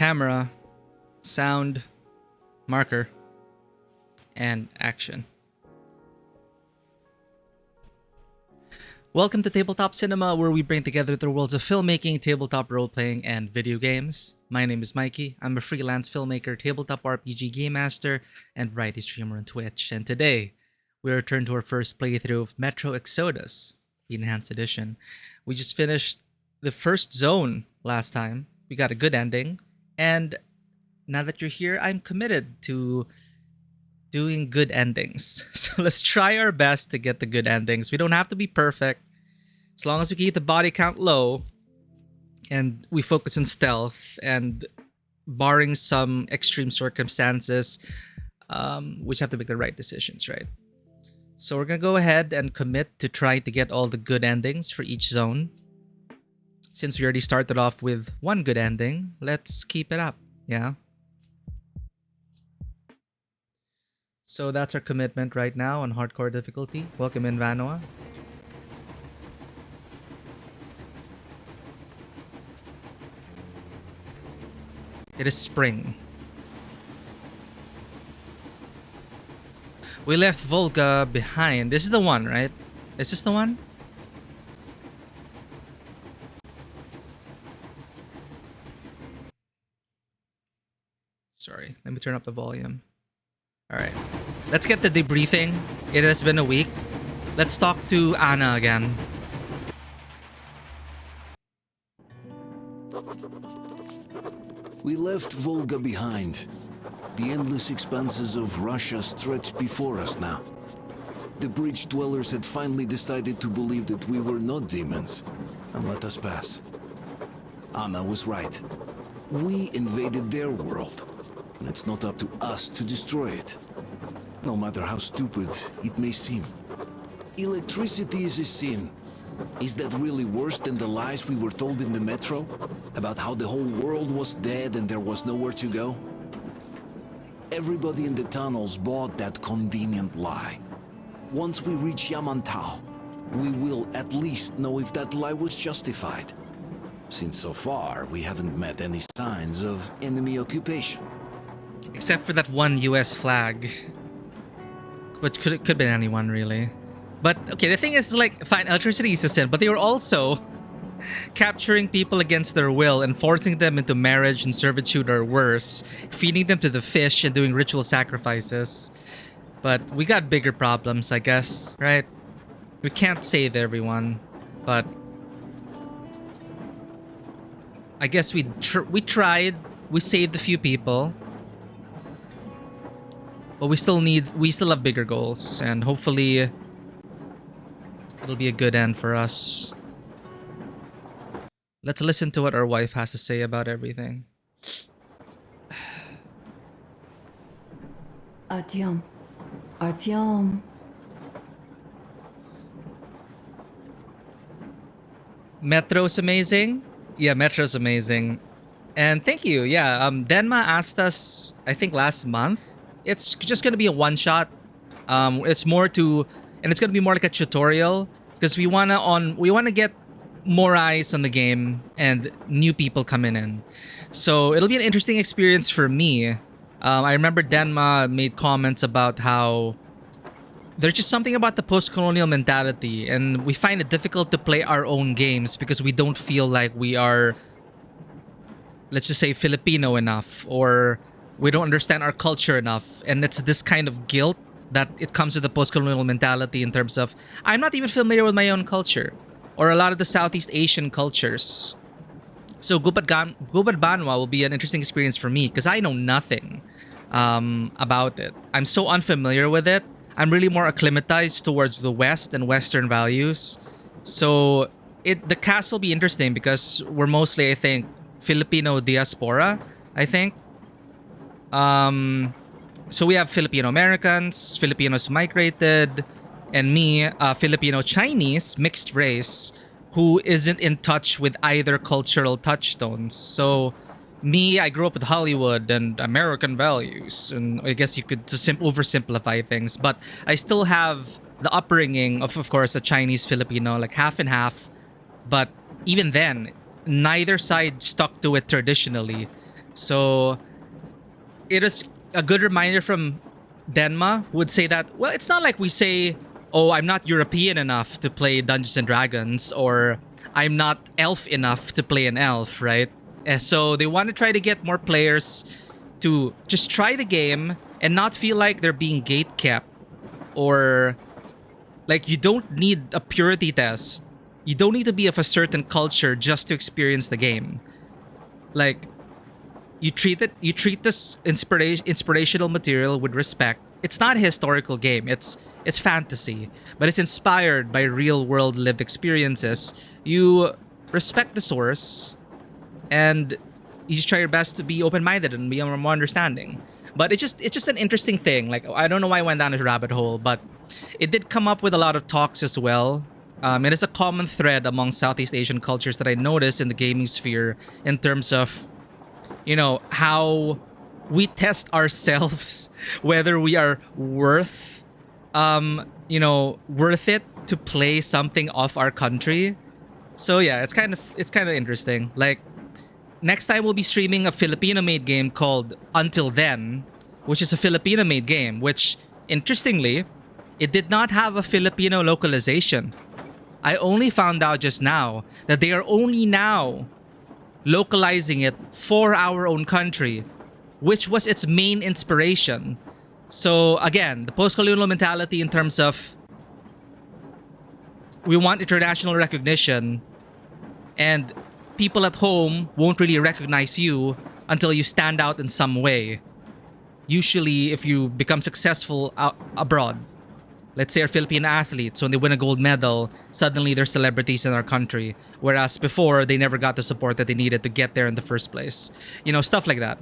camera, sound, marker, and action. Welcome to Tabletop Cinema, where we bring together the worlds of filmmaking, tabletop role-playing, and video games. My name is Mikey. I'm a freelance filmmaker, tabletop RPG game master, and variety streamer on Twitch. And today, we return to our first playthrough of Metro Exodus, the Enhanced Edition. We just finished the first zone last time. We got a good ending. And now that you're here, I'm committed to doing good endings. So let's try our best to get the good endings. We don't have to be perfect. As long as we keep the body count low and we focus on stealth and barring some extreme circumstances, we just have to make the right decisions, right? So we're going to go ahead and commit to try to get all the good endings for each zone. Since we already started off with one good ending, let's keep it up, yeah? So that's our commitment right now on hardcore difficulty. Welcome in, Vanoa. It is spring. We left Volga behind. This is the one, right? Is this the one? Sorry, let me turn up the volume. Alright, let's get the debriefing. It has been a week. Let's talk to Anna again. We left Volga behind. The endless expanses of Russia stretched before us now. The bridge dwellers had finally decided to believe that we were not demons and let us pass. Anna was right. We invaded their world, and it's not up to us to destroy it, no matter how stupid it may seem. Electricity is a sin. Is that really worse than the lies we were told in the metro? About how the whole world was dead and there was nowhere to go? Everybody in the tunnels bought that convenient lie. Once we reach Yamantau, we will at least know if that lie was justified. Since so far, we haven't met any signs of enemy occupation. Except for that one US flag. Which could have been anyone, really. But, okay, the thing is, like, fine, electricity is a sin, but they were also capturing people against their will and forcing them into marriage and servitude or worse, feeding them to the fish and doing ritual sacrifices. But we got bigger problems, I guess, right? We can't save everyone, but I guess we tried. We saved a few people. But we still have bigger goals, and hopefully it'll be a good end for us. Let's listen to what our wife has to say about everything. Artyom. Metro's amazing. Yeah, Metro's amazing. And thank you. Yeah, Denma asked us, I think last month. It's just gonna be a one-shot. It's more to, and it's gonna be more like a tutorial because we wanna get more eyes on the game and new people coming in. So it'll be an interesting experience for me. I remember Denma made comments about how there's just something about the post-colonial mentality, and we find it difficult to play our own games because we don't feel like we are, let's just say, Filipino enough, or we don't understand our culture enough. And it's this kind of guilt that it comes with the post-colonial mentality in terms of, I'm not even familiar with my own culture or a lot of the Southeast Asian cultures. So Gubad Banwa will be an interesting experience for me because I know nothing about it. I'm so unfamiliar with it. I'm really more acclimatized towards the West and Western values. So the cast will be interesting because we're mostly, I think, Filipino diaspora, I think. So we have Filipino Americans, Filipinos migrated, and me, Filipino Chinese, mixed race, who isn't in touch with either cultural touchstones. So me, I grew up with Hollywood and American values, and I guess you could oversimplify things, but I still have the upbringing of course, a Chinese Filipino, like half and half. But even then, neither side stuck to it traditionally. So it is a good reminder from Denma, who would say that, well, it's not like we say, oh, I'm not European enough to play Dungeons and Dragons, or I'm not elf enough to play an elf, right? So they want to try to get more players to just try the game and not feel like they're being gate kept, or like you don't need a purity test. You don't need to be of a certain culture just to experience the game. Like, you treat this inspirational material with respect. It's not a historical game. It's fantasy, but it's inspired by real world lived experiences. You respect the source, and you just try your best to be open minded and be more understanding. But it's just an interesting thing. Like, I don't know why I went down this rabbit hole, but it did come up with a lot of talks as well. It is a common thread among Southeast Asian cultures that I noticed in the gaming sphere in terms of, how we test ourselves whether we are worth it to play something off our country. So yeah, it's kind of interesting. Like, next time we'll be streaming a Filipino-made game called Until Then, which is a Filipino-made game, which, interestingly, it did not have a Filipino localization. I only found out just now that they are only now localizing it for our own country, which was its main inspiration. So again, the post-colonial mentality in terms of we want international recognition, and people at home won't really recognize you until you stand out in some way. Usually, if you become successful abroad, let's say our Filipino athletes, when they win a gold medal, suddenly they're celebrities in our country. Whereas before, they never got the support that they needed to get there in the first place. Stuff like that.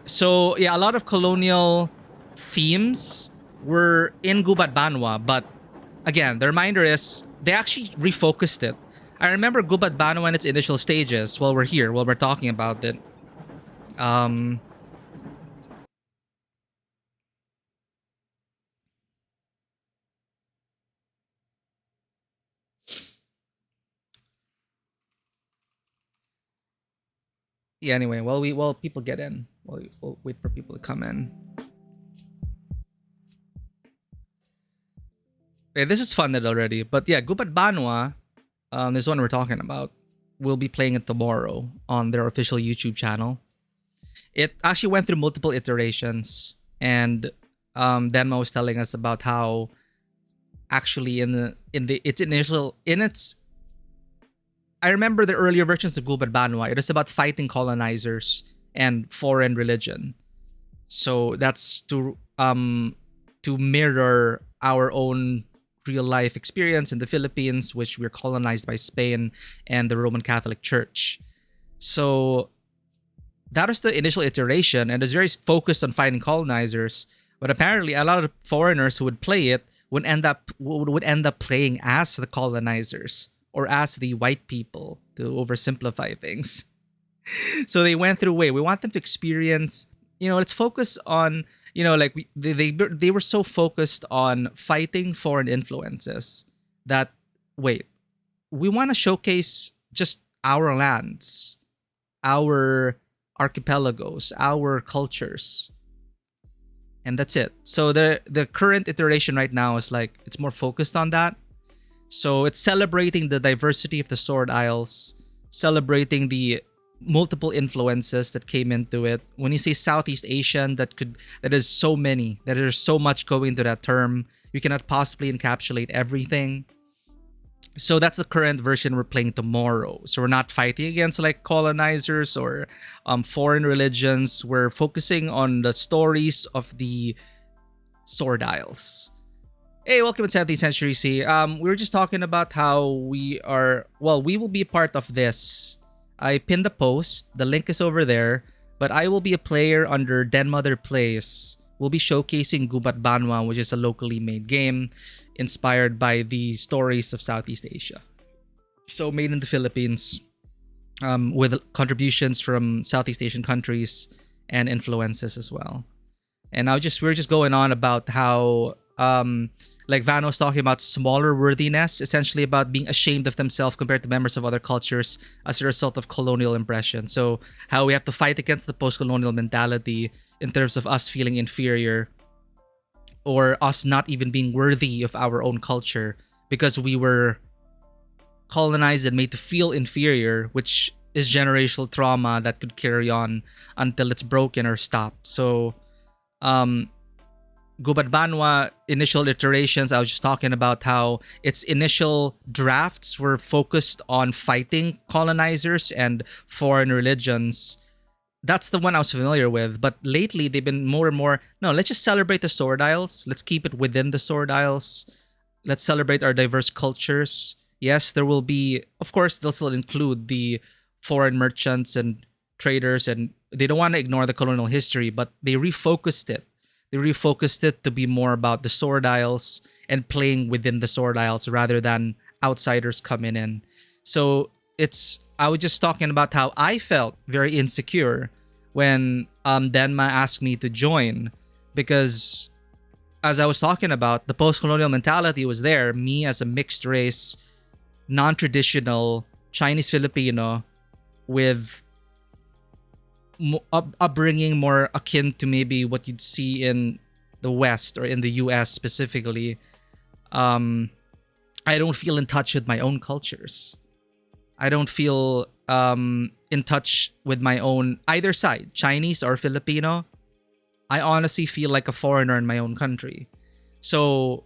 So yeah, a lot of colonial themes were in Gubat Banwa, but again, the reminder is they actually refocused it. I remember Gubat Banwa in its initial stages while we're talking about it. Um, yeah, anyway, while people get in, we'll wait for people to come in. Okay, this is funded already, but yeah, Gubat Banwa, this one we're talking about, will be playing it tomorrow on their official YouTube channel. It actually went through multiple iterations, and Denma was telling us about how actually I remember the earlier versions of Gubat Banwa. It is about fighting colonizers and foreign religion. So that's to mirror our own real life experience in the Philippines, which we're colonized by Spain and the Roman Catholic Church. So that was the initial iteration, and it's very focused on fighting colonizers. But apparently, a lot of foreigners who would play it would end up playing as the colonizers or as the white people, to oversimplify things. So they went through, we want them to experience, let's focus on, like they were so focused on fighting foreign influences that, wait, we want to showcase just our lands, our archipelagos, our cultures, and that's it. So the current iteration right now is like, it's more focused on that. So it's celebrating the diversity of the Sword Isles, celebrating the multiple influences that came into it. When you say Southeast Asian, that is so many, that there's so much going into that term. You cannot possibly encapsulate everything. So that's the current version we're playing tomorrow. So we're not fighting against like colonizers or foreign religions. We're focusing on the stories of the Sword Isles. Hey, welcome to 17th Century C. We were just talking about how we will be part of this. I pinned the post. The link is over there. But I will be a player under Den Mother Plays. We'll be showcasing Gubat Banwa, which is a locally made game inspired by the stories of Southeast Asia. So made in the Philippines, with contributions from Southeast Asian countries and influences as well. And we're just going on about how Like Van was talking about smaller worthiness, essentially about being ashamed of themselves compared to members of other cultures as a result of colonial impression. So how we have to fight against the post-colonial mentality in terms of us feeling inferior or us not even being worthy of our own culture because we were colonized and made to feel inferior, which is generational trauma that could carry on until it's broken or stopped. So, um, Gubad Banwa initial iterations, I was just talking about how its initial drafts were focused on fighting colonizers and foreign religions. That's the one I was familiar with. But lately, they've been more and more, no, let's just celebrate the Sword Isles. Let's keep it within the Sword Isles. Let's celebrate our diverse cultures. Yes, there will be, of course, they'll still include the foreign merchants and traders, and they don't want to ignore the colonial history, but they refocused it. They refocused it to be more about the Sword Isles and playing within the Sword Isles rather than outsiders coming in. So I was just talking about how I felt very insecure when Denma asked me to join because as I was talking about, the post-colonial mentality was there. Me as a mixed race, non-traditional Chinese Filipino with upbringing more akin to maybe what you'd see in the West or in the US specifically. I don't feel in touch with my own cultures. I don't feel in touch with my own either side, Chinese or Filipino. I honestly feel like a foreigner in my own country. So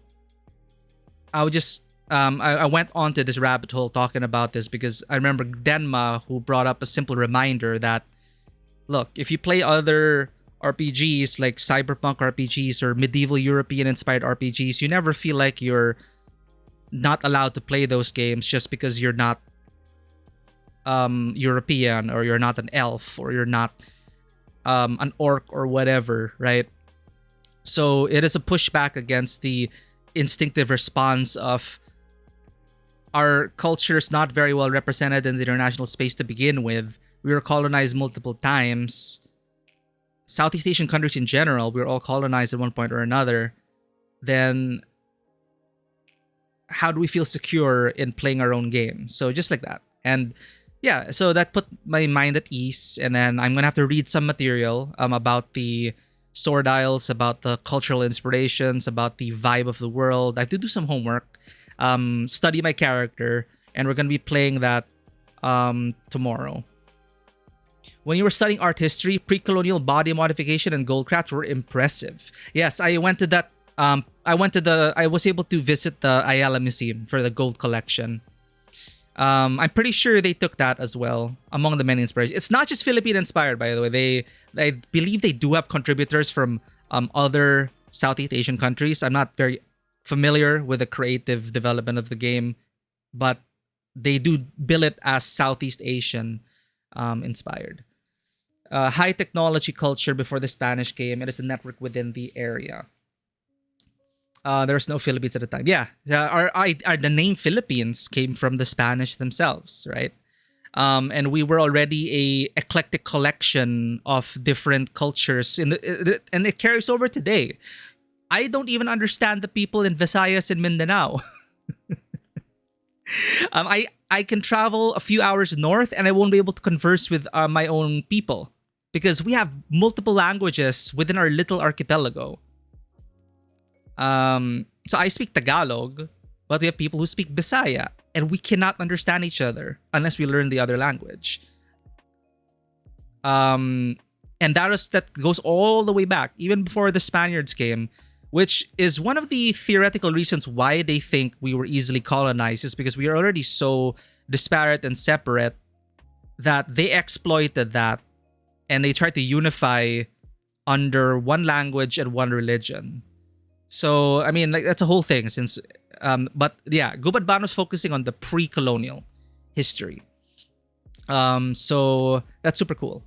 I would just I went on to this rabbit hole talking about this because I remember Denma who brought up a simple reminder that look, if you play other RPGs like cyberpunk RPGs or medieval European inspired RPGs, you never feel like you're not allowed to play those games just because you're not European or you're not an elf or you're not an orc or whatever, right? So it is a pushback against the instinctive response of our culture is not very well represented in the international space to begin with. We were colonized multiple times. Southeast Asian countries in general, we were all colonized at one point or another. Then how do we feel secure in playing our own game? So just like that. And yeah, so that put my mind at ease. And then I'm going to have to read some material about the Sword Isles, about the cultural inspirations, about the vibe of the world. I have to do some homework, study my character, and we're going to be playing that tomorrow. When you were studying art history, pre-colonial body modification and goldcraft were impressive. Yes, I went to that. I was able to visit the Ayala Museum for the gold collection. I'm pretty sure they took that as well among the many inspirations. It's not just Philippine inspired, by the way. I believe they do have contributors from other Southeast Asian countries. I'm not very familiar with the creative development of the game, but they do bill it as Southeast Asian inspired. High technology culture before the Spanish came. It is a network within the area. There's no Philippines at the time. Yeah, the name Philippines came from the Spanish themselves, right? And we were already a eclectic collection of different cultures, and it carries over today. I don't even understand the people in Visayas and Mindanao. I can travel a few hours north and I won't be able to converse with my own people because we have multiple languages within our little archipelago. So I speak Tagalog, but we have people who speak Bisaya, and we cannot understand each other unless we learn the other language. And that goes all the way back, even before the Spaniards came, which is one of the theoretical reasons why they think we were easily colonized, is because we are already so disparate and separate that they exploited that and they tried to unify under one language and one religion. So, I mean, like that's a whole thing since, but yeah, Gubad Bano's focusing on the pre-colonial history. So that's super cool.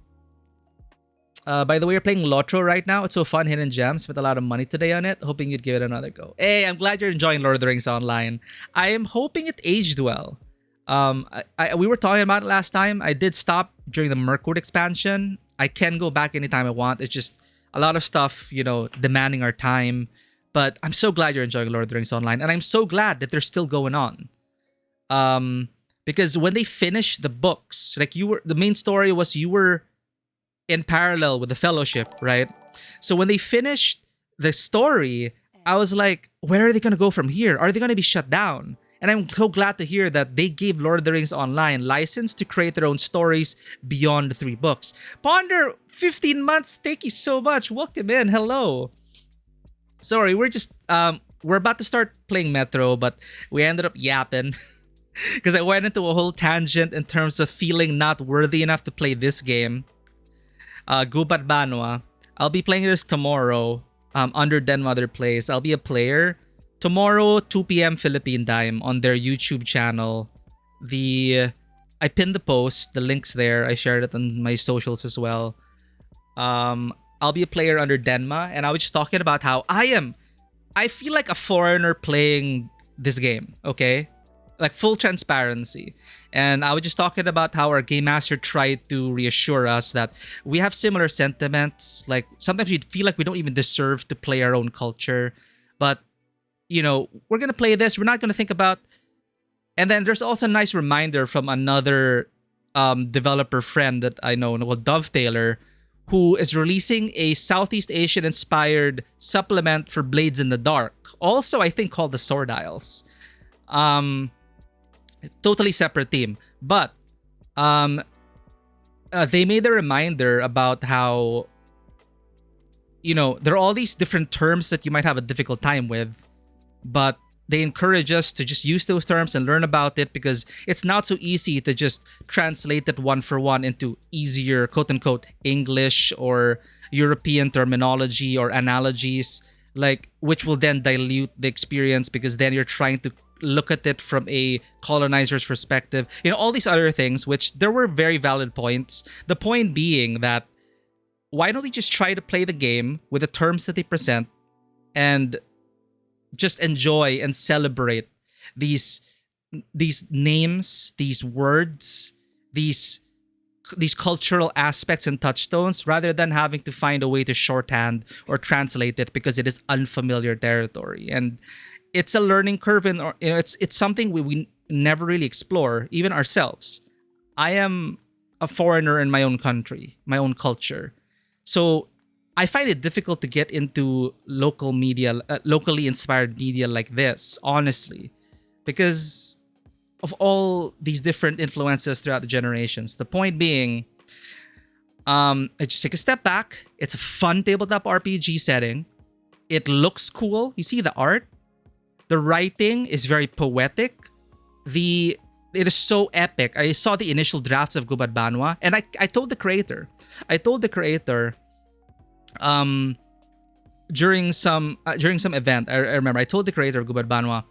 By the way, you're playing Lotro right now. It's so fun, hidden gems. Spent a lot of money today on it. Hoping you'd give it another go. Hey, I'm glad you're enjoying Lord of the Rings Online. I am hoping it aged well. We were talking about it last time. I did stop during the Mirkwood expansion. I can go back anytime I want. It's just a lot of stuff, demanding our time. But I'm so glad you're enjoying Lord of the Rings Online, and I'm so glad that they're still going on. Because when they finished the books, like the main story was you were in parallel with the Fellowship, right? So when they finished the story, I was like, where are they going to go from here? Are they going to be shut down? And I'm so glad to hear that they gave Lord of the Rings Online license to create their own stories beyond the 3 books. Ponder, 15 months. Thank you so much. Welcome in. Hello. Sorry, we're about to start playing Metro, but we ended up yapping because I went into a whole tangent in terms of feeling not worthy enough to play this game. Gubat Banwa. I'll be playing this tomorrow under Den Mother Plays. I'll be a player. Tomorrow, 2 p.m. Philippine time on their YouTube channel. I pinned the post. The link's there. I shared it on my socials as well. I'll be a player under Denma, and I was just talking about how I feel like a foreigner playing this game, okay? Like full transparency. And I was just talking about how our game master tried to reassure us that we have similar sentiments. Like sometimes we feel like we don't even deserve to play our own culture. But, we're going to play this. We're not going to think about... And then there's also a nice reminder from another developer friend that I know called Dovetailer, who is releasing a Southeast Asian inspired supplement for Blades in the Dark. Also, I think called the Sword Isles. Totally separate team. But they made a reminder about how, there are all these different terms that you might have a difficult time with, but they encourage us to just use those terms and learn about it because it's not so easy to just translate it one for one into easier, quote unquote, English or European terminology or analogies, like which will then dilute the experience because then you're trying to look at it from a colonizer's perspective. All these other things, which there were very valid points. The point being that why don't we just try to play the game with the terms that they present and just enjoy and celebrate these names, these words, these cultural aspects and touchstones, rather than having to find a way to shorthand or translate it because it is unfamiliar territory. And it's a learning curve, and it's something we never really explore, even ourselves. I am a foreigner in my own country, my own culture, so I find it difficult to get into local media, locally inspired media like this, honestly, because of all these different influences throughout the generations. The point being, I just take a step back. It's a fun tabletop RPG setting. It looks cool. You see the art. The writing is very poetic. It is so epic. I saw the initial drafts of Gubat Banwa, and I told the creator, during some event, I remember I told the creator of Gubat Banwa,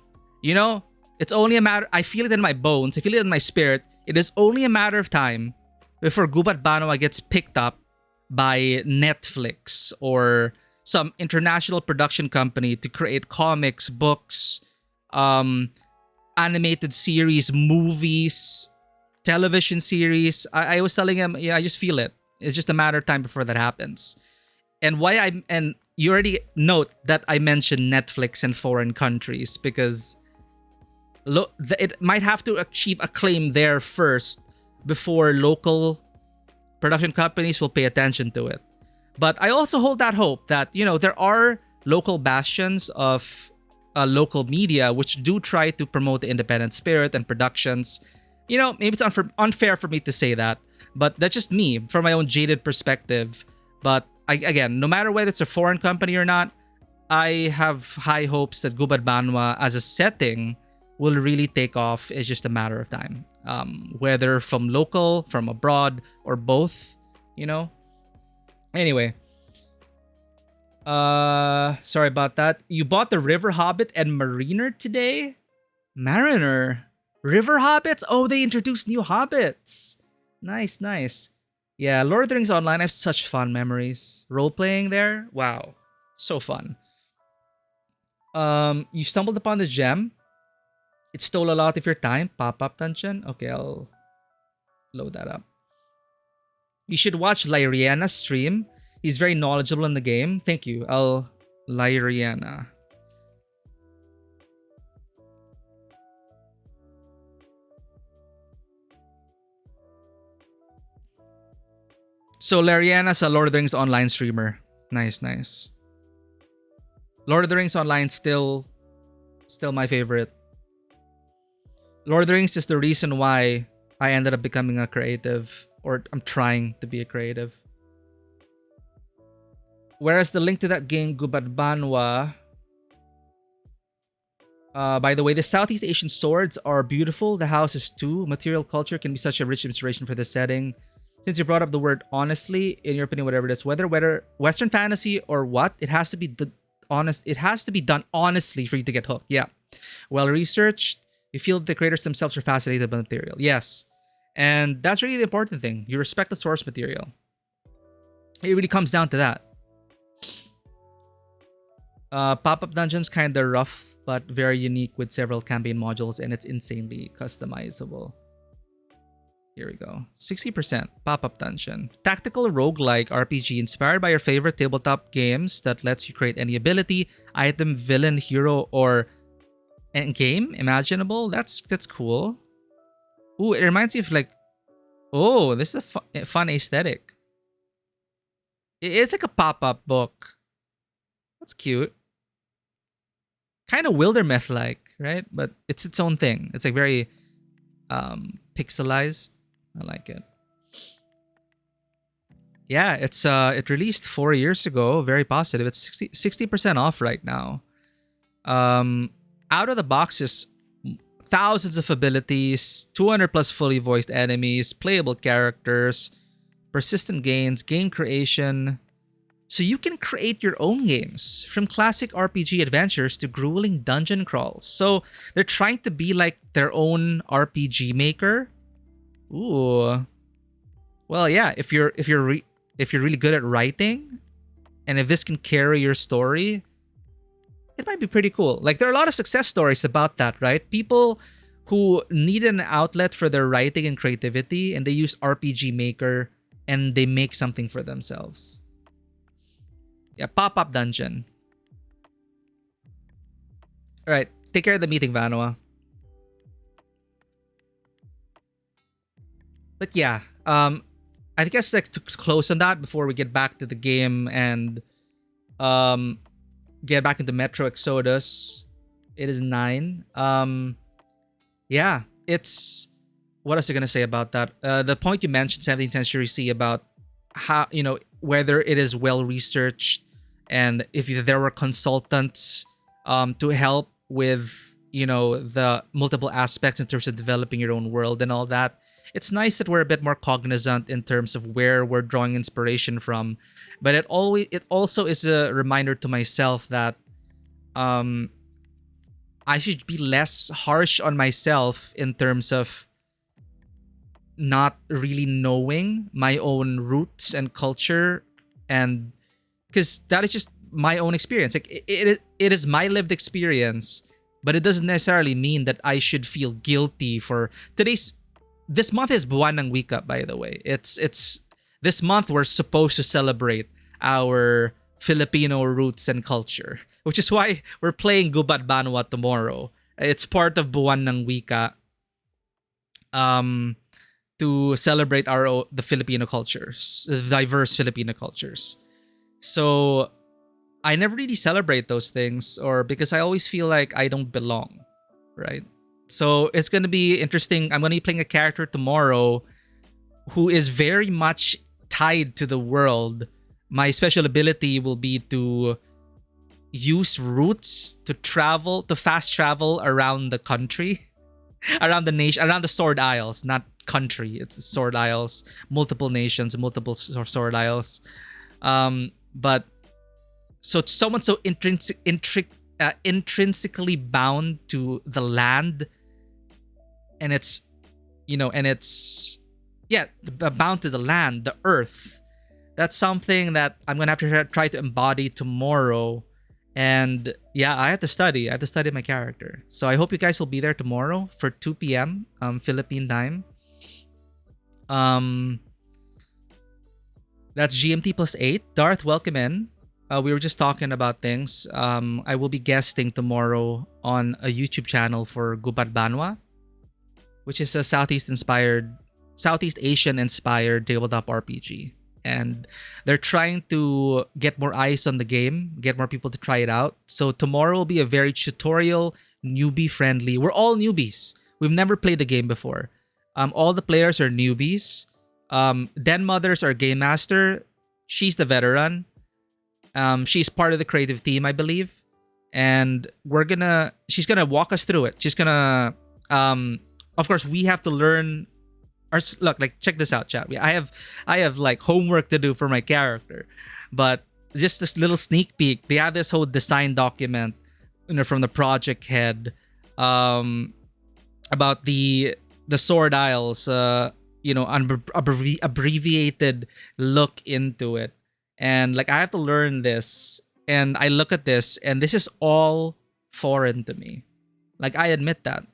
it's only a matter. I feel it in my bones. I feel it in my spirit. It is only a matter of time before Gubat Banwa gets picked up by Netflix or some international production company to create comics, books, animated series, movies, television series. I was telling him, I just feel it. It's just a matter of time before that happens. And and you already note that I mentioned Netflix and foreign countries because it might have to achieve acclaim there first before local production companies will pay attention to it. But I also hold that hope that, there are local bastions of local media which do try to promote the independent spirit and productions. Maybe it's unfair for me to say that, but that's just me from my own jaded perspective. But again, no matter whether it's a foreign company or not, I have high hopes that Gubat Banwa as a setting will really take off. It's just a matter of time. Whether from local, from abroad, or both, Anyway. Sorry about that. You bought the River Hobbit and Mariner today? Mariner? River Hobbits? Oh, they introduced new Hobbits. Nice, nice. Yeah, Lord of the Rings Online, I have such fun memories. Role-playing there? Wow. So fun. You stumbled upon the gem. It stole a lot of your time. Pop-up dungeon? Okay, I'll load that up. You should watch Lyriana's stream. He's very knowledgeable in the game. Thank you. Lyriana. So Lariana's a Lord of the Rings online streamer. Nice, nice. Lord of the Rings online still my favorite. Lord of the Rings is the reason why I ended up becoming a creative, or I'm trying to be a creative. Whereas the link to that game, Gubad Banwa, by the way, the Southeast Asian swords are beautiful. The houses too. Material culture can be such a rich inspiration for this setting. Since you brought up the word honestly, in your opinion, whatever it is, whether Western fantasy or what, it has to be honest. It has to be done honestly for you to get hooked. Yeah, well researched. You feel that the creators themselves are fascinated by the material. Yes, and that's really the important thing. You respect the source material. It really comes down to that. Pop-up dungeons kind of rough, but very unique with several campaign modules, and it's insanely customizable. Here we go. 60% pop-up dungeon. Tactical roguelike RPG inspired by your favorite tabletop games that lets you create any ability, item, villain, hero, or game imaginable. That's cool. Ooh, it reminds me of like, oh, this is a fun aesthetic. It's like a pop-up book. That's cute. Kind of Wildermyth-like, right? But it's its own thing. It's like very pixelized. I like it. Yeah, it released 4 years ago. Very positive. It's 60% off right now. Out of the box is thousands of abilities, 200 plus fully voiced enemies, playable characters, persistent gains, game creation. So you can create your own games, from classic RPG adventures to grueling dungeon crawls. So they're trying to be like their own RPG maker. Ooh. Well, yeah, if you're really good at writing, and if this can carry your story, it might be pretty cool. Like, there are a lot of success stories about that, right? People who need an outlet for their writing and creativity, and they use RPG Maker and they make something for themselves. Yeah, pop-up dungeon. All right, take care of the meeting, Vanua. But yeah, I guess like to close on that before we get back to the game and get back into Metro Exodus. It is 9. Yeah, it's what else are you gonna say about that? The point you mentioned, 17th Century C, about how, you know, whether it is well researched and if there were consultants to help with, you know, the multiple aspects in terms of developing your own world and all that. It's nice that we're a bit more cognizant in terms of where we're drawing inspiration from, but it also is a reminder to myself that I should be less harsh on myself in terms of not really knowing my own roots and culture, and because that is just my own experience. Like, it is my lived experience, but it doesn't necessarily mean that I should feel guilty for this month is Buwan ng Wika, by the way. It's this month we're supposed to celebrate our Filipino roots and culture, which is why we're playing Gubat Banwa tomorrow. It's part of Buwan ng Wika, to celebrate the Filipino cultures, the diverse Filipino cultures. So I never really celebrate those things, or because I always feel like I don't belong, right? So it's going to be interesting. I'm going to be playing a character tomorrow who is very much tied to the world. My special ability will be to use routes to fast travel around the country, around the nation, around the Sword Isles, not country. It's Sword Isles, multiple nations, multiple Sword Isles. But so someone so intrinsically bound to the land, and it's, you know, and it's, yeah, bound to the land, the earth. That's something that I'm gonna have to try to embody tomorrow. And yeah, I have to study my character. So I hope you guys will be there tomorrow for 2 p.m. Philippine time. That's GMT +8. Darth, welcome in. We were just talking about things. I will be guesting tomorrow on a YouTube channel for Gubat Banwa, which is a Southeast Asian inspired tabletop RPG. and they're trying to get more eyes on the game, get more people to try it out. So tomorrow will be a very tutorial, newbie friendly. We're all newbies. We've never played the game before. All the players are newbies. Den Mother's our game master. She's the veteran. She's part of the creative team, I believe, and she's gonna walk us through it. She's gonna, of course, we have to learn. Look, like, check this out, chat. I have like homework to do for my character, but just this little sneak peek. They have this whole design document, from the project head, about the sword aisles, abbreviated look into it. And like, I have to learn this, and I look at this, and this is all foreign to me. Like, I admit that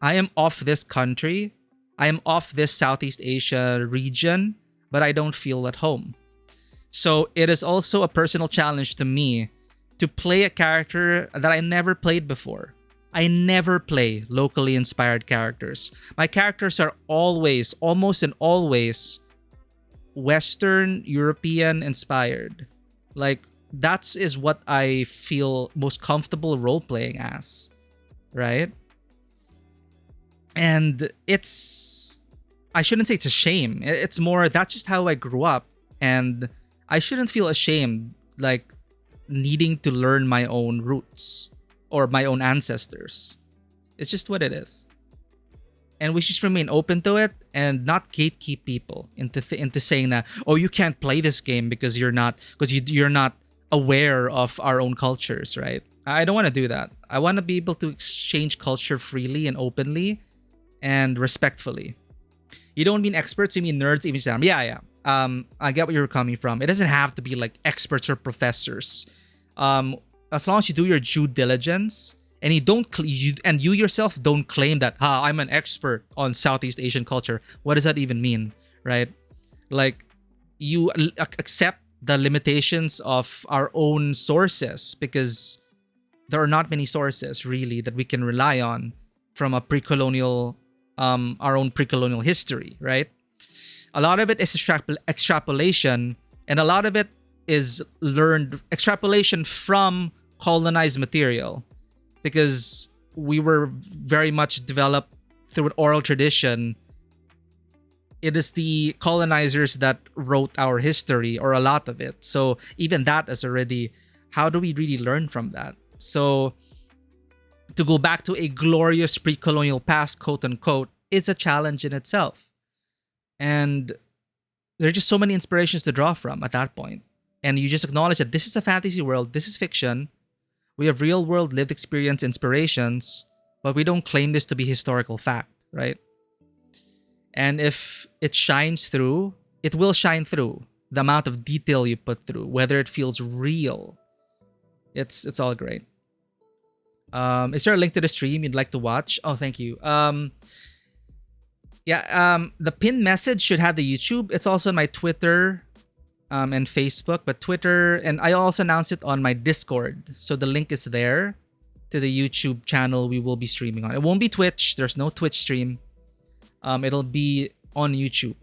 I am off this country, I am off this Southeast Asia region, but I don't feel at home. So it is also a personal challenge to me to play a character that I never played before. I never play locally inspired characters. My characters are always, almost and always, Western European inspired. Like, that is what I feel most comfortable role playing as, right? And I shouldn't say it's a shame. It's more, that's just how I grew up, and I shouldn't feel ashamed, like, needing to learn my own roots or my own ancestors. It's just what it is. And we should remain open to it and not gatekeep people into saying that, oh, you can't play this game because you're not aware of our own cultures, right? I don't want to do that. I want to be able to exchange culture freely and openly and respectfully. You don't mean experts, you mean nerds, even Sam. Yeah. I get where you're coming from. It doesn't have to be like experts or professors. As long as you do your due diligence, and you yourself don't claim that, I'm an expert on Southeast Asian culture. What does that even mean, right? Like, you accept the limitations of our own sources, because there are not many sources really that we can rely on from a pre-colonial, our own pre-colonial history, right? A lot of it is extrapolation, and a lot of it is learned extrapolation from colonized material, because we were very much developed through an oral tradition. It is the colonizers that wrote our history, or a lot of it. So even that is already, how do we really learn from that? So to go back to a glorious pre-colonial past, quote unquote, is a challenge in itself. And there are just so many inspirations to draw from at that point. And you just acknowledge that this is a fantasy world, this is fiction. We have real world lived experience inspirations, but we don't claim this to be historical fact, right? And if it shines through, it will shine through the amount of detail you put through, whether it feels real. It's all great. Is there a link to the stream you'd like to watch? Oh, thank you. The pinned message should have the YouTube. It's also on my Twitter, and Facebook, but Twitter, and I also announced it on my Discord. So the link is there to the YouTube channel we will be streaming on. It won't be Twitch. There's no Twitch stream. It'll be on YouTube.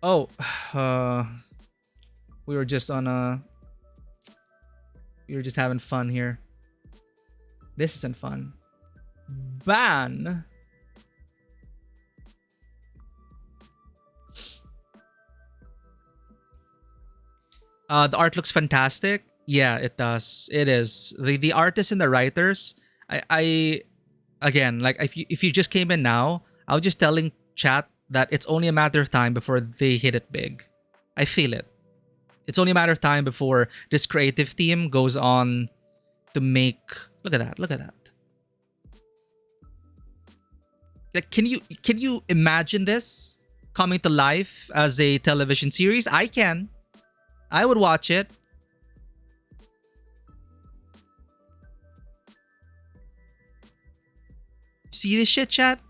Oh, we were just having fun here. This isn't fun. Ban. The art looks fantastic. Yeah, it does. It is. The artists and the writers. I again, like, if you just came in now, I was just telling chat that it's only a matter of time before they hit it big. I feel it. It's only a matter of time before this creative team goes on to make. Look at that. Look at that. Like, can you imagine this coming to life as a television series? I can. I would watch it. See this shit, chat?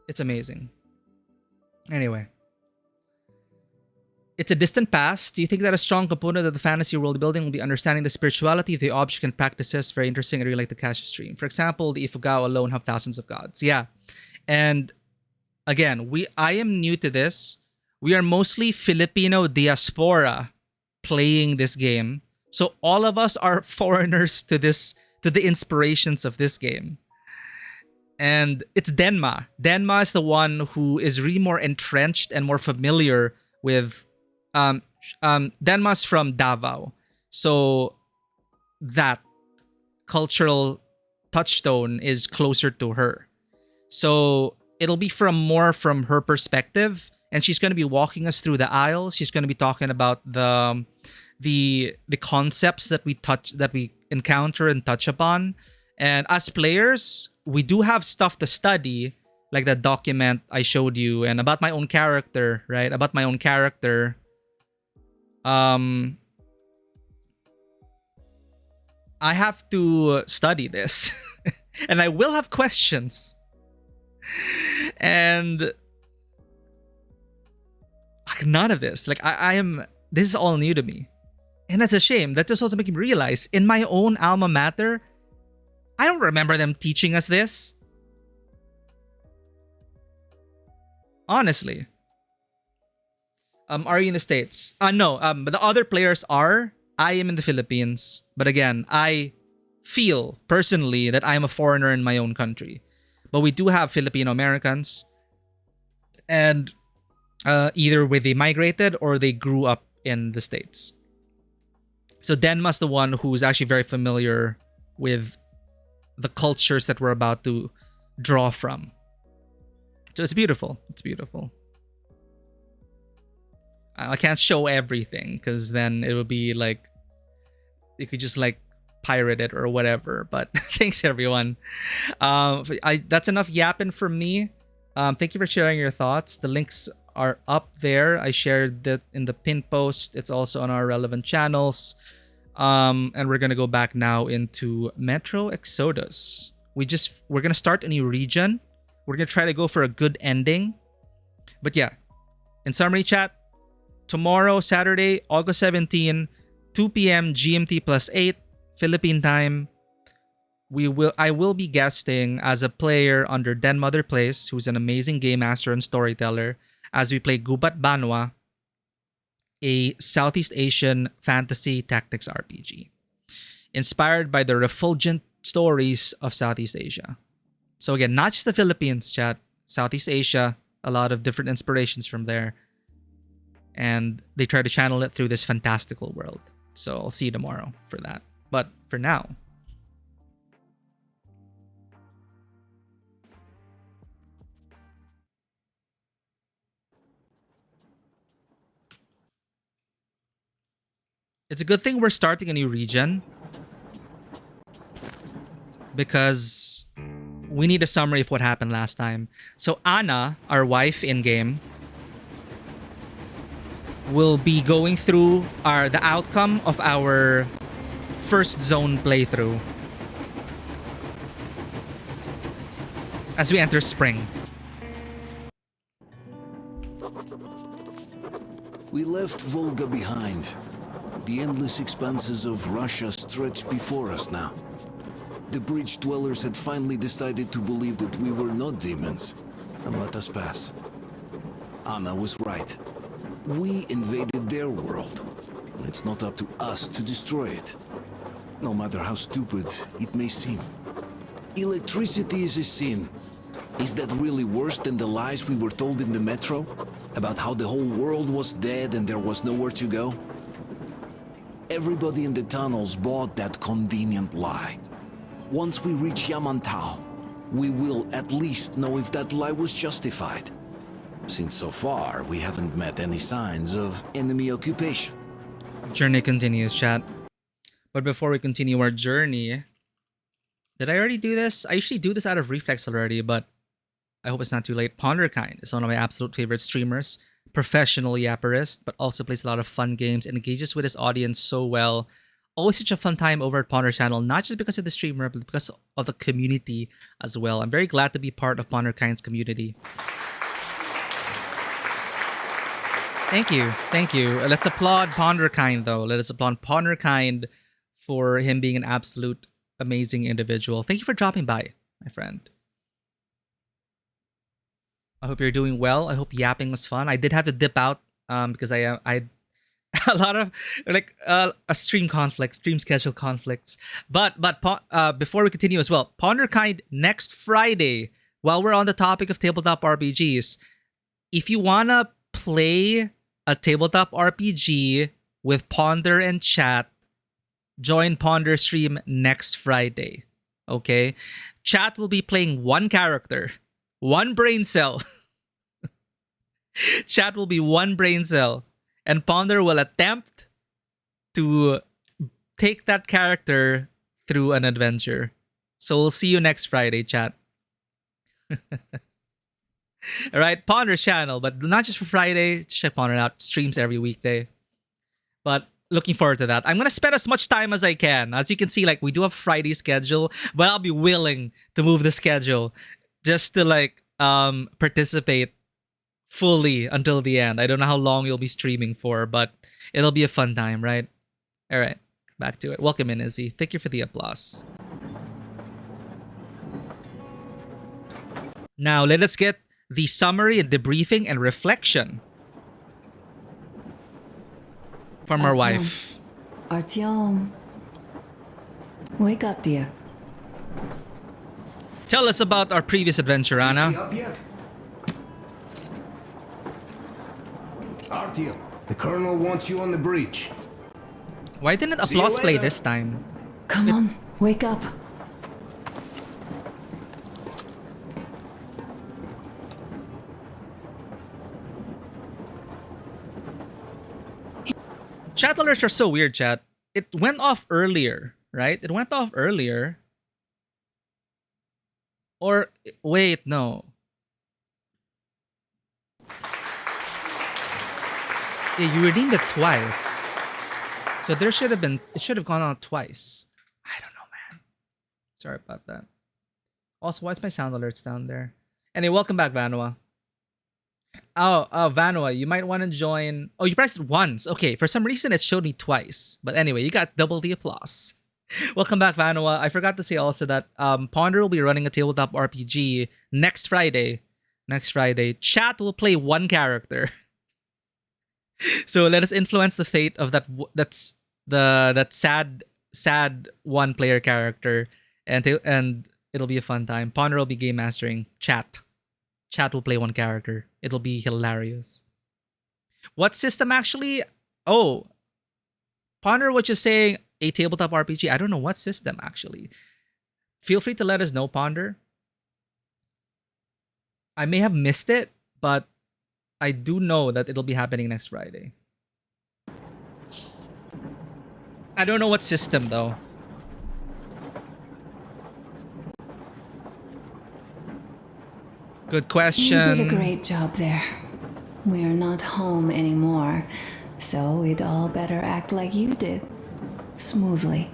It's amazing. Anyway. It's a distant past. Do you think that a strong component of the fantasy world building will be understanding the spirituality of the object and practices? Very interesting. I really like the cash stream. For example, the Ifugao alone have thousands of gods. Yeah. And again, I am new to this. We are mostly Filipino diaspora playing this game. So all of us are foreigners to the inspirations of this game. And it's Denma. Denma is the one who is really more entrenched and more familiar with Denma's from Davao. So that cultural touchstone is closer to her. So it'll be from her perspective, and she's going to be walking us through the aisle. She's going to be talking about the concepts that we encounter and touch upon. And as players, we do have stuff to study, like that document I showed you, and about my own character, right? About my own character. I have to study this, and I will have questions. And like, none of this, like this is all new to me, and that's a shame. That just also making me realize in my own alma mater, I don't remember them teaching us this. Honestly. Are you in the States? No. But the other players are. I am in the Philippines. But again, I feel personally that I am a foreigner in my own country. But we do have Filipino Americans. And either they migrated or they grew up in the States. So Denma's the one who's actually very familiar with the cultures that we're about to draw from. So it's beautiful. It's beautiful. I can't show everything because then it would be like you could just like pirate it or whatever. But thanks everyone. That's enough yapping from me. Thank you for sharing your thoughts. The links are up there. I shared that in the pin post. It's also on our relevant channels. And we're gonna go back now into Metro Exodus. We're gonna start a new region. We're gonna try to go for a good ending. But yeah, in summary, chat, tomorrow, Saturday, August 17, 2 p.m. GMT plus 8 Philippine time. I will be guesting as a player under Den Mother Place, who's an amazing game master and storyteller, as we play Gubat Banwa, a Southeast Asian fantasy tactics RPG, inspired by the refulgent stories of Southeast Asia. So again, not just the Philippines, chat, Southeast Asia, a lot of different inspirations from there. And they try to channel it through this fantastical world. So I'll see you tomorrow for that. But for now, it's a good thing we're starting a new region, because we need a summary of what happened last time. So Anna, our wife in-game, will be going through the outcome of our first zone playthrough as we enter spring. We left Volga behind. The endless expanses of Russia stretched before us now. The bridge dwellers had finally decided to believe that we were not demons and let us pass. Anna was right. We invaded their world. It's not up to us to destroy it, no matter how stupid it may seem. Electricity is a sin. Is that really worse than the lies we were told in the metro? About how the whole world was dead and there was nowhere to go? Everybody in the tunnels bought that convenient lie. Once we reach Yamantau, we will at least know if that lie was justified. Since so far, we haven't met any signs of enemy occupation. Journey continues, chat. But before we continue our journey, did I already do this? I usually do this out of reflex already, but I hope it's not too late. Ponderkind is one of my absolute favorite streamers. Professional yapperist, but also plays a lot of fun games and engages with his audience so well. Always such a fun time over at Ponder channel, not just because of the streamer, but because of the community as well. I'm very glad to be part of Ponderkind's community. Thank you. Thank you. Let's applaud Ponderkind, though. Let us applaud Ponderkind for him being an absolute amazing individual. Thank you for dropping by, my friend. I hope you're doing well. I hope yapping was fun. I did have to dip out because I a lot of like a stream schedule conflicts. But before we continue as well, Ponderkind next Friday. While we're on the topic of tabletop RPGs, if you wanna play a tabletop RPG with Ponder and chat, join Ponder stream next Friday. Okay, chat will be playing one character, one brain cell. Chat will be one brain cell, and Ponder will attempt to take that character through an adventure. So we'll see you next Friday, chat. All right, Ponder's channel, but not just for Friday. Check Ponder out. Streams every weekday. But looking forward to that. I'm gonna spend as much time as I can. As you can see, like we do have Friday schedule, but I'll be willing to move the schedule just to like participate fully until the end. I don't know how long you'll be streaming for, but it'll be a fun time, right? All right, back to it. Welcome in, Izzy. Thank you for the applause. Now let us get the summary and debriefing and reflection from our wife. Artyom, wake up, dear. Tell us about our previous adventure, Anna. Is he up yet? Artyom, the colonel wants you on the breach. Why didn't See you applause play later. this time? Come on, wake up. Chat alerts are so weird, chat. It went off earlier, right? It went off earlier. Or, wait, no. Yeah, you redeemed it twice. So there should have been, it should have gone out twice. I don't know, man. Sorry about that. Also, why is my sound alerts down there? Anyway, welcome back, Vanua. Oh, Vanua, you might want to join. Oh, you pressed it once. Okay, for some reason it showed me twice. But anyway, you got double the applause. Welcome back, Vanua. I forgot to say also that Ponder will be running a tabletop RPG next Friday. Next Friday. Chat will play one character. So let us influence the fate of that sad one player character, and it'll be a fun time. Ponder will be game mastering. Chat will play one character. It'll be hilarious. What system actually? Oh, Ponder was just saying a tabletop RPG. I don't know what system actually. Feel free to let us know, Ponder. I may have missed it, but I do know that it'll be happening next Friday. I don't know what system though. Good question. You did a great job there. We're not home anymore, so we'd all better act like you did. Smoothly.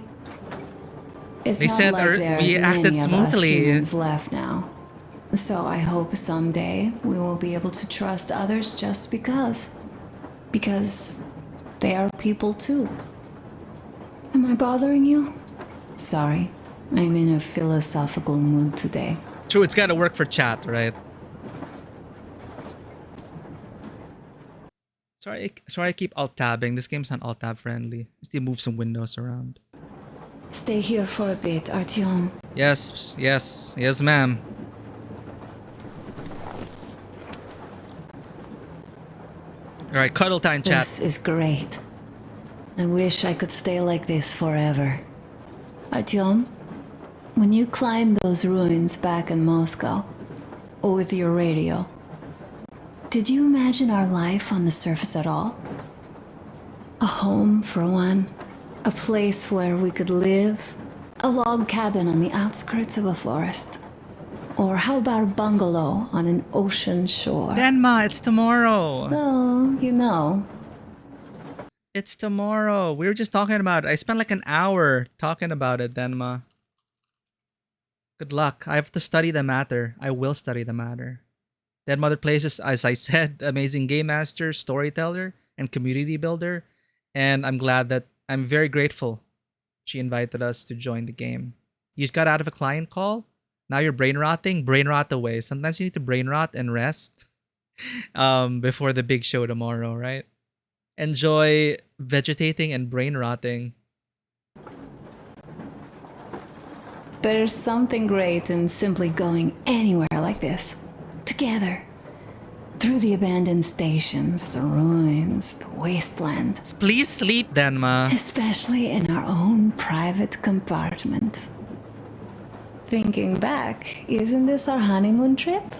It's They not said like there's we acted many of us smoothly. humans left now. So I hope someday we will be able to trust others just because. Because they are people too. Am I bothering you? Sorry, I'm in a philosophical mood today. True, it's gotta work for chat, right? Sorry, I keep alt-tabbing. This game's not alt-tab friendly. Just need to move some windows around. Stay here for a bit, Artyom. Yes, ma'am. Alright, cuddle time, chat. This is great. I wish I could stay like this forever. Artyom, when you climbed those ruins back in Moscow, with your radio, did you imagine our life on the surface at all? A home, for one. A place where we could live. A log cabin on the outskirts of a forest. Or how about a bungalow on an ocean shore? Denma, it's tomorrow. Well, you know. It's tomorrow. We were just talking about it. I spent like an hour talking about it, Denma. Good luck. I have to study the matter. I will study the matter. Dead Mother Places, as I said, amazing game master, storyteller, and community builder. And I'm very grateful she invited us to join the game. You just got out of a client call. Now you're brain rotting. Brain rot away. Sometimes you need to brain rot and rest before the big show tomorrow, right? Enjoy vegetating and brain rotting. There's something great in simply going anywhere like this, together. Through the abandoned stations, the ruins, the wasteland. Please sleep, Denma. Especially in our own private compartment. Thinking back, isn't this our honeymoon trip?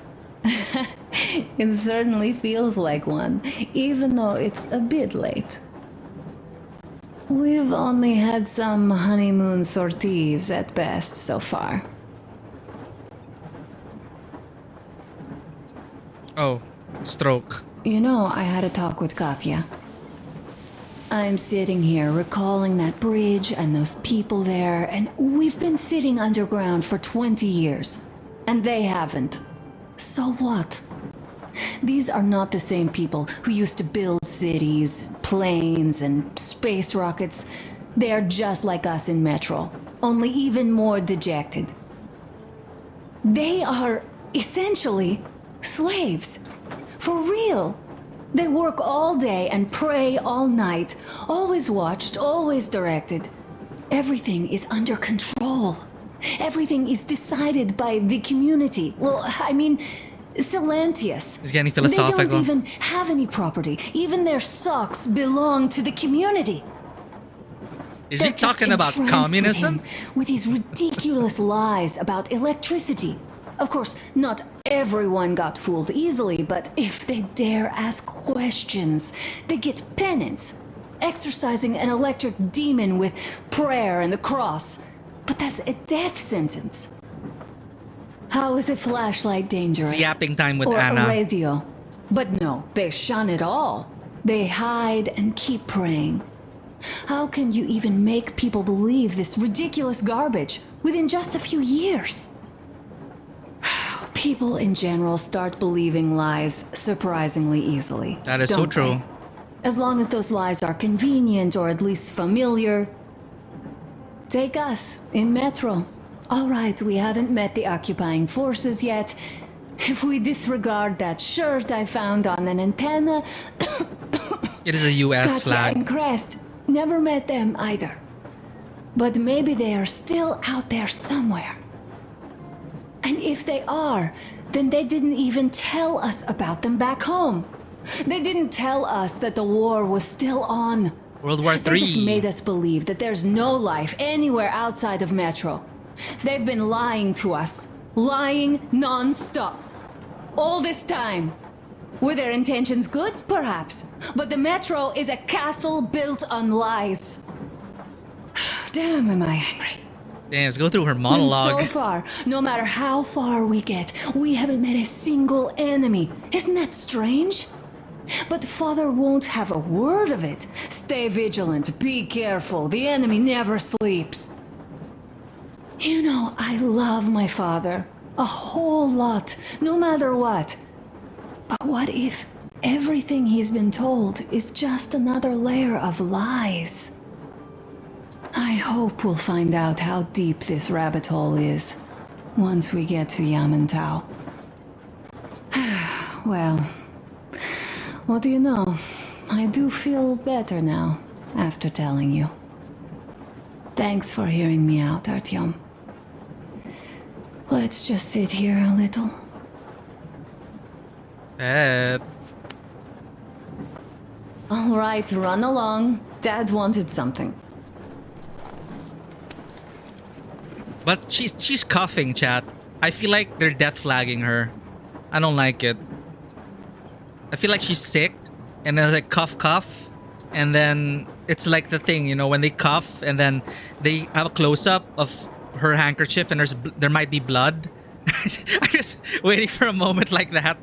It certainly feels like one, even though it's a bit late. We've only had some honeymoon sorties at best so far. Oh, stroke. You know, I had a talk with Katya. I'm sitting here recalling that bridge and those people there, and we've been sitting underground for 20 years, and they haven't. So what? These are not the same people who used to build cities, planes, and space rockets. They are just like us in Metro, only even more dejected. They are essentially slaves. For real. They work all day and pray all night, always watched, always directed. Everything is under control. Everything is decided by the community. Well, I mean, Silantius. It's getting philosophical. They don't even have any property. Even their socks belong to the community. Is he talking about communism? With his ridiculous lies about electricity. Of course, not everyone got fooled easily, but if they dare ask questions, they get penance. Exorcising an electric demon with prayer and the cross. But that's a death sentence. How is a flashlight dangerous? It's yapping time with or Anna. A radio. But no, they shun it all. They hide and keep praying. How can you even make people believe this ridiculous garbage within just a few years? People in general start believing lies surprisingly easily. That is so true. As long as those lies are convenient or at least familiar. Take us in Metro. All right, we haven't met the occupying forces yet. If we disregard that shirt I found on an antenna... It is a US Katya flag. and Crest. Never met them either. But maybe they are still out there somewhere. And if they are, then they didn't even tell us about them back home. They didn't tell us that the war was still on. World War They just III. made us believe that there's no life anywhere outside of Metro. They've been lying to us. Lying non-stop. All this time. Were their intentions good? Perhaps. But the Metro is a castle built on lies. Damn, am I angry. Damn, let's go through her And monologue. so far, no matter how far we get, we haven't met a single enemy. Isn't that strange? But Father won't have a word of it. Stay vigilant, be careful, the enemy never sleeps. You know, I love my father. A whole lot, no matter what. But what if everything he's been told is just another layer of lies? I hope we'll find out how deep this rabbit hole is once we get to Yamantau. Well, what do you know? I do feel better now after telling you. Thanks for hearing me out, Artyom. Let's just sit here a little. All right, run along. Dad wanted something. But she's coughing, chat. I feel like they're death flagging her. I don't like it. I feel like she's sick, and then like cough, and then it's like the thing, you know, when they cough, and then they have a close up of her handkerchief, and there might be blood. I'm just waiting for a moment like that.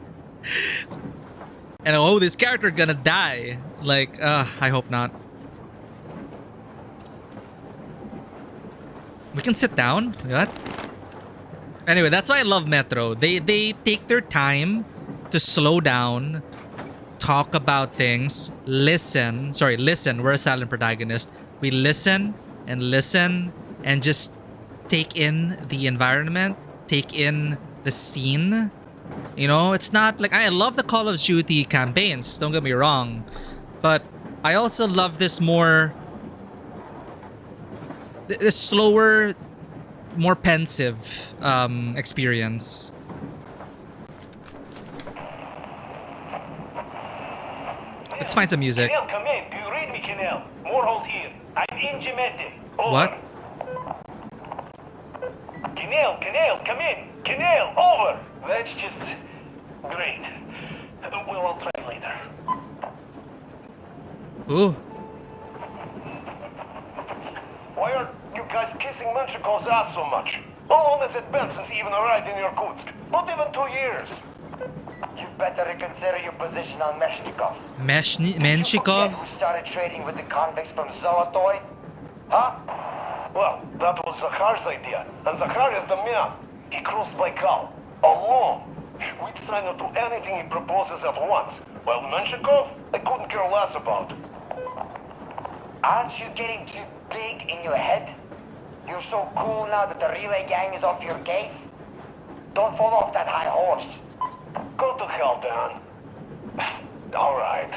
And oh, this character gonna die. Like, I hope not. We can sit down. What? Anyway, that's why I love Metro. They take their time to slow down, talk about things, listen. Sorry, listen. We're a silent protagonist. We listen and just take in the environment, take in the scene. You know, it's not like I love the Call of Duty campaigns, don't get me wrong, but I also love this more, this slower, more pensive experience. Let's find some music. Kinel, come in. Do you read me, Kinel? Morehold here. I'm in Gemete. Over. What? Kinel, come in. Kinel, over. That's just great. Well, I'll try later. Ooh. Why are you guys kissing Menshikov's ass so much? How long has it been since he even arrived in Irkutsk? Not even 2 years. You better reconsider your position on Meshnikov. Menshikov? Who started trading with the convicts from Zolotoy? Huh? Well, that was Zakhar's idea. And Zakhar is the man. He crossed Baikal. Alone. We'd sign him to anything he proposes at once. While Menshikov, I couldn't care less about. Aren't you getting too big in your head? You're so cool now that the relay gang is off your case? Don't fall off that high horse. Go to hell, Dan. All right.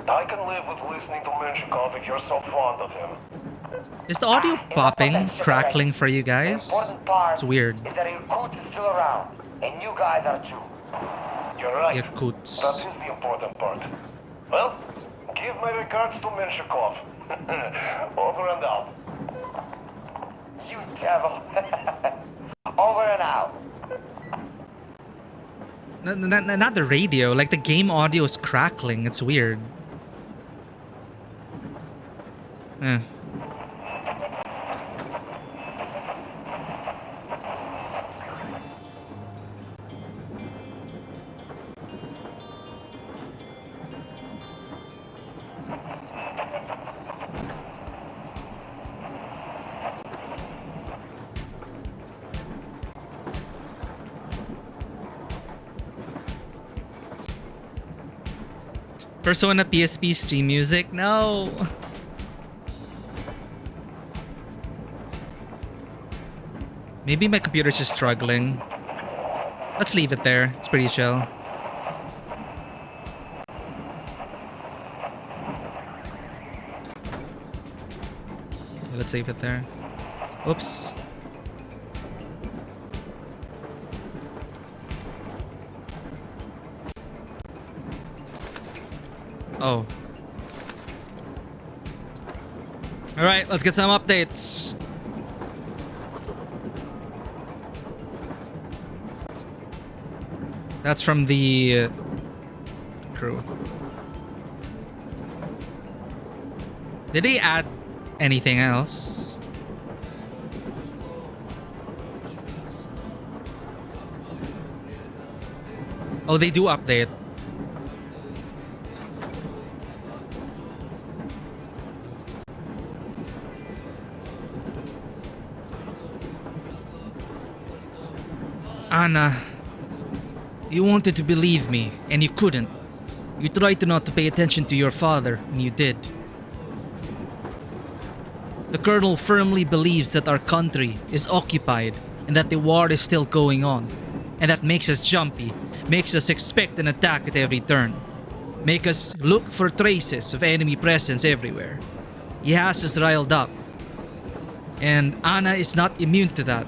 I can live with listening to Menshikov if you're so fond of him. Is the audio popping, crackling for you The guys? important part It's weird. is that Irkut is still around, and you guys are too. You're right. Irkutsk. That is the important part. Well, give my regards to Menshikov. Over and out. You devil. Over and out. Not the radio, like the game audio is crackling. It's weird. Eh. Persona PSP stream music? No. Maybe my computer's just struggling. Let's leave it there. It's pretty chill. Let's leave it there. Oops. Oh. Alright, let's get some updates. That's from the crew. Did they add anything else? Oh, they do update. Anna, you wanted to believe me, and you couldn't. You tried to not to pay attention to your father, and you did. The Colonel firmly believes that our country is occupied, and that the war is still going on. And that makes us jumpy, makes us expect an attack at every turn. Make us look for traces of enemy presence everywhere. He has us riled up. And Anna is not immune to that.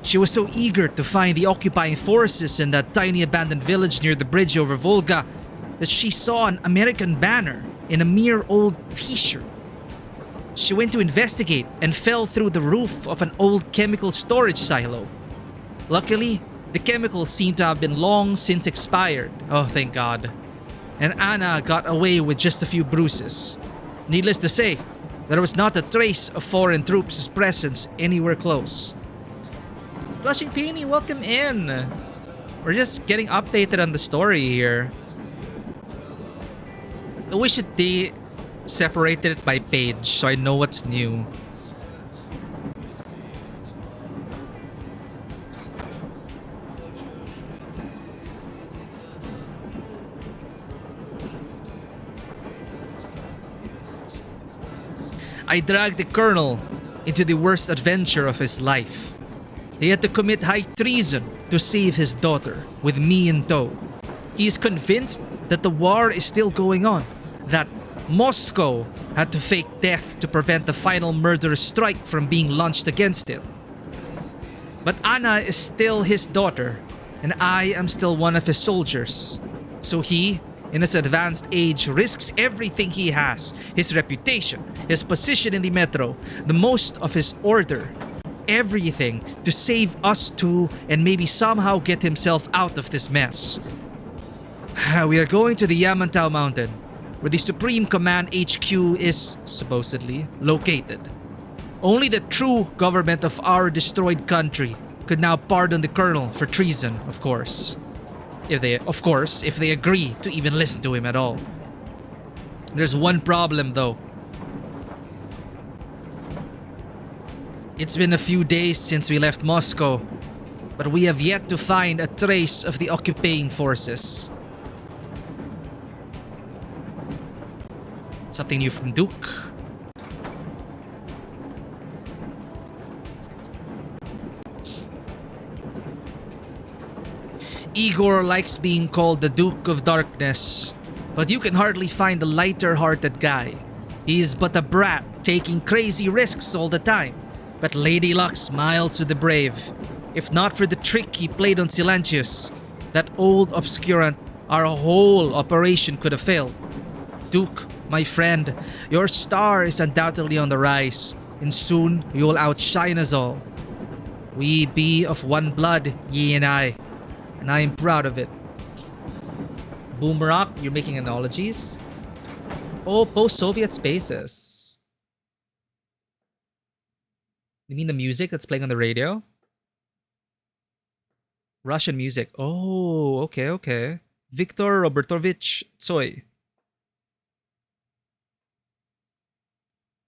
She was so eager to find the occupying forces in that tiny abandoned village near the bridge over Volga that she saw an American banner in a mere old t-shirt. She went to investigate and fell through the roof of an old chemical storage silo. Luckily, the chemicals seemed to have been long since expired. Oh, thank God. And Anna got away with just a few bruises. Needless to say, there was not a trace of foreign troops' presence anywhere close. Blushing Peony, welcome in. We're just getting updated on the story here. I wish they separated it by page so I know what's new. I dragged the colonel into the worst adventure of his life. He had to commit high treason to save his daughter, with me in tow. He is convinced that the war is still going on, that Moscow had to fake death to prevent the final murderous strike from being launched against him. But Anna is still his daughter, and I am still one of his soldiers. So he, in his advanced age, risks everything he has, his reputation, his position in the metro, the most of his order, everything to save us two and maybe somehow get himself out of this mess. We are going to the Yamantau Mountain, where the Supreme Command HQ is, supposedly, located. Only the true government of our destroyed country could now pardon the colonel for treason, of course. If they agree to even listen to him at all. There's one problem though. It's been a few days since we left Moscow, but we have yet to find a trace of the occupying forces. Something new from Duke. Igor likes being called the Duke of Darkness, but you can hardly find a lighter-hearted guy. He is but a brat, taking crazy risks all the time. But Lady Luck smiles to the brave. If not for the trick he played on Silentius, that old obscurant, our whole operation could have failed. Duke, my friend, your star is undoubtedly on the rise, and soon you will outshine us all. We be of one blood, ye and I am proud of it. Boomerock, you're making analogies? Oh, post-Soviet spaces. You mean the music that's playing on the radio? Russian music. Oh, okay. Viktor Robertovich Tsoi.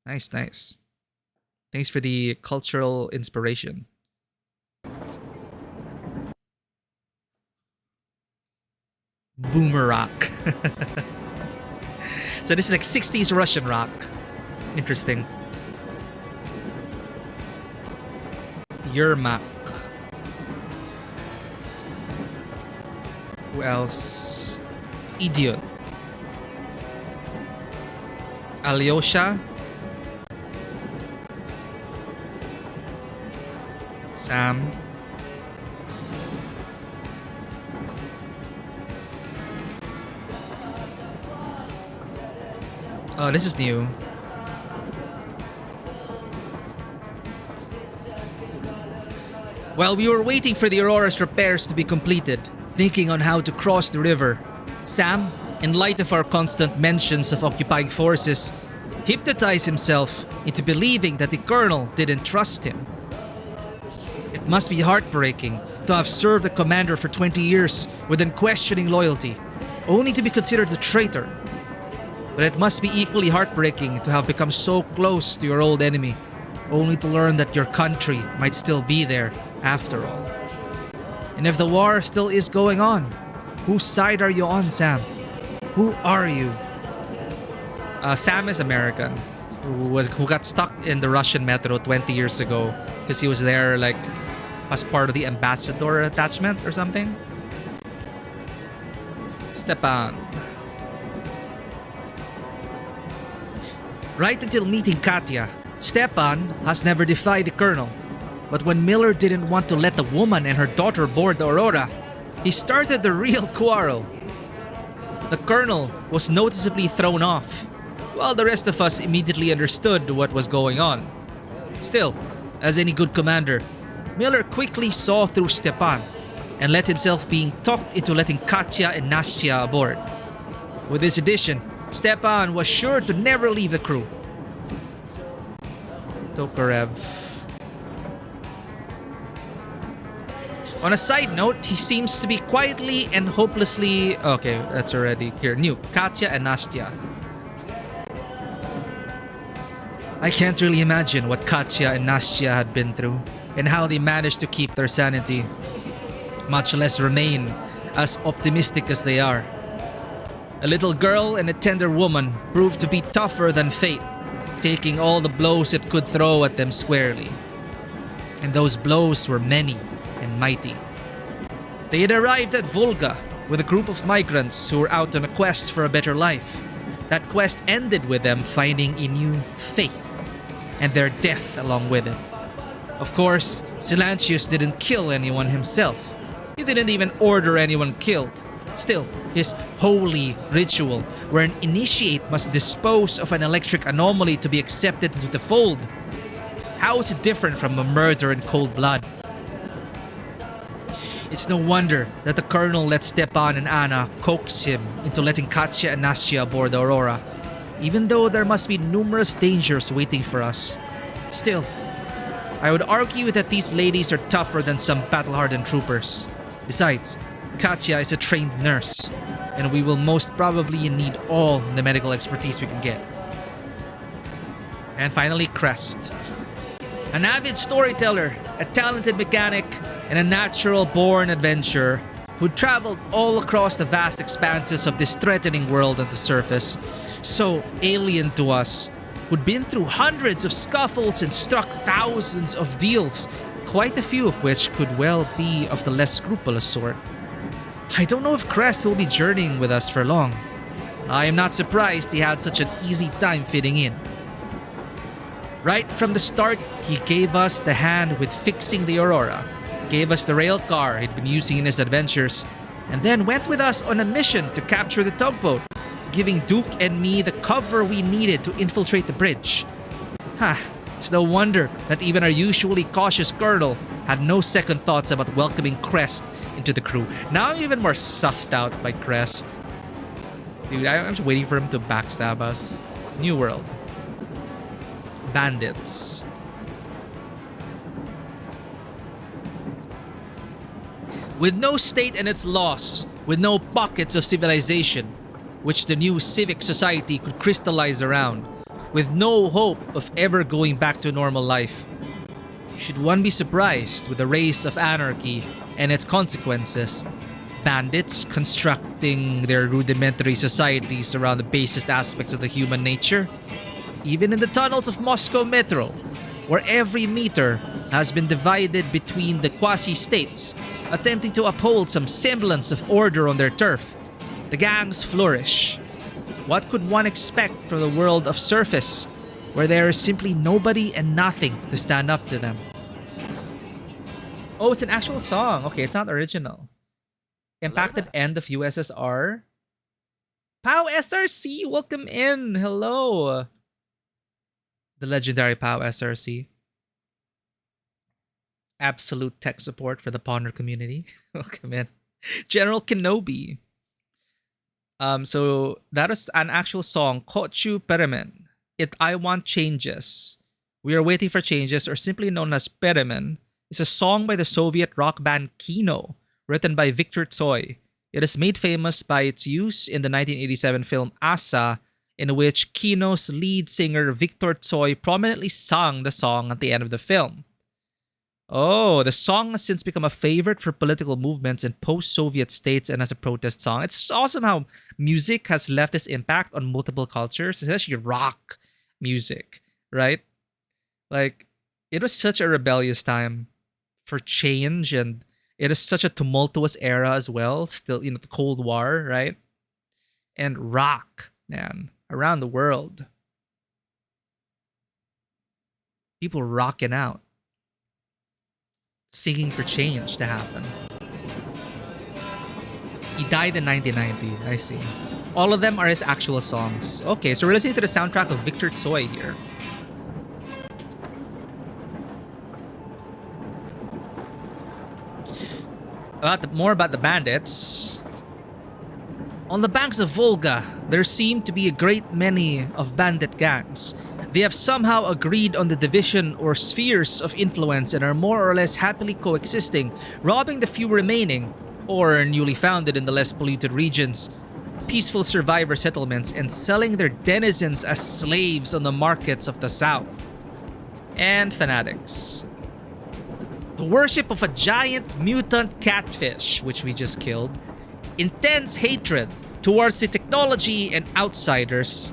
Nice. Thanks for the cultural inspiration. Boomer rock. So this is like 60s Russian rock. Interesting. Yermak. Who else? Idiot. Alyosha. Sam. Oh, this is new. While we were waiting for the Aurora's repairs to be completed, thinking on how to cross the river, Sam, in light of our constant mentions of occupying forces, hypnotized himself into believing that the colonel didn't trust him. It must be heartbreaking to have served a commander for 20 years with unquestioning loyalty, only to be considered a traitor. But it must be equally heartbreaking to have become so close to your old enemy, only to learn that your country might still be there after all. And if the war still is going on, whose side are you on, Sam? Who are you? Sam is American, who got stuck in the Russian metro 20 years ago because he was there like as part of the ambassador attachment or something. Stepan. Right until meeting Katya, Stepan has never defied the colonel. But when Miller didn't want to let the woman and her daughter board the Aurora, he started the real quarrel. The colonel was noticeably thrown off, while the rest of us immediately understood what was going on. Still, as any good commander, Miller quickly saw through Stepan and let himself being talked into letting Katya and Nastya aboard. With this addition, Stepan was sure to never leave the crew. Tokarev. On a side note, he seems to be quietly and hopelessly... Okay, that's already here. New. Katya and Nastya. I can't really imagine what Katya and Nastya had been through and how they managed to keep their sanity, much less remain as optimistic as they are. A little girl and a tender woman proved to be tougher than fate, taking all the blows it could throw at them squarely. And those blows were many and mighty. They had arrived at Volga with a group of migrants who were out on a quest for a better life. That quest ended with them finding a new faith, and their death along with it. Of course, Silantius didn't kill anyone himself. He didn't even order anyone killed. Still, his holy ritual, where an initiate must dispose of an electric anomaly to be accepted into the fold. How is it different from a murder in cold blood? It's no wonder that the Colonel let Stepan and Anna coax him into letting Katya and Nastya aboard the Aurora, even though there must be numerous dangers waiting for us. Still, I would argue that these ladies are tougher than some battle-hardened troopers. Besides, Katya is a trained nurse, and we will most probably need all the medical expertise we can get. And finally, Crest. An avid storyteller, a talented mechanic, and a natural-born adventurer who traveled all across the vast expanses of this threatening world on the surface, so alien to us, who'd been through hundreds of scuffles and struck thousands of deals, quite a few of which could well be of the less scrupulous sort. I don't know if Crest will be journeying with us for long. I am not surprised he had such an easy time fitting in. Right from the start, he gave us the hand with fixing the Aurora, gave us the rail car he'd been using in his adventures, and then went with us on a mission to capture the tugboat, giving Duke and me the cover we needed to infiltrate the bridge. It's no wonder that even our usually cautious colonel had no second thoughts about welcoming Crest into the crew. Now I'm even more sussed out by Crest. Dude, I'm just waiting for him to backstab us. New World. Bandits. With no state and its laws, with no pockets of civilization, which the new civic society could crystallize around, with no hope of ever going back to normal life, should one be surprised with the race of anarchy and its consequences? Bandits constructing their rudimentary societies around the basest aspects of the human nature? Even in the tunnels of Moscow Metro, where every meter has been divided between the quasi-states, attempting to uphold some semblance of order on their turf, the gangs flourish. What could one expect from the world of surface, where there is simply nobody and nothing to stand up to them? Oh, it's an actual song. Okay, it's not original. Impacted end of USSR. POW SRC, welcome in. Hello. The legendary POW SRC. Absolute tech support for the Ponder community. Welcome in. General Kenobi. So that is an actual song, Kochu Peremen. I Want Changes. We Are Waiting for Changes, or simply known as Peremen, is a song by the Soviet rock band Kino, written by Viktor Tsoi. It is made famous by its use in the 1987 film Asa, in which Kino's lead singer Viktor Tsoi prominently sang the song at the end of the film. Oh, the song has since become a favorite for political movements in post-Soviet states and as a protest song. It's just awesome how music has left this impact on multiple cultures, especially rock music, right? Like, it was such a rebellious time for change, and it is such a tumultuous era as well. Still, the Cold War, right? And rock, man, around the world. People rocking out. Singing for change to happen. He died in 1990. I see. All of them are his actual songs. Okay, so we're listening to the soundtrack of Viktor Tsoi here. More about the bandits. On the banks of Volga, there seem to be a great many of bandit gangs. They have somehow agreed on the division or spheres of influence and are more or less happily coexisting, robbing the few remaining, or newly founded in the less polluted regions, peaceful survivor settlements, and selling their denizens as slaves on the markets of the south. And fanatics. The worship of a giant mutant catfish, which we just killed, intense hatred towards the technology and outsiders,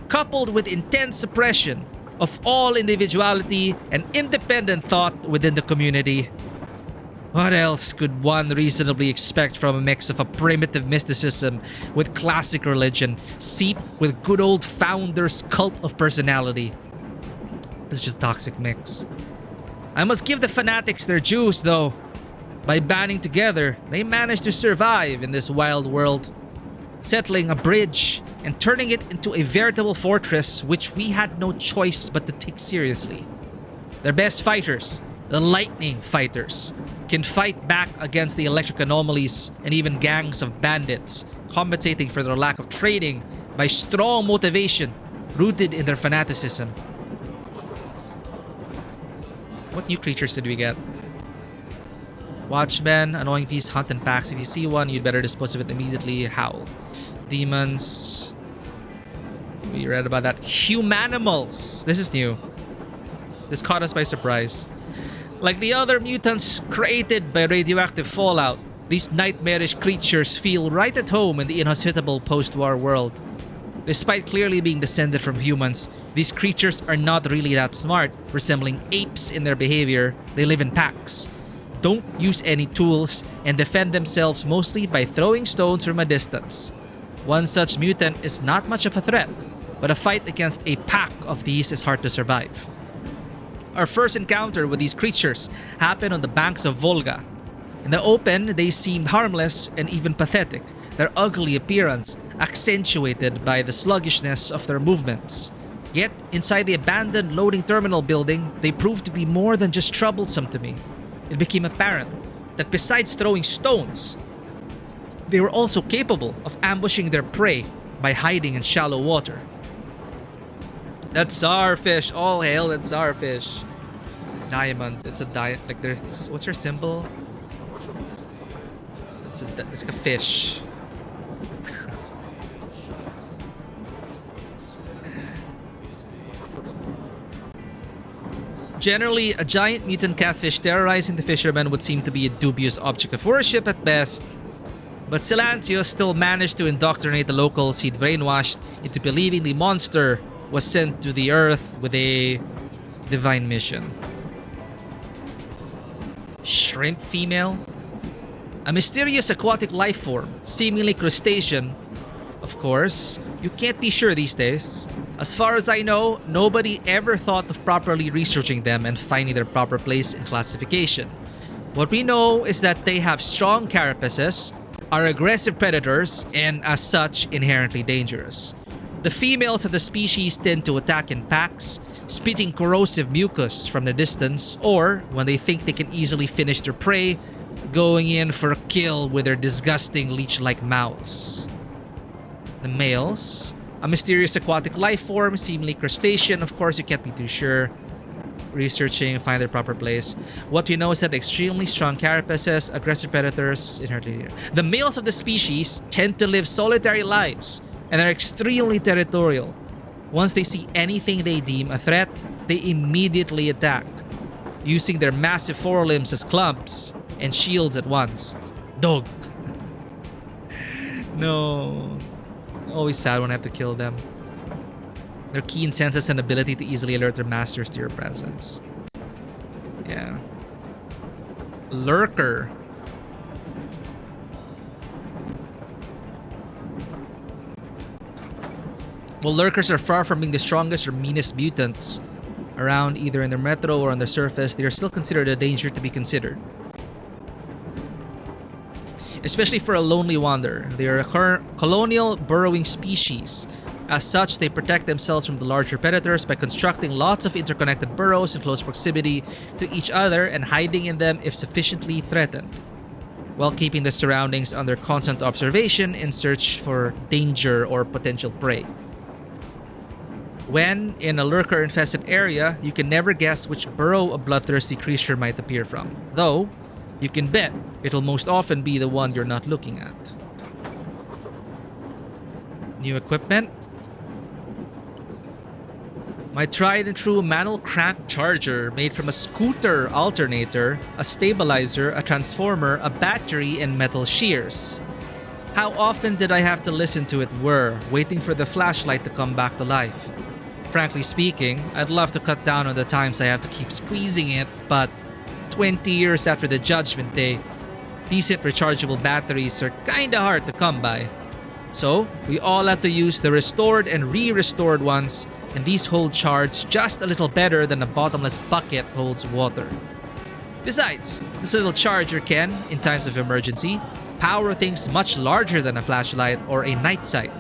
coupled with intense suppression of all individuality and independent thought within the community. What else could one reasonably expect from a mix of a primitive mysticism with classic religion, seeped with good old founders' cult of personality? This is just a toxic mix. I must give the fanatics their dues, though. By banding together, they managed to survive in this wild world, settling a bridge and turning it into a veritable fortress which we had no choice but to take seriously. Their best fighters, the lightning fighters, can fight back against the electric anomalies and even gangs of bandits, compensating for their lack of training by strong motivation rooted in their fanaticism. What new creatures did we get? Watchmen, annoying beasts hunt in packs. If you see one, you'd better dispose of it immediately. Howl. Demons. We read about that. Humanimals. This is new. This caught us by surprise. Like the other mutants created by radioactive fallout, these nightmarish creatures feel right at home in the inhospitable post-war world. Despite clearly being descended from humans, these creatures are not really that smart, resembling apes in their behavior. They live in packs, don't use any tools, and defend themselves mostly by throwing stones from a distance. One such mutant is not much of a threat, but a fight against a pack of these is hard to survive. Our first encounter with these creatures happened on the banks of Volga. In the open, they seemed harmless and even pathetic, their ugly appearance accentuated by the sluggishness of their movements. Yet, inside the abandoned loading terminal building, they proved to be more than just troublesome to me. It became apparent that besides throwing stones, they were also capable of ambushing their prey by hiding in shallow water. That czarfish, all hail that czarfish. Diamond, it's a like there's, what's her symbol? It's like a fish. Generally, a giant mutant catfish terrorizing the fishermen would seem to be a dubious object of worship at best. But Silantios still managed to indoctrinate the locals he'd brainwashed into believing the monster was sent to the earth with a divine mission. Shrimp female? A mysterious aquatic life form, seemingly crustacean. Of course, you can't be sure these days. As far as I know, nobody ever thought of properly researching them and finding their proper place in classification. What we know is that they have strong carapaces, are aggressive predators, and as such, inherently dangerous. The females of the species tend to attack in packs, spitting corrosive mucus from their distance, or, when they think they can easily finish their prey, going in for a kill with their disgusting leech-like mouths. The males, a mysterious aquatic life form, seemingly crustacean, of course you can't be too sure. Researching, find their proper place. What we know is that extremely strong carapaces, aggressive predators, inherently. The males of the species tend to live solitary lives and are extremely territorial. Once they see anything they deem a threat, they immediately attack, using their massive forelimbs as clubs and shields at once. Dog. No. Always sad when I have to kill them. Their keen senses and ability to easily alert their masters to your presence. Yeah. Lurker. Well, lurkers are far from being the strongest or meanest mutants around, either in their metro or on the surface. They are still considered a danger to be considered, especially for a lonely wanderer. They are a colonial burrowing species. As such, they protect themselves from the larger predators by constructing lots of interconnected burrows in close proximity to each other and hiding in them if sufficiently threatened, while keeping the surroundings under constant observation in search for danger or potential prey. When in a lurker-infested area, you can never guess which burrow a bloodthirsty creature might appear from, though you can bet it'll most often be the one you're not looking at. New equipment. My tried and true manual crank charger made from a scooter alternator, a stabilizer, a transformer, a battery, and metal shears. How often did I have to listen to it whir, waiting for the flashlight to come back to life? Frankly speaking, I'd love to cut down on the times I have to keep squeezing it, but 20 years after the Judgment Day, decent rechargeable batteries are kinda hard to come by. So, we all have to use the restored and re-restored ones, and these hold shards just a little better than a bottomless bucket holds water. Besides, this little charger can, in times of emergency, power things much larger than a flashlight or a night sight.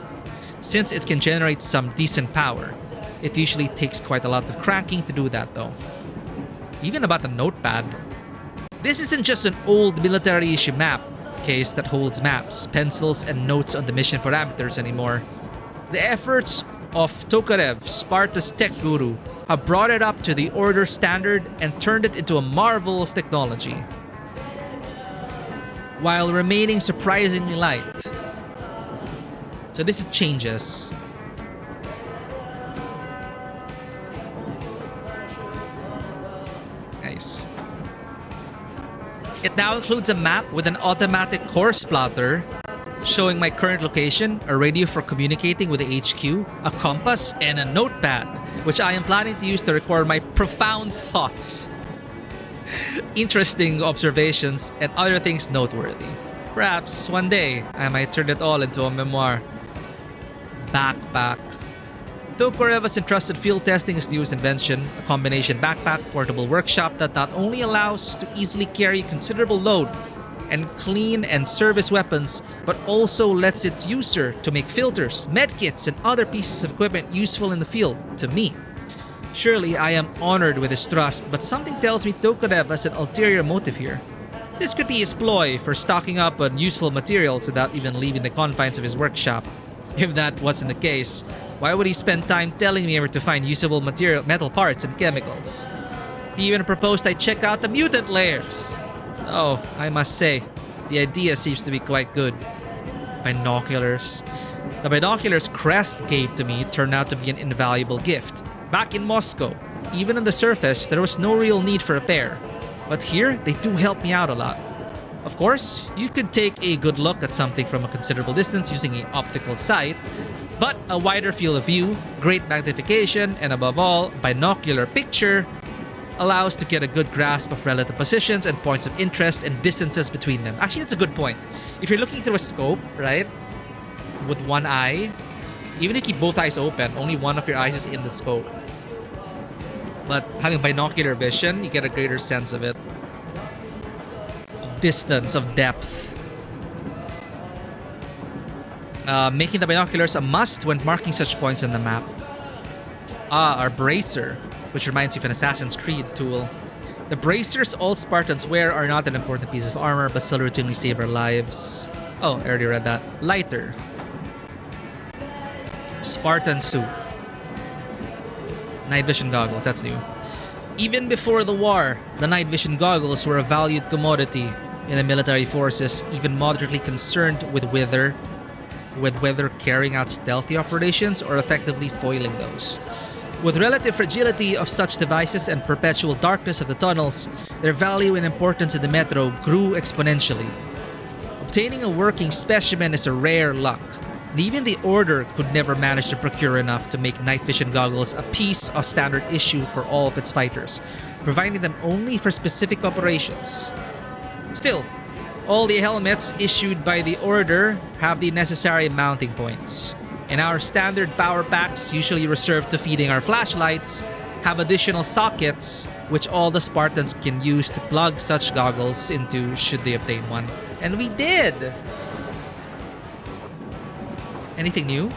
Since it can generate some decent power, it usually takes quite a lot of cranking to do that though. Even about the notepad. This isn't just an old military issue map case that holds maps, pencils, and notes on the mission parameters anymore. The efforts of Tokarev, Sparta's tech guru, have brought it up to the Order standard and turned it into a marvel of technology, while remaining surprisingly light. So this is changes. Nice. It now includes a map with an automatic course plotter showing my current location, a radio for communicating with the HQ, a compass, and a notepad, which I am planning to use to record my profound thoughts, interesting observations, and other things noteworthy. Perhaps one day I might turn it all into a memoir. Backpack. Tokarev has entrusted field testing his newest invention, a combination backpack portable workshop that not only allows to easily carry considerable load and clean and service weapons, but also lets its user to make filters, medkits, and other pieces of equipment useful in the field to me. Surely I am honored with his trust, but something tells me Tokarev has an ulterior motive here. This could be his ploy for stocking up on useful materials without even leaving the confines of his workshop. If that wasn't the case, why would he spend time telling me where to find usable metal parts and chemicals? He even proposed I check out the mutant layers. Oh, I must say, the idea seems to be quite good. Binoculars. The binoculars Crest gave to me turned out to be an invaluable gift. Back in Moscow, even on the surface, there was no real need for a pair. But here, they do help me out a lot. Of course, you could take a good look at something from a considerable distance using an optical sight, but a wider field of view, great magnification, and above all, binocular picture allows to get a good grasp of relative positions and points of interest and distances between them. Actually, that's a good point. If you're looking through a scope, right, with one eye, even if you keep both eyes open, only one of your eyes is in the scope. But having binocular vision, you get a greater sense of it. Distance, of depth. Making the binoculars a must when marking such points on the map. Our bracer, which reminds you of an Assassin's Creed tool. The bracers all Spartans wear are not an important piece of armor, but still routinely save our lives. Oh, I already read that. Lighter. Spartan suit. Night vision goggles, that's new. Even before the war, the night vision goggles were a valued commodity in the military forces, even moderately concerned with whether carrying out stealthy operations or effectively foiling those. With relative fragility of such devices and perpetual darkness of the tunnels, their value and importance in the metro grew exponentially. Obtaining a working specimen is a rare luck, and even the Order could never manage to procure enough to make night vision goggles a piece of standard issue for all of its fighters, providing them only for specific operations. Still, all the helmets issued by the Order have the necessary mounting points, and our standard power packs, usually reserved to feeding our flashlights, have additional sockets which all the Spartans can use to plug such goggles into should they obtain one. And we did! Anything new?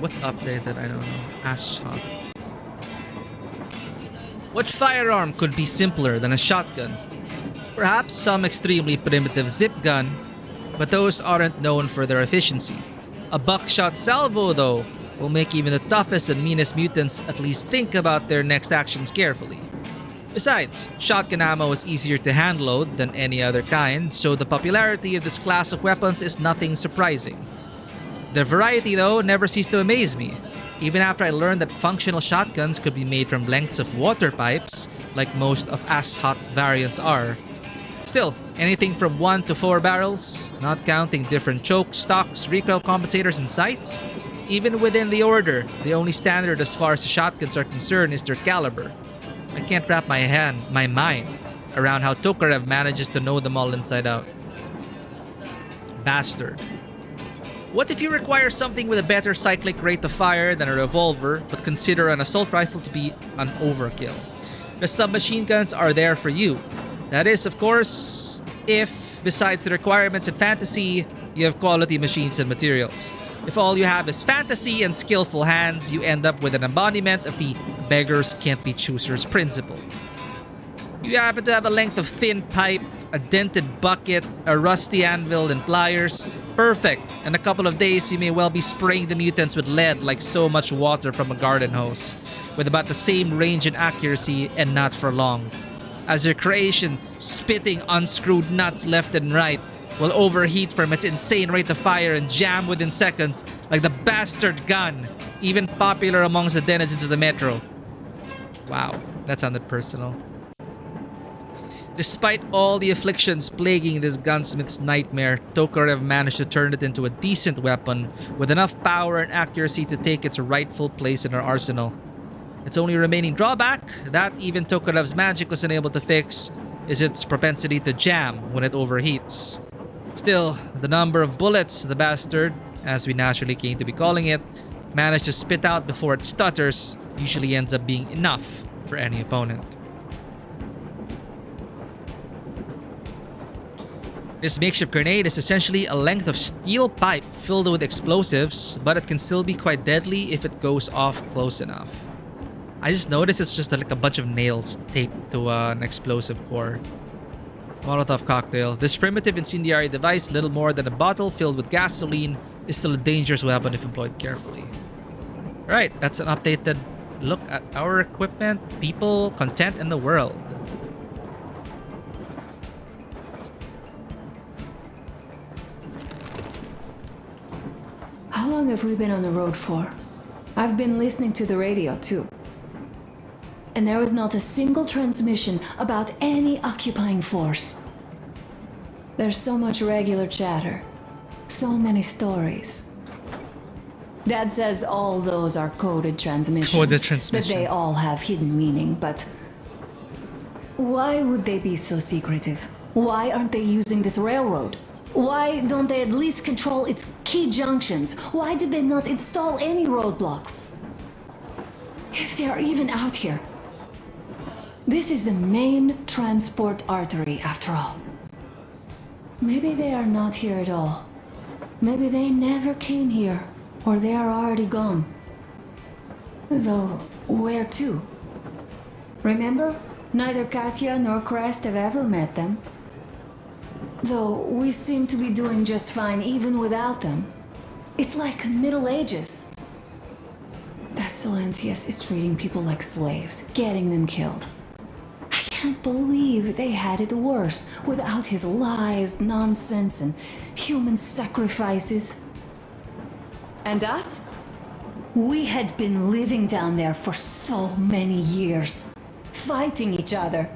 What's updated? I don't know. Ass shot. What firearm could be simpler than a shotgun? Perhaps some extremely primitive zip gun, but those aren't known for their efficiency. A buckshot salvo, though, will make even the toughest and meanest mutants at least think about their next actions carefully. Besides, shotgun ammo is easier to handload than any other kind, so the popularity of this class of weapons is nothing surprising. The variety, though, never ceased to amaze me, even after I learned that functional shotguns could be made from lengths of water pipes, like most of ASHOT variants are. Still, anything from 1 to 4 barrels, not counting different chokes, stocks, recoil compensators, and sights. Even within the order, the only standard as far as the shotguns are concerned is their caliber. I can't wrap my mind around how Tokarev manages to know them all inside out. Bastard. What if you require something with a better cyclic rate of fire than a revolver, but consider an assault rifle to be an overkill? The submachine guns are there for you. That is, of course, if, besides the requirements in fantasy, you have quality machines and materials. If all you have is fantasy and skillful hands, you end up with an embodiment of the beggars can't be choosers principle. You happen to have a length of thin pipe, a dented bucket, a rusty anvil, and pliers. Perfect. In a couple of days, you may well be spraying the mutants with lead like so much water from a garden hose, with about the same range and accuracy, and not for long. As your creation, spitting unscrewed nuts left and right, will overheat from its insane rate of fire and jam within seconds like the bastard gun, even popular amongst the denizens of the metro. Wow, that sounded personal. Despite all the afflictions plaguing this gunsmith's nightmare, Tokarev managed to turn it into a decent weapon with enough power and accuracy to take its rightful place in our arsenal. Its only remaining drawback, that even Tokarev's magic was unable to fix, is its propensity to jam when it overheats. Still, the number of bullets the bastard, as we naturally came to be calling it, managed to spit out before it stutters usually ends up being enough for any opponent. This makeshift grenade is essentially a length of steel pipe filled with explosives, but it can still be quite deadly if it goes off close enough. I just noticed it's just like a bunch of nails taped to an explosive core. Molotov cocktail. This primitive incendiary device, little more than a bottle filled with gasoline, is still a dangerous weapon if employed carefully. Alright, that's an updated look at our equipment, people, content, and the world. How long have we been on the road for? I've been listening to the radio too. And there was not a single transmission about any occupying force. There's so much regular chatter. So many stories. Dad says all those are coded transmissions. That they all have hidden meaning, but why would they be so secretive? Why aren't they using this railroad? Why don't they at least control its key junctions? Why did they not install any roadblocks? If they are even out here. This is the main transport artery, after all. Maybe they are not here at all. Maybe they never came here, or they are already gone. Though, where to? Remember? Neither Katya nor Crest have ever met them. Though we seem to be doing just fine even without them. It's like Middle Ages. That Silentius is treating people like slaves, getting them killed. I can't believe they had it worse without his lies, nonsense, and human sacrifices. And us? We had been living down there for so many years, fighting each other.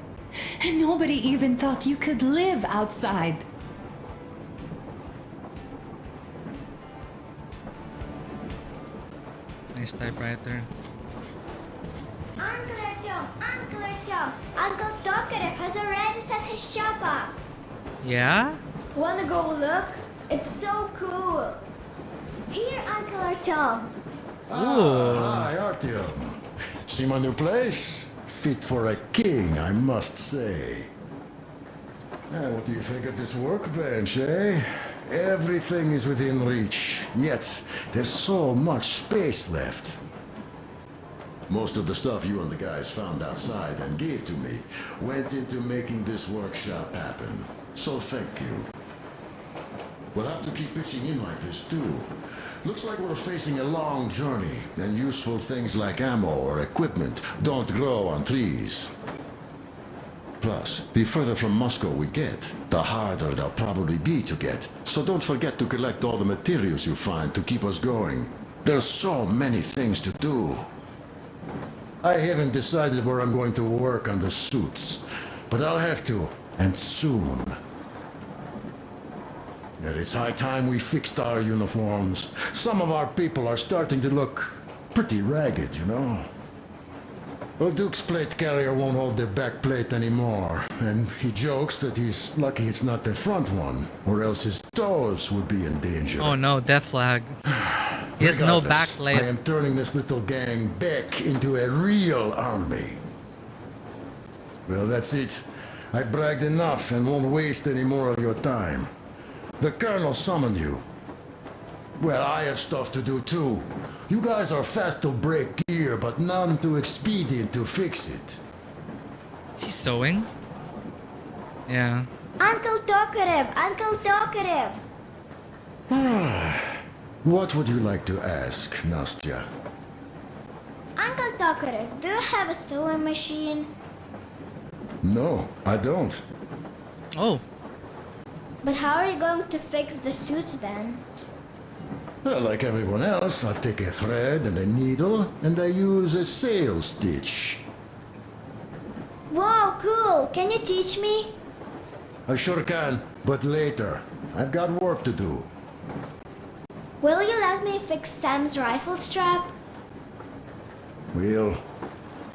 And nobody even thought you could live outside. Nice typewriter. Uncle Artyom, Uncle Tokarev has already set his shop up. Yeah? Wanna go look? It's so cool. Here, Uncle Artyom. Hi, Artyom. See my new place? Fit for a king, I must say. What do you think of this workbench, eh? Everything is within reach, yet there's so much space left. Most of the stuff you and the guys found outside and gave to me went into making this workshop happen. So thank you. We'll have to keep pitching in like this too. Looks like we're facing a long journey, and useful things like ammo or equipment don't grow on trees. Plus, the further from Moscow we get, the harder they'll probably be to get. So don't forget to collect all the materials you find to keep us going. There's so many things to do. I haven't decided where I'm going to work on the suits, but I'll have to, and soon. And it's high time we fixed our uniforms. Some of our people are starting to look pretty ragged, you know. Well, Duke's plate carrier won't hold the back plate anymore, and he jokes that he's lucky it's not the front one, or else his toes would be in danger. Oh no, death flag. He has no Regardless, back plate. I am turning this little gang back into a real army. Well, that's it. I bragged enough and won't waste any more of your time. The Colonel summoned you. Well, I have stuff to do too. You guys are fast to break gear, but none too expedient to fix it. Is he sewing? Yeah. Uncle Talkative! Uncle Talkative! What would you like to ask, Nastya? Uncle Talkative, do you have a sewing machine? No, I don't. Oh. But how are you going to fix the suits then? Well, like everyone else, I take a thread and a needle, and I use a sail stitch. Wow, cool! Can you teach me? I sure can, but later. I've got work to do. Will you let me fix Sam's rifle strap? Well,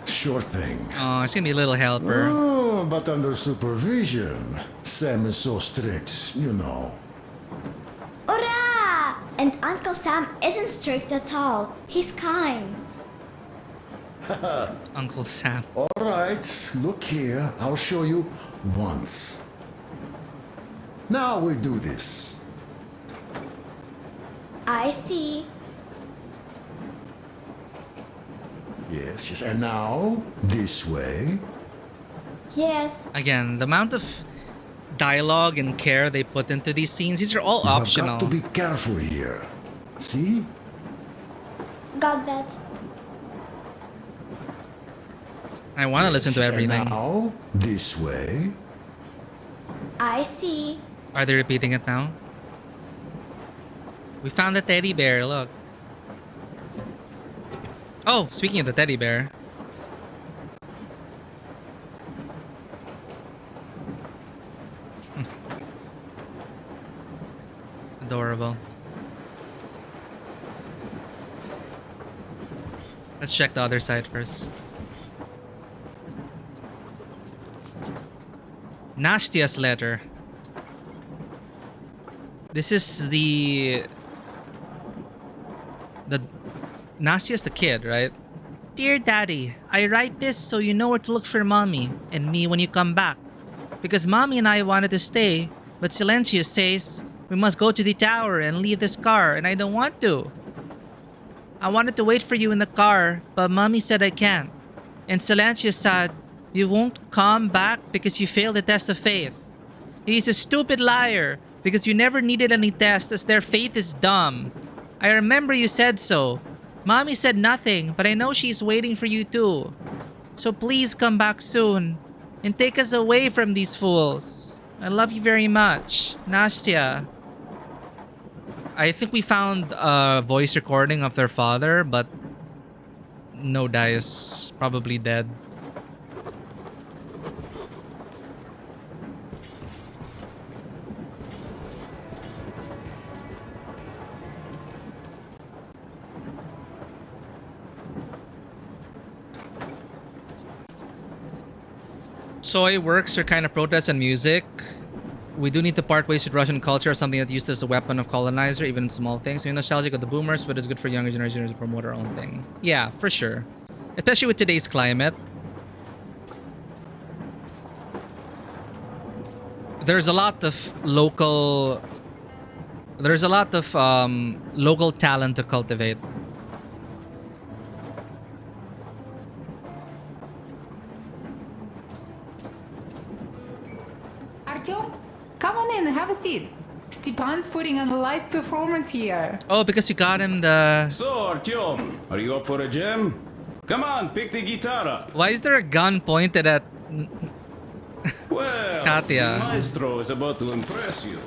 sure thing. Oh, it's gonna be a little helper. Oh, but under supervision. Sam is so strict, you know. Hurrah! And Uncle Sam isn't strict at all. He's kind. Uncle Sam. All right, look here. I'll show you once. Now we do this. I see. Yes, yes. And now, this way. Yes. Again, the amount of dialogue and care they put into these scenes, these are all optional. I've got to be careful here. See? Got that. I want to listen to Yes, everything. And now, this way. I see. Are they repeating it now? We found the teddy bear, look. Oh, speaking of the teddy bear. Adorable. Let's check the other side first. Nastya's letter. This is the Nastya's the kid, right? Dear Daddy, I write this so you know where to look for Mommy and me when you come back. Because Mommy and I wanted to stay, but Silencius says we must go to the tower and leave this car, and I don't want to. I wanted to wait for you in the car, but Mommy said I can't. And Silencius said you won't come back because you failed the test of faith. He's a stupid liar because you never needed any test as their faith is dumb. I remember you said so. Mommy said nothing, but I know she's waiting for you too. So please come back soon and take us away from these fools. I love you very much. Nastya. I think we found a voice recording of their father, but no dice. Probably dead. Soy works are kind of protests and music. We do need to part ways with Russian culture, something that's used as a weapon of colonizer, even in small things. We're nostalgic of the boomers, but it's good for younger generations to promote our own thing. Yeah, for sure. Especially with today's climate. There's a lot of local local talent to cultivate. Come on in, have a seat. Stepan's putting on a live performance here. Oh, because you got him the... So, Artyom, are you up for a jam? Come on, pick the guitar up. Why is there a gun pointed at Well, Katya? the maestro is about to impress you.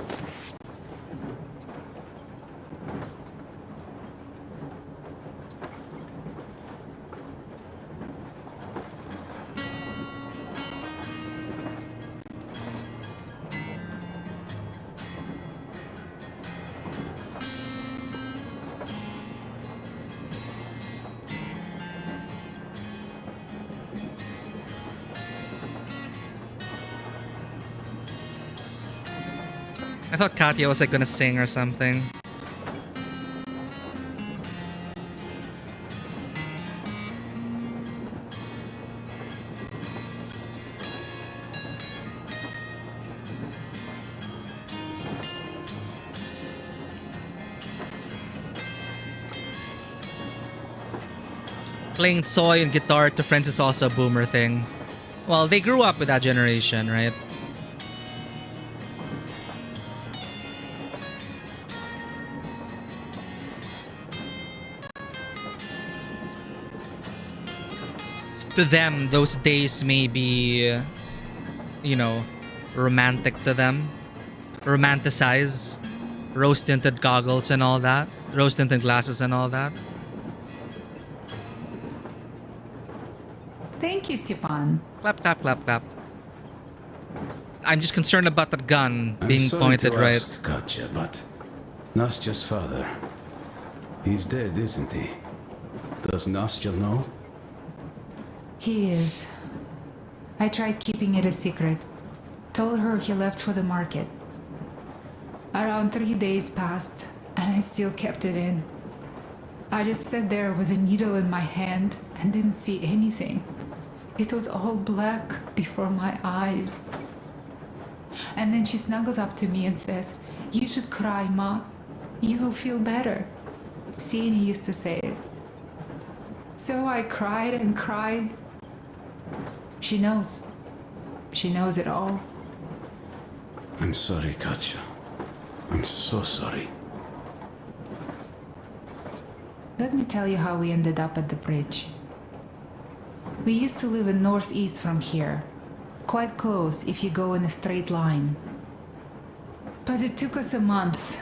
I thought Katya was like gonna sing or something. Playing toy and guitar to friends is also a boomer thing. Well, they grew up with that generation, right? To them, those days may be, you know, romantic to them. Romanticized. Rose-tinted goggles and all that. Rose-tinted glasses and all that. Thank you, Stepan. Clap, clap, clap, clap. I'm just concerned about that gun I'm being sorry pointed to right. ask, Katya, but Nastya's father, he's dead, isn't he? Does Nastya know? He is. I tried keeping it a secret. Told her he left for the market. Around 3 days passed, and I still kept it in. I just sat there with a needle in my hand and didn't see anything. It was all black before my eyes. And then she snuggles up to me and says, "You should cry, Ma. You will feel better." Sienna used to say it. So I cried and cried. She knows. She knows it all. I'm sorry, Katya. I'm so sorry. Let me tell you how we ended up at the bridge. We used to live in northeast from here, quite close if you go in a straight line. But it took us a month.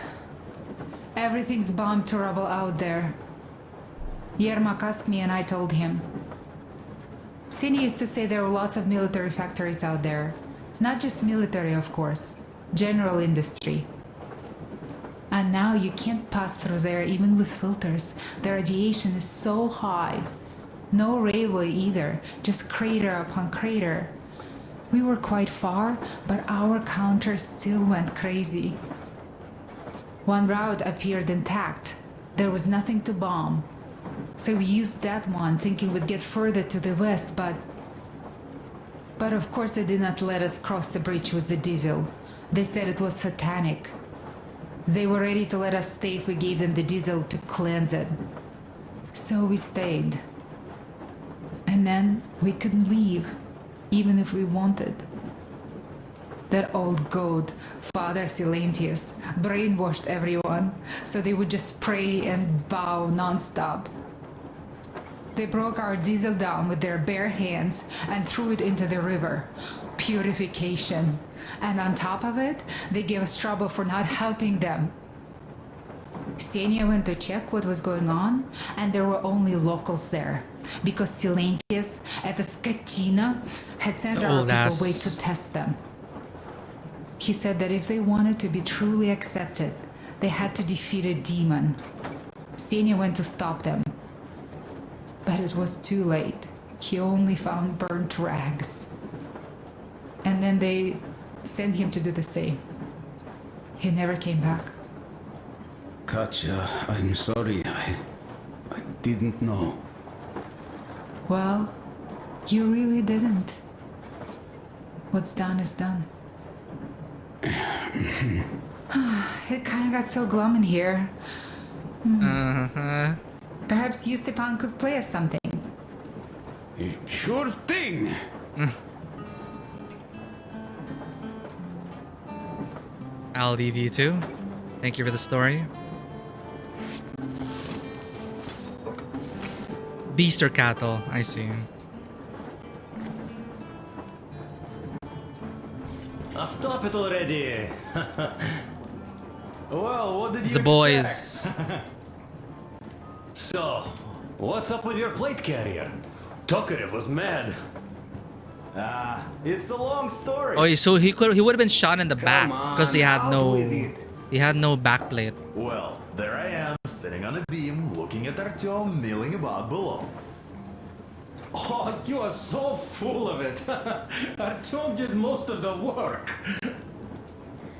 Everything's bombed to rubble out there. Yermak asked me and I told him. Sini used to say there were lots of military factories out there. Not just military, of course. General industry. And now you can't pass through there even with filters. The radiation is so high. No railway either, just crater upon crater. We were quite far, but our counter still went crazy. One route appeared intact. There was nothing to bomb. So we used that one, thinking we'd get further to the west, but of course they did not let us cross the bridge with the diesel. They said it was satanic. They were ready to let us stay if we gave them the diesel to cleanse it. So we stayed. And then we couldn't leave, even if we wanted. That old goat, Father Silentius, brainwashed everyone, so they would just pray and bow nonstop. They broke our diesel down with their bare hands and threw it into the river. Purification. And on top of it, they gave us trouble for not helping them. Ksenia went to check what was going on, and there were only locals there, because Silentius at the Skatina had sent our people away to test them. He said that if they wanted to be truly accepted, they had to defeat a demon. Ksenia went to stop them. But it was too late. He only found burnt rags. And then they sent him to do the same. He never came back. Katya, I'm sorry. I didn't know. Well, you really didn't. What's done is done. It kind of got so glum in here. Uh-huh. Perhaps you, Stepan, could play us something. Sure thing. I'll leave you too. Thank you for the story. Beast or cattle, I see. Stop it already! Well, what did It's you the boys. expect? So, what's up with your plate carrier? Tokarev was mad. It's a long story. Oh, so he would have been shot in the back because he had no backplate. Well, there I am, sitting on a beam, looking at Artyom milling about below. Oh, you are so full of it. Artyom did most of the work.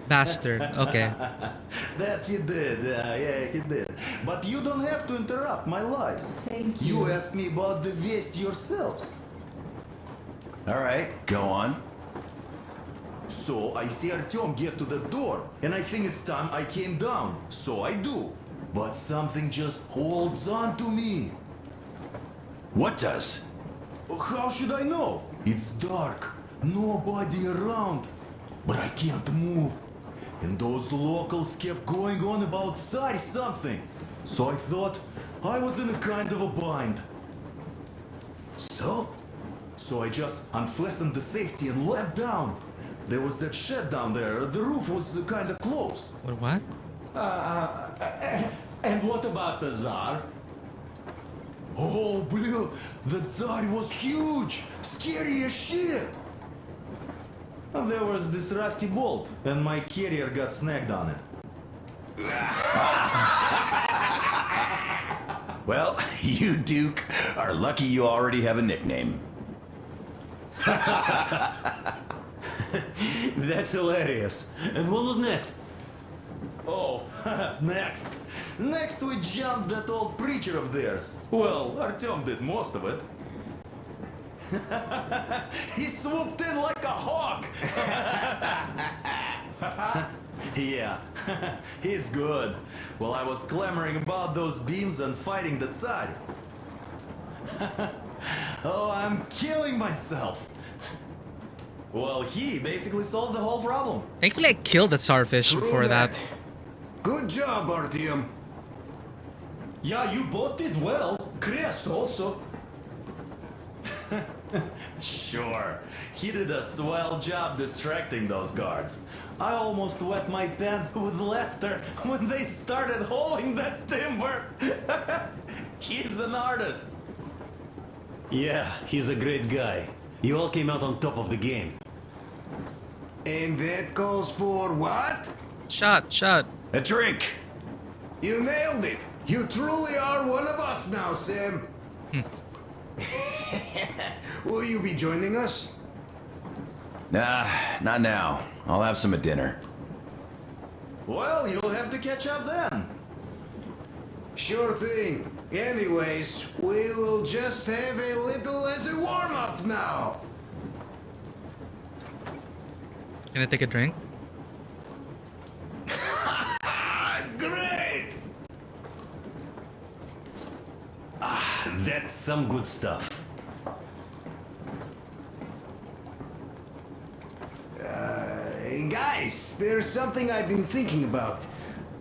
Bastard. Okay. That he did, yeah, he did. But you don't have to interrupt my lies. Thank you. You asked me about the Vest yourselves. Alright, go on. So I see Artyom get to the door, and I think it's time I came down. So I do. But something just holds on to me. What does? How should I know? It's dark, nobody around. But I can't move. And those locals kept going on about Tsar something. So I thought I was in a kind of a bind. So? So I just unfastened the safety and let down. There was that shed down there. The roof was kind of close. What? And what about the Tsar? Oh, blue, the Tsar was huge, scary as shit. And there was this rusty bolt, and my carrier got snagged on it. Well, you, Duke, are lucky you already have a nickname. That's hilarious. And what was next? Oh, next. Next we jumped that old preacher of theirs. Well, Artyom did most of it. He swooped in like a hawk. Yeah, he's good. While I was clamoring about those beams and fighting the Tsar. Oh, I'm killing myself. Well, he basically solved the whole problem. Thankfully, I killed the starfish True before that. Good job, Artyom. Yeah, you both did well. Crest also. Sure, he did a swell job distracting those guards. I almost wet my pants with laughter when they started hauling that timber. He's an artist. Yeah, he's a great guy. You all came out on top of the game. And that calls for what? Shot. A drink! You nailed it. You truly are one of us now, Sam. Will you be joining us? Nah, not now. I'll have some at dinner. Well, you'll have to catch up then. Sure thing. Anyways, we will just have a little as a warm-up now. Can I take a drink? Great! That's some good stuff. Hey guys, there's something I've been thinking about.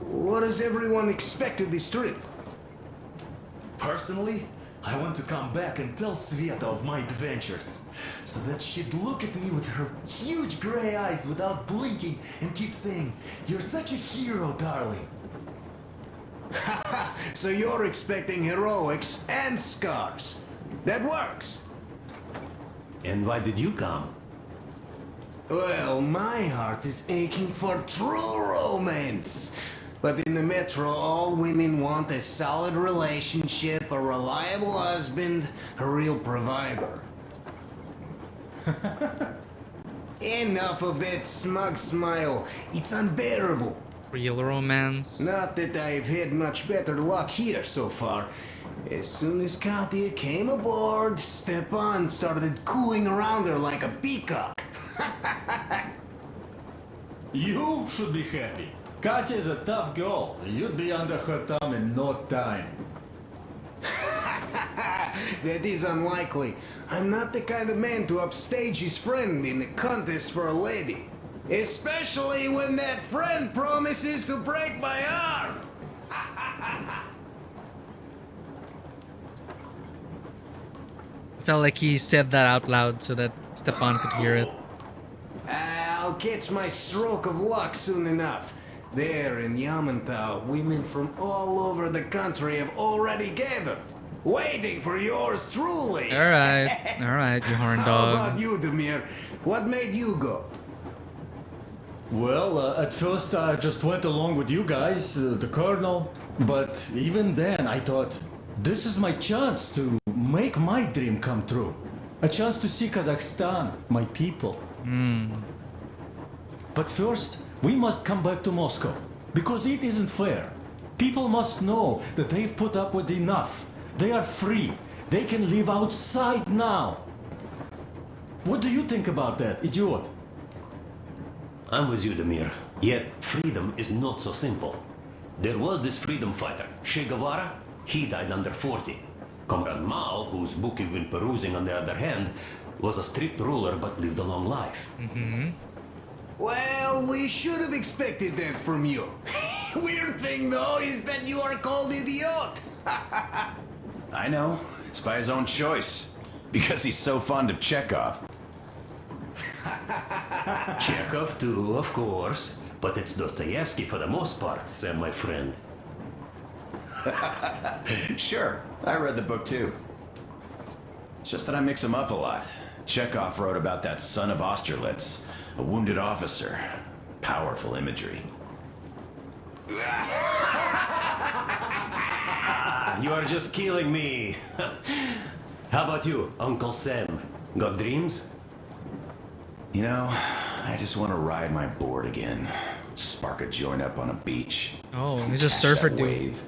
What does everyone expect of this trip? Personally, I want to come back and tell Sveta of my adventures, so that she'd look at me with her huge gray eyes without blinking and keep saying, "You're such a hero, darling." So you're expecting heroics and scars. That works. And why did you come? Well, my heart is aching for true romance. But in the metro, all women want a solid relationship, a reliable husband, a real provider. Enough of that smug smile. It's unbearable. Real romance. Not that I've had much better luck here so far. As soon as Katya came aboard, Stepan started cooing around her like a peacock. You should be happy. Katya is a tough girl. You'd be under her thumb in no time. That is unlikely. I'm not the kind of man to upstage his friend in a contest for a lady. Especially when that friend promises to break my arm. Felt like he said that out loud so that Stepan could hear it. I'll catch my stroke of luck soon enough. There in Yamantau, women from all over the country have already gathered, waiting for yours truly. All right, you horn How dog. about you, Demir? What made you go? Well, at first I just went along with you guys, the colonel. But even then I thought, this is my chance to make my dream come true. A chance to see Kazakhstan, my people. But first, we must come back to Moscow, because it isn't fair. People must know that they've put up with enough. They are free. They can live outside now. What do you think about that, idiot? I'm with you, Demir. Yet, freedom is not so simple. There was this freedom fighter, Che Guevara. He died under 40. Comrade Mao, whose book you've been perusing on the other hand, was a strict ruler but lived a long life. Well, we should have expected that from you. Weird thing, though, is that you are called idiot. I know. It's by his own choice. Because he's so fond of Chekhov. Chekhov too, of course. But it's Dostoevsky for the most part, Sam, my friend. Sure, I read the book too. It's just that I mix them up a lot. Chekhov wrote about that son of Austerlitz, a wounded officer. Powerful imagery. You are just killing me. How about you, Uncle Sam? Got dreams? You know, I just want to ride my board again. Spark a joint up on a beach. Oh, he's a Catch surfer that dude. wave.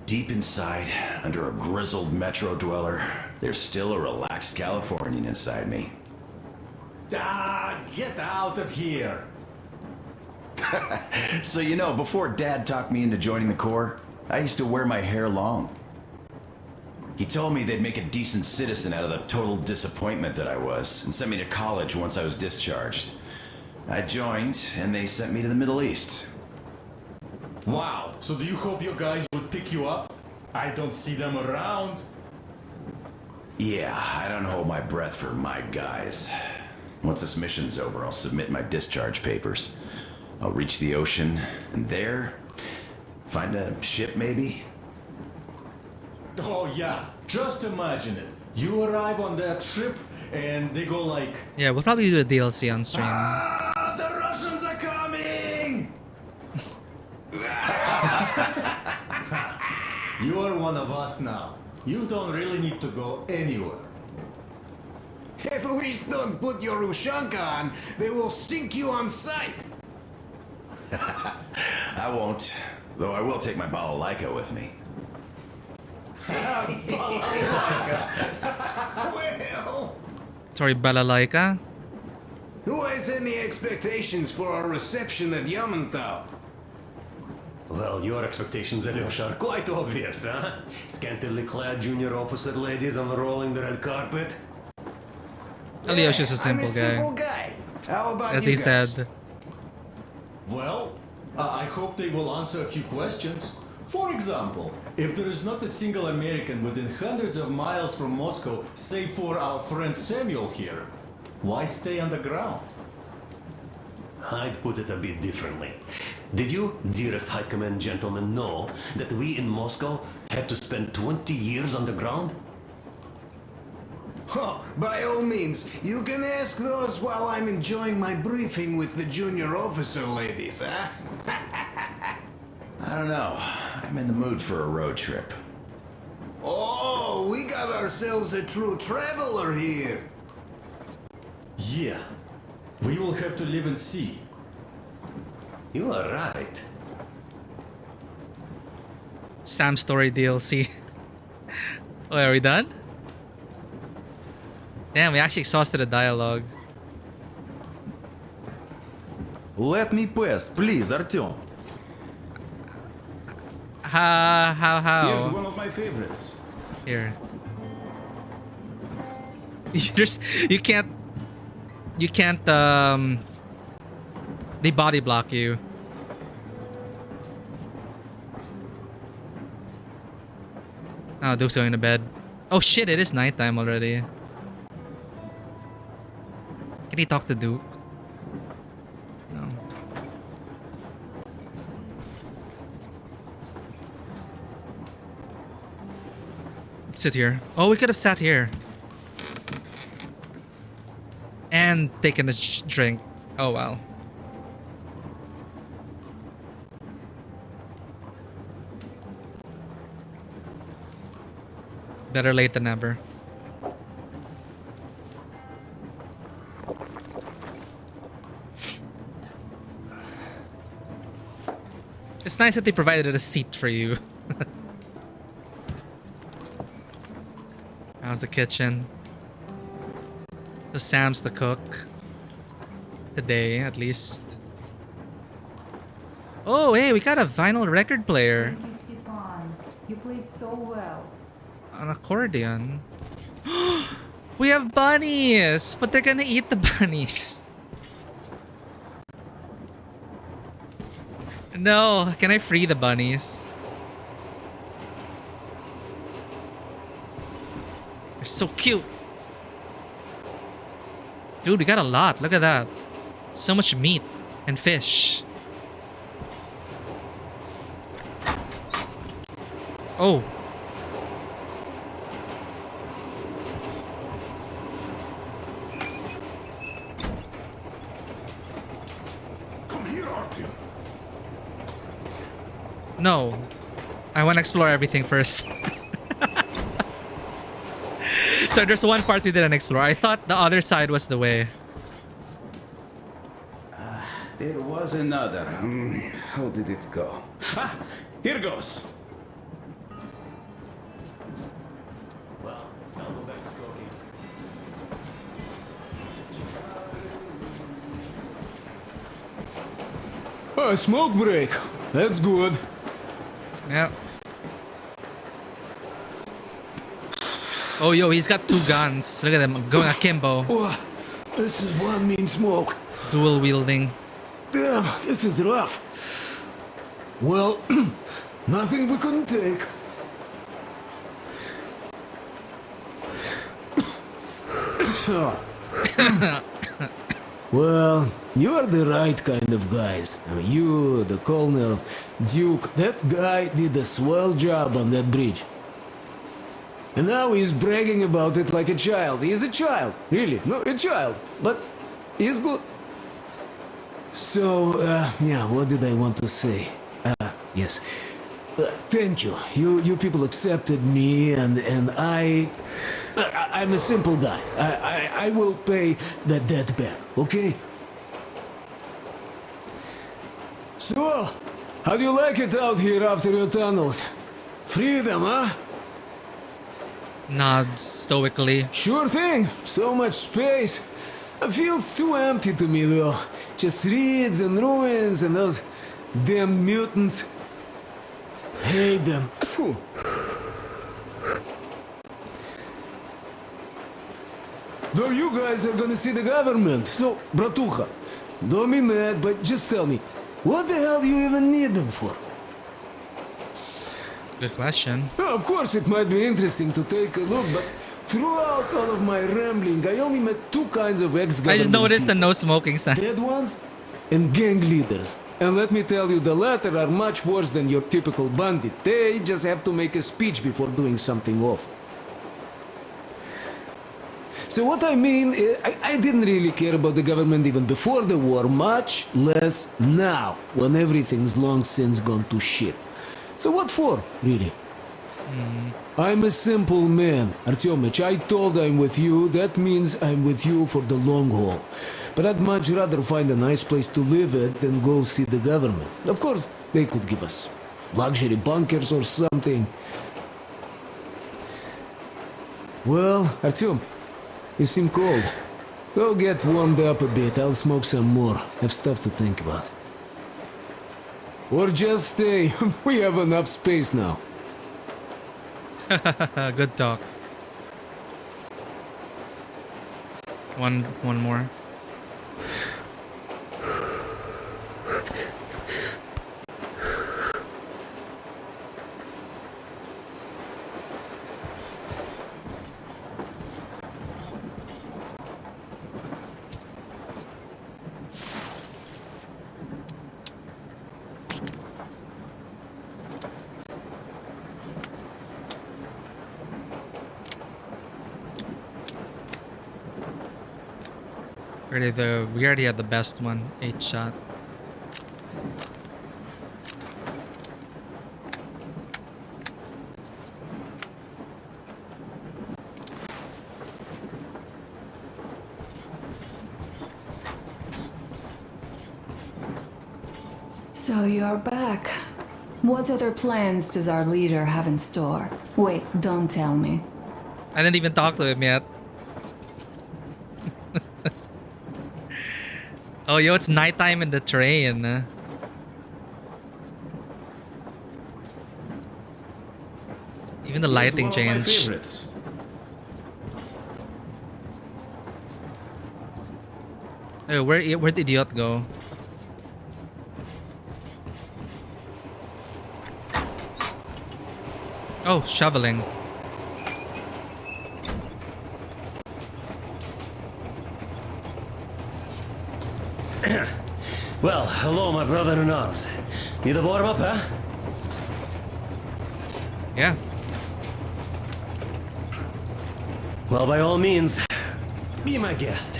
Deep inside, under a grizzled metro dweller, there's still a relaxed Californian inside me. Get out of here! So you know, before Dad talked me into joining the Corps, I used to wear my hair long. He told me they'd make a decent citizen out of the total disappointment that I was, and sent me to college once I was discharged. I joined, and they sent me to the Middle East. Wow, so do you hope your guys would pick you up? I don't see them around. Yeah, I don't hold my breath for my guys. Once this mission's over, I'll submit my discharge papers. I'll reach the ocean, and there, find a ship maybe? Oh yeah, just imagine it. You arrive on that ship, and they go like, Yeah, we'll probably do the DLC on stream. Ah, the Russians are coming! you are one of us now. You don't really need to go anywhere. At least don't put your Ushanka on. They will sink you on sight. I won't, though I will take my balalaika with me. Well, Sorry, balalaika. who has any expectations for our reception at Yamantau? Well, your expectations, Alyosha, are quite obvious, huh? Scantily clad junior officer ladies unrolling the red carpet. Alyosha's a I'm simple a guy. simple guy. How about As you he guys? said. Well, I hope they will answer a few questions. For example, if there is not a single American within hundreds of miles from Moscow, save for our friend Samuel here, why stay underground? I'd put it a bit differently. Did you, dearest High Command gentlemen, know that we in Moscow had to spend 20 years underground? Oh, by all means, you can ask those while I'm enjoying my briefing with the junior officer ladies, huh? I don't know. I'm in the mood for a road trip. Oh, we got ourselves a true traveler here. Yeah, we will have to live and see. You are right. Sam Story DLC. Oh, are we done? Damn, we actually exhausted the dialogue. Let me pass, please, Artyom. Here's How? one of my favorites. Here. You can't. You can't they body block you. Oh, Duke's going to bed. Oh shit, it is nighttime already. Can he talk to Duke? No. Sit here. Oh, we could have sat here. And taken a drink. Oh, wow. Better late than never. It's nice that they provided a seat for you. How's the kitchen? The Sam's the cook. Today, at least. Oh, hey, we got a vinyl record player. Thank you, Stefan. You play so well. An accordion. We have bunnies, but they're gonna eat the bunnies. No, can I free the bunnies? They're so cute. Dude, we got a lot. Look at that. So much meat and fish. Oh. Come here, Artyom. No. I want to explore everything first. So there's one part we didn't explore. I thought the other side was the way. There was another. How did it go? Ah, here goes. Well, I'll go back to smoking. Oh, smoke break. That's good. Yeah. Oh, yo, he's got two guns. Look at them going akimbo. Oh, this is one mean smoke. Dual wielding. Damn, this is rough. Well, nothing we couldn't take. Well, you're the right kind of guys. I mean, you, the Colonel, Duke, that guy did a swell job on that bridge. And now he's bragging about it like a child. He is a child, really. No, a child. But he's good. So, yeah, what did I want to say? Yes. Thank you. You people accepted me, and I'm a simple guy. I will pay the debt back, okay? So, how do you like it out here after your tunnels? Freedom, huh? Nods stoically. Sure thing. So much space. It feels too empty to me, though. Just reeds and ruins and those damn mutants. Hate them. Phew. Though you guys are gonna see the government, so, bratucha, don't be mad, but just tell me, what the hell do you even need them for? Good question. Well, of course, it might be interesting to take a look, but throughout all of my rambling, I only met two kinds of ex-government I just noticed the people. no smoking sign. Dead ones and gang leaders. And let me tell you, the latter are much worse than your typical bandit. They just have to make a speech before doing something awful. So what I mean, I didn't really care about the government even before the war, much less now, when everything's long since gone to shit. So what for, really? I'm a simple man, Artyomich. I told I'm with you, that means I'm with you for the long haul. But I'd much rather find a nice place to live at than go see the government. Of course, they could give us luxury bunkers or something. Well, Artyom, you seem cold. Go get warmed up a bit, I'll smoke some more. Have stuff to think about. Or just stay. We have enough space now. Good talk. One more. We already had the best one, 8-shot. So you're back. What other plans does our leader have in store? Wait, don't tell me. I didn't even talk to him yet. Oh, yo, it's nighttime in the train. Even the lighting changed. Favorites. Oh, where'd the idiot go? Oh, shoveling. Well, hello, my brother in arms. Need a warm up, huh? Yeah. Well, by all means, be my guest.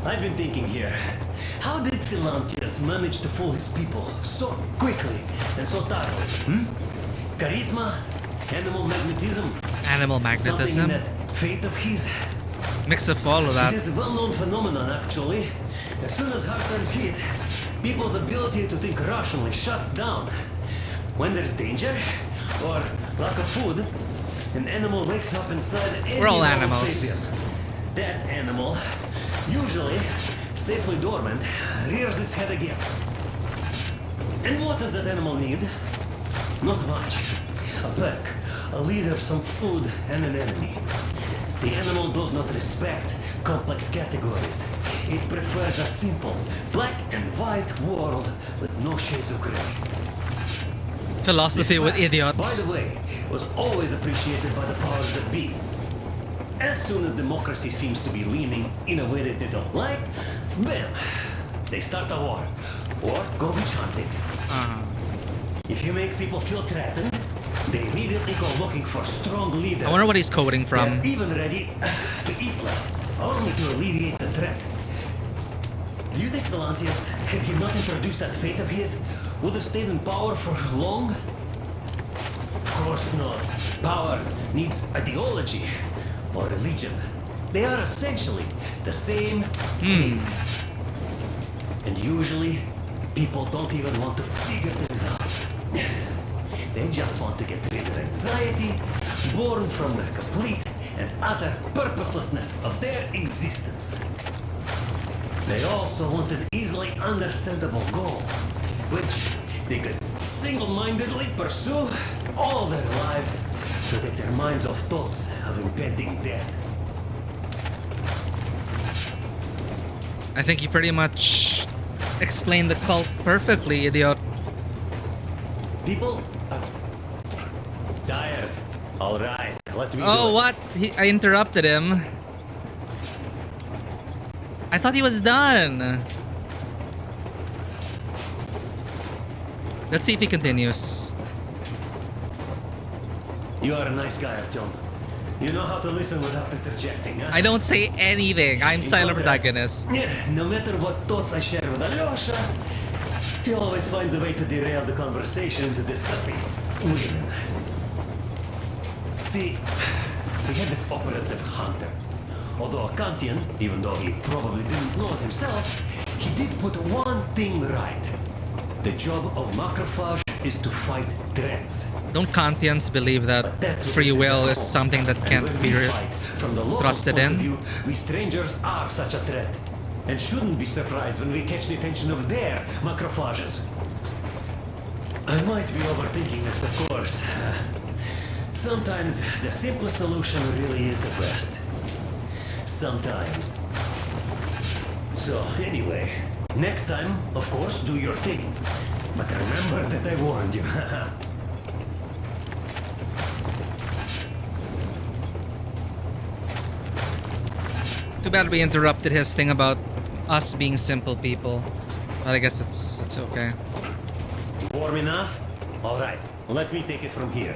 I've been thinking here, how did Silantius manage to fool his people so quickly and so thoroughly? Charisma? Animal magnetism? Animal magnetism? Something in that fate of his? Mix of all of that. It is a well-known phenomenon, actually. As soon as hard times hit, people's ability to think rationally shuts down. When there's danger, or lack of food, an animal wakes up inside any We're all normal animals. sapient. That animal, usually safely dormant, rears its head again. And what does that animal need? Not much. A pack, a leader, some food, and an enemy. The animal does not respect complex categories. It prefers a simple, black and white world with no shades of gray. Philosophy This with fact, idiot. by the way, was always appreciated by the powers that be. As soon as democracy seems to be leaning in a way that they don't like, bam, they start a war. Or go witch hunting. If you make people feel threatened, they immediately go looking for strong leaders. I wonder what he's coding from. They're even ready to eat less, only to alleviate the threat. Do you think Silantius, had he not introduced that fate of his, would have stayed in power for long? Of course not. Power needs ideology or religion. They are essentially the same thing. And usually, people don't even want to figure things out. They just want to get rid of anxiety, born from the complete and utter purposelessness of their existence. They also want an easily understandable goal, which they could single-mindedly pursue all their lives to take their minds off thoughts of impending death. I think you pretty much explained the cult perfectly, idiot. People are tired. All right, let me Oh, do it. what? I interrupted him. I thought he was done. Let's see if he continues. You are a nice guy, Artyom. You know how to listen without interjecting, huh? I don't say anything. I'm In silent contrast, protagonist. Yeah, no matter what thoughts I share with Alyosha, he always finds a way to derail the conversation into discussing women. See, we had this operative Hunter. Although a Kantian, even though he probably didn't know it himself, he did put one thing right. The job of macrophage is to fight threats. Don't Kantians believe that That's free will is something that And can't when be we fight, from the local trusted point of in? view, we strangers are such a threat, and shouldn't be surprised when we catch the attention of their macrophages. I might be overthinking this, of course. Sometimes the simplest solution really is the best. Sometimes. So, anyway, next time, of course, do your thing. But remember that I warned you. Too bad we interrupted his thing about us being simple people. But I guess it's okay. Warm enough? All right, let me take it from here.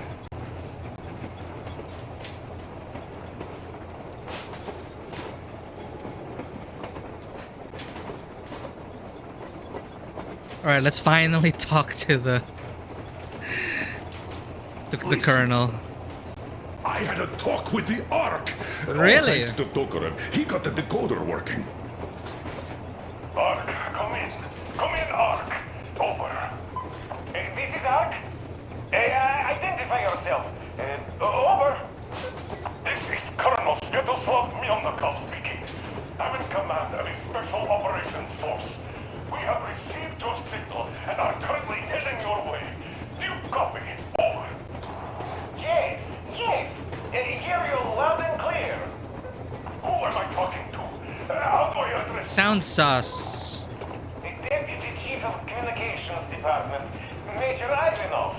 All right, let's finally talk to the colonel. I had a talk with the Ark. Really? All thanks to Tokarev. He got the decoder working. Ark, come in. Come in, Ark. Over. This is Ark? Identify yourself. Over. This is Colonel Svetoslav Mylnikov speaking. I'm in command of a Special Operations Force. We have received your signal and are currently heading your way. Do you copy? Over. Yes. Hear you loud and clear. Who am I talking to? How do I address? Sounds sus. The Deputy Chief of Communications Department, Major Ivanov.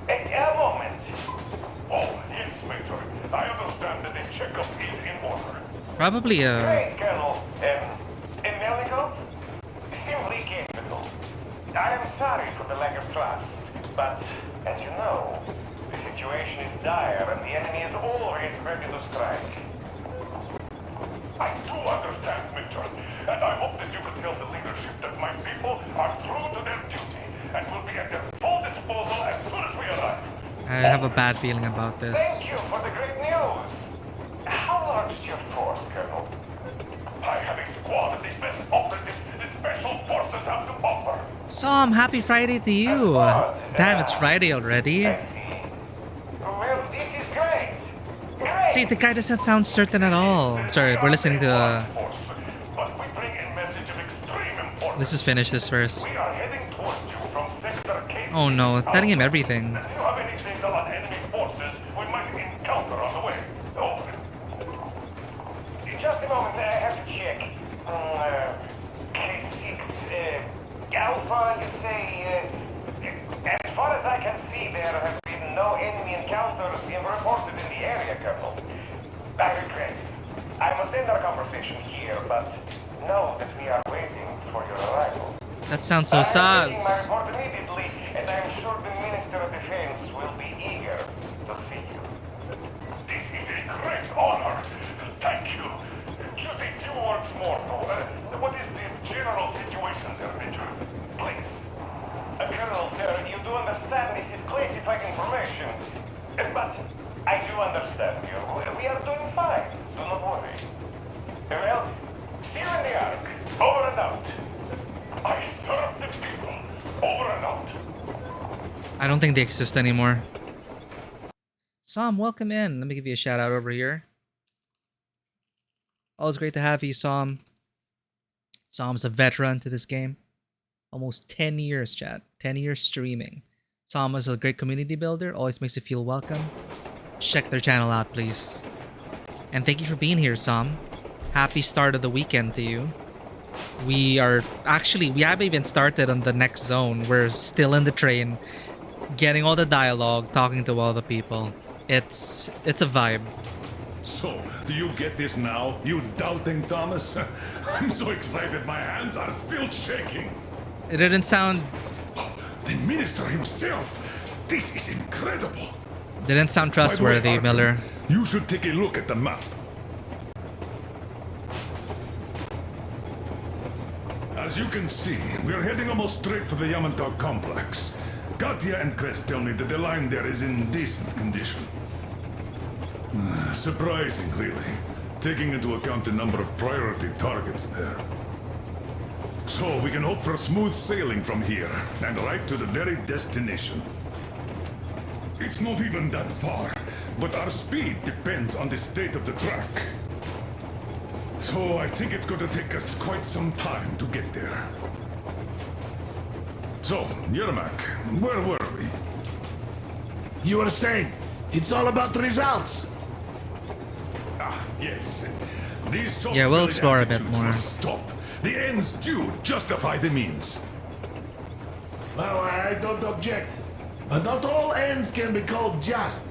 A moment. Oh, yes, Major. I understand that the checkup is in order. Probably Great, Colonel. Melnikov? Simply capable. I am sorry for the lack of trust, but as you know, the situation is dire and the enemy is always ready to strike. I do understand, Major, and I hope that you can tell the leadership that my people are true to their duty and will be at their full disposal as soon as we arrive. I have a bad feeling about this. Thank you for the great news. How large is your force, Colonel? I have a squad of the best operatives the Special Forces have to offer. Sam, happy Friday to you. Damn, it's Friday already. Well, this is great. See, the guy doesn't sound certain at all. Sorry, we're listening to But we bring a message of extreme importance. let's just finish this first. We are heading towards you from Sector K. Oh no, telling him everything. Do you have any signal on enemy forces we might encounter on the way? Over. Just a moment, I have to check. K6, Alpha, you say... as far as I can see, there have been no enemy encounters reported in the area, Colonel. I regret. I must end our conversation here, but know that we are waiting for your arrival. That sounds so I am taking my sus. report immediately, and I am sure the Minister of Defense will be eager to see you. This is a great honor. Thank you. Just a few words more, though. What is the general situation there, Major? Please. Colonel, sir, you do understand this is classified information. But I do understand you. We are doing fine. Do not worry. Well, see you in the Ark. Over and out. I serve the people. Over and out. I don't think they exist anymore. Sam, welcome in. Let me give you a shout out over here. Always great to have you, Sam. Sam's a veteran to this game. Almost 10 years, chat. 10 years streaming. Sam is a great community builder. Always makes you feel welcome. Check their channel out, please. And thank you for being here, Sam. Happy start of the weekend to you. We haven't even started on the next zone. We're still in the train, getting all the dialogue, talking to all the people. It's a vibe. So, do you get this now, you doubting Thomas? I'm so excited my hands are still shaking. It didn't sound... The minister himself! This is incredible! Didn't sound trustworthy, By the way, Miller. Artyom, you should take a look at the map. As you can see, we're heading almost straight for the Yamantau complex. Katya and Crest tell me that the line there is in decent condition. Surprising, really, taking into account the number of priority targets there. So we can hope for smooth sailing from here, and right to the very destination. It's not even that far, but our speed depends on the state of the track. So I think it's going to take us quite some time to get there. So, Yermak, where were we? You were saying, it's all about results. Ah, yes. These soft Yeah, we'll explore a bit more. Stop. The ends do justify the means. Well, I don't object. But not all ends can be called just.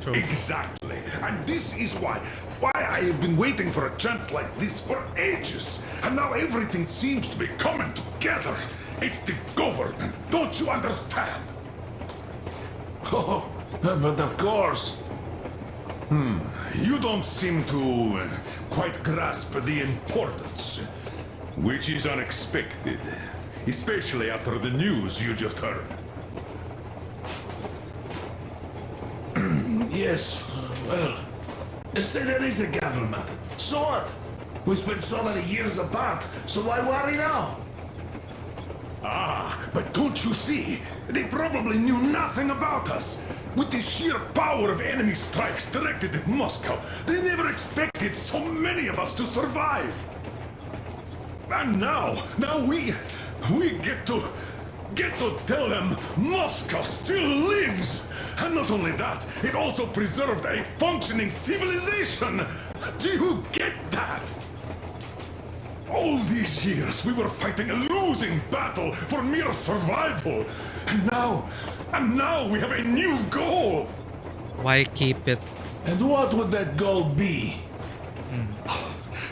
True. Exactly. And this is why I have been waiting for a chance like this for ages. And now everything seems to be coming together. It's the government. Don't you understand? Oh, but of course. You don't seem to quite grasp the importance, which is unexpected. especially after the news you just heard. Yes, well, say there is a government. So what? We spent so many years apart, so why worry now? Ah, but don't you see? They probably knew nothing about us. With the sheer power of enemy strikes directed at Moscow, they never expected so many of us to survive. And now we get to tell them Moscow still lives. And not only that, it also preserved a functioning civilization. Do you get that? All these years we were fighting a losing battle for mere survival. And now we have a new goal. Why keep it? And what would that goal be?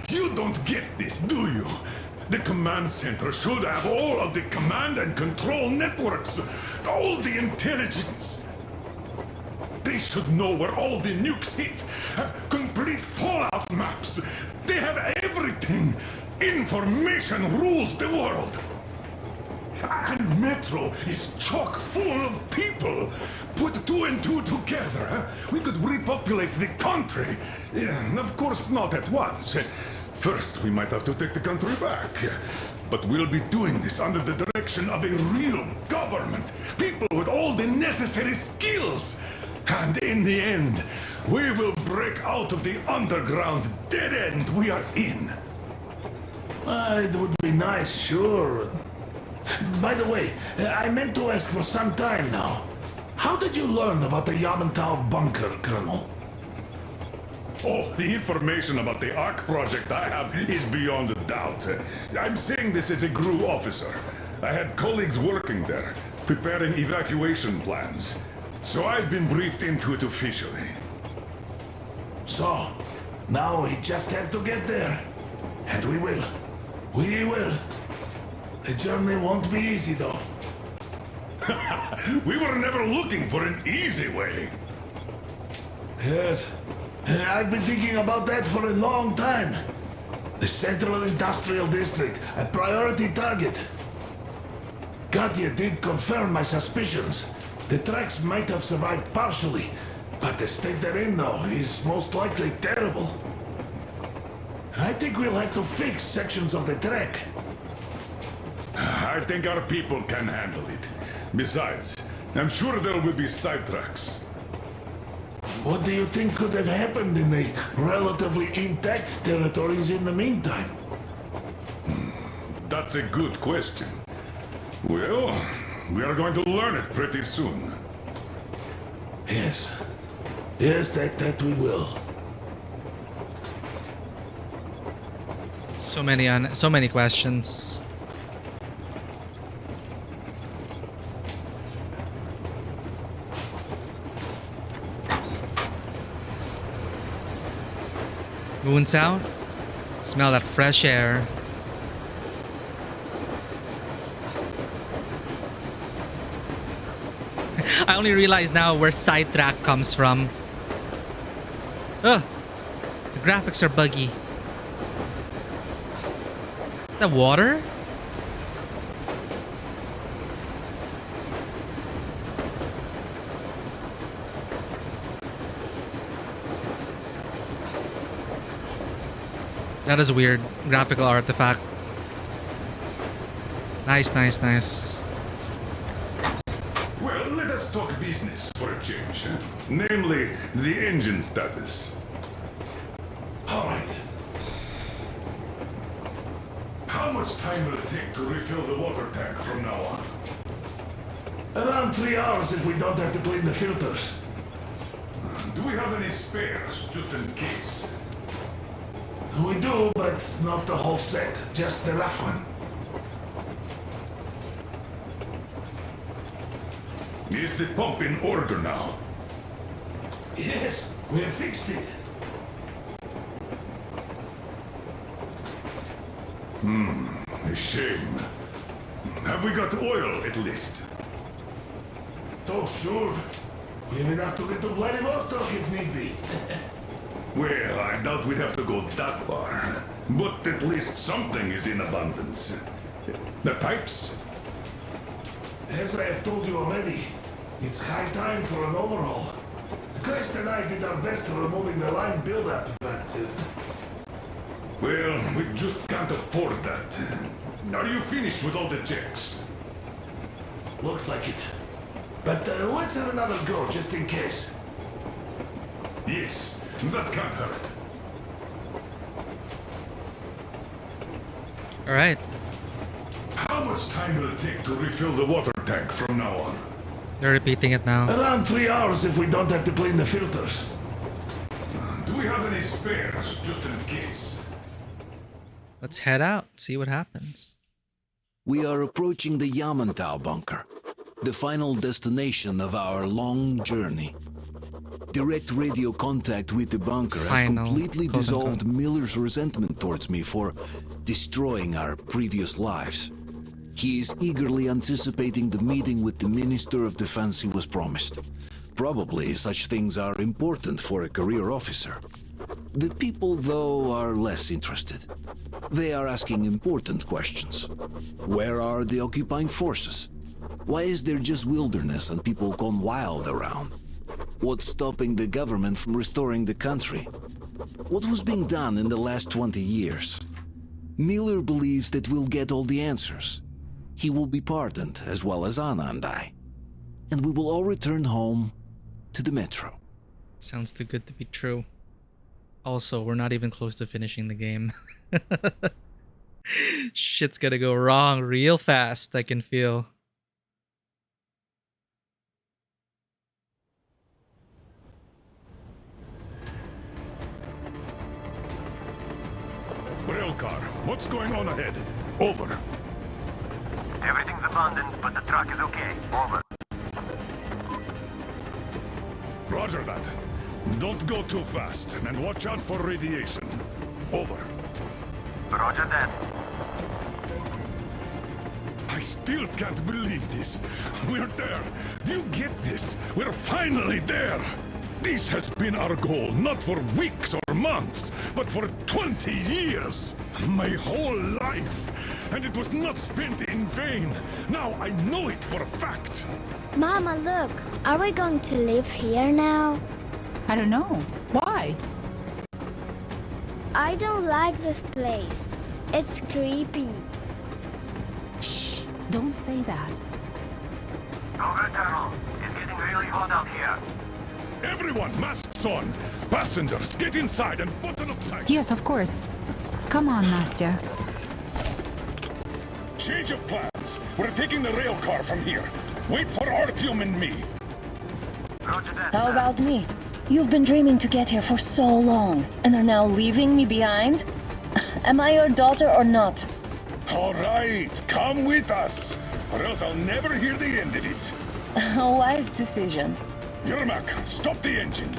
You don't get this, do you? The command center should have all of the command and control networks, all the intelligence. They should know where all the nukes hit, have complete fallout maps. They have everything. Information rules the world. And Metro is chock full of people. Put two and two together, we could repopulate the country. Of course, not at once. First, we might have to take the country back. But we'll be doing this under the direction of a real government. People with all the necessary skills. And in the end, we will break out of the underground dead end we are in. It would be nice, sure. By the way, I meant to ask for some time now. How did you learn about the Yamantau bunker, Colonel? Oh, the information about the Ark project I have is beyond a doubt. I'm saying this as a GRU officer. I had colleagues working there, preparing evacuation plans. So I've been briefed into it officially. So, now we just have to get there. And we will. We will. The journey won't be easy, though. We were never looking for an easy way. Yes. I've been thinking about that for a long time. The Central Industrial District, a priority target. Katya did confirm my suspicions. The tracks might have survived partially, but the state they're in now is most likely terrible. I think we'll have to fix sections of the track. I think our people can handle it. Besides, I'm sure there will be sidetracks. What do you think could have happened in the relatively intact territories in the meantime? That's a good question. Well, we are going to learn it pretty soon. Yes. Yes, that we will. So many questions. Moon's out. Smell that fresh air. I only realize now where sidetrack comes from. Ugh. The graphics are buggy. The water? That is a weird graphical artifact. Nice, nice, nice. Well, let us talk business for a change. Namely, the engine status. All right. How much time will it take to refill the water tank from now on? Around 3 hours if we don't have to clean the filters. Do we have any spares, just in case? We do, but not the whole set. Just the rough one. Is the pump in order now? Yes, we have fixed it. A shame. Have we got oil, at least? Oh, sure. We have enough to get to Vladivostok if need be. Well, I doubt we'd have to go that far. But at least something is in abundance. The pipes? As I have told you already, it's high time for an overhaul. Crest and I did our best in removing the line buildup, but... Well, we just can't afford that. Are you finished with all the checks? Looks like it. But let's have another go, just in case. Yes, that can't hurt. All right. How much time will it take to refill the water tank from now on? They're repeating it now. Around 3 hours if we don't have to clean the filters. Do we have any spares, just in case? Let's head out, see what happens. We are approaching the Yamantau bunker, the final destination of our long journey. Direct radio contact with the bunker has completely dissolved Miller's resentment towards me for destroying our previous lives. He is eagerly anticipating the meeting with the Minister of Defense he was promised. Probably such things are important for a career officer. The people, though, are less interested. They are asking important questions. Where are the occupying forces? Why is there just wilderness and people gone wild around? What's stopping the government from restoring the country? What was being done in the last 20 years? Miller believes that we'll get all the answers. He will be pardoned, as well as Anna and I. And we will all return home to the metro. Sounds too good to be true. Also, we're not even close to finishing the game. Shit's gonna go wrong real fast, I can feel. Railcar, what's going on ahead? Over. Everything's abandoned, but the truck is okay. Over. Roger that. Don't go too fast, and watch out for radiation. Over. Roger that. I still can't believe this. We're there. Do you get this? We're finally there. This has been our goal, not for weeks or months, but for 20 years. My whole life. And it was not spent in vain. Now I know it for a fact. Mama, look. Are we going to live here now? I don't know. Why? I don't like this place. It's creepy. Shh. Don't say that. Over, Colonel. It's getting really hot out here. Everyone, masks on! Passengers, get inside and button up tight! Yes, of course. Come on, Nastya. Change of plans. We're taking the rail car from here. Wait for Artyom and me. Roger that. How about me? You've been dreaming to get here for so long, and are now leaving me behind? Am I your daughter or not? All right, come with us, or else I'll never hear the end of it. A wise decision. Yermak, stop the engine.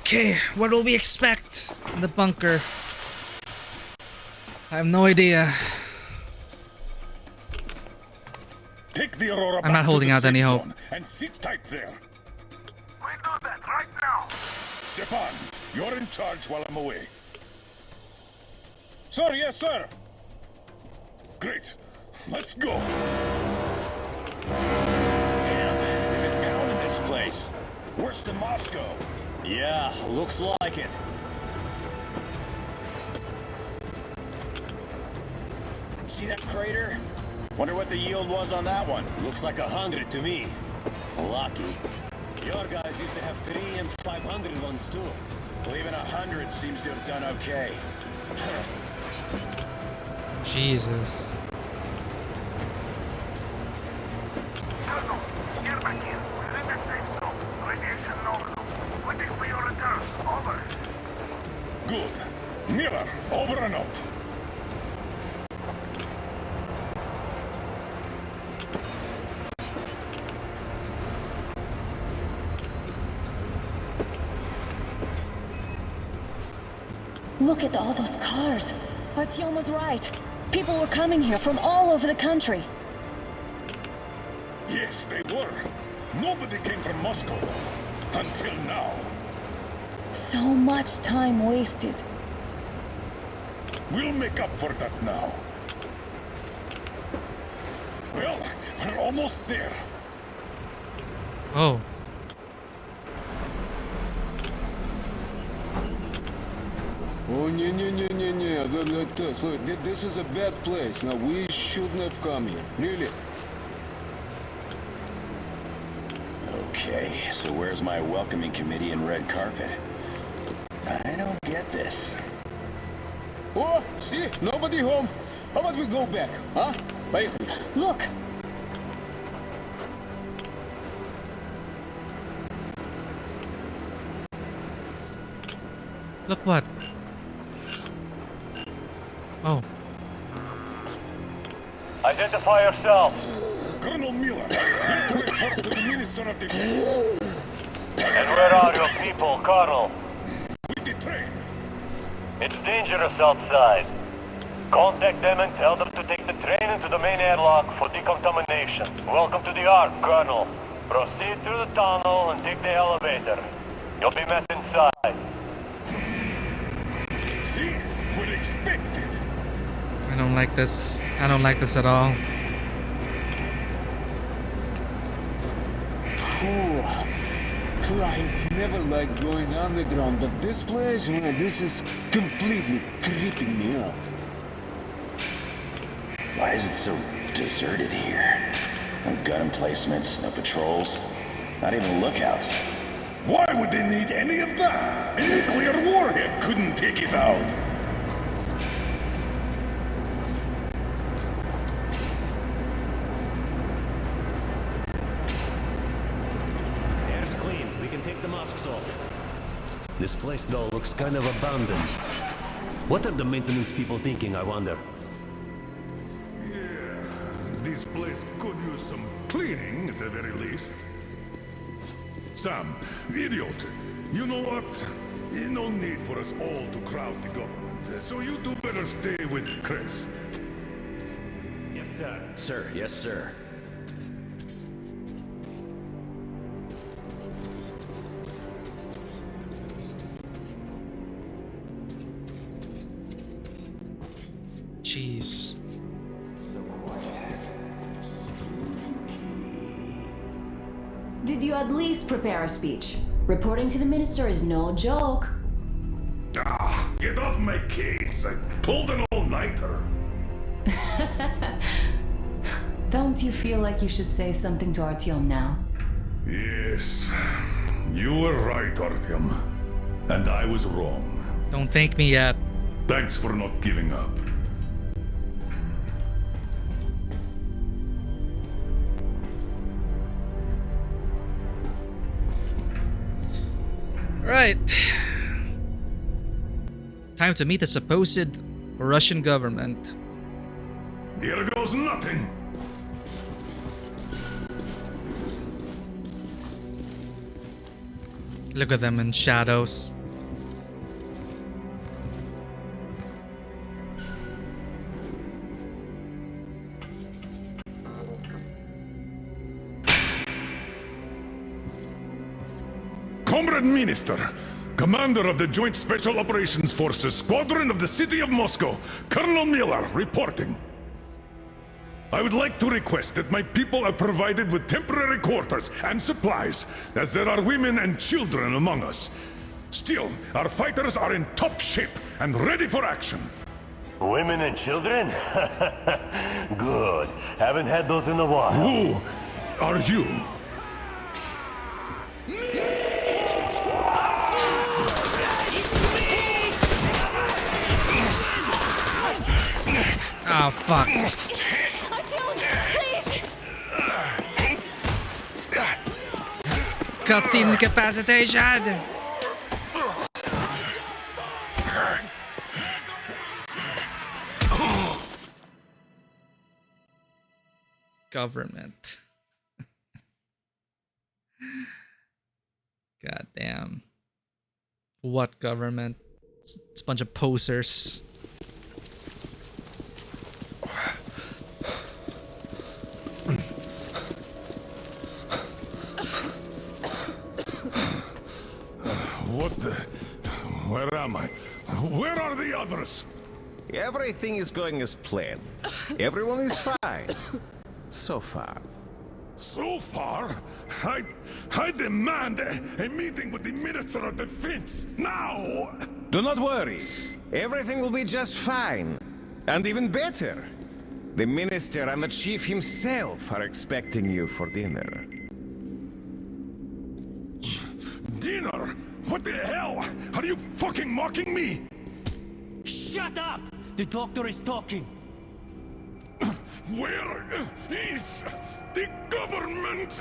Okay, what will we expect in the bunker? I have no idea. Take the Aurora I'm not holding out any hope. And sit tight there. We do that right now. Stepan, you're in charge while I'm away. Sir, yes, sir. Great. Let's go. Damn, they've been pounding this place. Worse than Moscow. Yeah, looks like it. See that crater? Wonder what the yield was on that one. Looks like 100 to me. Lucky. Your guys used to have 3 and 500 ones too. Well, even 100 seems to have done okay. Jesus. Colonel, get back in. We're in the safe zone. Radiation nominal. Waiting for your return. Over. Good. Miller, over and out. Look at all those cars. Artyom was right. People were coming here from all over the country. Yes, they were. Nobody came from Moscow. Until now. So much time wasted. We'll make up for that now. Well, we're almost there. Oh. Oh, no. Look, this is a bad place. Now, we shouldn't have come here. Really. Okay, so where's my welcoming committee and red carpet? I don't get this. Oh, see? Nobody home. How about we go back, huh? Look! Look what? Oh. Identify yourself. Colonel Miller, here to report to the Minister of Defense. And where are your people, Colonel? With the train. It's dangerous outside. Contact them and tell them to take the train into the main airlock for decontamination. Welcome to the Ark, Colonel. Proceed through the tunnel and take the elevator. You'll be met inside. See? We're expected. I don't like this. I don't like this at all. I never liked going underground, but this place, man, this is completely creeping me out. Why is it so deserted here? No gun emplacements, no patrols, not even lookouts. Why would they need any of that? A nuclear warhead couldn't take it out. Air's clean. We can take the masks off. This place, though, looks kind of abandoned. What are the maintenance people thinking, I wonder? This place could use some cleaning at the very least. Sam, idiot, you know what? No need for us all to crowd the government, so you two better stay with Crest. Yes, sir. Sir, yes, sir. Jeez. Did you at least prepare a speech? Reporting to the minister is no joke. Ah, get off my case. I pulled an all-nighter. Don't you feel like you should say something to Artyom now? Yes, you were right, Artyom. And I was wrong. Don't thank me yet. Thanks for not giving up. Right. Time to meet the supposed Russian government. Here goes nothing. Look at them in shadows. Comrade Minister, Commander of the Joint Special Operations Forces Squadron of the City of Moscow, Colonel Miller, reporting. I would like to request that my people are provided with temporary quarters and supplies, as there are women and children among us. Still, our fighters are in top shape and ready for action. Women and children? Good. Haven't had those in a while. Who are you? Oh, fuck. Cutscene incapacitation! Government. God damn. What government? It's a bunch of posers. What the... Where am I? Where are the others? Everything is going as planned. Everyone is fine. So far. So far? I demand a meeting with the Minister of Defense, now! Do not worry. Everything will be just fine. And even better. The Minister and the Chief himself are expecting you for dinner. Dinner? What the hell? Are you fucking mocking me? Shut up! The doctor is talking. Where is the government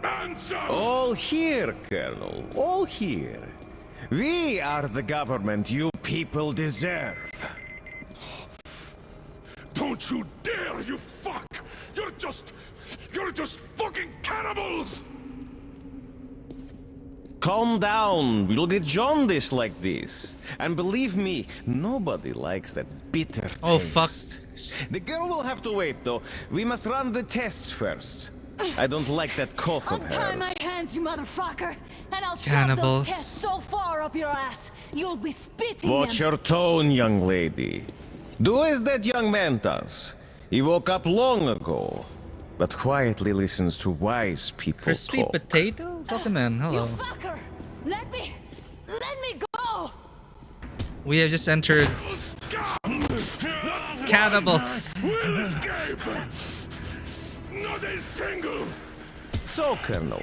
answer? All here, Colonel. All here. We are the government you people deserve. Don't you dare, you fuck! You're just fucking cannibals! Calm down. We'll get jaundice like this. And believe me, nobody likes that bitter taste. Oh, fuck. The girl will have to wait, though. We must run the tests first. I don't like that cough of Untie hers. my hands, you motherfucker, and I'll shove Cannibals. those tests so far up your ass, you'll be spitting Watch them. your tone, young lady. Do as that young man does. He woke up long ago, but quietly listens to wise people Crispy talk. potato? Welcome in. Hello. You fucker! Let me go! We have just entered cannibals. We'll escape! Not a single! So, Colonel,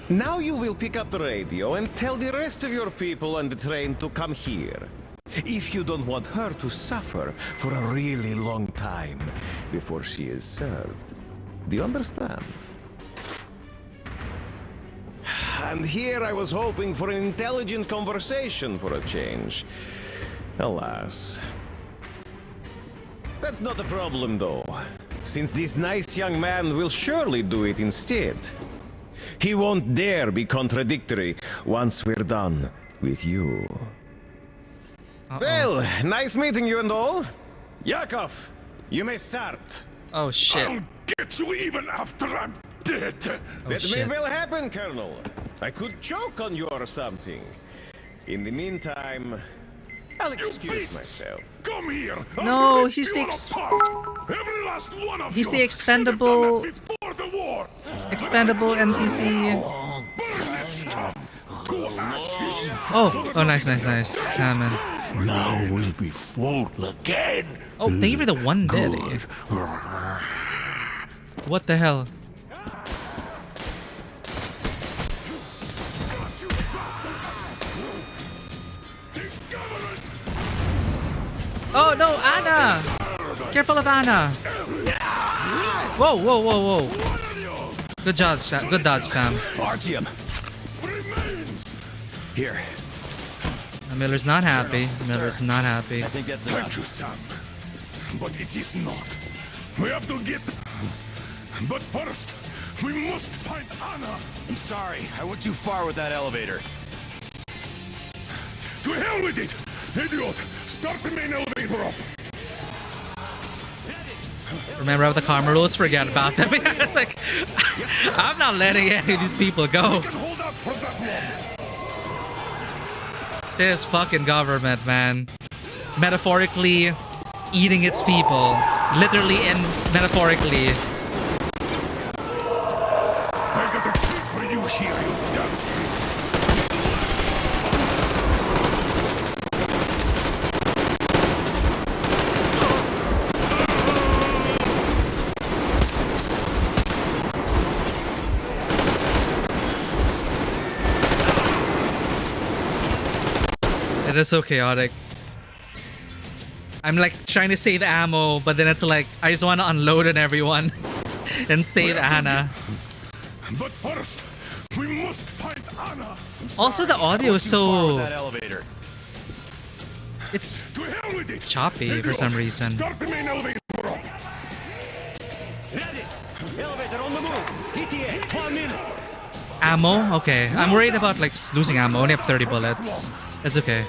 now you will pick up the radio and tell the rest of your people on the train to come here. If you don't want her to suffer for a really long time before she is served. Do you understand? And here I was hoping for an intelligent conversation for a change. Alas. That's not a problem, though, since this nice young man will surely do it instead. He won't dare be contradictory once we're done with you. Well, nice meeting you and all. Yakov, you may start. Oh, shit. I'll get you even after I'm dead. That may well happen, Colonel. I could choke on you or something. In the meantime, I'll excuse myself. Come here. No, he's the Every last one of he's you the expendable before the war. expendable NPC. Oh, nice. Salmon. Now we'll be full again. Oh, thank you for the one bit. What the hell? Oh no, Anna! Careful of Anna! Whoa! Good dodge, Sam. Good dodge, Sam. Artyom. Here. Miller's not happy. Miller's not happy. I think that's Thank you, Sam. But it is not. We have to get... But first, we must find Anna. I'm sorry. I went too far with that elevator. To hell with it! Idiot! Start the main elevator up! Remember how the karma rules? Forget about them. It's like, I'm not letting any of these people go. Hold out for that long. This fucking government, man. Metaphorically eating its people. Literally and metaphorically. I got a treat for you here, you damn freaks. It is so chaotic. I'm like trying to save ammo, but then it's like I just want to unload on everyone and save Anna. But first, we must find Anna. Also, the audio is so... That elevator. It's To hell with it. choppy for some reason. Start the main elevator up. Ready! Elevator on the move! ETA, 1 minute! Ammo? Okay. I'm worried about like losing ammo. I only have 30 bullets. It's okay.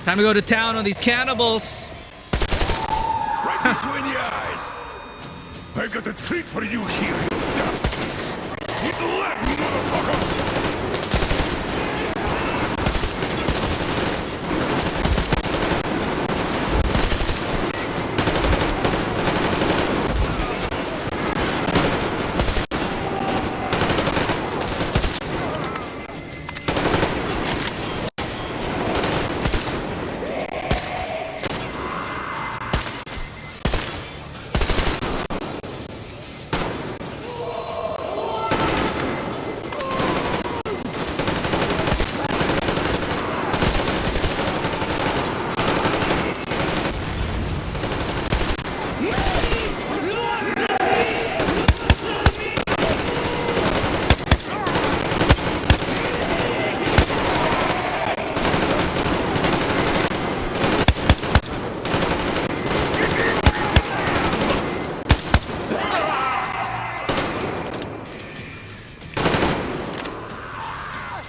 Time to go to town on these cannibals. Right between the eyes. I've got a treat for you here, you damn pigs. Eat the leg, motherfuckers!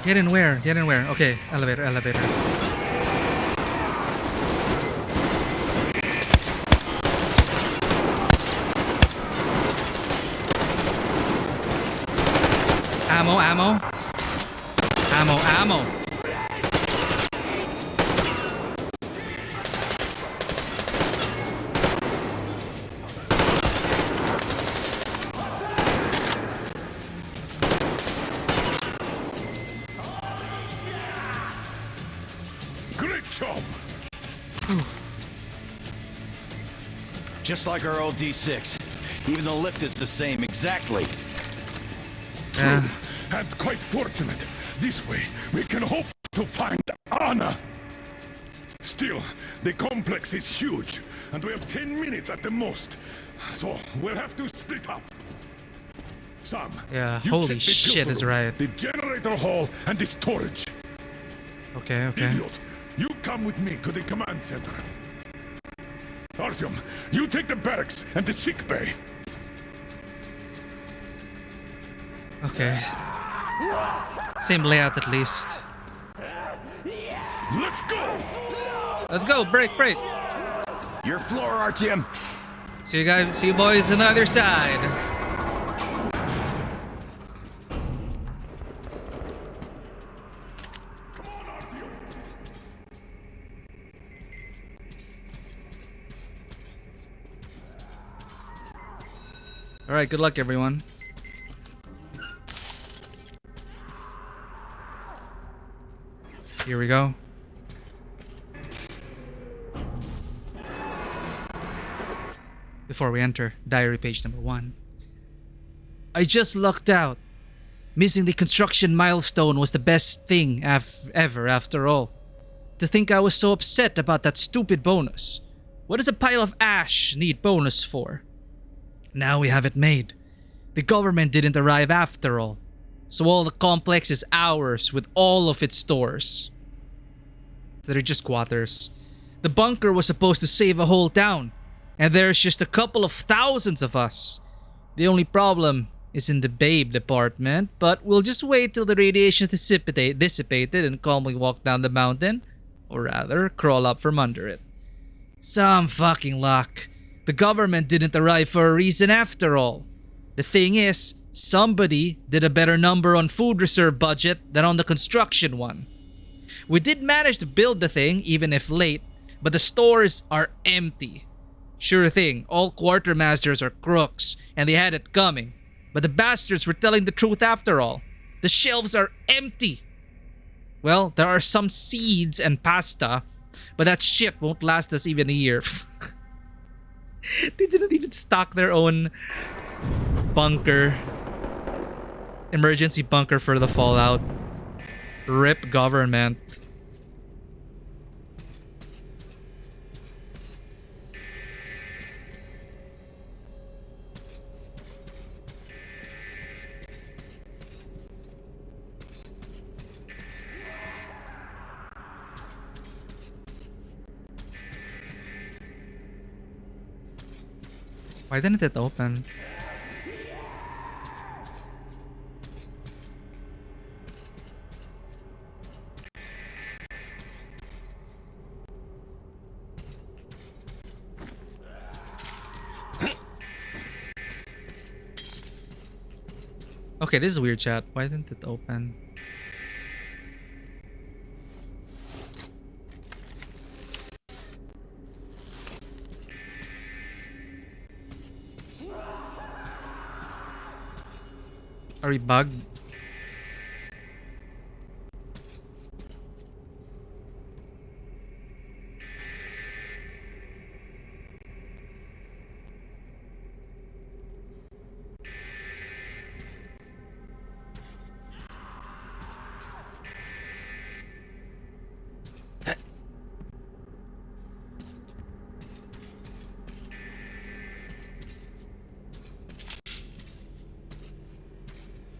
Get in where? Get in where? Okay, elevator, elevator. Ammo, ammo. Ammo, ammo. Great job! Just like our old D6. Even the lift is the same, exactly. True, and quite fortunate. This way, we can hope to find Anna. Still, the complex is huge, and we have 10 minutes at the most. So, we'll have to split up. Sam, Yeah, you holy check the shit filter is room, right. The generator hall and the storage. Okay, okay. Idiot, you come with me to the command center. Artyom, you take the barracks and the sick bay. Okay. Same layout at least. Let's go! Let's go, break, break. Your floor, Artyom. See you guys, see you boys on the other side. All right, good luck, everyone. Here we go. Before we enter, diary page number 1. I just lucked out. Missing the construction milestone was the best thing ever after all. To think I was so upset about that stupid bonus. What does a pile of ash need bonus for? Now we have it made. The government didn't arrive after all. So all the complex is ours with all of its stores. They're just squatters. The bunker was supposed to save a whole town. And there's just a couple of thousands of us. The only problem is in the babe department, but we'll just wait till the radiation dissipated and calmly walk down the mountain. Or rather, crawl up from under it. Some fucking luck. The government didn't arrive for a reason after all. The thing is, somebody did a better number on food reserve budget than on the construction one. We did manage to build the thing, even if late, but the stores are empty. Sure thing, all quartermasters are crooks, and they had it coming. But the bastards were telling the truth after all. The shelves are empty. Well, there are some seeds and pasta, but that shit won't last us even a year. They didn't even stock their own bunker. Emergency bunker for the fallout. RIP government. Why didn't it open? Okay, this is weird, chat. Why didn't it open? Are we bugged?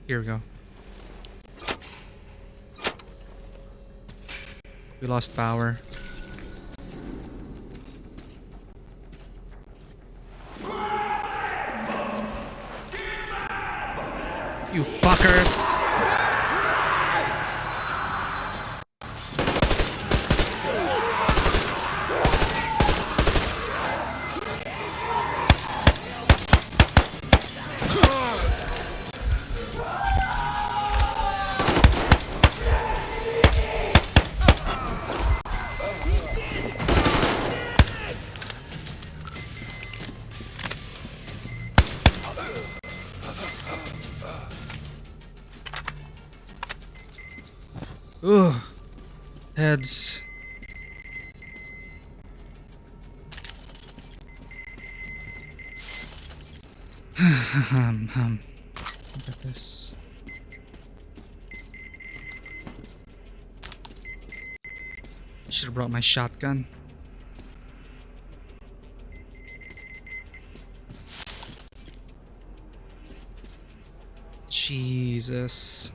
Here we go. We lost power. You fuckers! Ooh, heads. Look at this. Should have brought my shotgun. Jesus.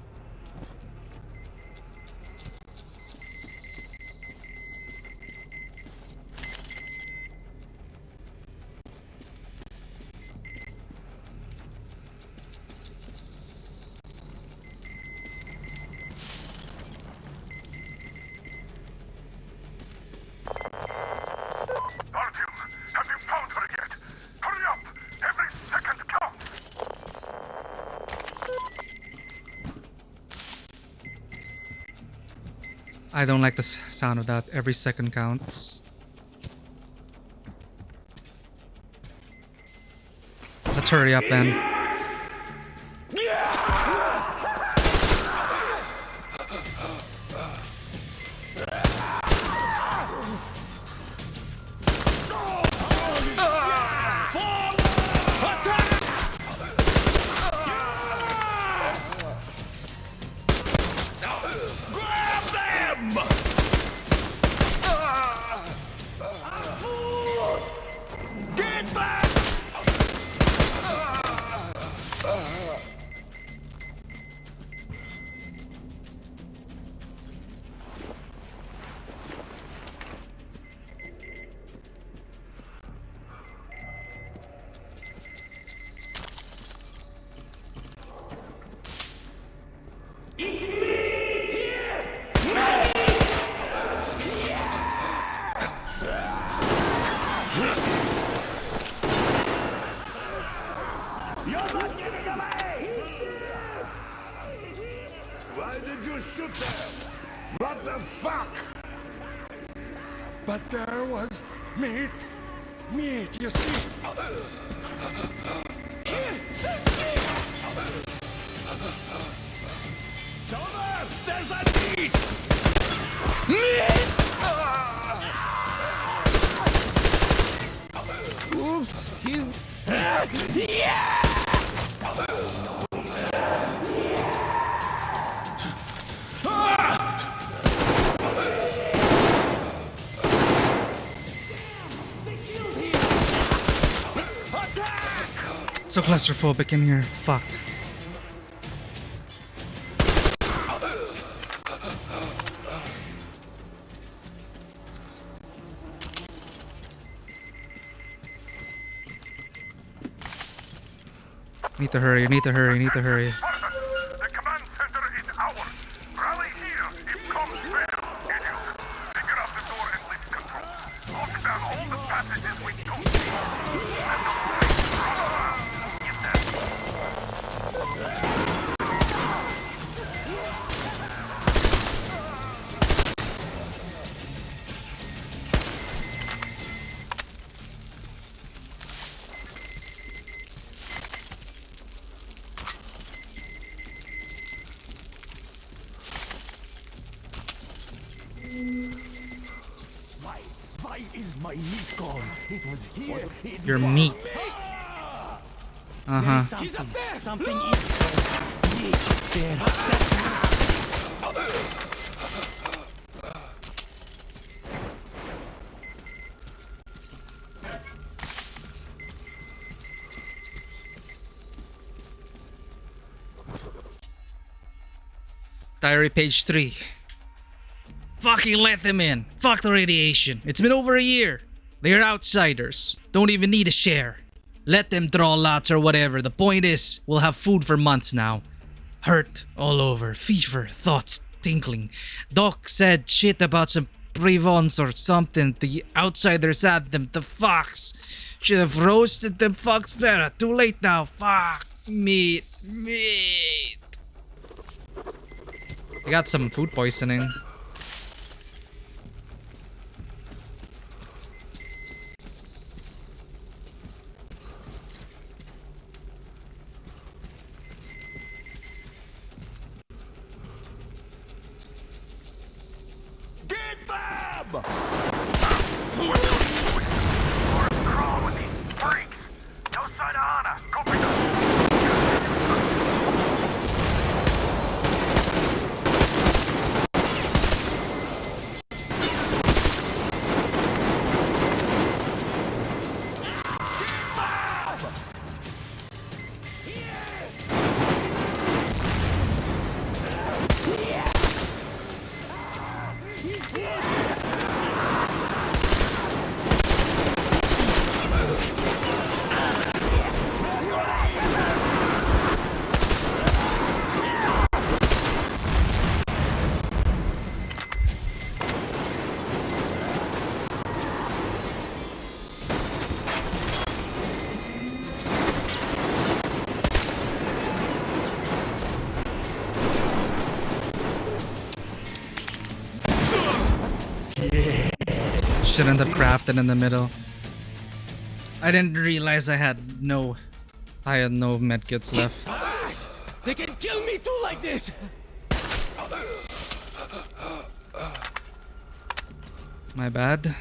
I don't like the sound of that. Every second counts. Let's hurry up then. Why did you shoot them? What the fuck? But there was meat. Meat, you see. Thomas, there's that meat! Meat! Oops, he's... Yeah! So claustrophobic in here. Fuck. Need to hurry, need to hurry, need to hurry. The command center is ours. Rally here if comms fail, idiots. Figure out the door and lift control. Lock down all the passages we don't see. Let the place run around. Get that. my meat gone? It was here. Your meat. Uh-huh. He's up there. Something is there. Diary page 3. Fucking let them in. Fuck the radiation. It's been over a year. They're outsiders. Don't even need a share. Let them draw lots or whatever. The point is, we'll have food for months now. Hurt all over. Fever. Thoughts tinkling. Doc said shit about some Prevons or something. The outsiders had them. The fucks. Should have roasted them fucks better. Too late now. Fuck. Meat. I got some food poisoning. Get them! Crawl with these freaks. No sign of Anna. Go pick them. Shouldn't have crafted in the middle. I didn't realize I had no medkits left. They can kill me too like this. My bad.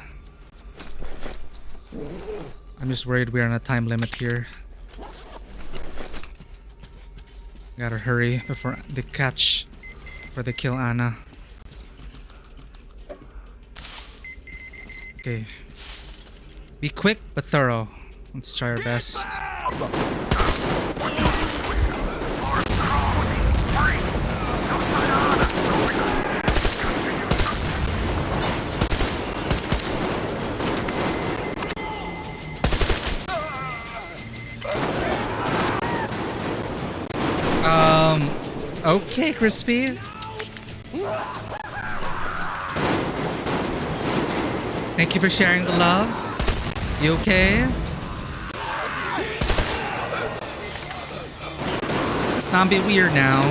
I'm just worried we're on a time limit here. Gotta hurry before they kill Anna. Okay. Be quick but thorough. Let's try our best. Okay, Crispy. Thank you for sharing the love. You okay? Let's not be weird now.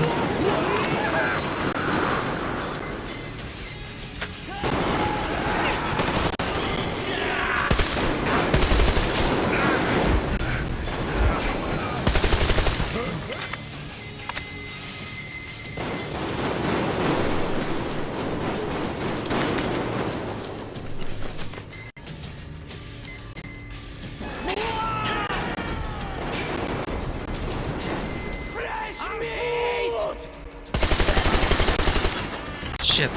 Shit.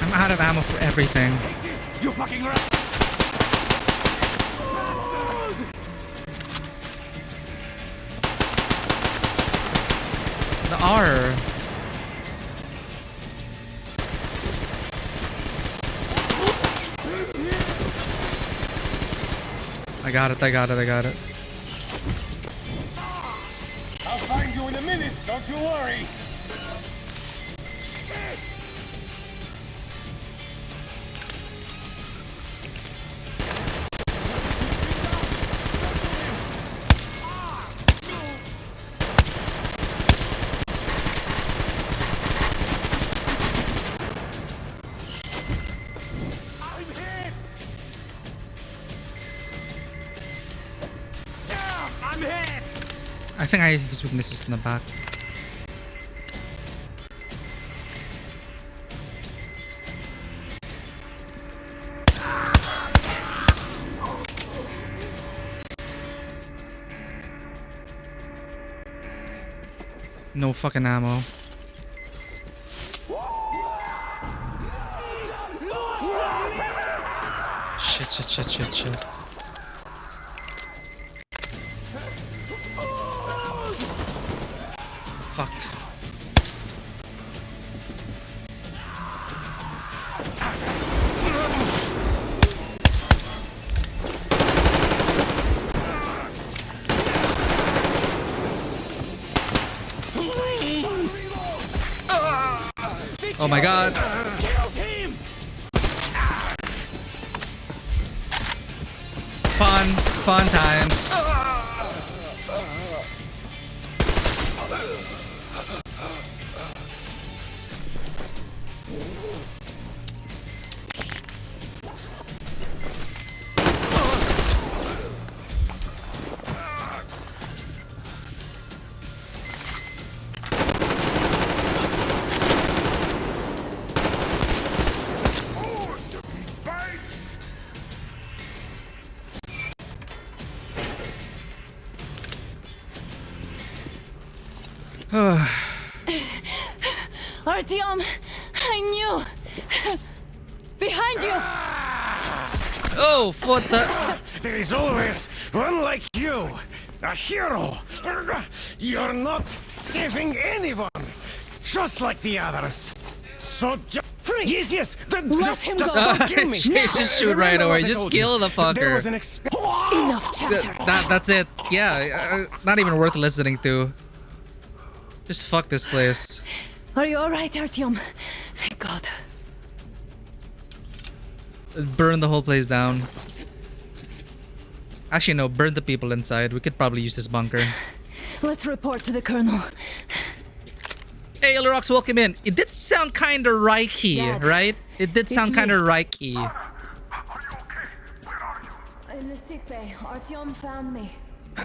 I'm out of ammo for everything. You fucking rat! The R. I got it. I'll find you in a minute, don't you worry. I'm hit! I think his weakness is in the back. No fucking ammo. Shit. Fuck. Oh my god. Fun times. Artyom, I knew. Behind you. Oh, what the? There is always one like you, a hero. You're not saving anyone, just like the others. So freeze! Yes. Let him go. Don't kill me. Just shoot right away. Just kill the fucker. There was an Enough chatter. That's it. Yeah, not even worth listening to. Just fuck this place. Are you alright, Artyom? Thank God. Burn the whole place down. Actually, no, burn the people inside. We could probably use this bunker. Let's report to the colonel. Hey, Yellowrocks, welcome in. It did sound kind of Reiki, Dad, right? It did sound kind of Reiki. In the sick bay, Artyom found me.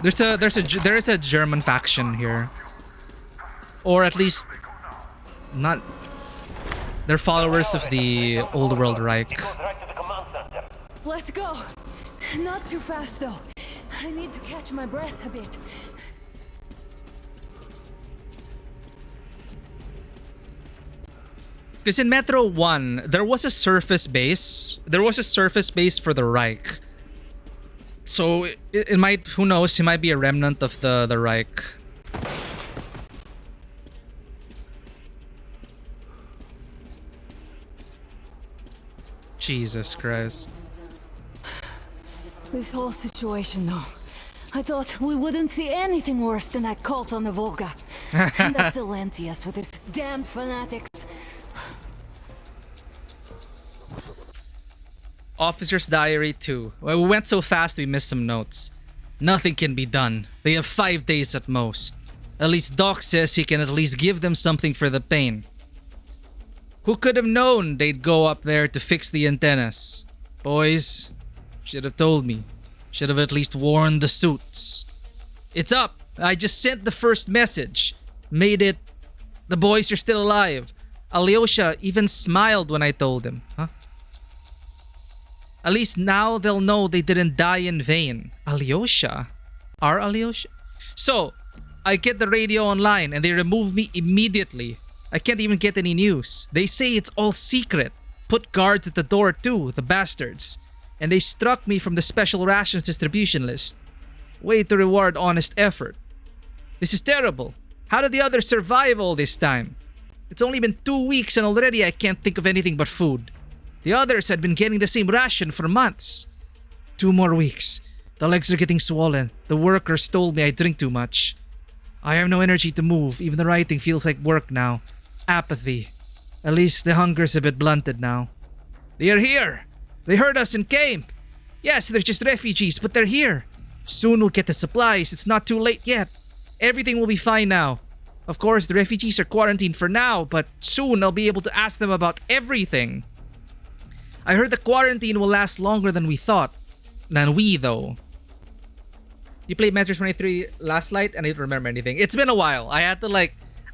There is a German faction here, or at least not. They're followers of the old world Reich. Let's go. Not too fast though. I need to catch my breath a bit. Because in Metro 1, there was a surface base. There was a surface base for the Reich. So it might, who knows, it might be a remnant of the Reich. Jesus Christ. This whole situation though. I thought we wouldn't see anything worse than that cult on the Volga. And that's Silencius with his damn fanatics. Officer's Diary 2. Well, we went so fast we missed some notes. Nothing can be done. They have 5 days at most. At least Doc says he can at least give them something for the pain. Who could have known they'd go up there to fix the antennas? Boys, should have told me. Should have at least worn the suits. It's up. I just sent the first message. Made it. The boys are still alive. Alyosha even smiled when I told him. Huh? At least now they'll know they didn't die in vain. Alyosha? Our Alyosha? So, I get the radio online and they remove me immediately. I can't even get any news. They say it's all secret. Put guards at the door too, the bastards. And they struck me from the special rations distribution list. Way to reward honest effort. This is terrible. How did the others survive all this time? It's only been 2 weeks and already I can't think of anything but food. The others had been getting the same ration for months. 2 more weeks. The legs are getting swollen. The workers told me I drink too much. I have no energy to move. Even the writing feels like work now. Apathy. At least the hunger's a bit blunted now. They are here. They heard us and came. Yes, they're just refugees, but they're here. Soon we'll get the supplies. It's not too late yet. Everything will be fine now. Of course, the refugees are quarantined for now, but soon I'll be able to ask them about everything. I heard the quarantine will last longer than we thought. Though. You played Metro 23 last night and I don't remember anything. It's been a while. I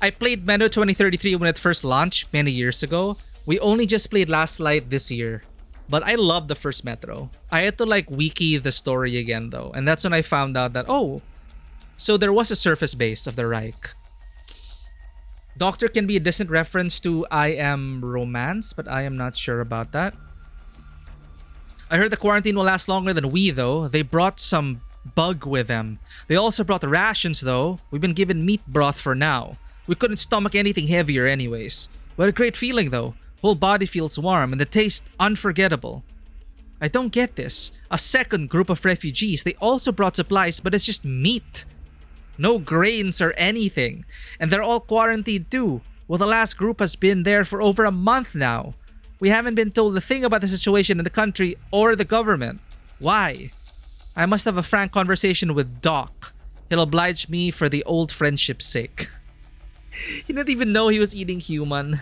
played Metro 2033 when it first launched many years ago. We only just played last light this year. But I love the first Metro. I had to like wiki the story again though. And that's when I found out that, oh, so there was a surface base of the Reich. Doctor can be a distant reference to I Am Romance, but I am not sure about that. I heard the quarantine will last longer than we though. They brought some bug with them. They also brought the rations though. We've been given meat broth for now. We couldn't stomach anything heavier anyways. What a great feeling though. Whole body feels warm and the taste unforgettable. I don't get this. A second group of refugees. They also brought supplies, but it's just meat. No grains or anything. And they're all quarantined too. Well, the last group has been there for over a month now. We haven't been told a thing about the situation in the country or the government. Why? I must have a frank conversation with Doc. He'll oblige me for the old friendship's sake. He didn't even know he was eating human.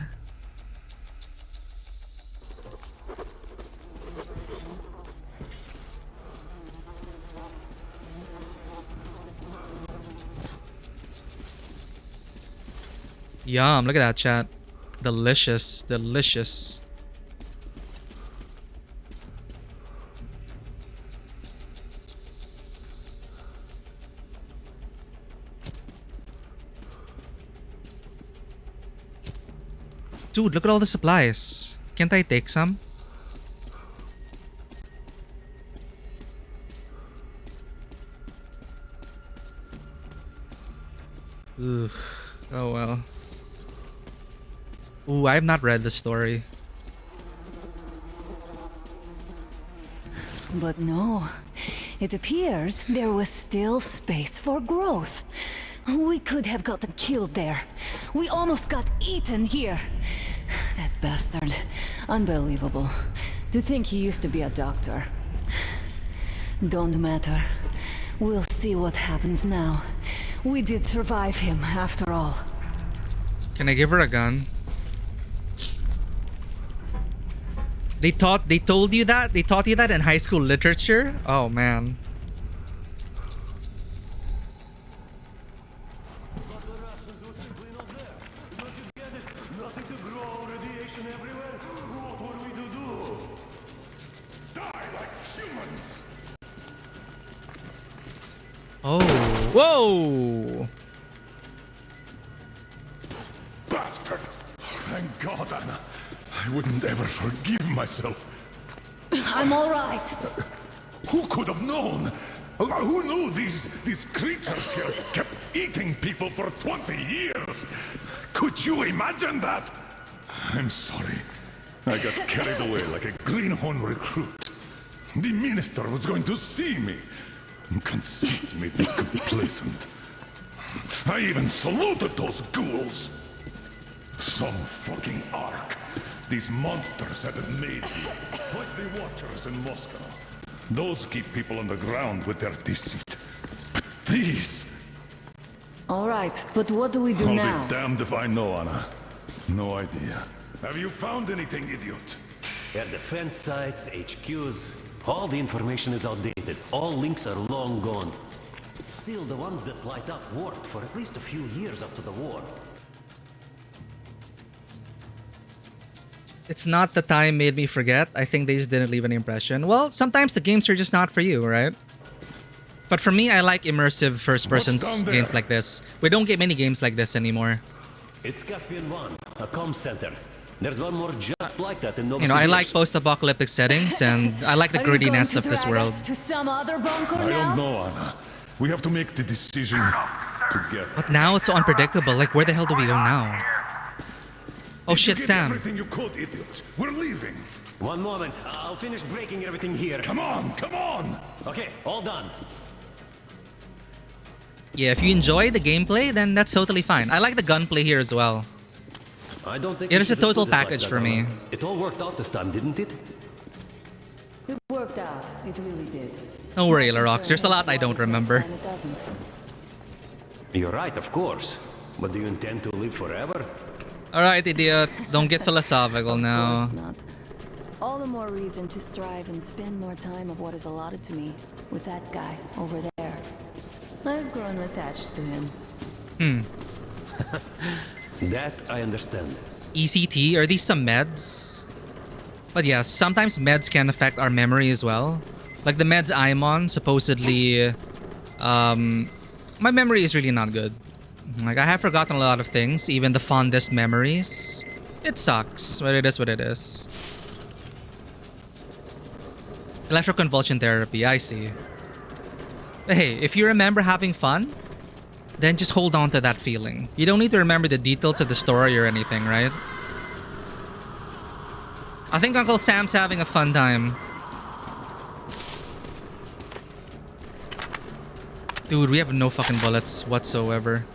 Yum, look at that, chat. Delicious, delicious. Dude, look at all the supplies. Can't I take some? Ugh. Oh well. Ooh, I have not read the story. But no, it appears there was still space for growth. We could have gotten killed there. We almost got eaten here. That bastard. Unbelievable. To think he used to be a doctor. Don't matter. We'll see what happens now. We did survive him, after all. Can I give her a gun? They told you that? They taught you that in high school literature? Oh man. Oh, whoa! Bastard! Thank God, Anna. I wouldn't ever forgive myself. I'm all right. Who could have known? Who knew these creatures here kept eating people for 20 years? Could you imagine that? I'm sorry. I got carried away like a greenhorn recruit. The minister was going to see me. Conceit made me complacent. I even saluted those ghouls. Some fucking ark. These monsters had it made me. Like the Watchers in Moscow. Those keep people on the ground with their deceit. But these... All right, but what do we do now? I'll be damned if I know, Anna. No idea. Have you found anything, idiot? Air defense sites, HQs, all the information is outdated. All links are long gone. Still, the ones that light up worked for at least a few years after the war. It's not the time made me forget. I think they just didn't leave an impression. Well, sometimes the games are just not for you, right? But for me, I like immersive first-person games like this. We don't get many games like this anymore. It's Caspian 1, a comm center. There's one more just like that in Novosibirsk. You know, I like post-apocalyptic settings, and I like the grittiness of this world. To some other bunker I now? don't know, Anna. We have to make the decision together. But now it's so unpredictable. Like, where the hell do we go now? Oh shit, Sam. Everything you could, idiot. We're leaving. One moment. I'll finish breaking everything here. Come on, come on. Okay, all done. Yeah, if you enjoy the gameplay, then that's totally fine. I like the gunplay here as well. I don't think it is a total package for me. It all worked out this time, didn't it? It worked out. It really did. Don't worry, Larox. There's a lot I don't remember. You're right, of course. But do you intend to live forever? Alright, idiot. Don't get philosophical now. Of course not. All the more reason to strive and spend more time of what is allotted to me with that guy over there. I've grown attached to him. Hmm. That I understand. ECT, are these some meds? But yeah, sometimes meds can affect our memory as well. Like the meds I'm on, supposedly, my memory is really not good. Like, I have forgotten a lot of things, even the fondest memories. It sucks, but it is what it is. Electroconvulsion therapy, I see. But hey, if you remember having fun, then just hold on to that feeling. You don't need to remember the details of the story or anything, right? I think Uncle Sam's having a fun time. Dude, we have no fucking bullets whatsoever.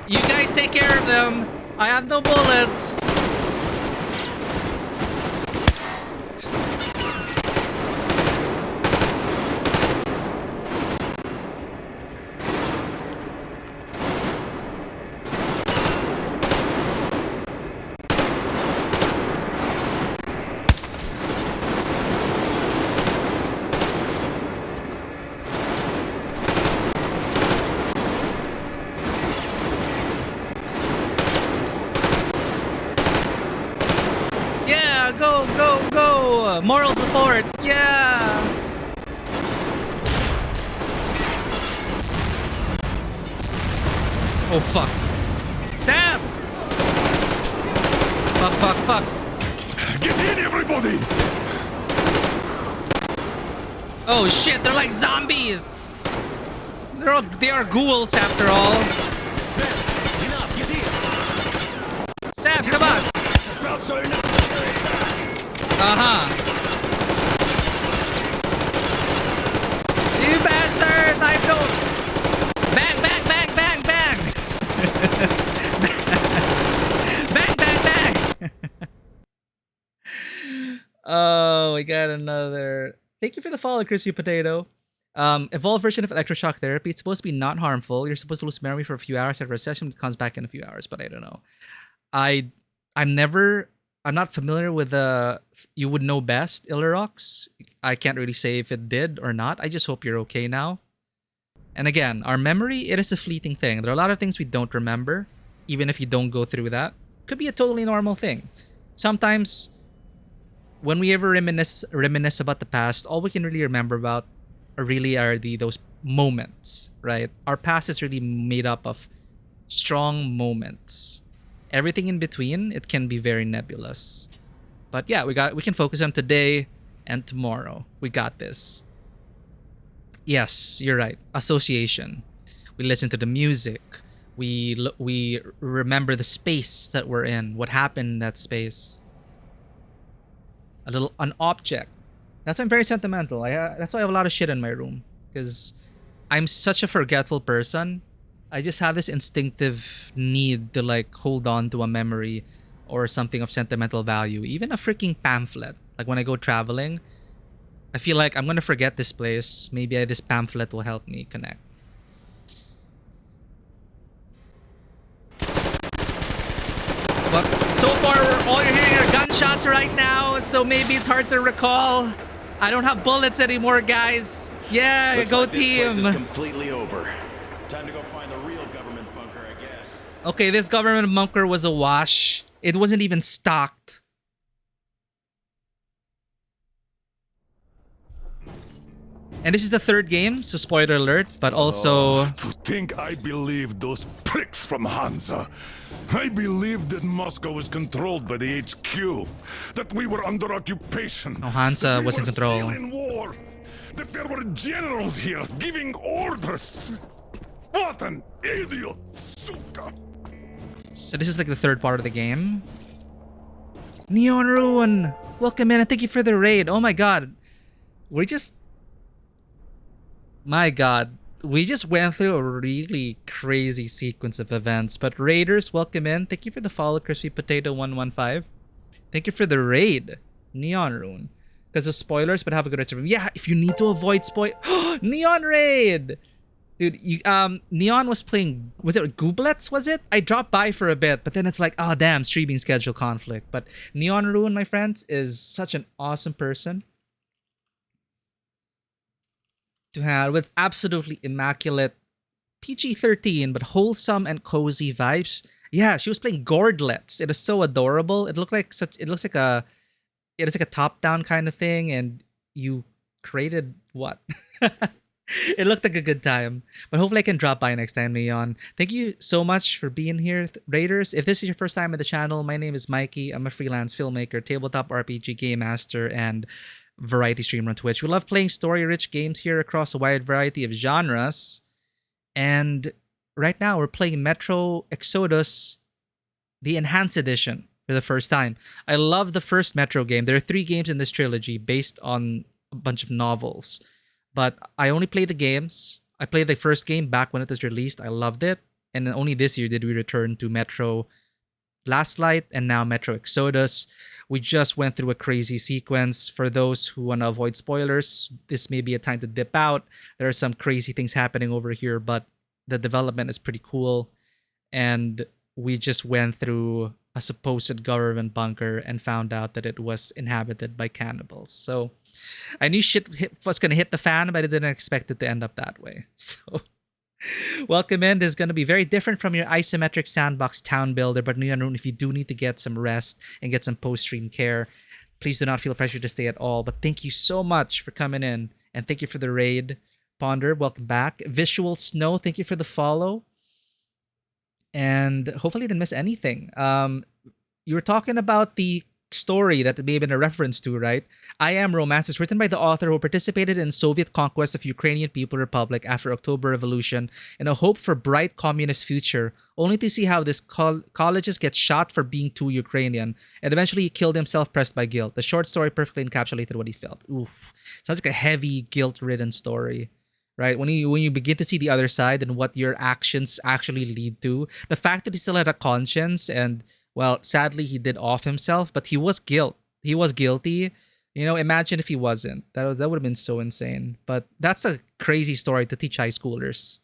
You guys take care of them. I have no bullets. Moral support, yeah! Oh fuck. Sam! Fuck. Get in, everybody! Oh shit, they're like zombies! They are ghouls after all. Sam, enough, get in! Sam, come on! You bastards! I don't. Bang! bang! Oh, we got another. Thank you for the follow, Crispy Potato. Evolved version of electroshock therapy. It's supposed to be not harmful. You're supposed to lose memory for a few hours after a session. It comes back in a few hours, but I don't know. I'm not familiar with the You Would Know Best, Illirox. I can't really say if it did or not. I just hope you're okay now. And again, our memory, it is a fleeting thing. There are a lot of things we don't remember, even if you don't go through that. Could be a totally normal thing. Sometimes, when we ever reminisce about the past, all we can really remember about are those moments, right? Our past is really made up of strong moments. Everything in between, it can be very nebulous. But yeah, we can focus on today and tomorrow. We got this. Yes, you're right. Association. We listen to the music. We remember the space that we're in. What happened in that space. An object. That's why I'm very sentimental. That's why I have a lot of shit in my room, because I'm such a forgetful person. I just have this instinctive need to like hold on to a memory or something of sentimental value. Even a freaking pamphlet. Like when I go traveling, I feel like I'm gonna forget this place. Maybe this pamphlet will help me connect. But so far, all you're hearing are gunshots right now, so maybe it's hard to recall. I don't have bullets anymore, guys. Yeah, Looks go like team. This place is completely over. Time to go find the real government bunker, I guess. Okay, this government bunker was a wash. It wasn't even stocked. And this is the third game, so spoiler alert, but also... To think I believed those pricks from Hansa. I believed that Moscow was controlled by the HQ. That we were under occupation. No, Hansa was in control. Still in war. That there were generals here giving orders. What an idiot, suka. So this is like the third part of the game. Neon Ruin! Welcome in and thank you for the raid. Oh my god. My god. We just went through a really crazy sequence of events. But raiders, welcome in. Thank you for the follow, Crispy Potato 115. Thank you for the raid, Neon Ruin. Because of spoilers, but have a good rest of it. Yeah, if you need to avoid Neon Raid! Dude, Neon was playing, was it Gooblets, was it? I dropped by for a bit, but then it's like, oh damn, streaming schedule conflict. But Neon Ruin, my friends, is such an awesome person to have, with absolutely immaculate PG-13 but wholesome and cozy vibes. Yeah, she was playing Gordlets. It is so adorable. It looks like a top-down kind of thing, and you created what? It looked like a good time. But hopefully I can drop by next time, Neon. Thank you so much for being here, Raiders. If this is your first time at the channel, my name is Mikey. I'm a freelance filmmaker, tabletop RPG game master, and variety streamer on Twitch. We love playing story-rich games here across a wide variety of genres. And right now we're playing Metro Exodus, the Enhanced Edition, for the first time. I love the first Metro game. There are 3 games in this trilogy based on a bunch of novels. But I only play the games. I played the first game back when it was released. I loved it. And then only this year did we return to Metro Last Light and now Metro Exodus. We just went through a crazy sequence. For those who want to avoid spoilers, this may be a time to dip out. There are some crazy things happening over here, but the development is pretty cool. And we just went through a supposed government bunker and found out that it was inhabited by cannibals. So I knew shit was going to hit the fan, but I didn't expect it to end up that way. So welcome in. This is going to be very different from your isometric sandbox town builder, but if you do need to get some rest and get some post-stream care, please do not feel pressure to stay at all. But thank you so much for coming in, and thank you for the raid. Ponder, welcome back. Visual Snow, thank you for the follow. And hopefully I didn't miss anything. You were talking about the story that may have been a reference to, right? I Am Romance is written by the author who participated in Soviet conquest of Ukrainian People Republic after October Revolution in a hope for bright communist future, only to see how this colleges get shot for being too Ukrainian, and eventually he killed himself pressed by guilt. The short story perfectly encapsulated what he felt. Oof. Sounds like a heavy, guilt-ridden story. Right? When you begin to see the other side and what your actions actually lead to, the fact that he still had a conscience and, well, sadly he did off himself, but he was guilty. You know, imagine if he wasn't. That would have been so insane. But that's a crazy story to teach high schoolers.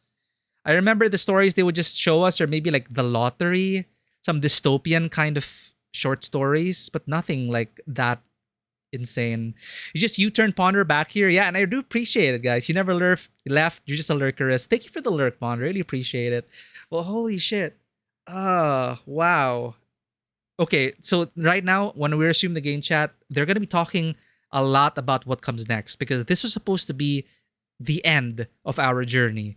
I remember the stories they would just show us, or maybe like The Lottery, some dystopian kind of short stories, but nothing like that insane. You just U-turn Ponder back here. Yeah, and I do appreciate it, guys. You never left. You're just a lurkerist. Thank you for the lurk, Ponder. Really appreciate it. Well, holy shit. Wow. Okay, so right now, when we resume the game chat, they're going to be talking a lot about what comes next, because this was supposed to be the end of our journey.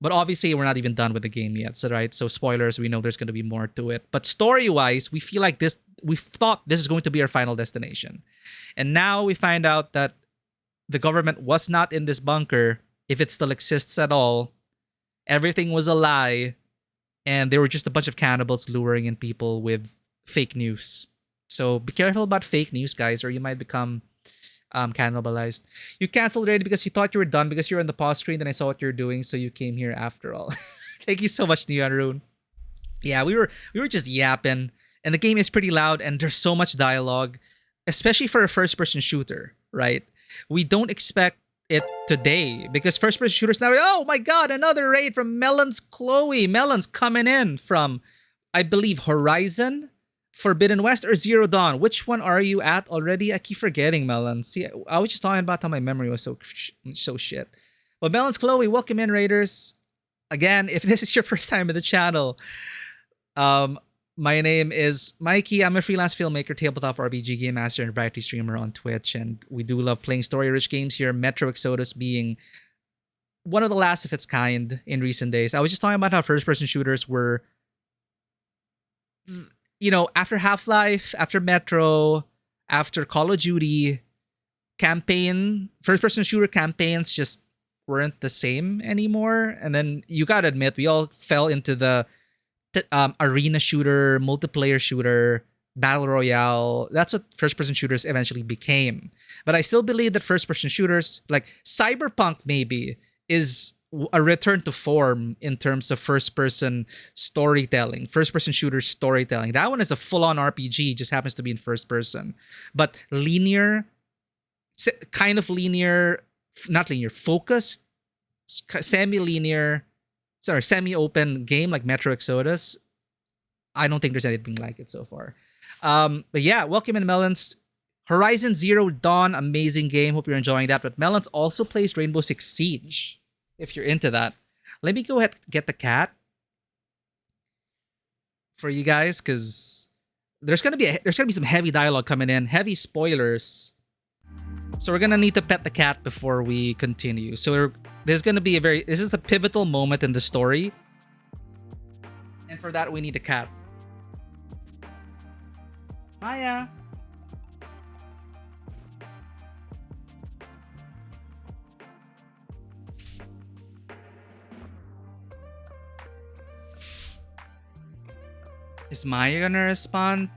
But obviously, we're not even done with the game yet. So, right? So, spoilers, we know there's going to be more to it. But story-wise, we feel like we thought this is going to be our final destination. And now we find out that the government was not in this bunker, if it still exists at all. Everything was a lie. And they were just a bunch of cannibals luring in people with fake news. So be careful about fake news, guys, or you might become cannibalized. You canceled already because you thought you were done because you were on the pause screen, and I saw what you're doing, so you came here after all. Thank you so much, Neon Rune. Yeah, we were just yapping, and the game is pretty loud, and there's so much dialogue, especially for a first-person shooter, right? We don't expect it today because first-person shooters now. Oh my God, another raid from Melon's Chloe. Melon's coming in from, I believe, Horizon, Forbidden West, or Zero Dawn. Which one are you at already? I keep forgetting, Melon. See, I was just talking about how my memory was so shit. But Melon's Chloe, welcome in, Raiders. Again, if this is your first time in the channel, my name is Mikey. I'm a freelance filmmaker, tabletop RPG game master, and variety streamer on Twitch. And we do love playing story-rich games here, Metro Exodus being one of the last of its kind in recent days. I was just talking about how first-person shooters were, you know, after Half-Life, after Metro, after Call of Duty, first-person shooter campaigns just weren't the same anymore. And then you gotta admit, we all fell into the arena shooter, multiplayer shooter, battle royale. That's what first-person shooters eventually became. But I still believe that first-person shooters, like Cyberpunk maybe, is a return to form in terms of first-person storytelling, first-person shooter storytelling. That one is a full-on RPG, just happens to be in first-person. But linear, kind of linear, not linear, focused semi-open game like Metro Exodus, I don't think there's anything like it so far. But yeah, welcome in Melons. Horizon Zero Dawn, amazing game. Hope you're enjoying that. But Melons also plays Rainbow Six Siege, if you're into that. Let me go ahead and get the cat for you guys, because there's gonna be some heavy dialogue coming in, heavy spoilers. So we're gonna need to pet the cat before we continue. So this is a pivotal moment in the story, and for that we need a cat. Maya. Is Maya gonna respond?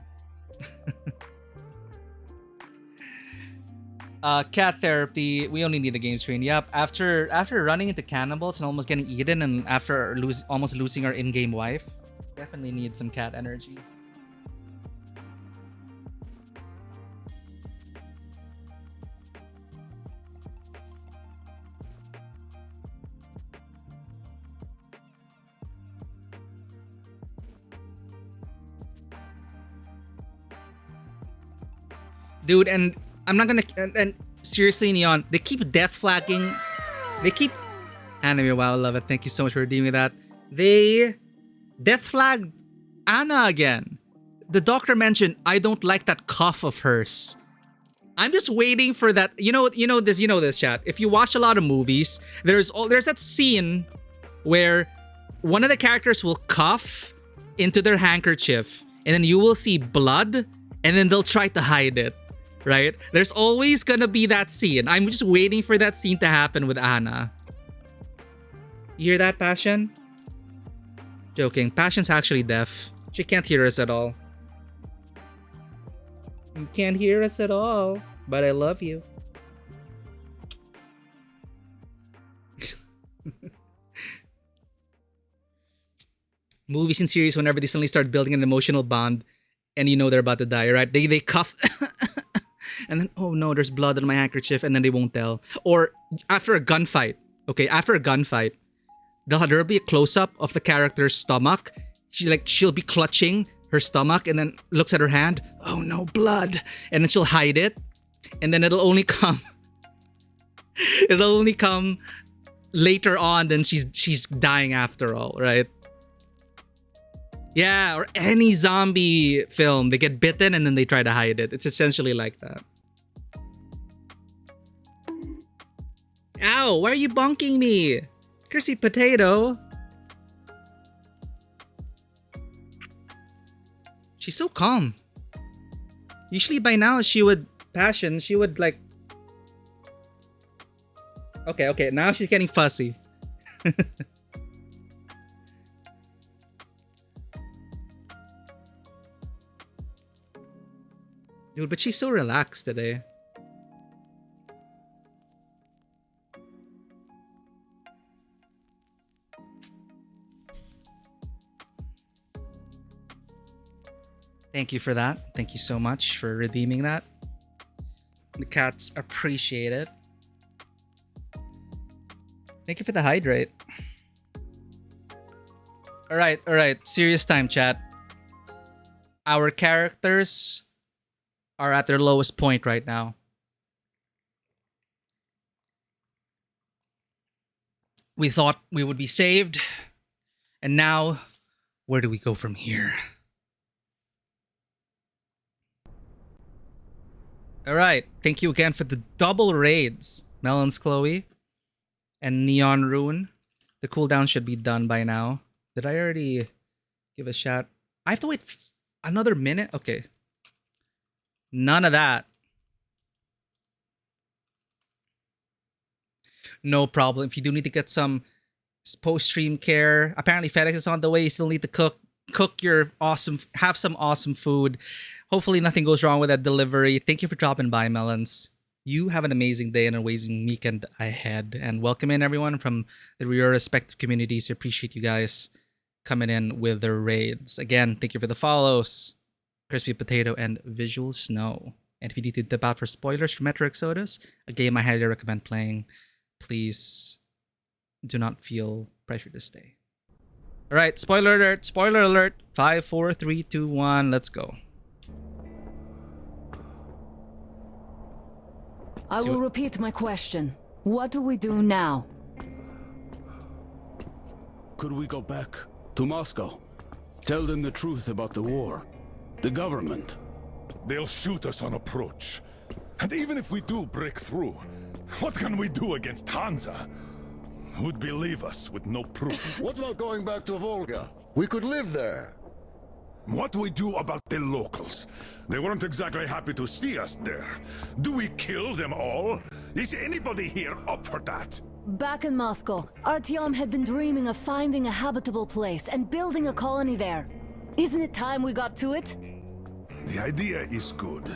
Cat therapy. We only need a game screen. Yep. After running into cannibals and almost getting eaten, and after almost losing our in-game wife, definitely need some cat energy. Dude, and I'm not gonna. And seriously, Neon, they keep death flagging. They keep. Anime, wow, I love it. Thank you so much for redeeming that. They death flagged Anna again. The doctor mentioned, I don't like that cough of hers. I'm just waiting for that. You know this, chat. If you watch a lot of movies, there's that scene where one of the characters will cough into their handkerchief, and then you will see blood, and then they'll try to hide it. Right? There's always gonna be that scene. I'm just waiting for that scene to happen with Anna. You hear that, Passion? Joking. Passion's actually deaf. She can't hear us at all. You can't hear us at all, but I love you. Movies and series, whenever they suddenly start building an emotional bond, and you know they're about to die, right? They cough. And then, oh no, there's blood on my handkerchief, and then they won't tell. Or after a gunfight, there'll be a close-up of the character's stomach. She'll be clutching her stomach, and then looks at her hand. Oh no, blood! And then she'll hide it, and then it'll only come later on. Then she's dying after all, right? Yeah, or any zombie film, they get bitten and then they try to hide it. It's essentially like that. Ow, why are you bonking me? Crispy potato. She's so calm. Usually by now she would like... Okay, now she's getting fussy. Dude, but she's so relaxed today. Thank you for that. Thank you so much for redeeming that. The cats appreciate it. Thank you for the hydrate. Alright. Serious time, chat. Our characters are at their lowest point right now. We thought we would be saved, and now, where do we go from here? Alright, thank you again for the double raids, Melons Chloe and Neon Rune. The cooldown should be done by now. Did I already give a shout? I have to wait another minute? Okay. None of that. No problem. If you do need to get some post-stream care, apparently FedEx is on the way. You still need to cook your have some awesome food. Hopefully nothing goes wrong with that delivery. Thank you for dropping by, Melons. You have an amazing day and an amazing weekend ahead. And welcome in everyone from your respective communities. I appreciate you guys coming in with the raids. Again, thank you for the follows. Crispy Potato and Visual Snow. And if you need to dip out for spoilers for Metro Exodus, a game I highly recommend playing, please do not feel pressure to stay. All right, spoiler alert, spoiler alert. 5, 4, 3, 2, 1, let's go. I will repeat my question. What do we do now? Could we go back to Moscow? Tell them the truth about the war. The government. They'll shoot us on approach. And even if we do break through, what can we do against Hansa? Who'd believe us with no proof? What about going back to Volga? We could live there. What do we do about the locals? They weren't exactly happy to see us there. Do we kill them all? Is anybody here up for that? Back in Moscow, Artyom had been dreaming of finding a habitable place and building a colony there. Isn't it time we got to it? The idea is good.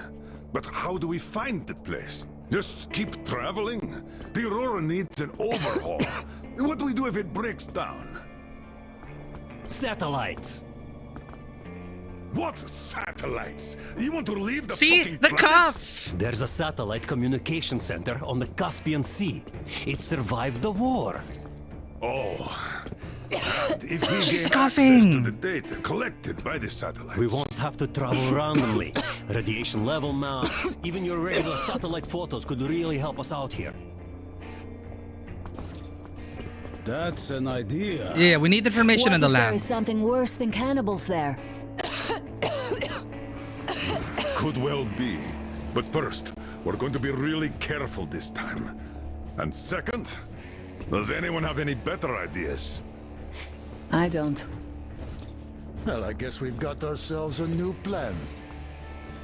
But how do we find the place? Just keep traveling? The Aurora needs an overhaul. What do we do if it breaks down? Satellites. What satellites? You want to leave the See? fucking The planet? cough! There's a satellite communication center on the Caspian Sea. It survived the war. Oh. And if we She's gain coughing. access to the data collected by the satellites. We won't have to travel randomly. Radiation level maps, even your regular satellite photos could really help us out here. That's an idea. Yeah, we need information What in the if there lab. is something worse than cannibals there? Could well be. But first, we're going to be really careful this time. And second, does anyone have any better ideas? I don't. Well, I guess we've got ourselves a new plan.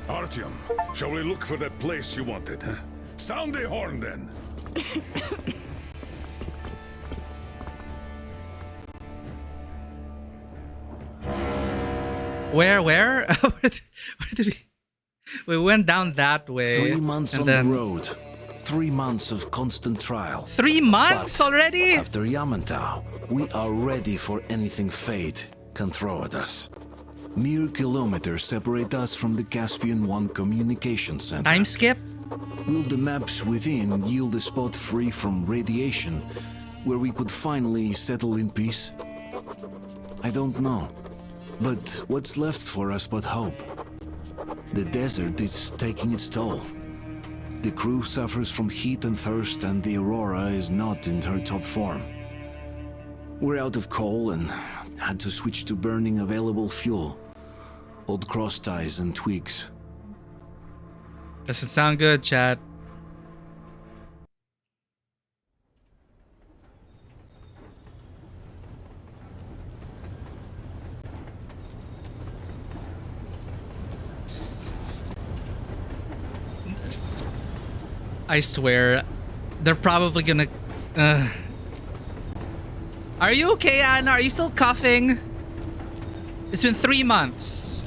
Artyom, shall we look for that place you wanted, huh? Sound the horn, then. Where? Where did we went down that way. 3 months and on then... the road. 3 months of constant trial. 3 months But already? After Yamantau, we are ready for anything fate can throw at us. Mere kilometers separate us from the Caspian 1 communication center. Time skip? Will the maps within yield a spot free from radiation, where we could finally settle in peace? I don't know. But what's left for us but hope? The desert is taking its toll. The crew suffers from heat and thirst, and the Aurora is not in her top form. We're out of coal and had to switch to burning available fuel. Old cross ties and twigs. Doesn't sound good, Chad. I swear, they're probably gonna... Are you okay, Anna? Are you still coughing? It's been 3 months.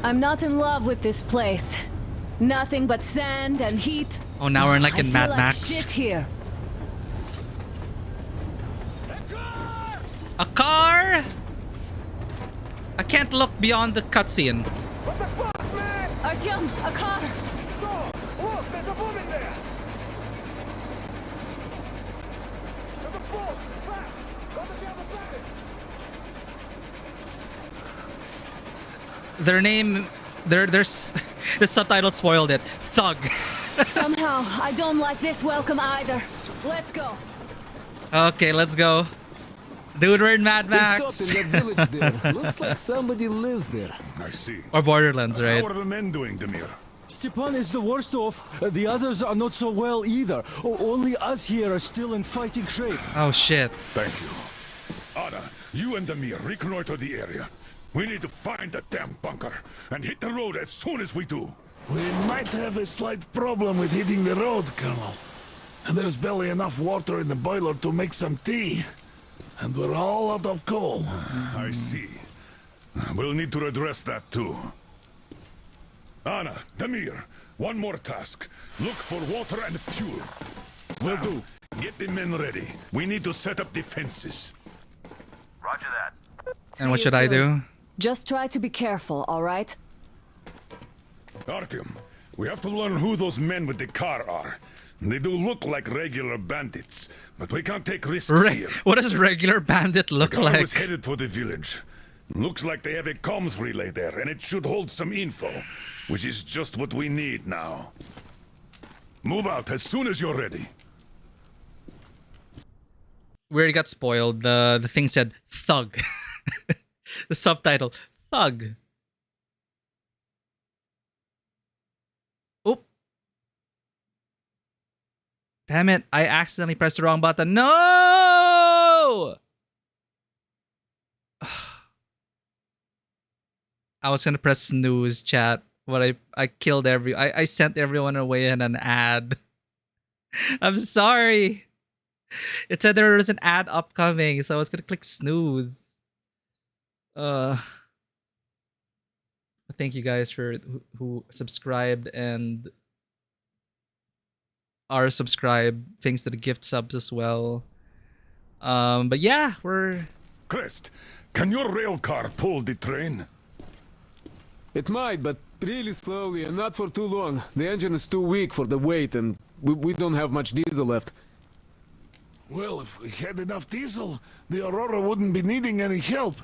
I'm not in love with this place. Nothing but sand and heat. Oh, now we're like in I Mad feel like Max. shit here. A car? I can't look beyond the cutscene. Artyom, a car! Look, there's a woman there! There's a boat! Back! Go to the other planet! Their name... There's the subtitle spoiled it. Thug. Somehow, I don't like this welcome either. Let's go. Okay, let's go. Dude, we're in Mad They Max. stopped in that village there. Looks like somebody lives there. I see. Or Borderlands, right? How are the men doing, Demir? Stepan is the worst off. The others are not so well either. Only us here are still in fighting shape. Oh, shit. Thank you. Anna, you and Demir reconnoiter the area. We need to find the damn bunker and hit the road as soon as we do. We might have a slight problem with hitting the road, Colonel. And there's barely enough water in the boiler to make some tea. And we're all out of coal. I see. We'll need to address that too. Anna, Demir, one more task. Look for water and fuel. Will do. Get the men ready. We need to set up defenses. Roger that. And what should I do? Just try to be careful, all right? Artyom, we have to learn who those men with the car are. They do look like regular bandits, but we can't take risks here. What does a regular bandit look the car like? was headed for the village. Looks like they have a comms relay there, and it should hold some info, which is just what we need now. Move out as soon as you're ready. We already got spoiled. The thing said thug. The subtitle thug. Oop. Damn it, I accidentally pressed the wrong button. No! I was gonna press snooze, chat, but I killed I sent everyone away in an ad. I'm sorry. It said there was an ad upcoming, so I was gonna click snooze. Thank you guys for who subscribed and are subscribed. Thanks to the gift subs as well. But yeah, we're... Crest, can your rail car pull the train? It might, but really slowly and not for too long. The engine is too weak for the weight and we don't have much diesel left. Well, if we had enough diesel, the Aurora wouldn't be needing any help.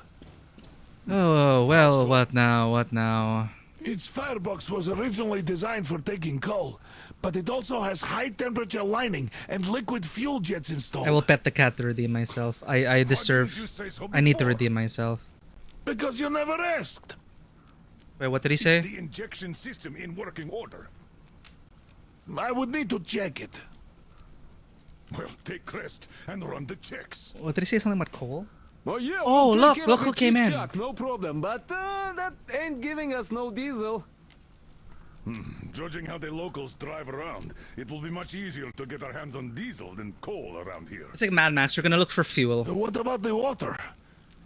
Oh, well, what now? What now? Its firebox was originally designed for taking coal, but it also has high-temperature lining and liquid fuel jets installed. I will pet the cat to redeem myself. I deserve... I need to redeem myself. Because you never asked. Wait, what did he say? The injection system in working order. I would need to check it. Well, take Crest and run the checks. What did he say? Something about coal? Oh yeah. Oh, we'll take look care who of it, came in. Chuck, no problem, but that ain't giving us no diesel. Judging how the locals drive around, it will be much easier to get our hands on diesel than coal around here. It's like Mad Max. We're gonna look for fuel. What about the water?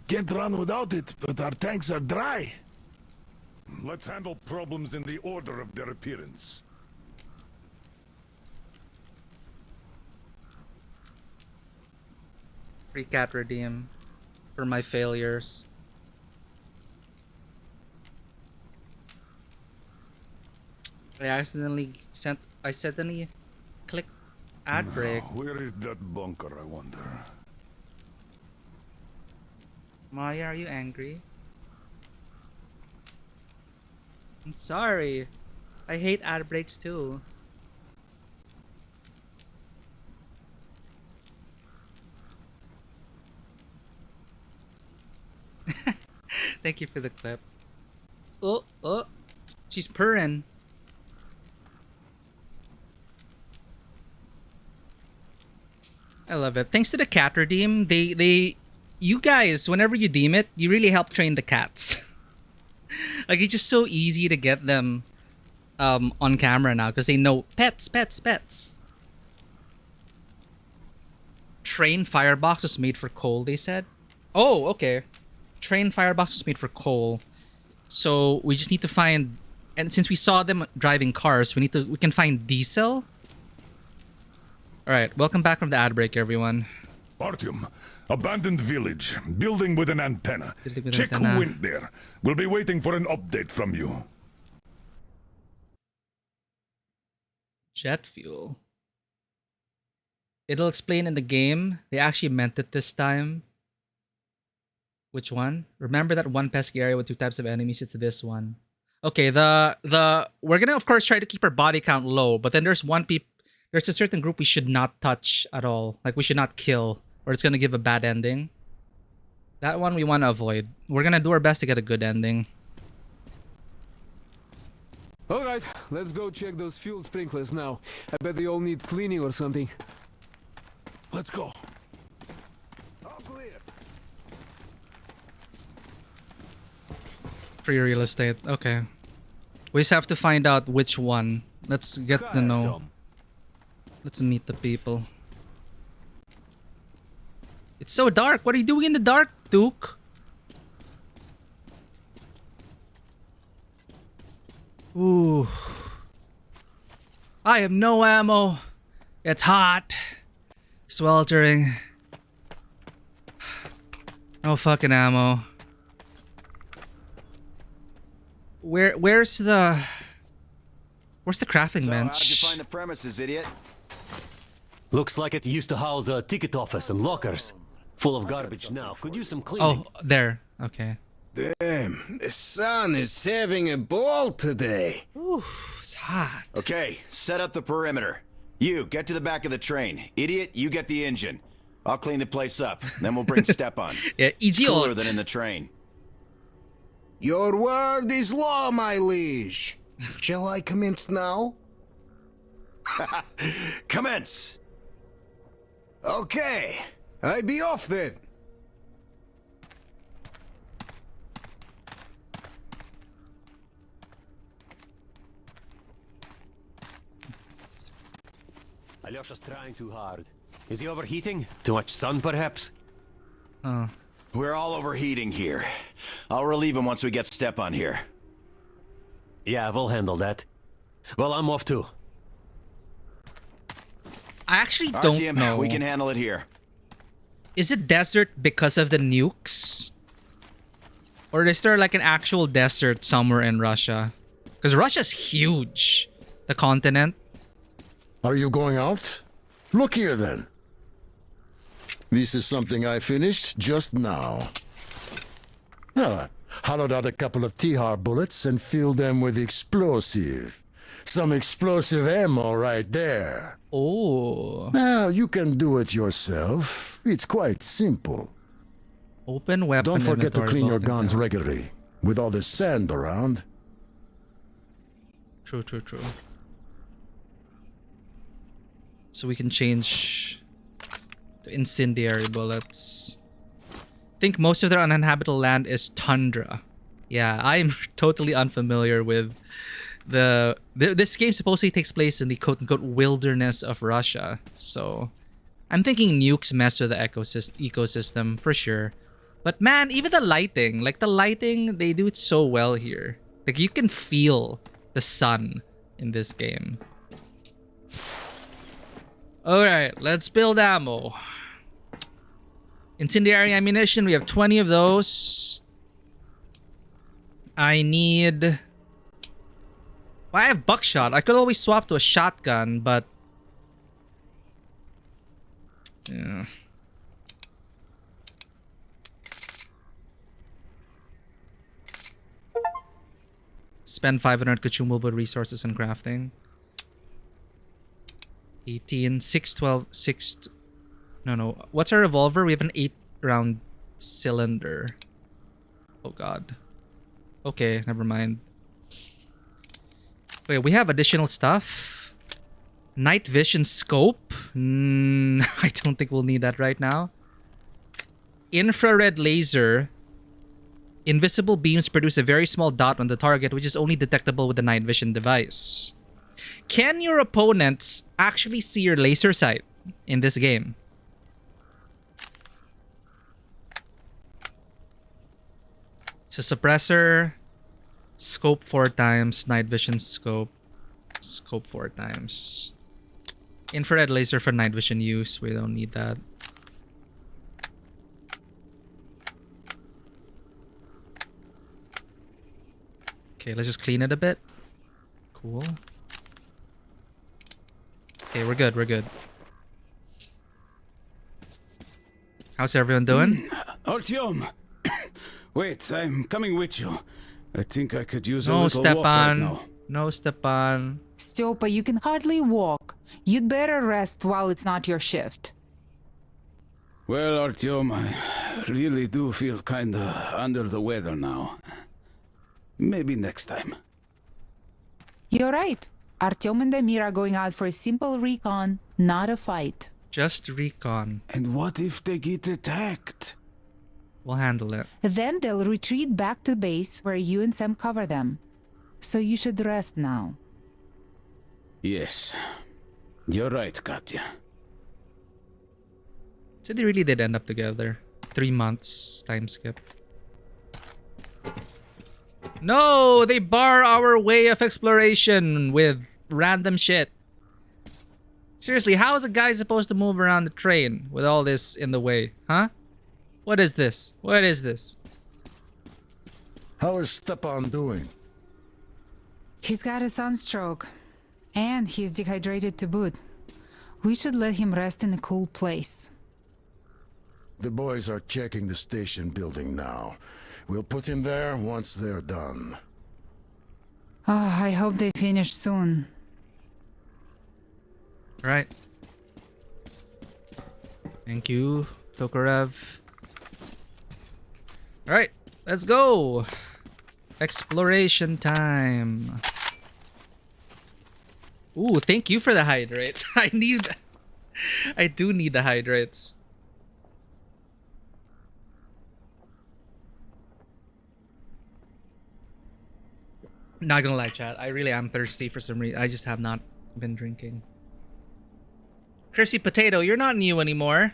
Can't run without it, but our tanks are dry. Let's handle problems in the order of their appearance. Free cat redeem for my failures. I accidentally clicked ad break. Where is that bunker, I wonder? Maya, are you angry? I'm sorry. I hate ad breaks too. Thank you for the clip. Oh, she's purring. I love it. Thanks to the cat redeem, you guys, whenever you deem it, you really help train the cats. Like, it's just so easy to get them on camera now because they know pets. Train firebox was made for coal, they said. Oh, okay. Train firebox was made for coal. So we just need to find, and since we saw them driving cars, we can find diesel. Alright, welcome back from the ad break, everyone. Artyom, abandoned village, building with an antenna. Check antenna. who went there. We'll be waiting for an update from you. Jet fuel. It'll explain in the game. They actually meant it this time. Which one? Remember that one pesky area with 2 types of enemies? It's this one. Okay, we're gonna of course try to keep our body count low, but then there's a certain group we should not touch at all. Like, we should not kill, or it's gonna give a bad ending. That one we want to avoid. We're gonna do our best to get a good ending. Alright, let's go check those fuel sprinklers now. I bet they all need cleaning or something. Let's go. All clear. Free real estate. Okay. We just have to find out which one. Let's get to know. Let's meet the people. It's so dark. What are you doing in the dark, Duke? Ooh. I have no ammo. It's hot. Sweltering. No fucking ammo. Where's the... Where's the crafting So, bench? how'd you find the premises, idiot? Looks like it used to house a ticket office and lockers. Full of garbage now. Could use some cleaning. Oh, there. Okay. Damn, the sun is having a ball today. Ooh, it's hot. Okay, set up the perimeter. You, get to the back of the train. Idiot, you get the engine. I'll clean the place up. Then we'll bring Stepan. Yeah, It's cooler idiot. than in the train. Your word is law, my liege. Shall I commence now? Commence! Okay, I be off then. Alyosha's trying too hard. Is he overheating? Too much sun, perhaps? Oh. We're all overheating here. I'll relieve him once we get Stepan here. Yeah, we'll handle that. Well, I'm off too. I actually don't Artyom, know. we can handle it here. Is it desert because of the nukes? Or is there like an actual desert somewhere in Russia? Because Russia's huge. The continent. Are you going out? Look here then. This is something I finished just now. Hollowed out a couple of Tihar bullets and filled them with explosive. Some explosive ammo right there. Oh. Now, you can do it yourself. It's quite simple. Open weapon. Don't forget to inventory clean your vault guns inventory. regularly. With all this sand around. True. So we can change to incendiary bullets. I think most of their uninhabitable land is tundra. Yeah, I'm totally unfamiliar with this game supposedly takes place in the quote-unquote wilderness of Russia. So I'm thinking nukes mess with the ecosystem for sure. But man, even the lighting, they do it so well here. Like you can feel the sun in this game. Alright, let's build ammo. Incendiary ammunition, we have 20 of those. I need... Well, I have buckshot. I could always swap to a shotgun, but... Yeah. Spend 500 consumable resources in crafting. 18, 6, 12, 6... No. What's our revolver? We have an 8-round cylinder. Oh god. Okay, never mind. Wait, we have additional stuff? Night vision scope? I don't think we'll need that right now. Infrared laser. Invisible beams produce a very small dot on the target, which is only detectable with the night vision device. Can your opponents actually see your laser sight in this game? So suppressor, scope 4 times, night vision scope 4 times. Infrared laser for night vision use, we don't need that. Okay, let's just clean it a bit. Cool. Okay, we're good. How's everyone doing? Artyom! Wait, I'm coming with you. I think I could use a No, little walk right Stepan. now. No, Stepan. Styopa, you can hardly walk. You'd better rest while it's not your shift. Well, Artyom, I really do feel kinda under the weather now. Maybe next time. You're right. Artyom and Damir are going out for a simple recon, not a fight. Just recon. And what if they get attacked? We'll handle it. Then they'll retreat back to base where you and Sam cover them. So you should rest now. Yes. You're right, Katya. So they really did end up together. 3 months time skip. No, they bar our way of exploration with random shit. Seriously, how is a guy supposed to move around the train with all this in the way? Huh? What is this? What is this? How is Stepan doing? He's got a sunstroke. And he's dehydrated to boot. We should let him rest in a cool place. The boys are checking the station building now. We'll put him there once they're done. Oh, I hope they finish soon. Right. Thank you, Tokarev. Alright, let's go! Exploration time. Ooh, thank you for the hydrate. I do need the hydrates. Not gonna lie, chat. I really am thirsty for some reason. I just have not been drinking. Cursey Potato, you're not new anymore.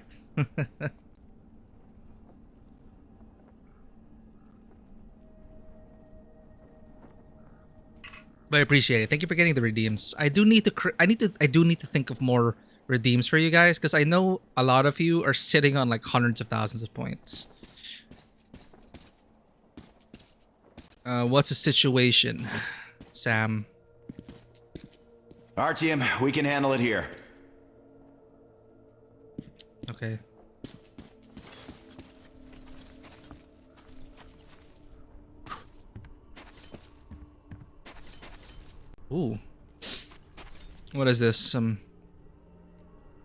But I appreciate it. Thank you for getting the redeems. I do need to. I do need to think of more redeems for you guys, because I know a lot of you are sitting on like hundreds of thousands of points. What's the situation, Sam? Artyom, we can handle it here. Okay. Ooh. What is this? Some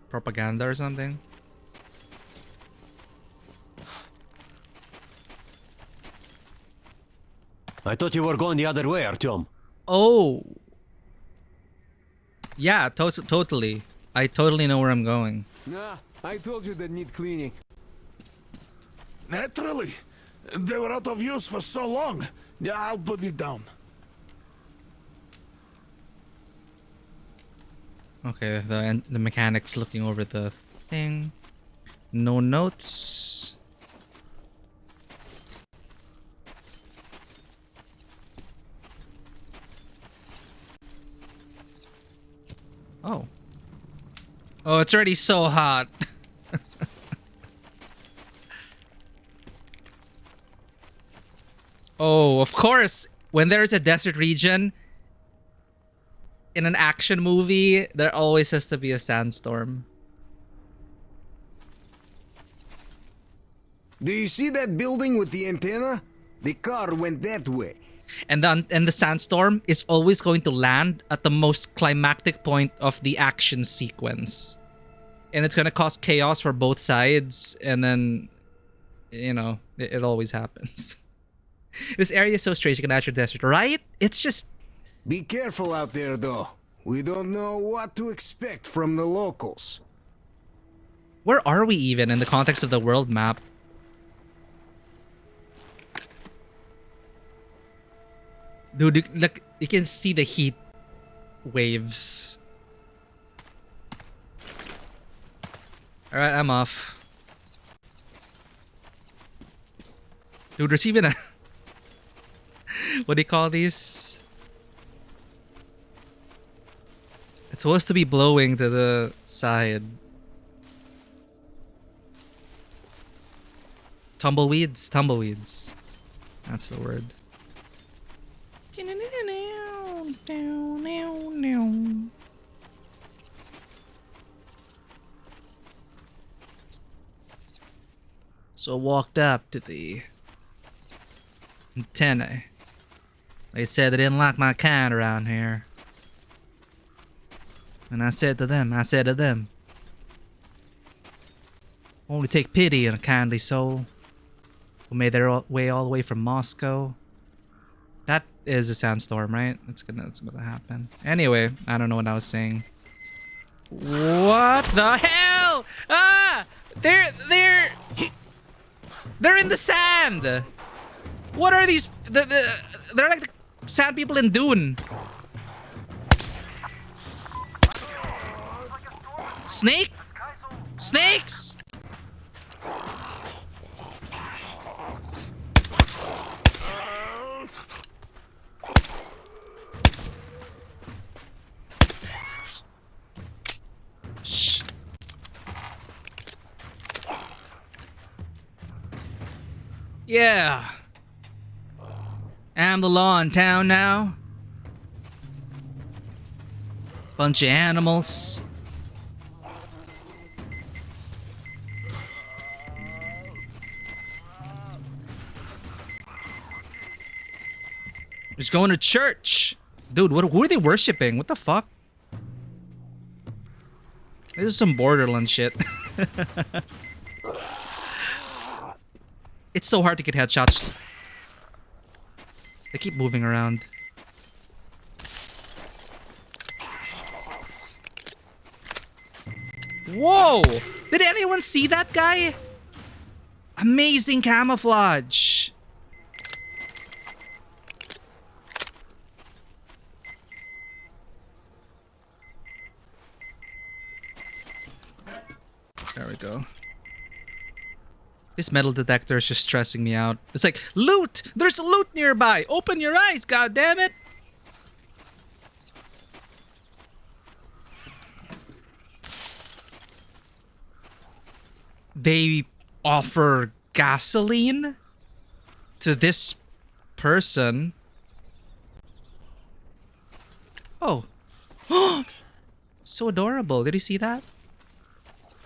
propaganda or something? I thought you were going the other way, Artyom. Oh. Yeah, totally. I totally know where I'm going. Nah, I told you they need cleaning. Naturally. They were out of use for so long. Yeah, I'll put it down. Okay, the mechanic's looking over the thing. No notes. Oh. Oh, it's already so hot. Oh, of course. When there's a desert region in an action movie, there always has to be a sandstorm. Do you see that building with the antenna? The car went that way. And the sandstorm is always going to land at the most climactic point of the action sequence. And it's going to cause chaos for both sides. And then, you know, it always happens. This area is so strange, like a natural desert, right? It's just... Be careful out there, though. We don't know what to expect from the locals. Where are we even in the context of the world map? Dude, look, you can see the heat waves. Alright, I'm off. Dude, there's even a... What do you call these? It's supposed to be blowing to the side. Tumbleweeds? Tumbleweeds. That's the word. So walked up to the antennae. They said they didn't like my kind around here. And I said to them, only take pity on a kindly soul who made their way all the way from Moscow. That is a sandstorm, right? It's gonna happen. Anyway, I don't know what I was saying. What the hell? Ah! They're in the sand! What are these? They're like the sand people in Dune. Snake? Snakes? Shh. Yeah. I'm the law in town now. Bunch of animals. Just going to church. Dude, who are they worshipping? What the fuck? This is some Borderlands shit. It's so hard to get headshots. They keep moving around. Whoa! Did anyone see that guy? Amazing camouflage. There we go. This metal detector is just stressing me out. It's like, loot! There's a loot nearby! Open your eyes, goddammit! They offer gasoline to this person. Oh. So adorable. Did you see that?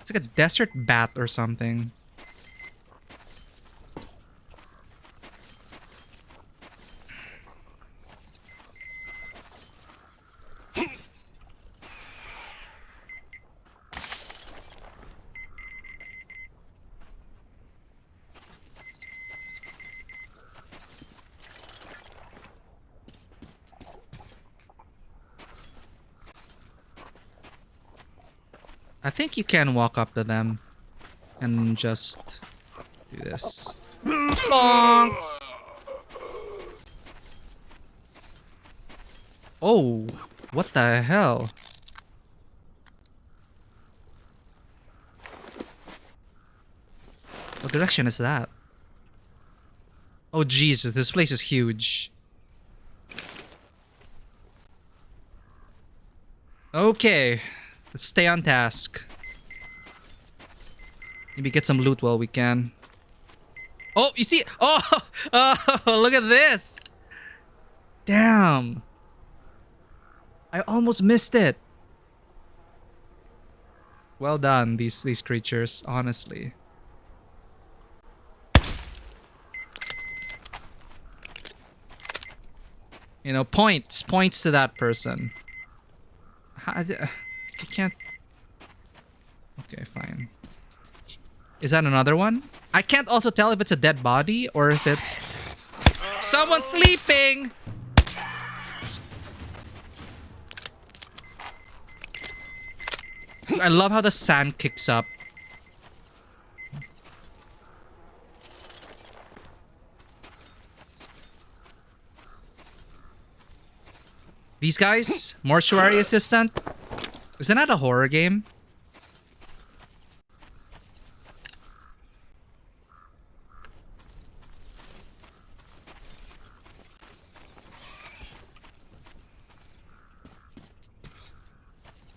It's like a desert bat or something. I think you can walk up to them and just do this. Bonk! Oh, what the hell? What direction is that? Oh Jesus, this place is huge. Okay. Let's stay on task. Maybe get some loot while we can. Oh, you see? Oh, oh, look at this. Damn. I almost missed it. Well done, these creatures, honestly. You know, points to that person. I can't. Okay, fine. Is that another one? I can't also tell if it's a dead body or if it's someone sleeping. I love how the sand kicks up. These guys, mortuary assistant. Isn't that a horror game?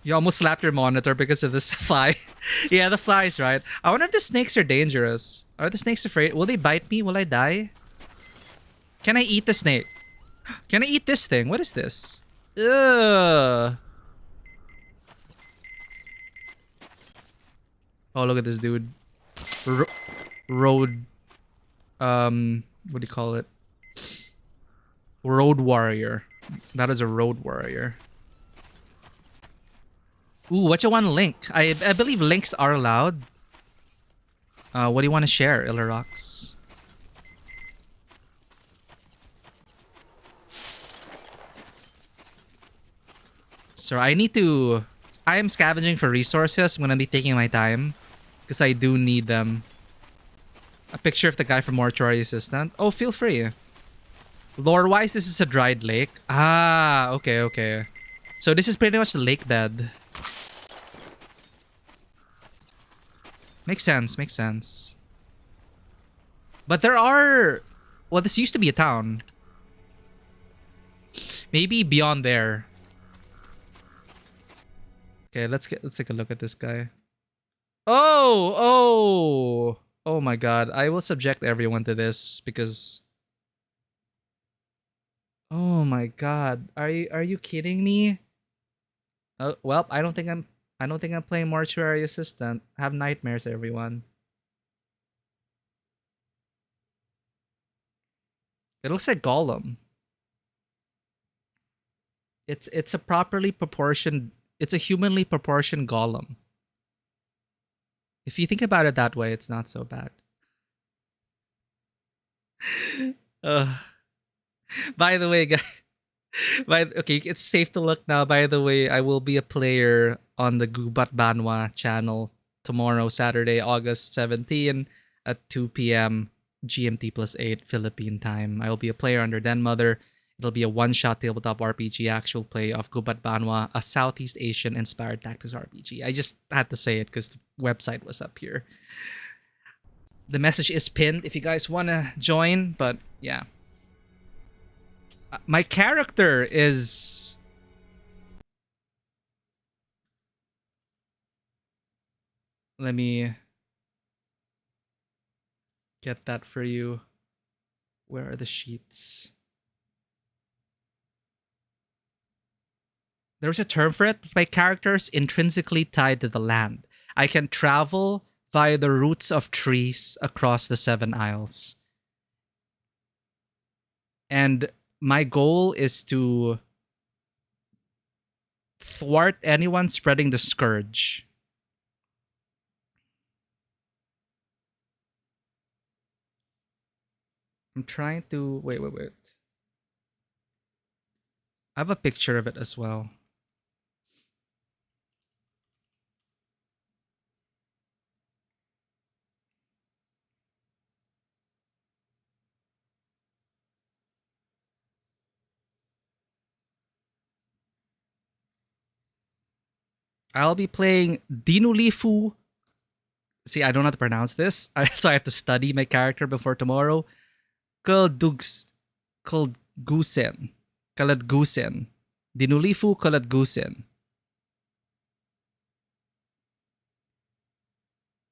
You almost slapped your monitor because of this fly. Yeah, the flies, right? I wonder if the snakes are dangerous. Are the snakes afraid? Will they bite me? Will I die? Can I eat the snake? Can I eat this thing? What is this? Ugh. Oh, look at this dude. Road... what do you call it? Road warrior. That is a road warrior. Ooh, what you want to link? I believe links are allowed. What do you want to share, Ilarox? So I need to... I am scavenging for resources. I'm going to be taking my time. Because I do need them. A picture of the guy from Mortuary Assistant. Oh, feel free. Lore-wise, this is a dried lake. Ah, okay, okay. So this is pretty much the lake bed. Makes sense, makes sense. But there are... Well, this used to be a town. Maybe beyond there. Okay, let's take a look at this guy. Oh my god. I will subject everyone to this because... Oh my god. Are you kidding me? Oh well, I don't think I'm playing Mortuary Assistant. Have nightmares, everyone. It looks like Gollum. It's a properly proportioned. It's a humanly proportioned Gollum. If you think about it that way, it's not so bad. uh, by the way, guys. Okay, it's safe to look now. By the way, I will be a player on the Gubat Banwa channel tomorrow, Saturday, August 17 at 2 p.m. GMT plus 8 Philippine time. I will be a player under Den Mother. It'll be a one-shot tabletop RPG actual play of Gubat Banwa, a Southeast Asian inspired tactics RPG. I just had to say it because the website was up here. The message is pinned if you guys want to join, but yeah. My character is... Let me get that for you. Where are the sheets? There's a term for it. My character's intrinsically tied to the land. I can travel via the roots of trees across the 7 Isles. And my goal is to thwart anyone spreading the scourge. I'm trying to... Wait. I have a picture of it as well. I'll be playing Dinulifu. See, I don't know how to pronounce this, so I have to study my character before tomorrow. Kaladgusen. Dinulifu Kaladgusen.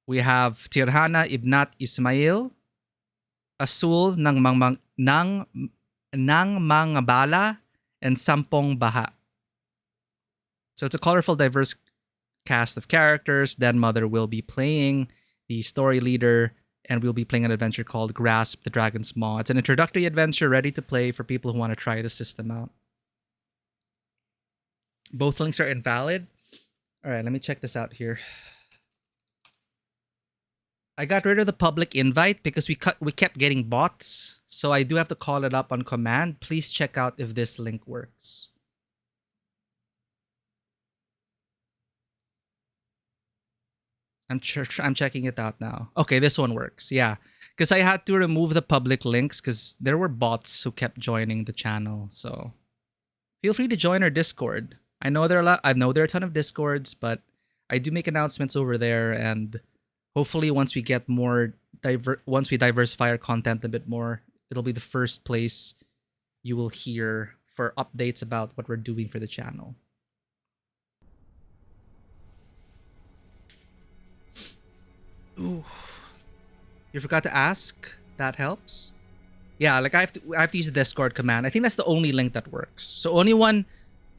We have Tirhana Ibnat Ismail, Asul ng mga bala, and Sampong Baha. So it's a colorful, diverse cast of characters. Den Mother will be playing the story leader, and we'll be playing an adventure called Grasp the Dragon's Maw. It's an introductory adventure ready to play for people who want to try the system out. Both links are invalid. All right, let me check this out here. I got rid of the public invite because we kept getting bots, so I do have to call it up on command. Please check out if this link works. I'm checking it out now. Okay, this one works. Yeah, because I had to remove the public links because there were bots who kept joining the channel. So feel free to join our Discord. I know there are a ton of Discords, but I do make announcements over there, and hopefully once we get more once we diversify our content a bit more, it'll be the first place you will hear for updates about what we're doing for the channel. Ooh. You forgot to ask? That helps? Yeah, like I have to use the Discord command. I think that's the only link that works. So only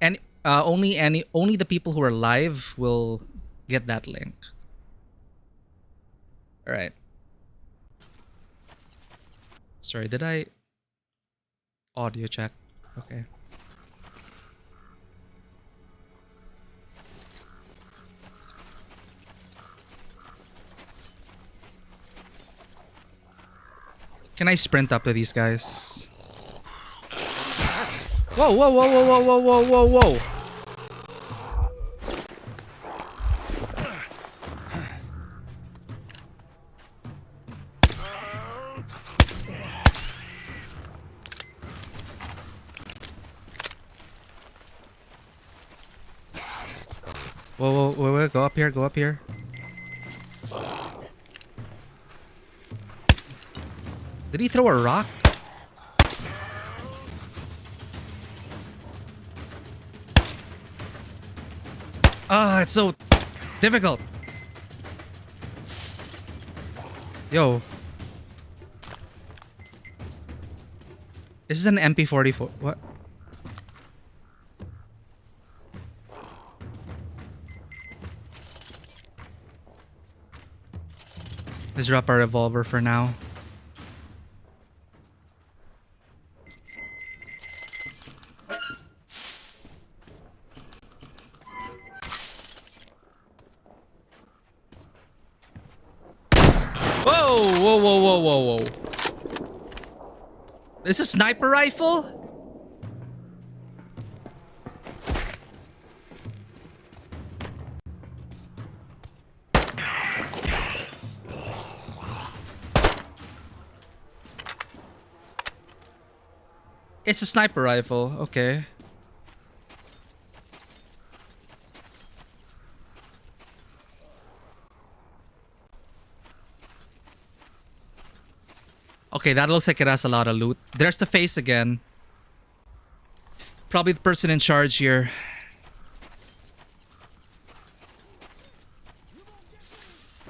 the people who are live will get that link. All right. Sorry, did I audio check? Okay. Can I sprint up to these guys? Whoa, whoa, whoa, whoa, whoa, whoa, whoa, whoa, whoa. Whoa, whoa, wait, go up here, go up here. Did he throw a rock? Ah, it's so difficult. Yo. This is an MP44. What? Let's drop our revolver for now. Whoa, whoa, whoa, whoa, whoa, whoa. Is this a sniper rifle? It's a sniper rifle, okay. Okay, that looks like it has a lot of loot. There's the face again. Probably the person in charge here.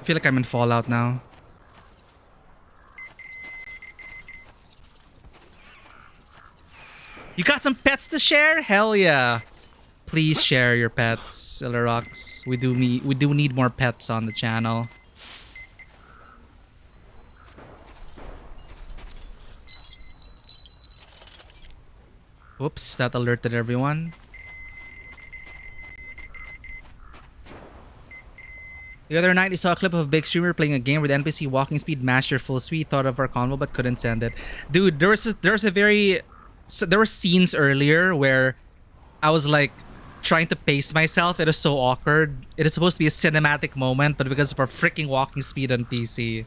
I feel like I'm in Fallout now. You got some pets to share? Hell yeah. Please share your pets, Illarox. We do need more pets on the channel. Oops, that alerted everyone. The other night, we saw a clip of a big streamer playing a game where the NPC walking speed matched your full speed. Thought of our convo, but couldn't send it. Dude, there were scenes earlier where I was like trying to pace myself. It is so awkward. It is supposed to be a cinematic moment, but because of our freaking walking speed on PC.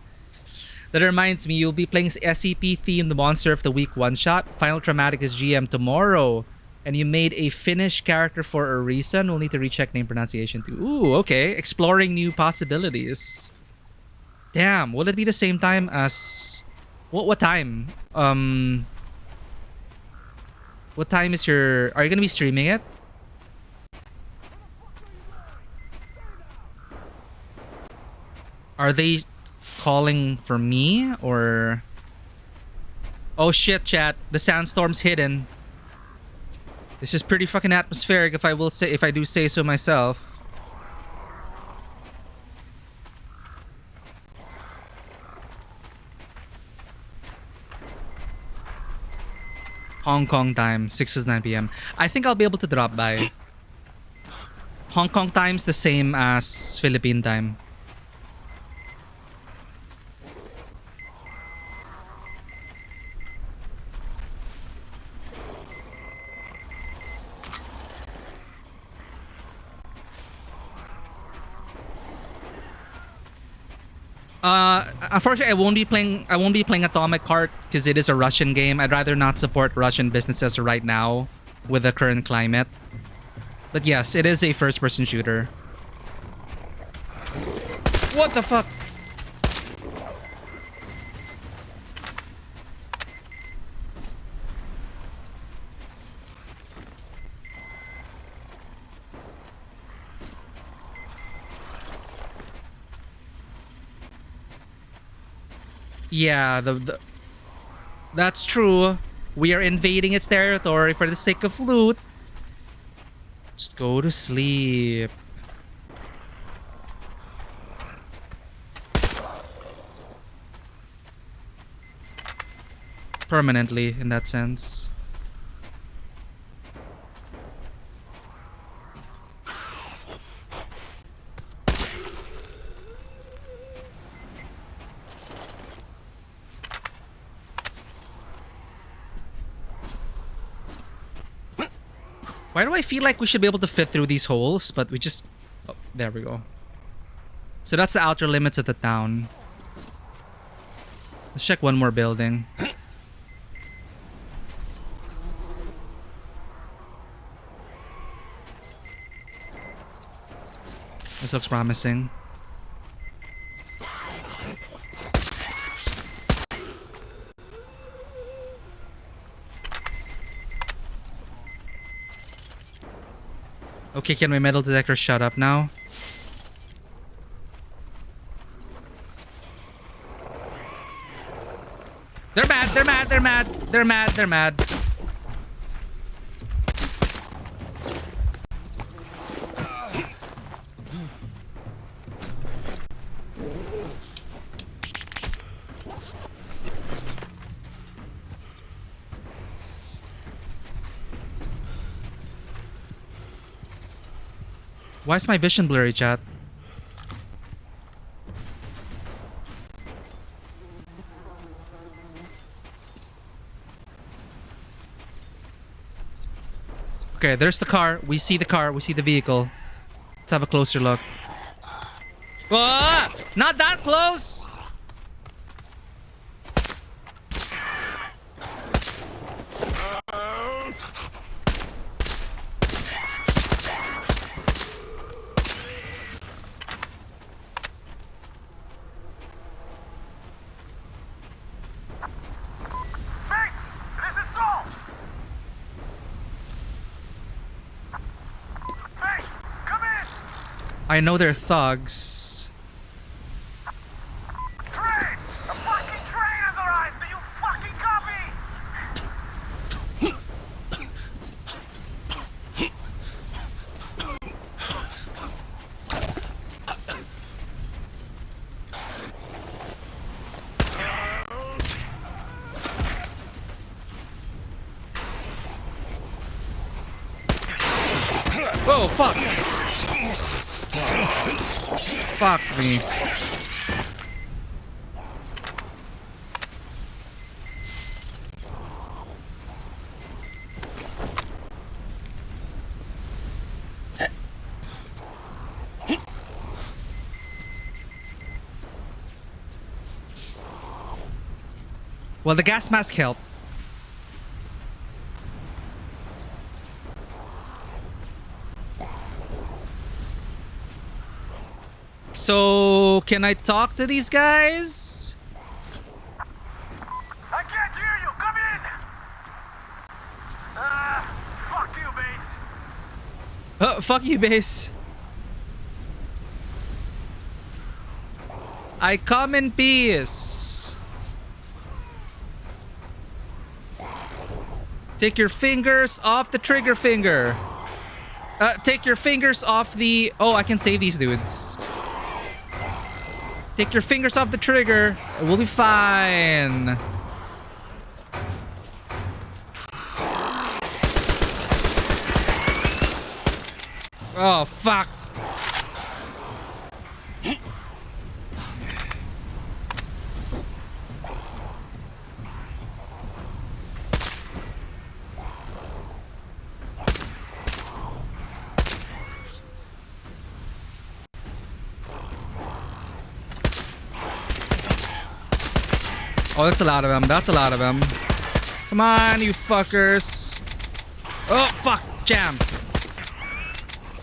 That reminds me, you'll be playing SCP-themed Monster of the Week one-shot. Final Traumatic is GM tomorrow. And you made a Finnish character for a reason. We'll need to recheck name pronunciation too. Ooh, okay. Exploring new possibilities. Damn, will it be the same time as... What time? What time is your... Are you gonna be streaming it? Are they calling for me or... Oh shit, chat. The sandstorm's hidden. This is pretty fucking atmospheric if I do say so myself. Hong Kong time, 6 to 9 p.m. I think I'll be able to drop by. Hong Kong time's the same as Philippine time. Unfortunately, I won't be playing Atomic Heart because it is a Russian game. I'd rather not support Russian businesses right now with the current climate. But yes, it is a first-person shooter. What the fuck? Yeah, that's true. We are invading its territory for the sake of loot. Just go to sleep. Permanently, in that sense. Why do I feel like we should be able to fit through these holes, but we just... Oh, there we go. So that's the outer limits of the town. Let's check one more building. This looks promising. Okay, can my metal detector shut up now? They're mad, they're mad, they're mad, they're mad, they're mad. Why is my vision blurry, chat? Okay, there's the car. We see the car. We see the vehicle. Let's have a closer look. Ah! Not that close! I know they're thugs. Whoa, fuck! Fuck me. Well, the gas mask helped. So, can I talk to these guys? I can't hear you. Come in. Fuck you, base. Fuck you, base. I come in peace. Take your fingers off the trigger finger. Take your fingers off the... Oh, I can save these dudes. Take your fingers off the trigger. We'll be fine. Oh, fuck. Oh, that's a lot of them. That's a lot of them. Come on, you fuckers. Oh, fuck. Jam.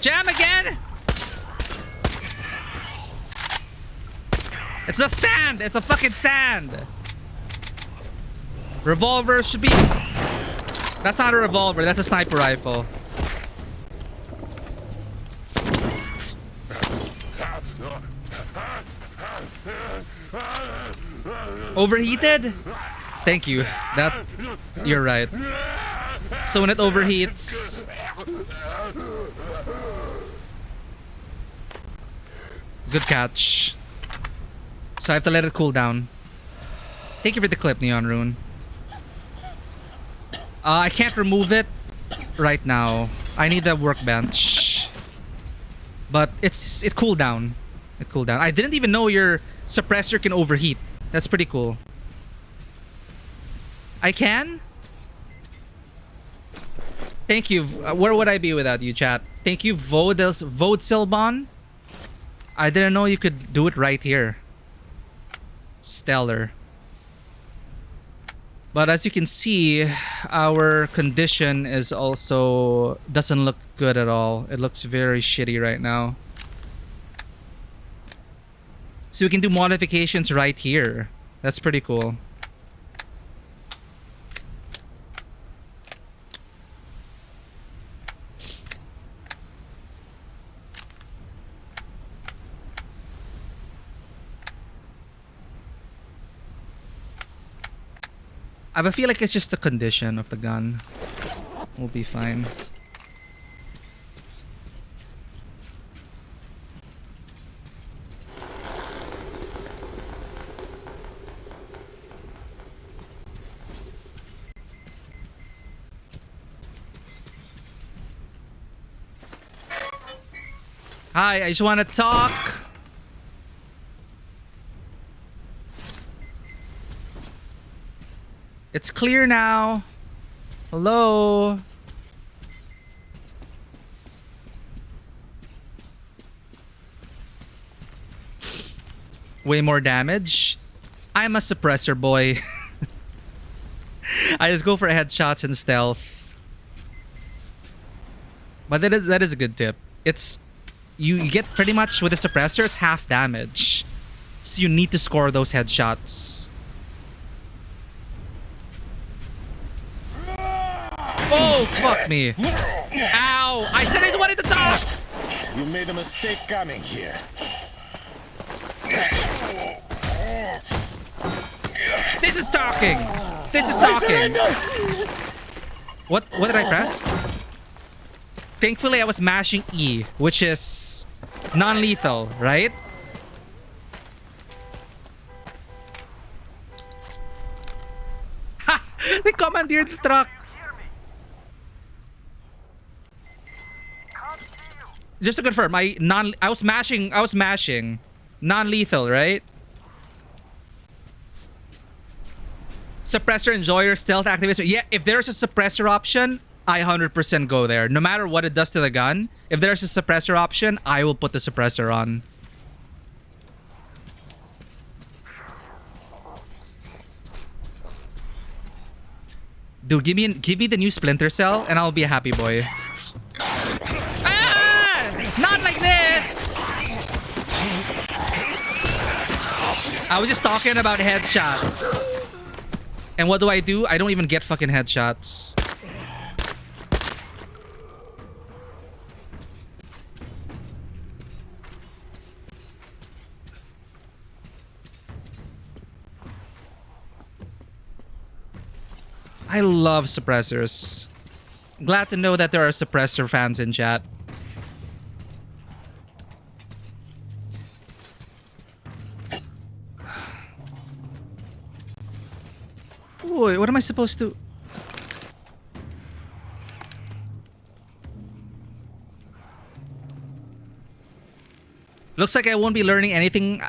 Jam again? It's the sand. It's a fucking sand. Revolver should be... That's not a revolver. That's a sniper rifle. Overheated? Thank you. That... You're right. So when it overheats... Good catch. So I have to let it cool down. Thank you for the clip, Neon Rune. I can't remove it right now. I need a workbench. But it cooled down. It cooled down. I didn't even know your suppressor can overheat. That's pretty cool. I can? Thank you. Where would I be without you, chat? Thank you, Vodsilbon. I didn't know you could do it right here. Stellar. But as you can see, our condition is also... doesn't look good at all. It looks very shitty right now. So we can do modifications right here. That's pretty cool. I have a feel like it's just the condition of the gun. We'll be fine. Hi, I just want to talk. It's clear now. Hello. Way more damage. I'm a suppressor boy. I just go for headshots and stealth. But that is a good tip. It's you get pretty much with a suppressor, it's half damage. So you need to score those headshots. Oh, fuck me. Ow! I said I just wanted to talk! You made a mistake coming here. This is talking! This is talking! What did I press? Thankfully, I was mashing E, which is non-lethal, right? Ha! They commandeered the truck! Just to confirm, I was mashing. Non-lethal, right? Suppressor enjoyer, stealth activation. Yeah, if there's a suppressor option, I 100% go there. No matter what it does to the gun, if there's a suppressor option, I will put the suppressor on. Dude, give me the new Splinter Cell and I'll be a happy boy. Ah! Not like this! I was just talking about headshots. And what do? I don't even get fucking headshots. I love suppressors. Glad to know that there are suppressor fans in chat. Ooh, what am I supposed to... Looks like I won't be learning anything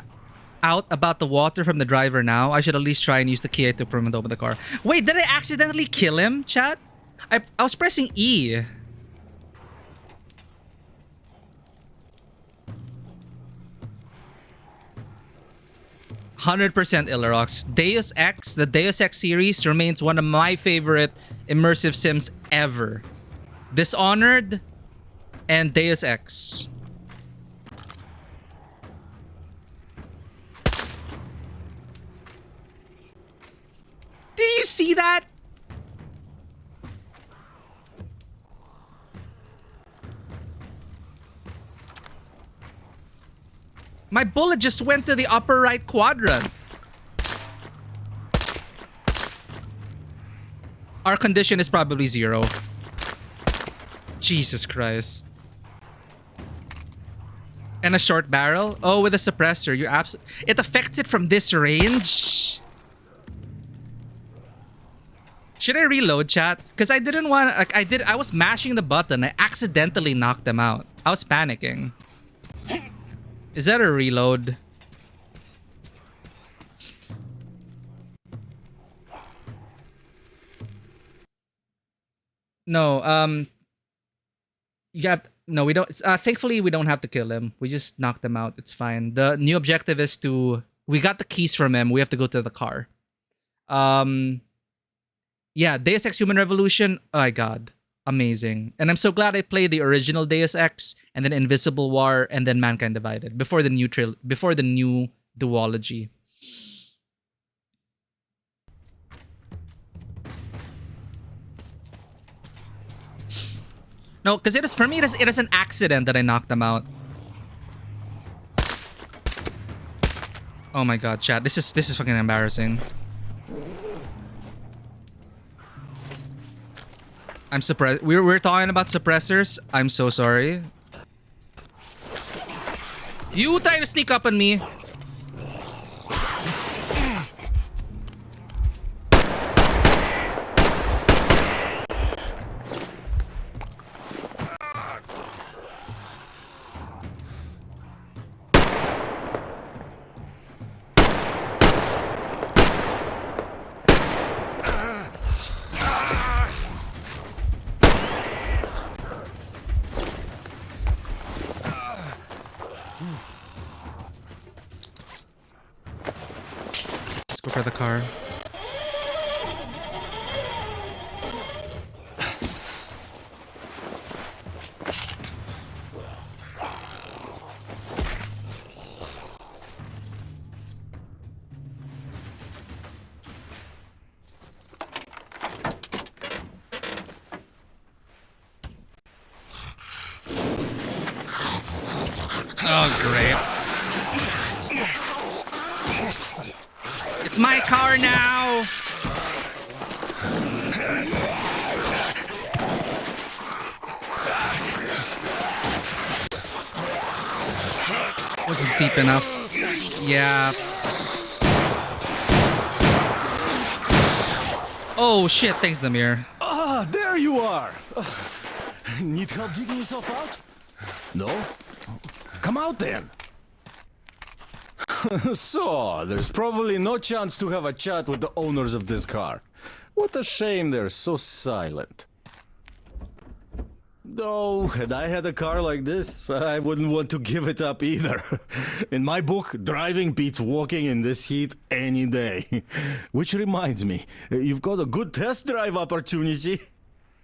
out about the water from the driver now. I should at least try and use the key to open the car. Wait, did I accidentally kill him, chat? I was pressing E. "100% Illarox. Deus Ex, the Deus Ex series remains one of my favorite immersive sims ever. Dishonored and Deus Ex. Did you see that? My bullet just went to the upper right quadrant. Our condition is probably 0. Jesus Christ. And a short barrel? Oh, with a suppressor. You're it affects it from this range? Should I reload, chat? Because I didn't want... Like, I was mashing the button. I accidentally knocked them out. I was panicking. Is that a reload? No, you have... No, we don't... thankfully, we don't have to kill him. We just knocked them out. It's fine. The new objective is to... We got the keys from him. We have to go to the car. Yeah, Deus Ex Human Revolution. Oh my god. Amazing. And I'm so glad I played the original Deus Ex and then Invisible War and then Mankind Divided before the new duology. No, because for me it is an accident that I knocked them out. Oh my god, chat. This is fucking embarrassing. I'm surprised. We're talking about suppressors. I'm so sorry. You try to sneak up on me. Look for the car. Oh, great. It's my car now! Wasn't deep enough. Yeah. Oh shit, thanks Damir. Ah, there you are! Need help digging yourself out? No? Come out then! So, there's probably no chance to have a chat with the owners of this car. What a shame they're so silent. Though, had I had a car like this, I wouldn't want to give it up either. In my book, driving beats walking in this heat any day. Which reminds me, you've got a good test drive opportunity.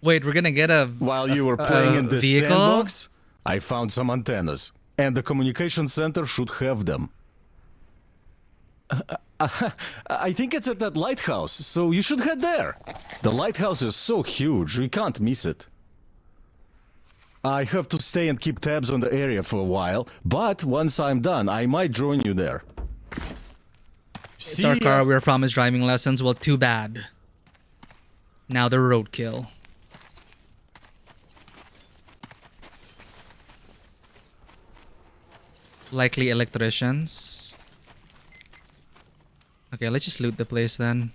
Wait, we're gonna get a... While you were playing in this vehicle? sandbox, I found some antennas. And the communication center should have them. I think it's at that lighthouse, so you should head there. The lighthouse is so huge, we can't miss it. I have to stay and keep tabs on the area for a while, but once I'm done, I might join you there. It's our car, we were promised driving lessons. Well, too bad. Now the roadkill. Likely electricians. Okay, let's just loot the place then.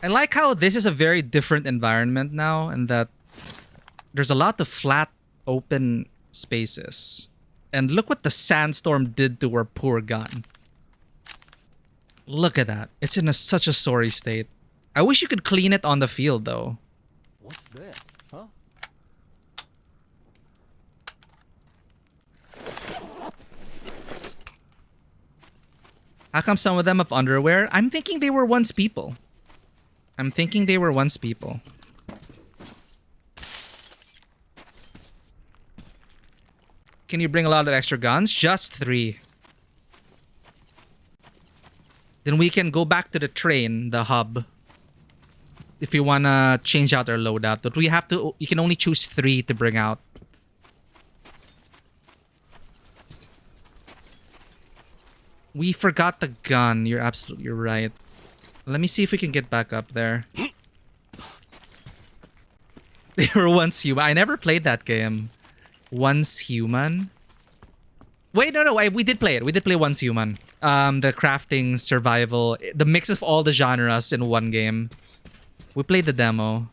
I like how this is a very different environment now, and that there's a lot of flat, open spaces. And look what the sandstorm did to our poor gun. Look at that. It's in such a sorry state. I wish you could clean it on the field, though. What's that? Huh? How come some of them have underwear? I'm thinking they were once people. Can you bring a lot of extra guns? Just 3. Then we can go back to the train, the hub. If you wanna change out our loadout. But we have to, you can only choose 3 to bring out. We forgot the gun. You're absolutely right. Let me see if we can get back up there. They were once human. I never played that game. Once Human? Wait, no, we did play it. We did play Once Human. The crafting, survival, the mix of all the genres in one game. We played the demo.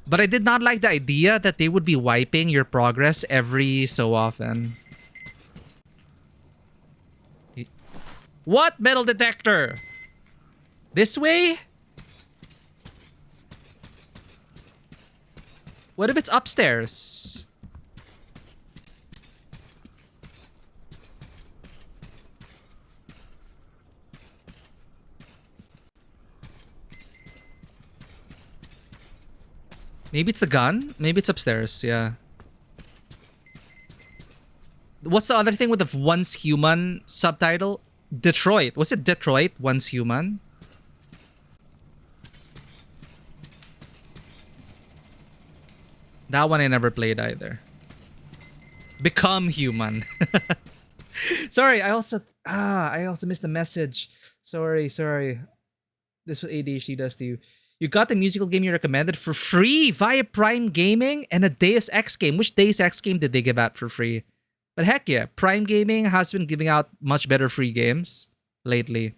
But I did not like the idea that they would be wiping your progress every so often. What metal detector? This way? What if it's upstairs? Maybe it's the gun? Maybe it's upstairs, yeah. What's the other thing with the Once Human subtitle? Detroit. Was it Detroit? Once Human? That one I never played either. Become Human. Sorry, I also missed the message. Sorry. This is what ADHD does to you. You got the musical game you recommended for free via Prime Gaming and a Deus Ex game. Which Deus Ex game did they give out for free? But heck yeah, Prime Gaming has been giving out much better free games lately.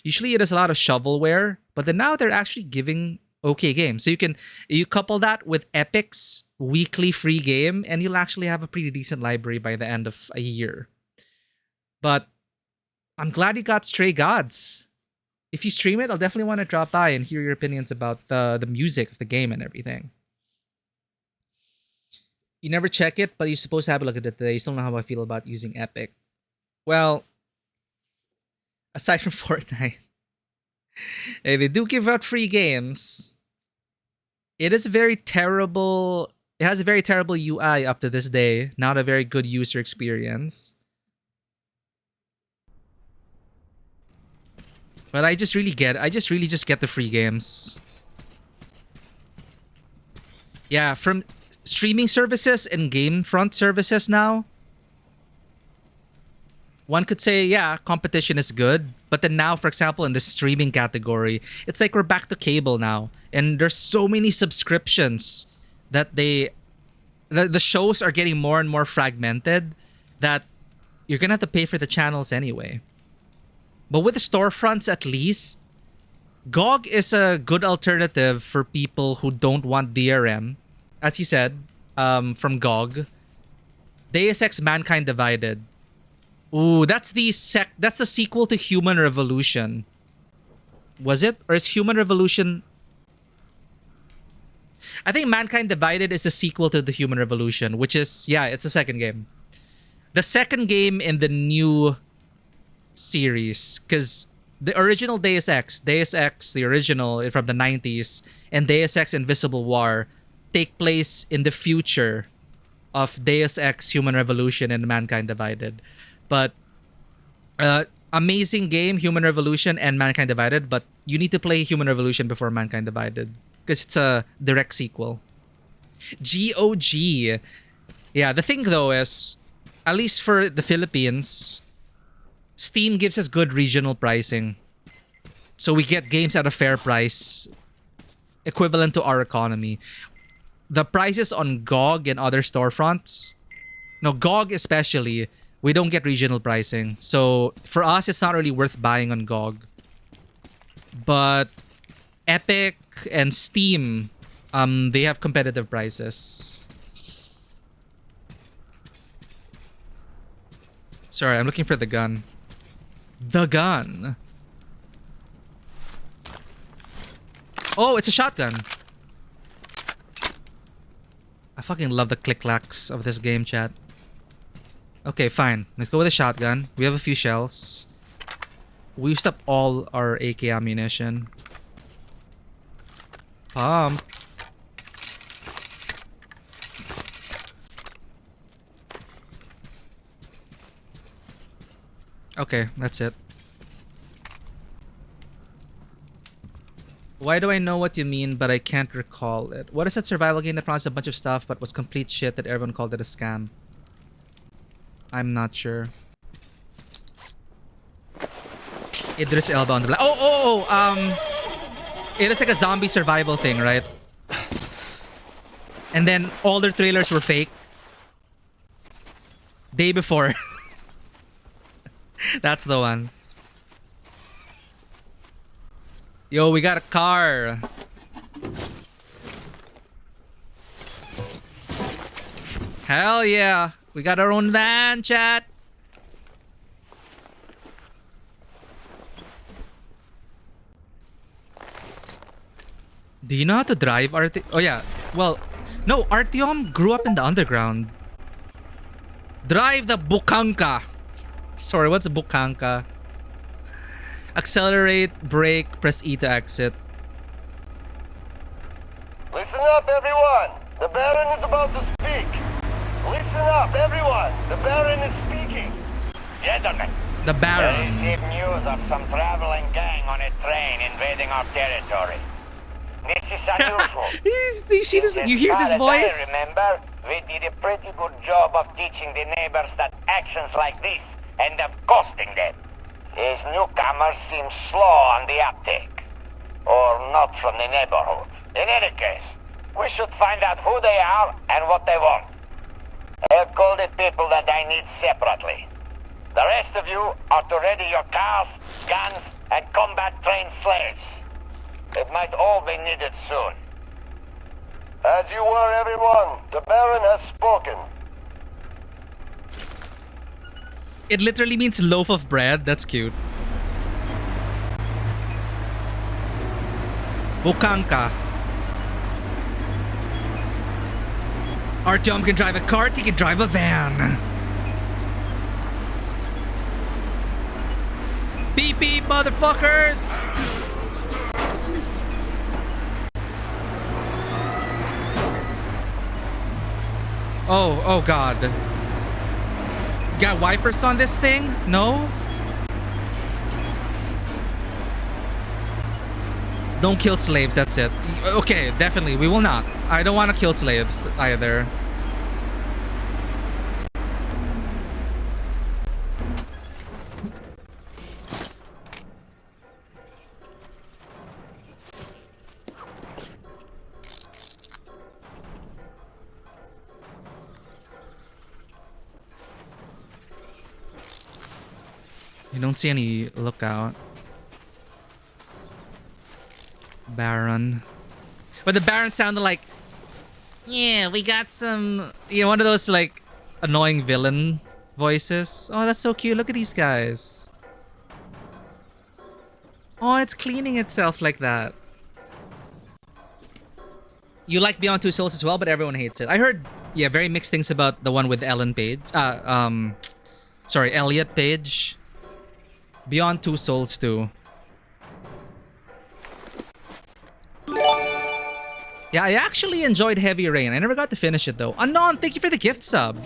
Usually it is a lot of shovelware, but then now they're actually giving okay games. So you couple that with Epic's weekly free game and you'll actually have a pretty decent library by the end of a year. But I'm glad you got Stray Gods. If you stream it, I'll definitely want to drop by and hear your opinions about the music of the game and everything. You never check it, but you're supposed to have a look at it today. You still know how I feel about using Epic. Well, aside from Fortnite, they do give out free games. It is very terrible. It has a very terrible UI up to this day. Not a very good user experience. But I just really get the free games. Yeah, from streaming services and game front services now, one could say, yeah, competition is good. But then now, for example, in the streaming category, it's like we're back to cable now. And there's so many subscriptions that the shows are getting more and more fragmented that you're going to have to pay for the channels anyway. But with the storefronts, at least, GOG is a good alternative for people who don't want DRM. As you said, from GOG. Deus Ex Mankind Divided. Ooh, that's the sequel to Human Revolution. Was it? Or is Human Revolution... I think Mankind Divided is the sequel to the Human Revolution, which is, yeah, it's the second game. The second game in the new series, because the original Deus Ex, the original from the 90s, and Deus Ex Invisible War take place in the future of Deus Ex Human Revolution and Mankind Divided. But amazing game, Human Revolution and Mankind Divided, but you need to play Human Revolution before Mankind Divided because it's a direct sequel. GOG. Yeah, the thing though is, at least for the Philippines, Steam gives us good regional pricing. So we get games at a fair price, equivalent to our economy. The prices on GOG and other storefronts, no, GOG especially, we don't get regional pricing. So for us, it's not really worth buying on GOG. But Epic and Steam, they have competitive prices. Sorry, I'm looking for the gun. The gun. Oh, it's a shotgun. I fucking love the click-clacks of this game, chat. Okay, fine. Let's go with a shotgun. We have a few shells. We used up all our AK ammunition. Pump. Okay, that's it. Why do I know what you mean, but I can't recall it? What is that survival game that promised a bunch of stuff, but was complete shit that everyone called it a scam? I'm not sure. Idris Elba on the black. It is like a zombie survival thing, right? And then all their trailers were fake. Day before. That's the one. Yo, we got a car. Hell yeah. We got our own van, chat. Do you know how to drive, Artyom? Oh yeah. Well, no, Artyom grew up in the underground. Drive the bukanka. Sorry, what's a bukanka? Accelerate, brake, press E to exit. Listen up, everyone. The Baron is about to speak. Listen up, everyone. The Baron is speaking. Gentlemen. The Baron. We received news of some traveling gang on a train invading our territory. This is unusual. You see this? You hear this voice? I remember, we did a pretty good job of teaching the neighbors that actions like this end up costing them. These newcomers seem slow on the uptake. Or not from the neighborhood. In any case, we should find out who they are and what they want. I've called the people that I need separately. The rest of you are to ready your cars, guns, and combat-trained slaves. It might all be needed soon. As you were, everyone, the Baron has spoken. It literally means loaf of bread. That's cute. Bukanka. Artyom can drive a cart, he can drive a van. Beep beep, motherfuckers! Oh god. Got wipers on this thing? No? Don't kill slaves, that's it. Okay, definitely, we will not. I don't want to kill slaves either. You don't see any lookout. Baron. But the Baron sounded like, yeah, we got some, one of those like annoying villain voices. Oh, that's so cute. Look at these guys. Oh, it's cleaning itself like that. You like Beyond Two Souls as well, but everyone hates it. I heard, very mixed things about the one with Ellen Page. Elliot Page. Beyond Two Souls too. Yeah, I actually enjoyed Heavy Rain. I never got to finish it though. Anon, thank you for the gift sub.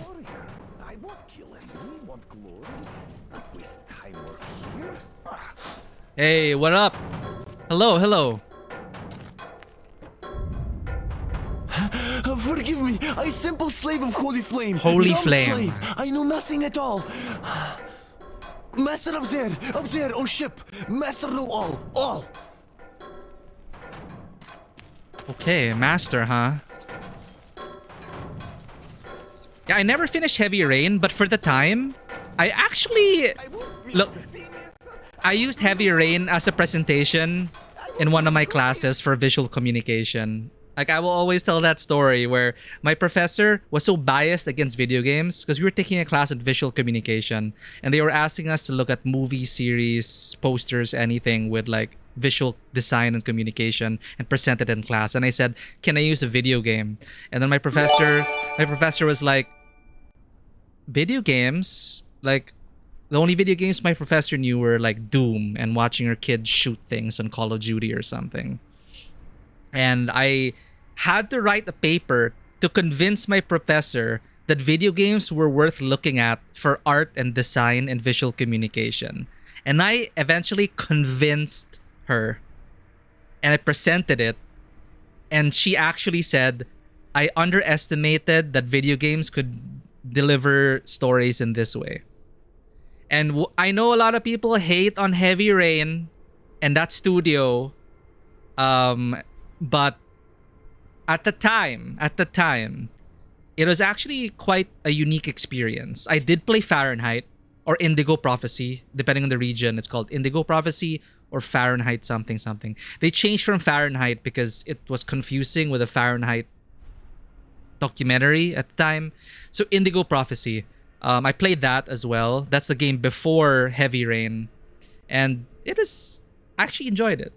Hey, what up? Hello, hello. Forgive me, I simple slave of Holy Flame. Holy Dumb Flame. Slave. I know nothing at all. Master up there, on ship. Master know all. Okay, Master, huh? Yeah, I never finished Heavy Rain, but for the time, I actually... Look, I used Heavy Rain as a presentation in one of my classes for visual communication. Like, I will always tell that story where my professor was so biased against video games because we were taking a class at visual communication and they were asking us to look at movie, series, posters, anything with like visual design and communication and present it in class. And I said, can I use a video game? And then my professor was like, video games? Like, the only video games my professor knew were like Doom and watching her kids shoot things on Call of Duty or something. And I had to write a paper to convince my professor that video games were worth looking at for art and design and visual communication. And I eventually convinced her. And I presented it. And she actually said, I underestimated that video games could deliver stories in this way. And I know a lot of people hate on Heavy Rain and that studio. But at the time, it was actually quite a unique experience. I did play Fahrenheit or Indigo Prophecy, depending on the region. It's called Indigo Prophecy or Fahrenheit something. They changed from Fahrenheit because it was confusing with a Fahrenheit documentary at the time. So Indigo Prophecy. I played that as well. That's the game before Heavy Rain. And I actually enjoyed it.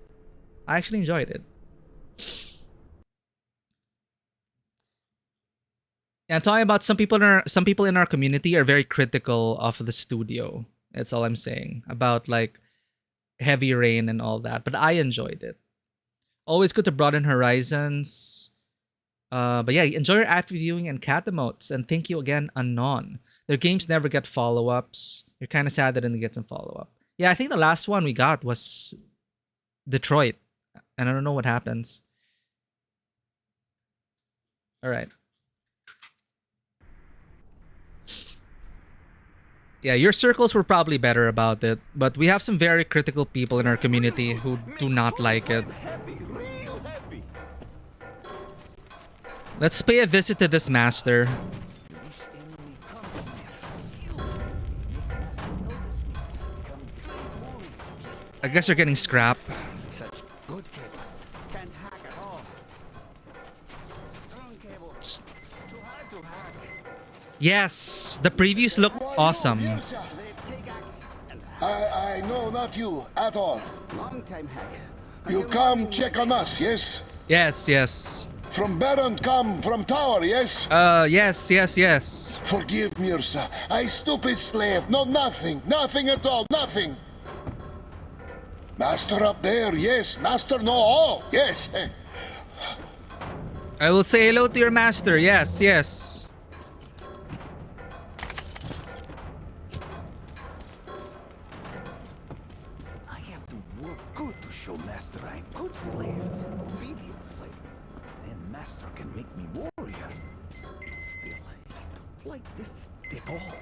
And talking about some people in our community are very critical of the studio. That's all I'm saying about like Heavy Rain and all that. But I enjoyed it. Always good to broaden horizons. But yeah, enjoy your ad viewing and cat emotes. And thank you again, Anon. Their games never get follow-ups. You're kind of sad that didn't get some follow-up. Yeah, I think the last one we got was Detroit. And I don't know what happens. All right. Yeah, your circles were probably better about it, but we have some very critical people in our community who do not like it. Let's pay a visit to this master. I guess you're getting scrap. Yes, the previews look awesome. I know not you at all. You come check on us, yes? Yes. From Baron come from tower, yes? Yes. Forgive me, sir. I stupid slave. No, nothing. Nothing at all. Nothing. Master up there, yes. Master no all, yes. I will say hello to your master. Yes. I have to work good to show Master I'm good slave, obedient slave. Then Master can make me warrior. Still, I don't like this at all.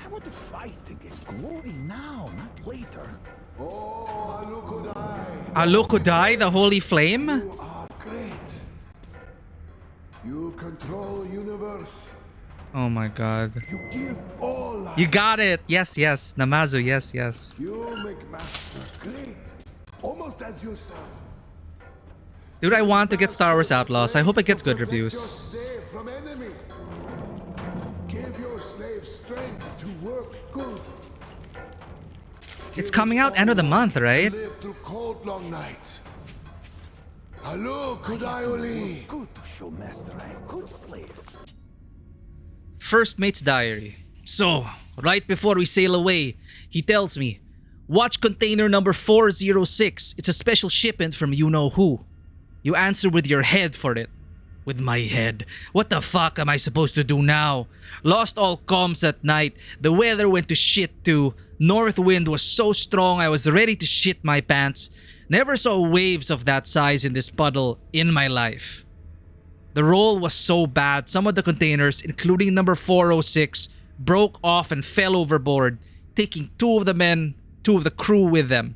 I want to fight and get glory now, not later. Oh, Alukodai. Alukodai, the holy flame? You are great. You control universe. Oh my god. You give all life. You got it. Yes. Namazu, yes. You make Master great. Almost as yourself. Dude, I want to get Star Wars Outlaws. I hope it gets good reviews. Slave from enemy. Give your slave strength to work good. It's coming out end of the month, right? Live through cold long nights. Hello, Kudaioli. Good to show Master I'm good slave. First Mate's diary. So, right before we sail away, he tells me, watch container number 406. It's a special shipment from you-know-who. You answer with your head for it. With my head. What the fuck am I supposed to do now? Lost all comms at night. The weather went to shit too. North wind was so strong I was ready to shit my pants. Never saw waves of that size in this puddle in my life. The roll was so bad, some of the containers, including number 406, broke off and fell overboard, taking two of the crew with them.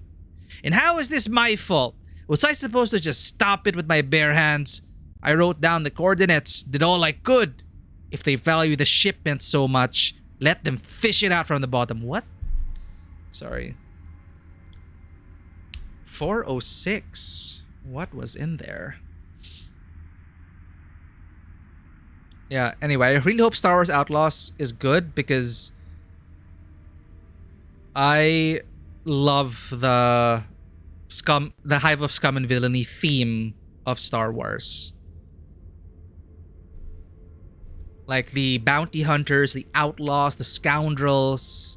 And how is this my fault? Was I supposed to just stop it with my bare hands? I wrote down the coordinates, did all I could. If they value the shipment so much, let them fish it out from the bottom. What? Sorry. 406. What was in there? Yeah, anyway, I really hope Star Wars Outlaws is good because I love the Hive of Scum and Villainy theme of Star Wars. Like the bounty hunters, the outlaws, the scoundrels.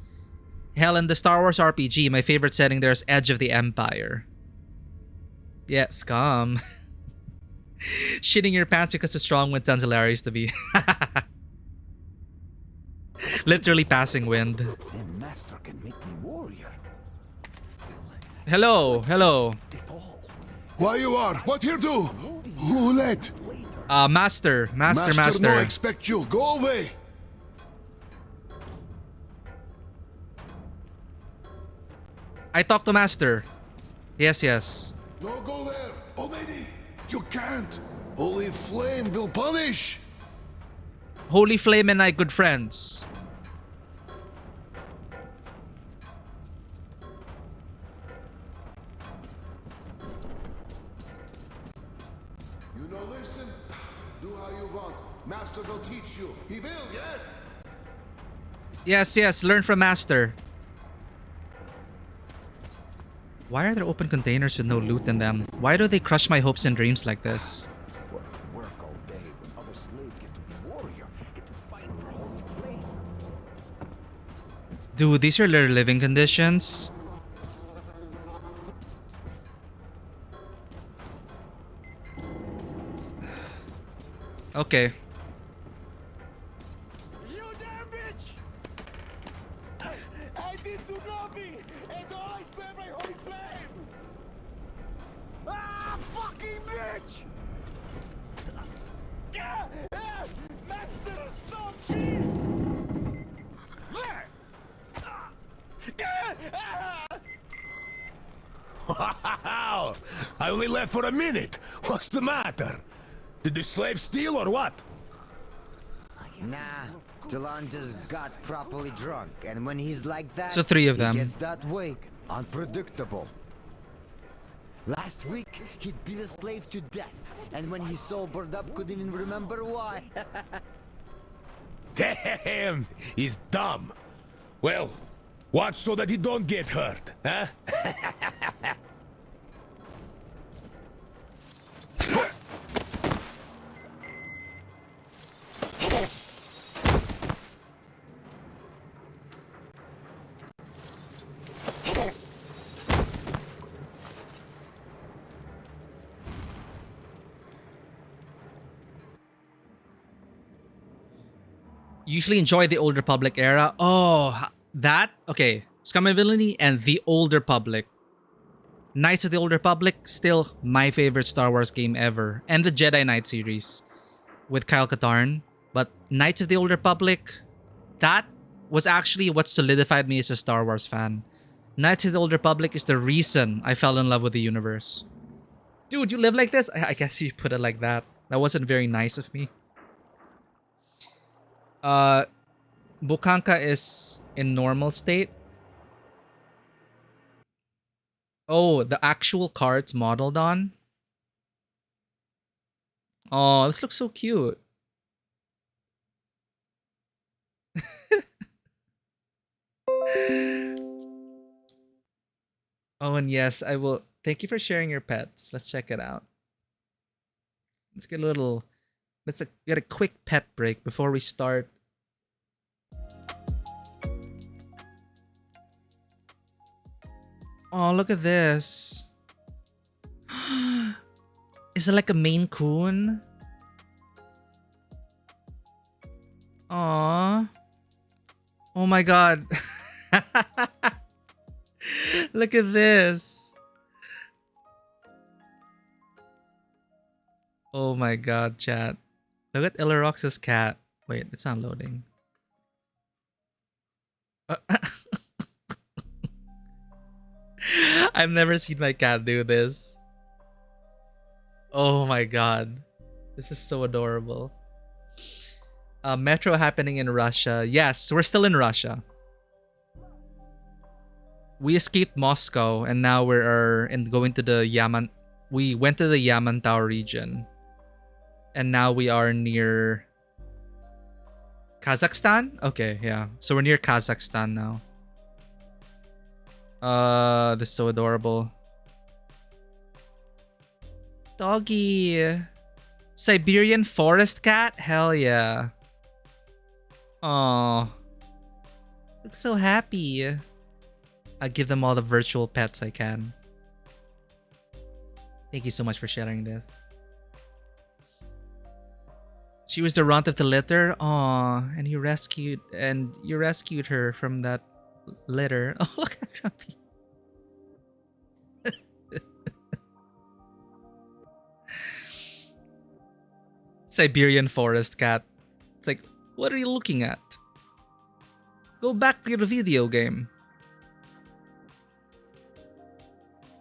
Hell, in the Star Wars RPG, my favorite setting there is Edge of the Empire. Yeah, scum. Shitting your pants because of strong wind sounds hilarious to me. Literally passing wind. Then Master can make me warrior. Hello. Why you are? What here do? Who let? Master. No expect you. Go away. I talk to Master. Yes. No go there. Oh lady, you can't. Holy Flame will punish. Holy Flame and I good friends. You know, listen. Do how you want. Master will teach you. He will, yes? Yes. Learn from Master. Why are there open containers with no loot in them? Why do they crush my hopes and dreams like this? Work all day when other slaves get to be warrior, get to fight for Holy Flame. Dude, these are their living conditions. Okay. You damn bitch! I did do nothing, and all I spare my Holy Flame! Ah, fucking bitch! Master, stop me! Wow! I only left for a minute. What's the matter? Did the slave steal or what? Nah, Talon just got properly drunk, and when he's like that, So 3 of them. he gets that way. Unpredictable. Last week, he beat a slave to death, and when he sobered up, couldn't even remember why. Damn! He's dumb. Well, watch so that he don't get hurt, huh? Usually enjoy the Old Republic era. Oh, that? Okay. Scum and Villainy and the Old Republic. Knights of the Old Republic, still my favorite Star Wars game ever. And the Jedi Knight series with Kyle Katarn. But Knights of the Old Republic, that was actually what solidified me as a Star Wars fan. Knights of the Old Republic is the reason I fell in love with the universe. Dude, you live like this? I guess you put it like that. That wasn't very nice of me. Bukanka is in normal state. Oh, the actual cards modeled on? Oh, this looks so cute. Oh, and yes, I will. Thank you for sharing your pets. Let's check it out. Let's get a little. Let's get a quick pet break before we start. Oh, look at this. Is it like a Maine Coon? Aww. Oh my god. Look at this. Oh my god, chat. Look at Ilarox's cat. Wait, it's not loading. I've never seen my cat do this. Oh my god. This is so adorable. Metro happening in Russia. Yes, we're still in Russia. We escaped Moscow and now we're going to the Yaman. We went to the Yamantau region. And now we are near Kazakhstan? Okay, yeah. So we're near Kazakhstan now. This is so adorable. Doggy. Siberian forest cat? Hell yeah. Aww. Looks so happy. I'll give them all the virtual pets I can. Thank you so much for sharing this. She was the runt of the litter. Aww. And you rescued her from that litter. Oh, look at Grumpy. Siberian forest cat. It's like, what are you looking at? Go back to your video game.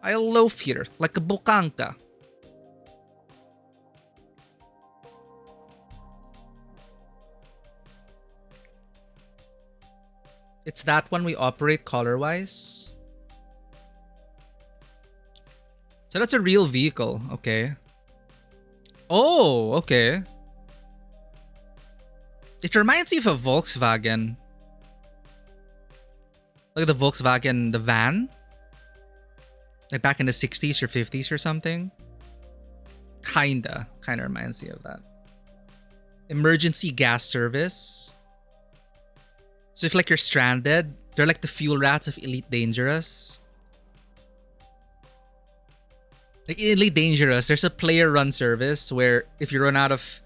I'll loaf here like a bukanka. It's that one we operate color-wise. So that's a real vehicle. Okay. Oh, okay. It reminds me of a Volkswagen. Look at the Volkswagen, the van. Like back in the 60s or 50s or something. Kinda reminds me of that. Emergency gas service. So if like you're stranded, they're like the fuel rats of Elite Dangerous. Like in Elite Dangerous, there's a player-run service where if you run out of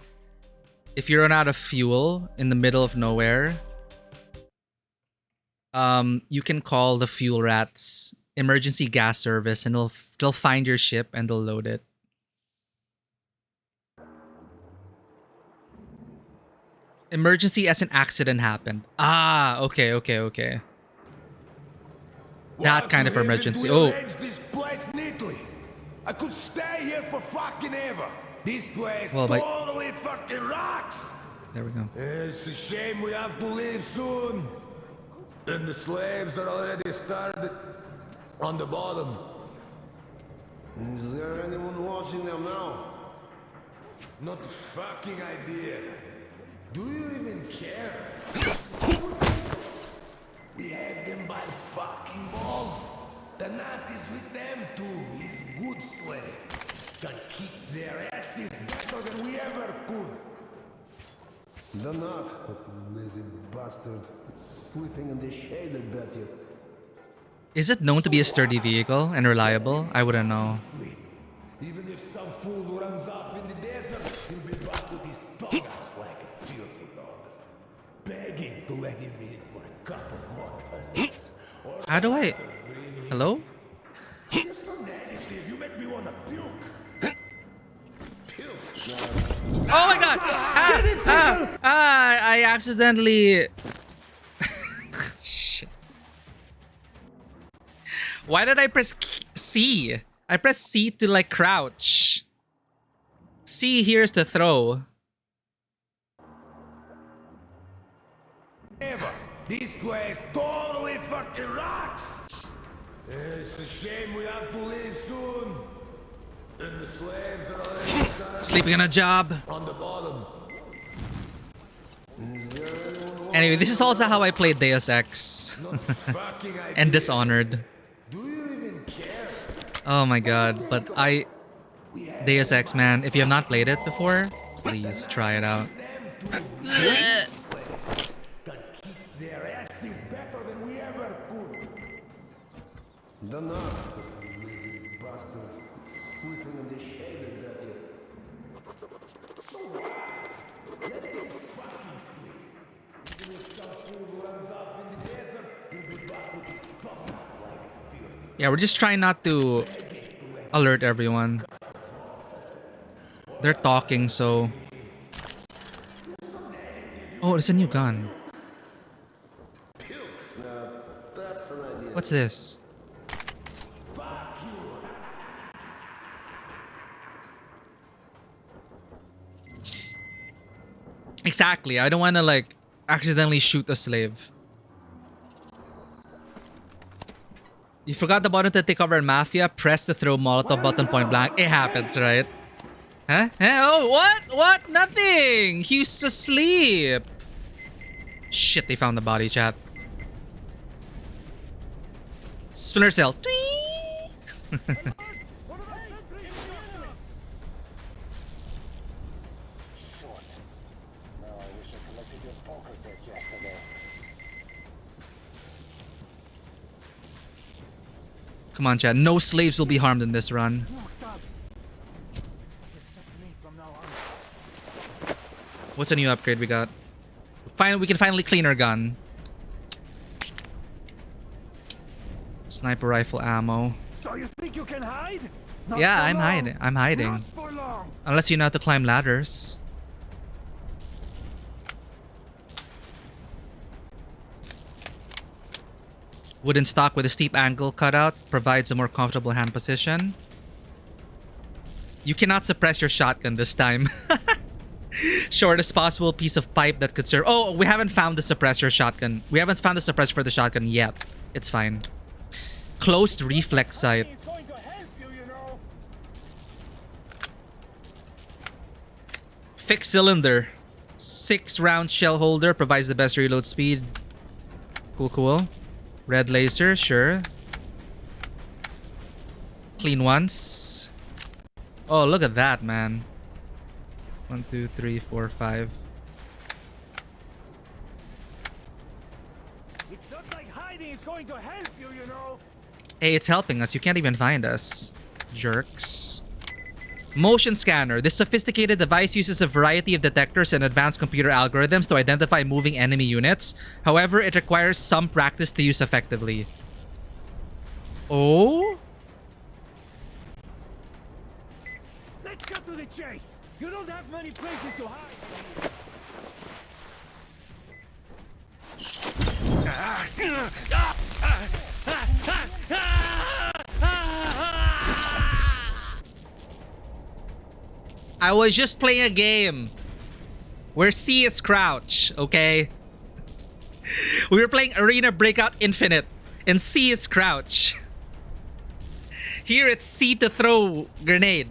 fuel in the middle of nowhere, you can call the fuel rats emergency gas service, and they'll find your ship and they'll load it. Emergency as an accident happened. Ah, okay. That kind of emergency. Oh. This place neatly. I could stay here for fucking ever. This place Well, totally fucking rocks. There we go. It's a shame we have to leave soon. And the slaves are already started on the bottom. Is there anyone watching them now? Not a fucking idea. Do you even care? We have them by fucking balls. The nut is with them too. He's good slave. Can kick their asses better than we ever could. The nut, that lazy bastard. Sleeping in the shade, I bet you. Is it known to be a sturdy vehicle and reliable? I wouldn't know. Even if some fool runs off in the desert, he'll be back with his tongue out like a filthy dog. How do I... Hello? Oh my god! I accidentally... Shit. Why did I press C? I pressed C to like crouch. C here's the throw. Never. This place totally fucking rocks. It's a shame we have to leave soon. And the slaves are on the inside. Sleeping on a job. On the bottom. Anyway, this is also how I played Deus Ex. And Dishonored. Oh my god, but Deus Ex, man, if you have not played it before, please try it out. Their asses better than we ever could. Don't know. Lazy bastard. Sleeping in the shade, I bet you. So what? Let them fucking sleep. Even if some fool runs off in the desert, he'll be back with his pop up like a fear. Yeah, we're just trying not to alert everyone. They're talking, so... Oh, it's a new gun. What's this? Exactly, I don't want to like accidentally shoot a slave. You forgot the button to take over in Mafia? Press the throw Molotov button point blank. It happens, right? Huh? Oh, what? What? Nothing! He's asleep! Shit, they found the body, chat. Splinter Cell. Come on, chat. No slaves will be harmed in this run. What's a new upgrade we got? We can finally clean our gun. Sniper rifle ammo. So you think you can hide? Yeah, I'm hiding. I'm hiding. Unless you know how to climb ladders. Wooden stock with a steep angle cutout provides a more comfortable hand position. You cannot suppress your shotgun this time. Shortest possible piece of pipe that could serve. Oh, we haven't found the suppressor shotgun. We haven't found the suppressor for the shotgun yet. It's fine. Closed reflex sight. Fixed cylinder. 6-round shell holder provides the best reload speed. Cool, cool. Red laser, sure. Clean once. Oh, look at that, man. 1, 2, 3, 4, 5. It's not like hiding is going to help you, you know. Hey, it's helping us. You can't even find us. Jerks. Motion scanner. This sophisticated device uses a variety of detectors and advanced computer algorithms to identify moving enemy units. However, it requires some practice to use effectively. Oh? Let's cut to the chase. You don't have many places to hide. I was just playing a game where C is crouch, okay? We were playing Arena Breakout Infinite and C is crouch. Here it's C to throw grenade.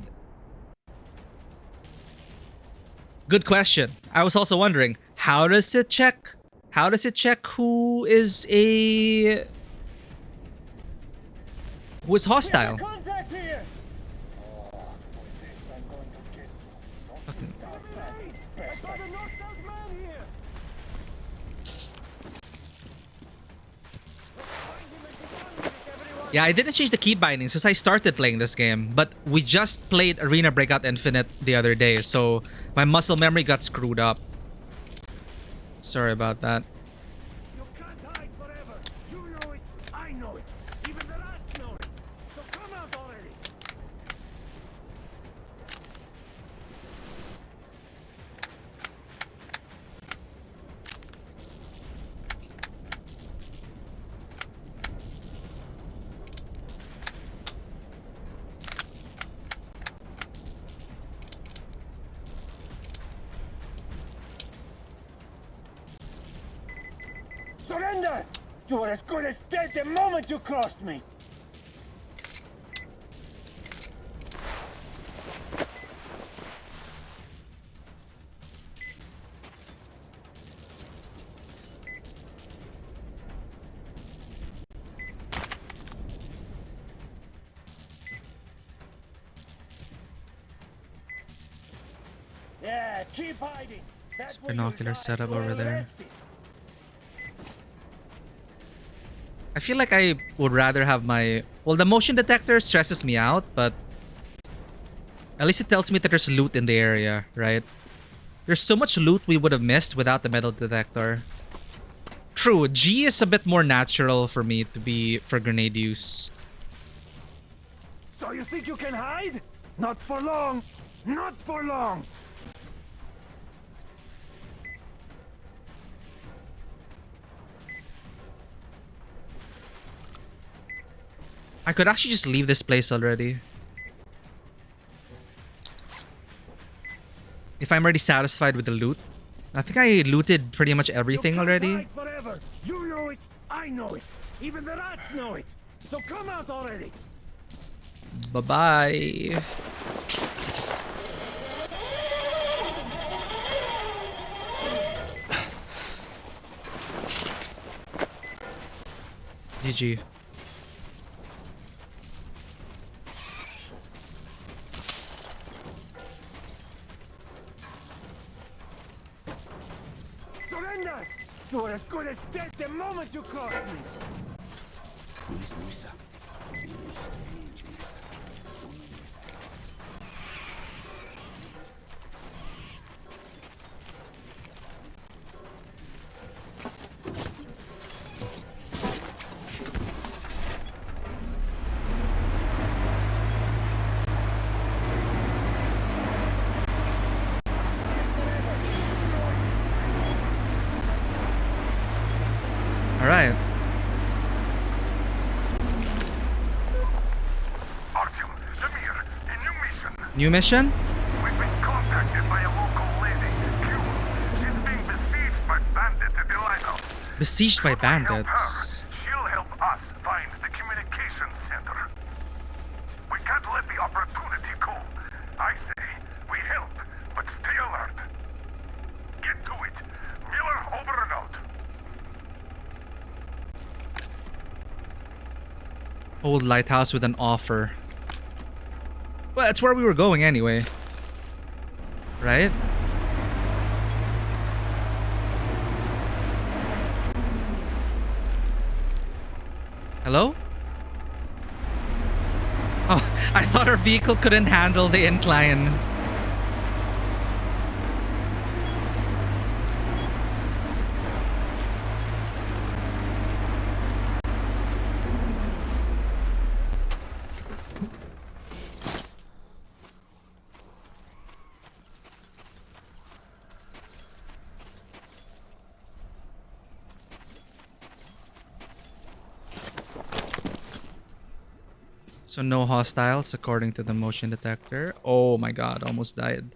Good question. I was also wondering, how does it check? How does it check who is hostile? Yeah, I didn't change the key bindings since I started playing this game, but we just played Arena Breakout Infinite the other day, so my muscle memory got screwed up. Sorry about that. You can't hide forever. You know it. I know Surrender! You were as good as dead the moment you crossed me! Yeah, keep hiding. There's binocular setup over there. I feel like I would rather have my... Well, the motion detector stresses me out, but at least it tells me that there's loot in the area, right? There's so much loot we would have missed without the metal detector. True, G is a bit more natural for me to be for grenade use. So you think you can hide? Not for long! Not for long! I could actually just leave this place already. If I'm already satisfied with the loot. I think I looted pretty much everything already. Forever. You know it, I know it. Even the rats know it. So come out already. Bye-bye. GG. Surrender! You were as good as dead the moment you crossed me. All right. Artyom, Demir, a new mission. New mission? We've been contacted by a local lady, Q. She's being besieged by bandits at the lighthouse. Besieged by Should we help bandits. her, she'll help us find the communications center. We can't let the opportunity go. I say we help, but stay alert. Get to it. Miller over and out. Old lighthouse with an offer. Well, that's where we were going anyway. Right? Hello? Oh, I thought our vehicle couldn't handle the incline. So no hostiles according to the motion detector. Oh my god, almost died.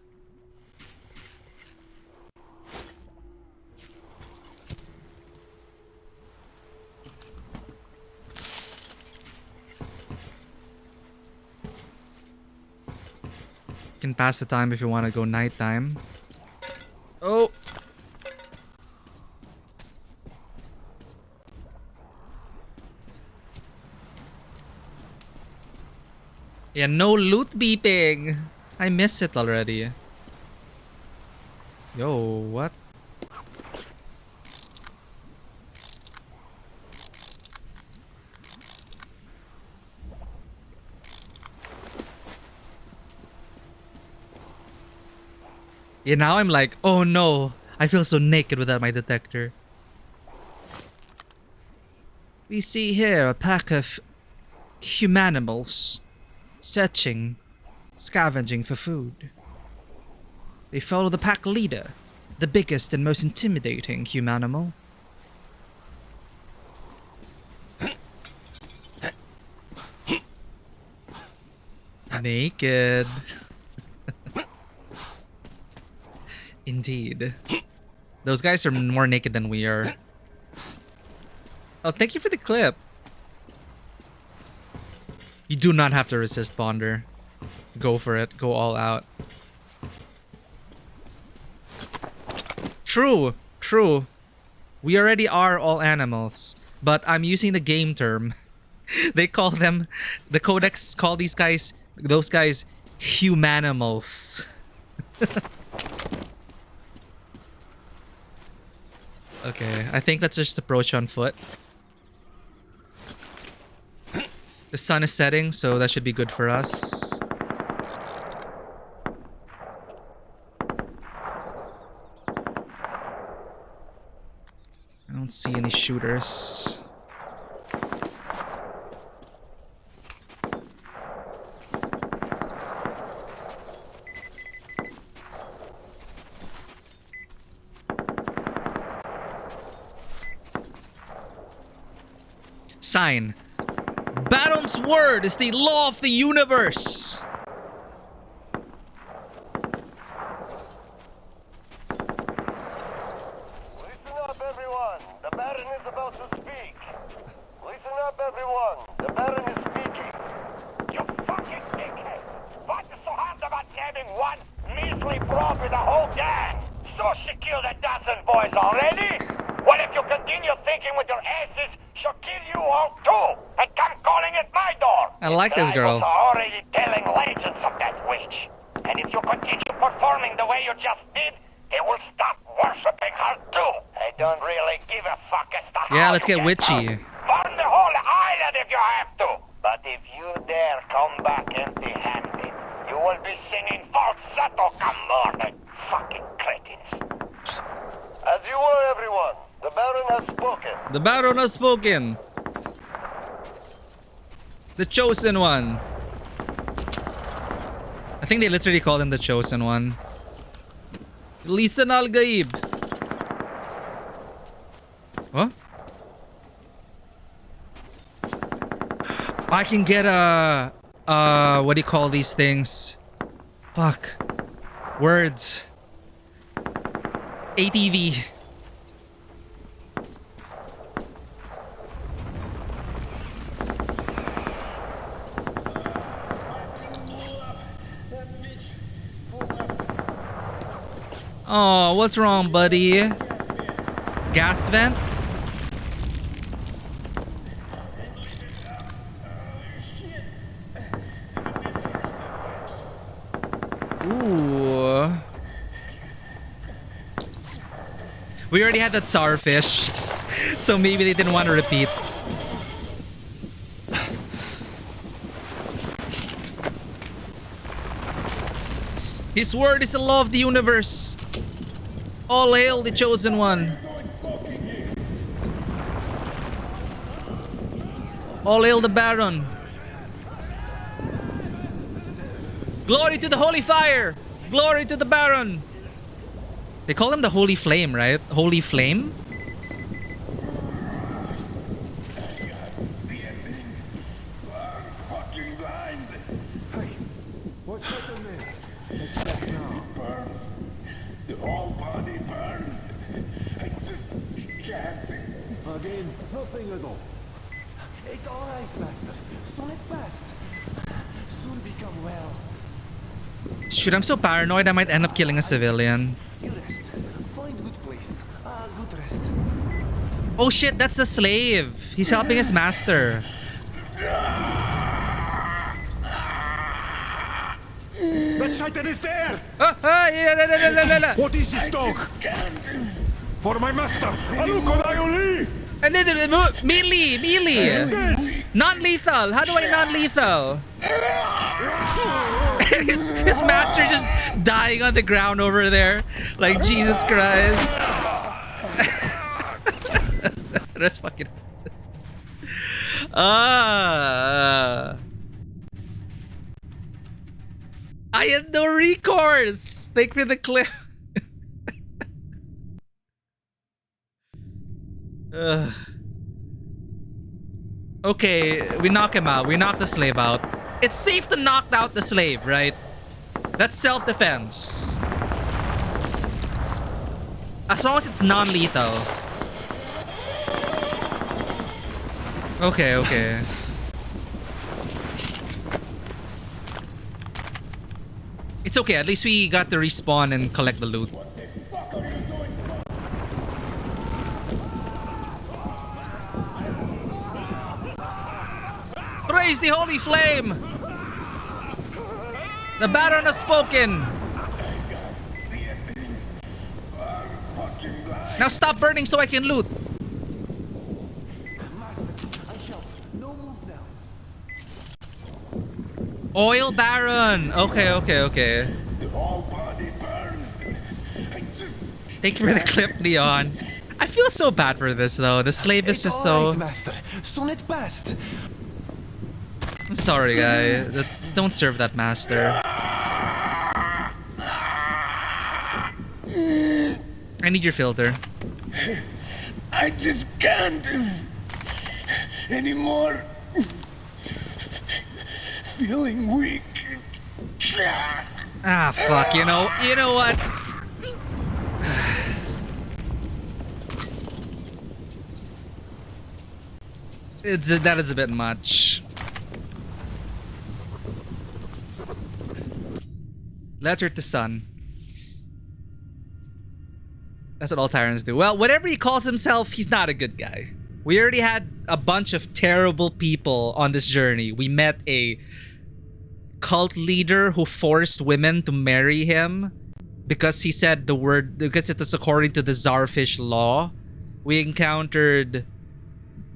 Can pass the time if you want to go nighttime. Oh! Yeah, no loot beeping. I miss it already. Yo, what? Yeah, now I'm like, oh no. I feel so naked without my detector. We see here a pack of humanimals. Searching, scavenging for food. They follow the pack leader, the biggest and most intimidating humanimal. Naked. Indeed. Those guys are more naked than we are. Oh, thank you for the clip. You do not have to resist, Ponder. Go for it. Go all out. True. True. We already are all animals. But I'm using the game term. They call them... The codex call those guys, humanimals. Okay, I think let's just approach on foot. The sun is setting, so that should be good for us. I don't see any shooters. Sign. Baron's word is the law of the universe. Listen up, everyone. The Baron is about to speak. Listen up, everyone. The Baron is speaking. You fucking dickhead! What is so hard about nabbing one measly broad with a whole gang? So she killed a dozen boys already? Well, if you continue thinking with your asses, she'll kill you all too, and come calling at my door. I like this girl. Rivals are already telling legends of that witch, and if you continue performing the way you just did, they will stop worshipping her too. I don't really give a fuck as to how Yeah, let's you get witchy. Burn the whole island if you have to. But if you dare come back empty-handed, you will be singing falsetto camorne, fucking cretins. As you were, everyone. The Baron has spoken. The Baron has spoken. The Chosen One. I think they literally called him the Chosen One. Lisan al-Gaib. What? I can get a... what do you call these things? Fuck. Words. ATV. Oh, what's wrong, buddy? Gas vent? Ooh. We already had that sourfish, so maybe they didn't want to repeat. His word is the law of the universe. All hail the Chosen One. All hail the Baron. Glory to the Holy Fire. Glory to the Baron. They call him the Holy Flame, right? Holy Flame? Hey, what's happening? Let's check now. Burns. The whole body burns. I just can't. Again, nothing at all. It's all right, Master. Soon it passed. Soon become well. Shoot, I'm so paranoid I might end up killing a civilian. You rest. Find good place. Good rest. Oh shit, that's the slave. He's helping his master. That Titan is there! What is this dog? For my master, Aluko Melee! Non-lethal! How do I non-lethal? his master just dying on the ground over there. Like, Jesus Christ. That's fucking... I had no recourse! Thank you for the clip. Okay, we knock him out. We knock the slave out. It's safe to knock out the slave, right? That's self-defense. As long as it's non-lethal. Okay, okay. It's okay, at least we got to respawn and collect the loot. Praise the holy flame! The Baron has spoken! Now stop burning so I can loot! Oil Baron! Okay, okay, okay. Thank you for the clip, Leon. I feel so bad for this though. The slave is just so... Master. Son it best. I'm sorry, guy. Don't serve that master. I need your filter. I just can't anymore. Feeling weak. Ah, fuck. You know what? That is a bit much. Letter to son. That's what all tyrants do. Well, whatever he calls himself, he's not a good guy. We already had a bunch of terrible people on this journey. We met a cult leader who forced women to marry him because he said the word, because it was according to the Czarfish law. We encountered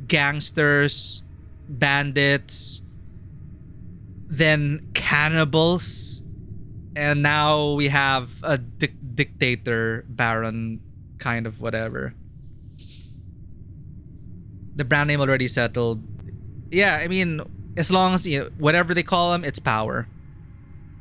gangsters, bandits, then cannibals, and now we have a dictator, baron, kind of whatever. The brand name already settled. Yeah, I mean, as long as, whatever they call him, it's power.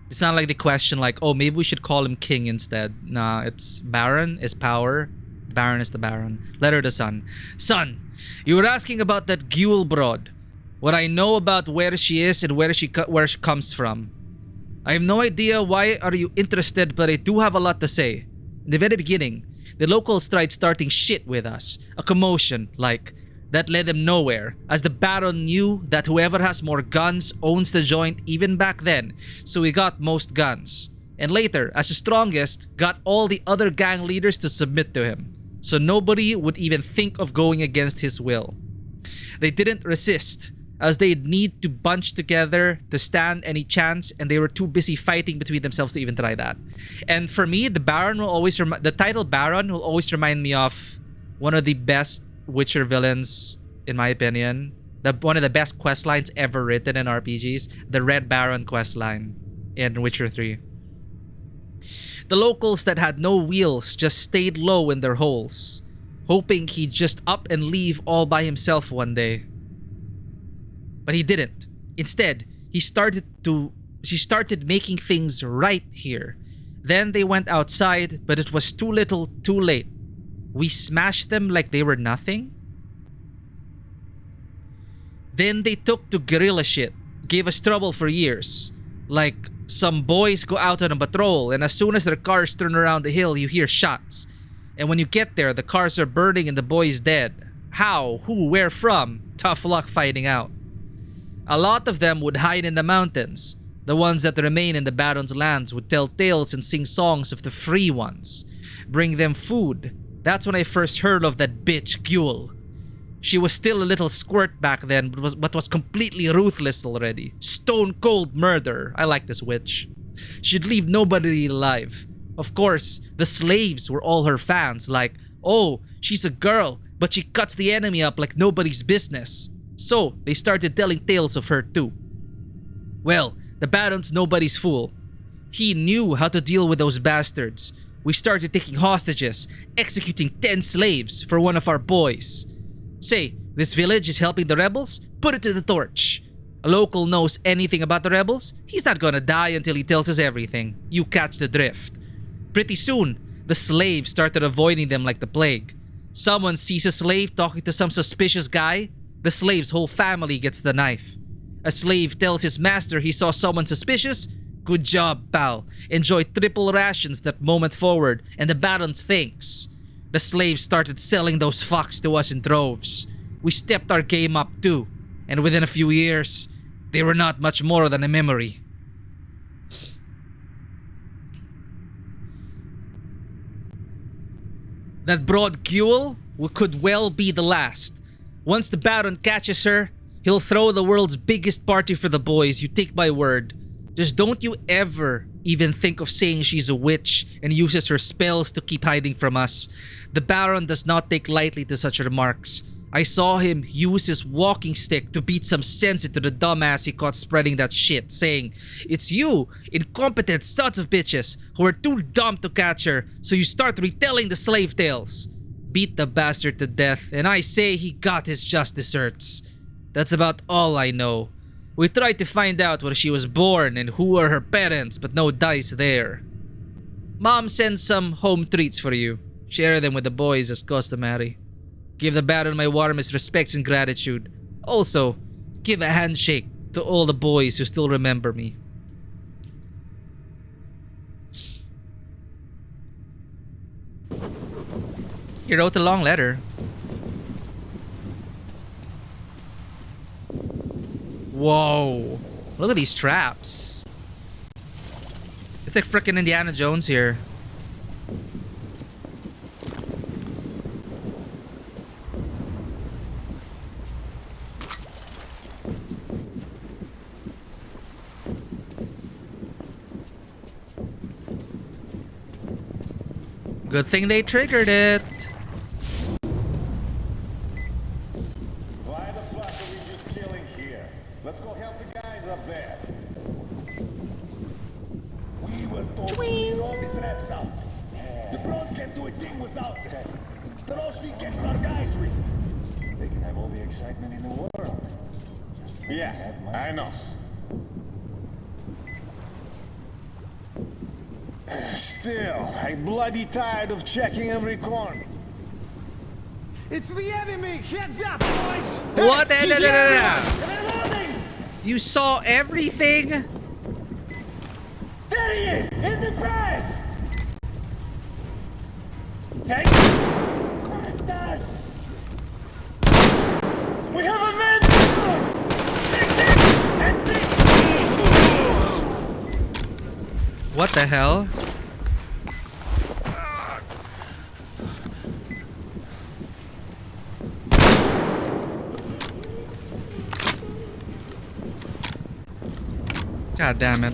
It's not like they question like, oh, maybe we should call him king instead. Nah, it's baron is power. Baron is the baron. Letter to son. Son, you were asking about that Gule broad. What I know about where she is and where she comes from. I have no idea why are you interested, but I do have a lot to say. In the very beginning, the locals tried starting shit with us. A commotion, like, that led them nowhere, as the Baron knew that whoever has more guns owns the joint even back then, so he got most guns. And later, as the strongest, got all the other gang leaders to submit to him, so nobody would even think of going against his will. They didn't resist, as they'd need to bunch together to stand any chance, and they were too busy fighting between themselves to even try that. And for me, the Baron will always the title Baron will always remind me of one of the best Witcher villains, in my opinion. One of the best quest lines ever written in RPGs, the Red Baron quest line in Witcher 3. The locals that had no wheels just stayed low in their holes, hoping he'd just up and leave all by himself one day. But he didn't. Instead, she started making things right here. Then they went outside, but it was too little, too late. We smashed them like they were nothing. Then they took to guerrilla shit, gave us trouble for years. Like, some boys go out on a patrol, and as soon as their cars turn around the hill, you hear shots. And when you get there, the cars are burning and the boy's dead. How? Who? Where from? Tough luck finding out. A lot of them would hide in the mountains. The ones that remain in the Baron's lands would tell tales and sing songs of the free ones. Bring them food. That's when I first heard of that bitch Gule. She was still a little squirt back then, but was completely ruthless already. Stone cold murder. I like this witch. She'd leave nobody alive. Of course, the slaves were all her fans, like, oh, she's a girl, but she cuts the enemy up like nobody's business. So, they started telling tales of her too. Well, the Baron's nobody's fool. He knew how to deal with those bastards. We started taking hostages, executing 10 slaves for one of our boys. Say, this village is helping the rebels? Put it to the torch. A local knows anything about the rebels? He's not gonna die until he tells us everything. You catch the drift. Pretty soon, the slaves started avoiding them like the plague. Someone sees a slave talking to some suspicious guy, the slave's whole family gets the knife. A slave tells his master he saw someone suspicious. Good job, pal. Enjoy triple rations that moment forward, and the Baron's thanks. The slaves started selling those fucks to us in droves. we stepped our game up too, and within a few years, they were not much more than a memory. That broad Guel could well be the last. Once the Baron catches her, he'll throw the world's biggest party for the boys, you take my word. Just don't you ever even think of saying she's a witch and uses her spells to keep hiding from us. The Baron does not take lightly to such remarks. I saw him use his walking stick to beat some sense into the dumbass he caught spreading that shit, saying, "It's you, incompetent sons of bitches, who are too dumb to catch her, so you start retelling the slave tales." Beat the bastard to death, and I say he got his just desserts. That's about all I know. We tried to find out where she was born and who are her parents, but no dice there. Mom sends some home treats for you. Share them with the boys as customary. Give the Baron my warmest respects and gratitude. Also, give a handshake to all the boys who still remember me. He wrote a long letter. Whoa. Look at these traps. It's like frickin' Indiana Jones here. Good thing they triggered it. Why the fuck are we just chilling here? Let's go help the guys up there. We were told to get all the traps out. The Bronze can't do a thing without them. Strossi gets our guys with. They can have all the excitement in the world. Yeah, I know. Still, I'm bloody tired of checking every corner. It's the enemy! Heads up, boys! What? Hey, You saw everything? There he is! In the grass! Take it! We have a man down! What the hell? God damn it.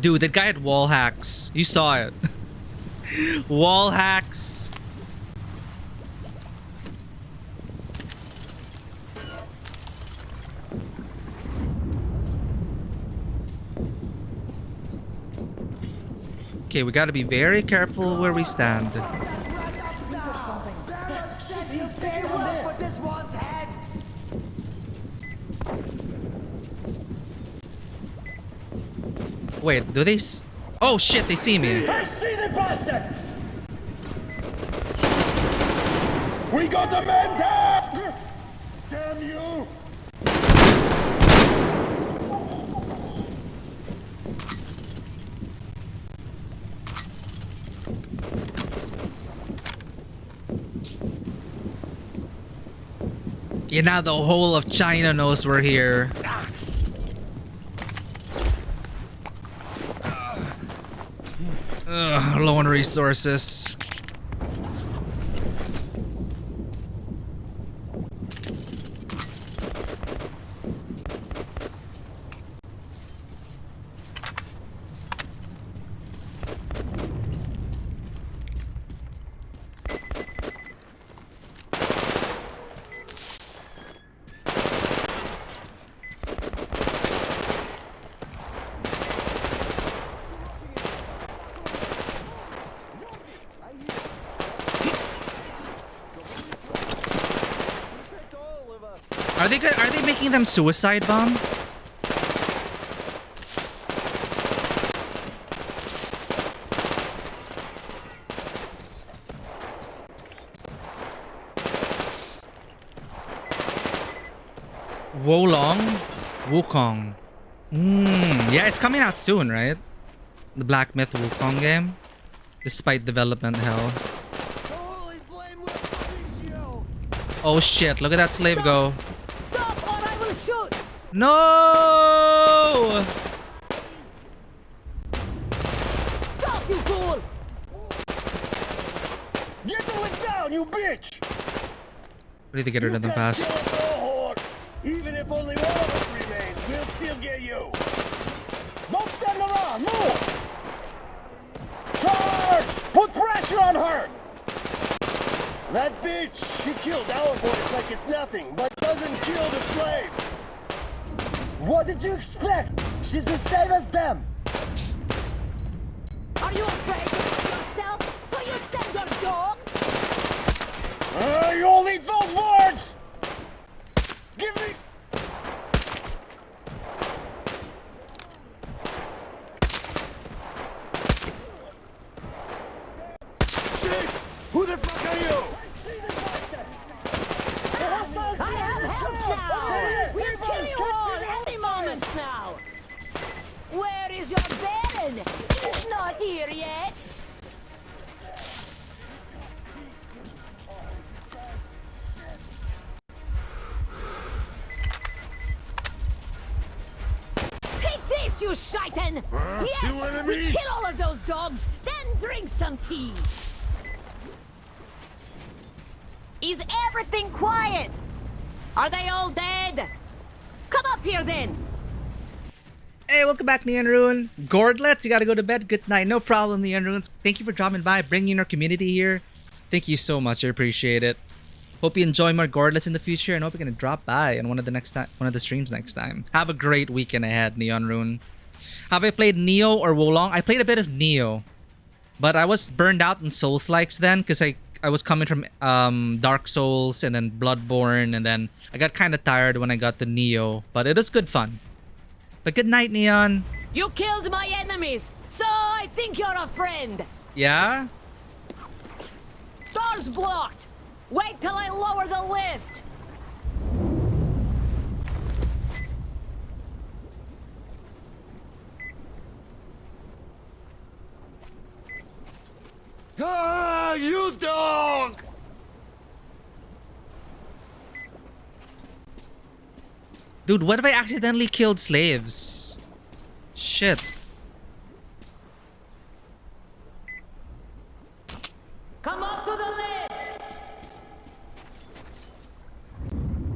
Dude, the guy had wall hacks. You saw it. Wall hacks. Okay, we gotta be very careful where we stand. Wait, do they oh shit, they see me. I see the bastard! We got the man down! Damn you! Yeah, now the whole of China knows we're here. Ugh, low on resources. Are they making them suicide bomb? Wolong, Wukong. Yeah, it's coming out soon, right? The Black Myth Wukong game. Despite development hell. Oh shit, look at that slave go. Stop or I will shoot! No! Stop, you fool! Get the one down, you bitch! We need to get rid of them fast. Even if only one of us remains, we'll still get you. Don't stand around, move! Charge! Put pressure on her! That bitch, she killed our boys like it's nothing, but doesn't kill the slave. What did you expect? She's the same as them. Are you afraid of yourself? So you send your dogs? You only eat those words! Give me... Shit! Who the fuck are you? I have help now! We'll kill you all any moment now! Where is your Baron? He's not here yet! Take this, you shaitan! Yes! We kill all of those dogs, then drink some tea! Is everything quiet? Are they all dead? Come up here then! Hey, welcome back, Neon Ruin. Gordlets, you gotta go to bed. Good night. No problem, Neon Ruins. Thank you for dropping by, bringing our community here. Thank you so much. I appreciate it. Hope you enjoy more Gordlets in the future, and hope you're gonna drop by on one of the streams next time. Have a great weekend ahead, Neon Rune. Have I played Neo or Wolong? I played a bit of Neo, but I was burned out in Souls-likes then because I was coming from Dark Souls and then Bloodborne, and then I got kind of tired when I got to Neo, but it was good fun. But good night, Neon. You killed my enemies, so I think you're a friend. Yeah? Door's blocked. Wait till I lower the lift. Ah, you dog! Dude, what if I accidentally killed slaves? Shit. Come up to the lift.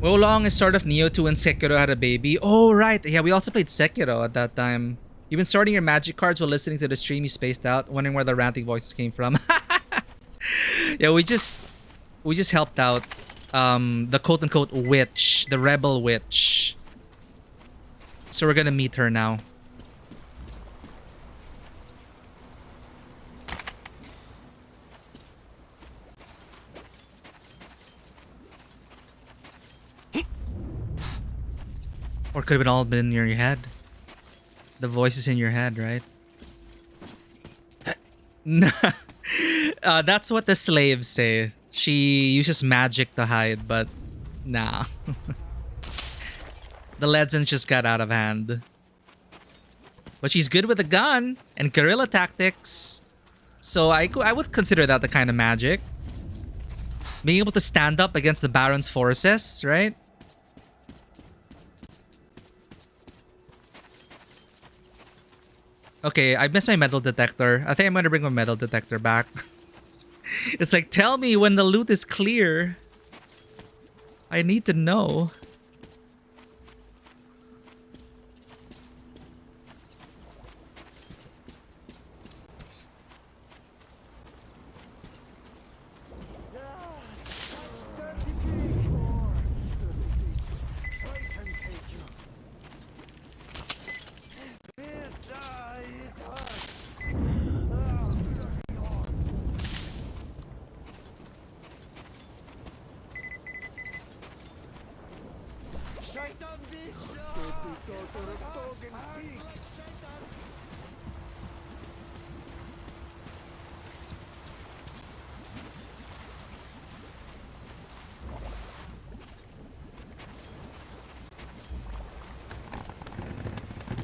Wolong is sort of Neo 2 and Sekiro had a baby. Oh, right. Yeah, we also played Sekiro at that time. You've been sorting your magic cards while listening to the stream. You spaced out, wondering where the ranting voices came from. Yeah, we just helped out the quote-unquote witch, the rebel witch. So we're gonna meet her now. Or could have all been in your head. The voice is in your head, right? That's what the slaves say. She uses magic to hide, but nah. The legends just got out of hand. But she's good with a gun and guerrilla tactics. So I would consider that the kind of magic. Being able to stand up against the Baron's forces, right? Okay, I missed my metal detector. I think I'm gonna bring my metal detector back. It's like, tell me when the loot is clear. I need to know.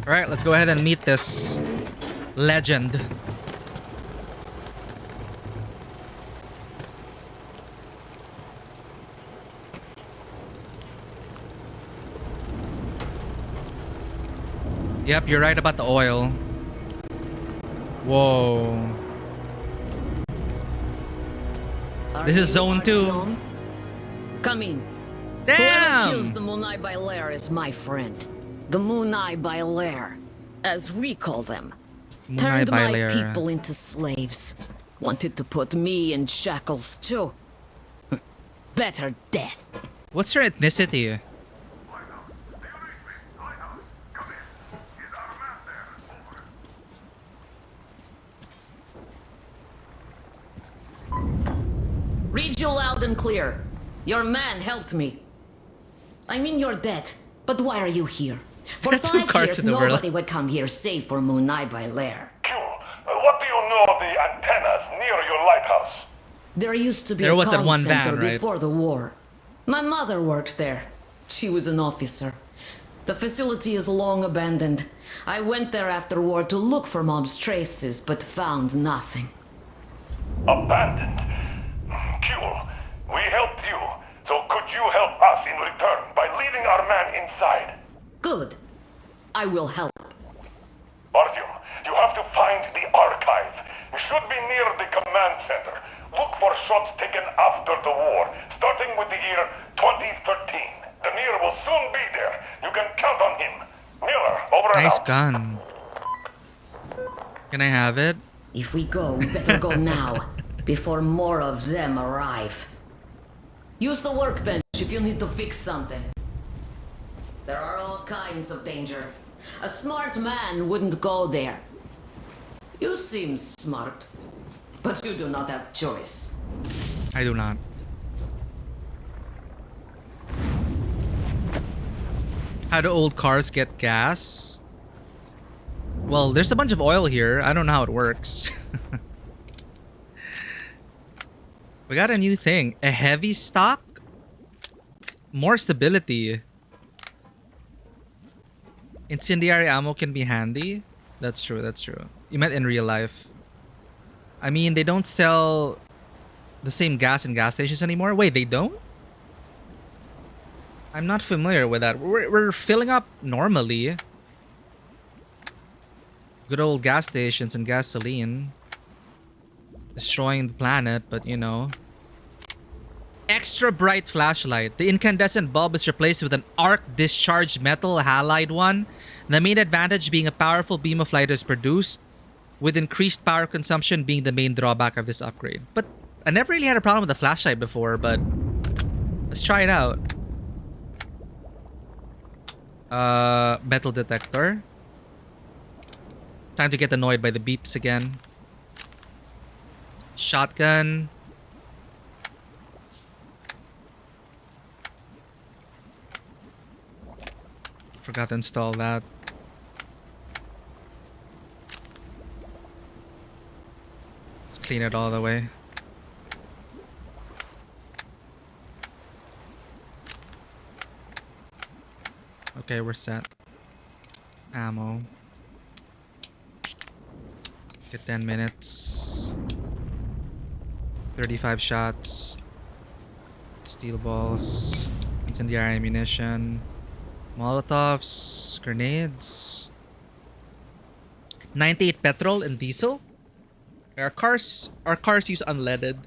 All right, let's go ahead and meet this legend. Yep, you're right about the oil. Whoa. This is zone 2. Come in. Damn! Whoever kills the Munai by Lair is my friend. The Munai by Lair, as we call them. Munai Turned by my Lair. people into slaves. Wanted to put me in shackles too. Better death. What's your ethnicity? Read you loud and clear. Your man helped me. I mean, you're dead. But why are you here? For 5 years, nobody would come here save for Munai by Lair. What do you know of the antennas near your lighthouse? There used to be There a was that comm one center van, right? before the war. My mother worked there. She was an officer. The facility is long abandoned. I went there after war to look for Mom's traces, but found nothing. Abandoned? Cool. We helped you, so could you help us in return by leading our man inside? Good. I will help. Artyom, you have to find the archive. It should be near the command center. Look for shots taken after the war, starting with the year 2013. Demir will soon be there. You can count on him. Miller, over and Nice out. gun. Can I have it? If we go, we better go now, before more of them arrive. Use the workbench if you need to fix something. There are all kinds of danger. A smart man wouldn't go there. You seem smart, but you do not have choice. I do not. How do old cars get gas? Well, there's a bunch of oil here. I don't know how it works. We got a new thing. A heavy stock? More stability. Incendiary ammo can be handy. That's true, that's true. You meant in real life. I mean, they don't sell the same gas in gas stations anymore. Wait, they don't? I'm not familiar with that. We're filling up normally. Good old gas stations and gasoline. Destroying the planet, but you know. Extra bright flashlight. The incandescent bulb is replaced with an arc discharge metal halide one. The main advantage being a powerful beam of light is produced, with increased power consumption being the main drawback of this upgrade. But I never really had a problem with the flashlight before, but let's try it out. Metal detector. Time to get annoyed by the beeps again. Shotgun. Forgot to install that. Let's clean it all the way. Okay, we're set. Ammo. Get 10 minutes. 35 shots. Steel balls. Incendiary ammunition. Molotovs. Grenades. 98 petrol and diesel. Our cars use unleaded.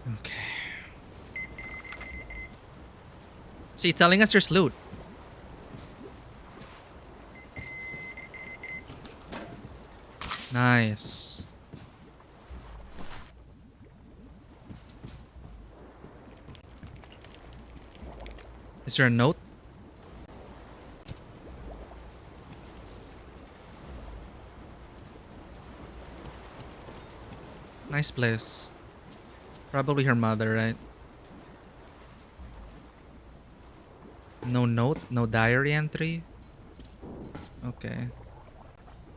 Okay. See, telling us there's loot. Nice. Is there a note? Nice place. Probably her mother, right? No note, no diary entry. Okay.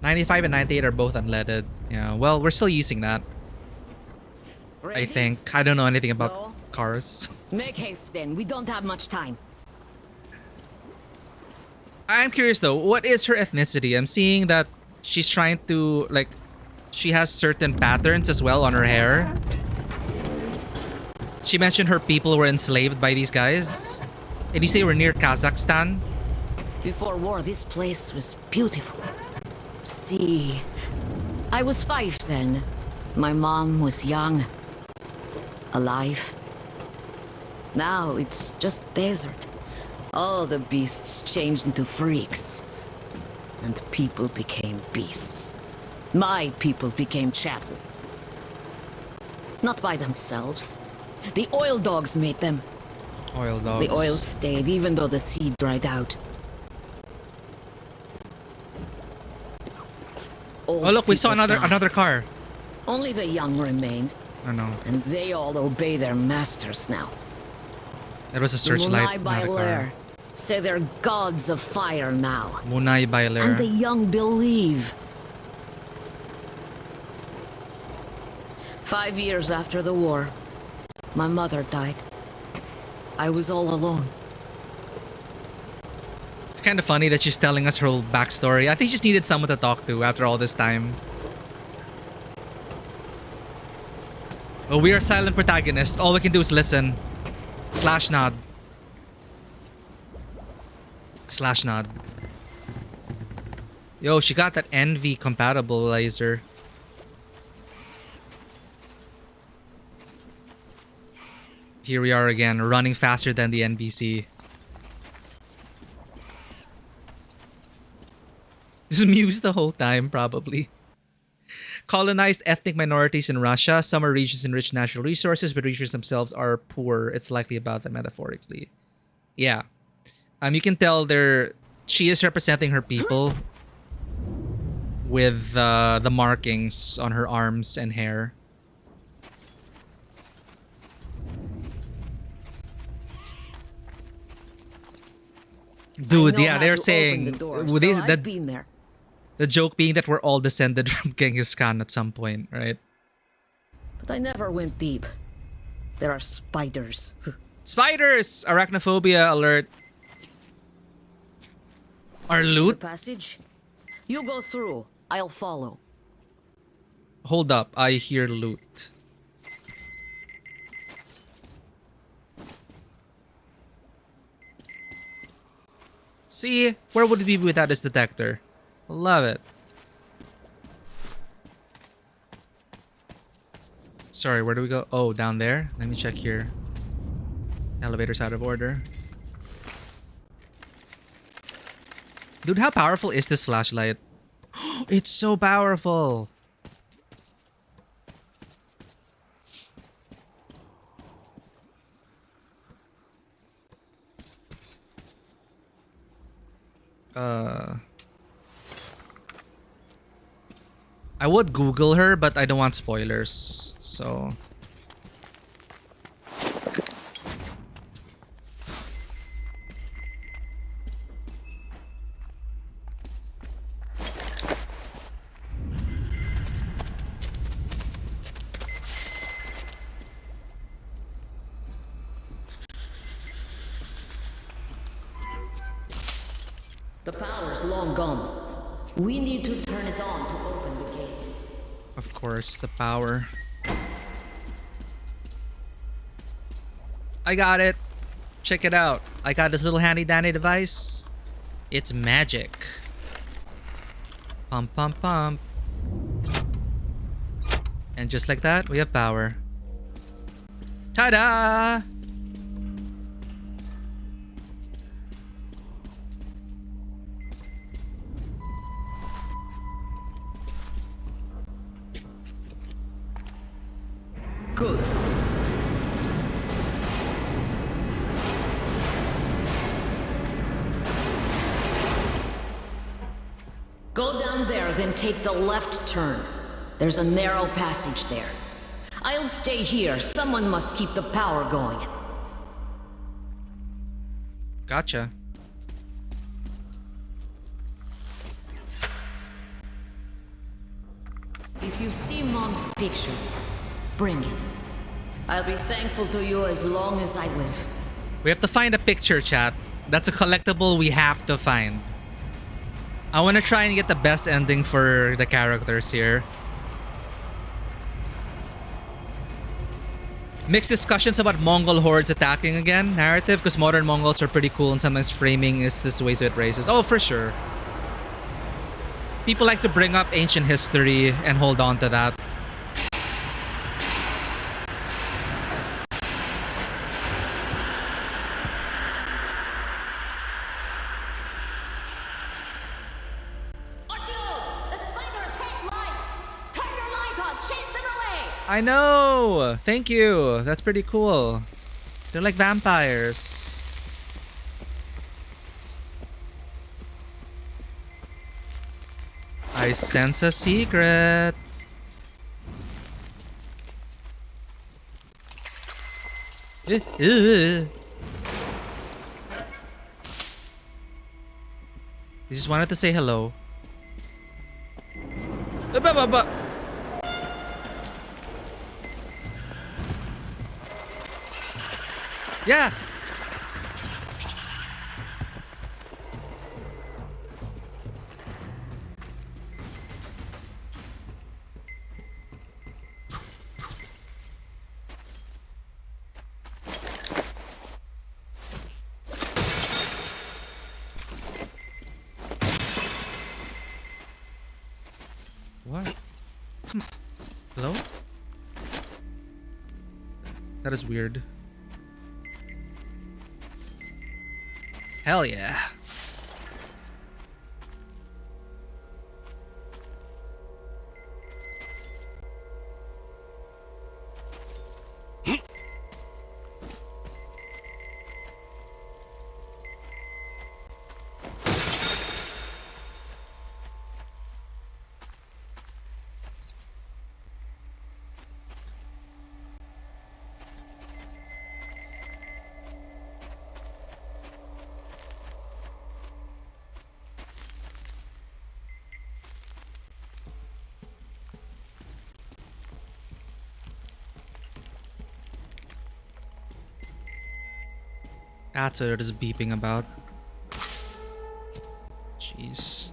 95 and 98 are both unleaded. Yeah, well, we're still using that. I think. I don't know anything about cars. Make haste then. We don't have much time. I'm curious though, what is her ethnicity? I'm seeing that she's trying to, like, she has certain patterns as well on her hair. She mentioned her people were enslaved by these guys. And you say we're near Kazakhstan? Before war, this place was beautiful. See, I was 5 then. My mom was young. Alive. Now it's just desert. All the beasts changed into freaks. And people became beasts. My people became chattel. Not by themselves. The oil dogs made them. Oil dogs. The oil stayed even though the sea dried out. Old Oh look, we saw people died. another car. Only the young remained. I know. And they all obey their masters now. It was a searchlight, Munai not a car. Bailer say they're gods of fire now. Munai Bailer. And the young believe. 5 years after the war, my mother died. I was all alone. It's kind of funny that she's telling us her whole backstory. I think she just needed someone to talk to after all this time. Well, we are silent protagonists. All we can do is listen. Slash nod. Slash nod. Yo, she got that NV compatible laser. Here we are again, running faster than the NBC. Just muse the whole time, probably. Colonized ethnic minorities in Russia. Some are regions in rich natural resources, but regions themselves are poor. It's likely about them metaphorically. Yeah. You can tell she is representing her people with the markings on her arms and hair. Dude, yeah, they're saying I've been there. The joke being that we're all descended from Genghis Khan at some point, right? But I never went deep. There are spiders. Spiders! Arachnophobia alert. Our loot? The passage? You go through. I'll follow. Hold up, I hear loot. See? Where would we be without this detector? Love it. Sorry, where do we go? Oh, down there? Let me check here. Elevator's out of order. Dude, how powerful is this flashlight? It's so powerful! I would Google her, but I don't want spoilers, so... The power's long gone. We need to turn it on to open the gate. Of course, the power. I got it. Check it out. I got this little handy dandy device. It's magic. Pump, pump, pump. And just like that, we have power. Ta-da! Good. Go down there, then take the left turn. There's a narrow passage there. I'll stay here. Someone must keep the power going. Gotcha. If you see Mom's picture, bring it. I'll be thankful to you as long as I live. We have to find a picture, chat. That's a collectible we have to find. I want to try and get the best ending for the characters here. Mixed discussions about Mongol hordes attacking again. Narrative, because modern Mongols are pretty cool and sometimes framing is this way so it raises. Oh, for sure. People like to bring up ancient history and hold on to that. I know! Thank you! That's pretty cool. They're like vampires. I sense a secret. They just wanted to say hello. Yeah. What? Hello? That is weird. Hell yeah. That's what it is beeping about. Jeez.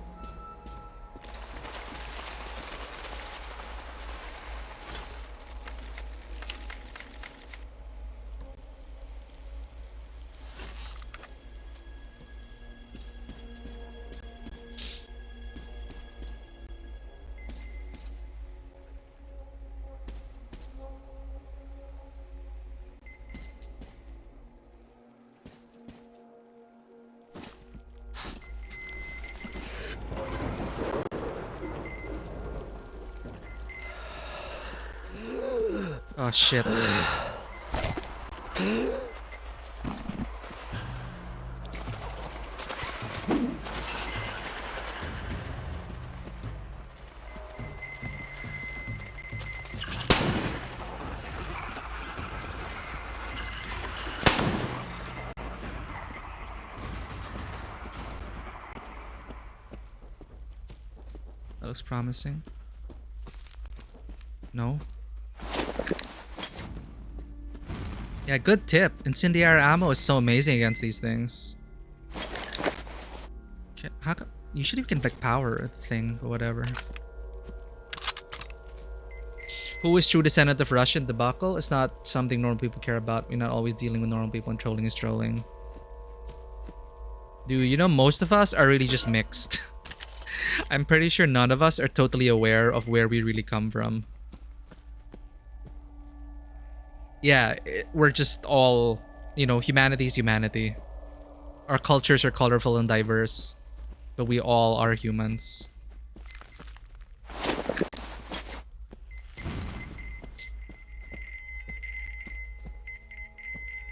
Oh shit. That looks promising. No. Yeah, good tip. Incendiary ammo is so amazing against these things. How come? Usually we can like power a thing or whatever. Who is true descendant of Russian debacle? It's not something normal people care about. We're not always dealing with normal people and trolling is trolling. Dude, you know, most of us are really just mixed. I'm pretty sure none of us are totally aware of where we really come from. Yeah, we're just all, you know, humanity is humanity. Our cultures are colorful and diverse, but we all are humans.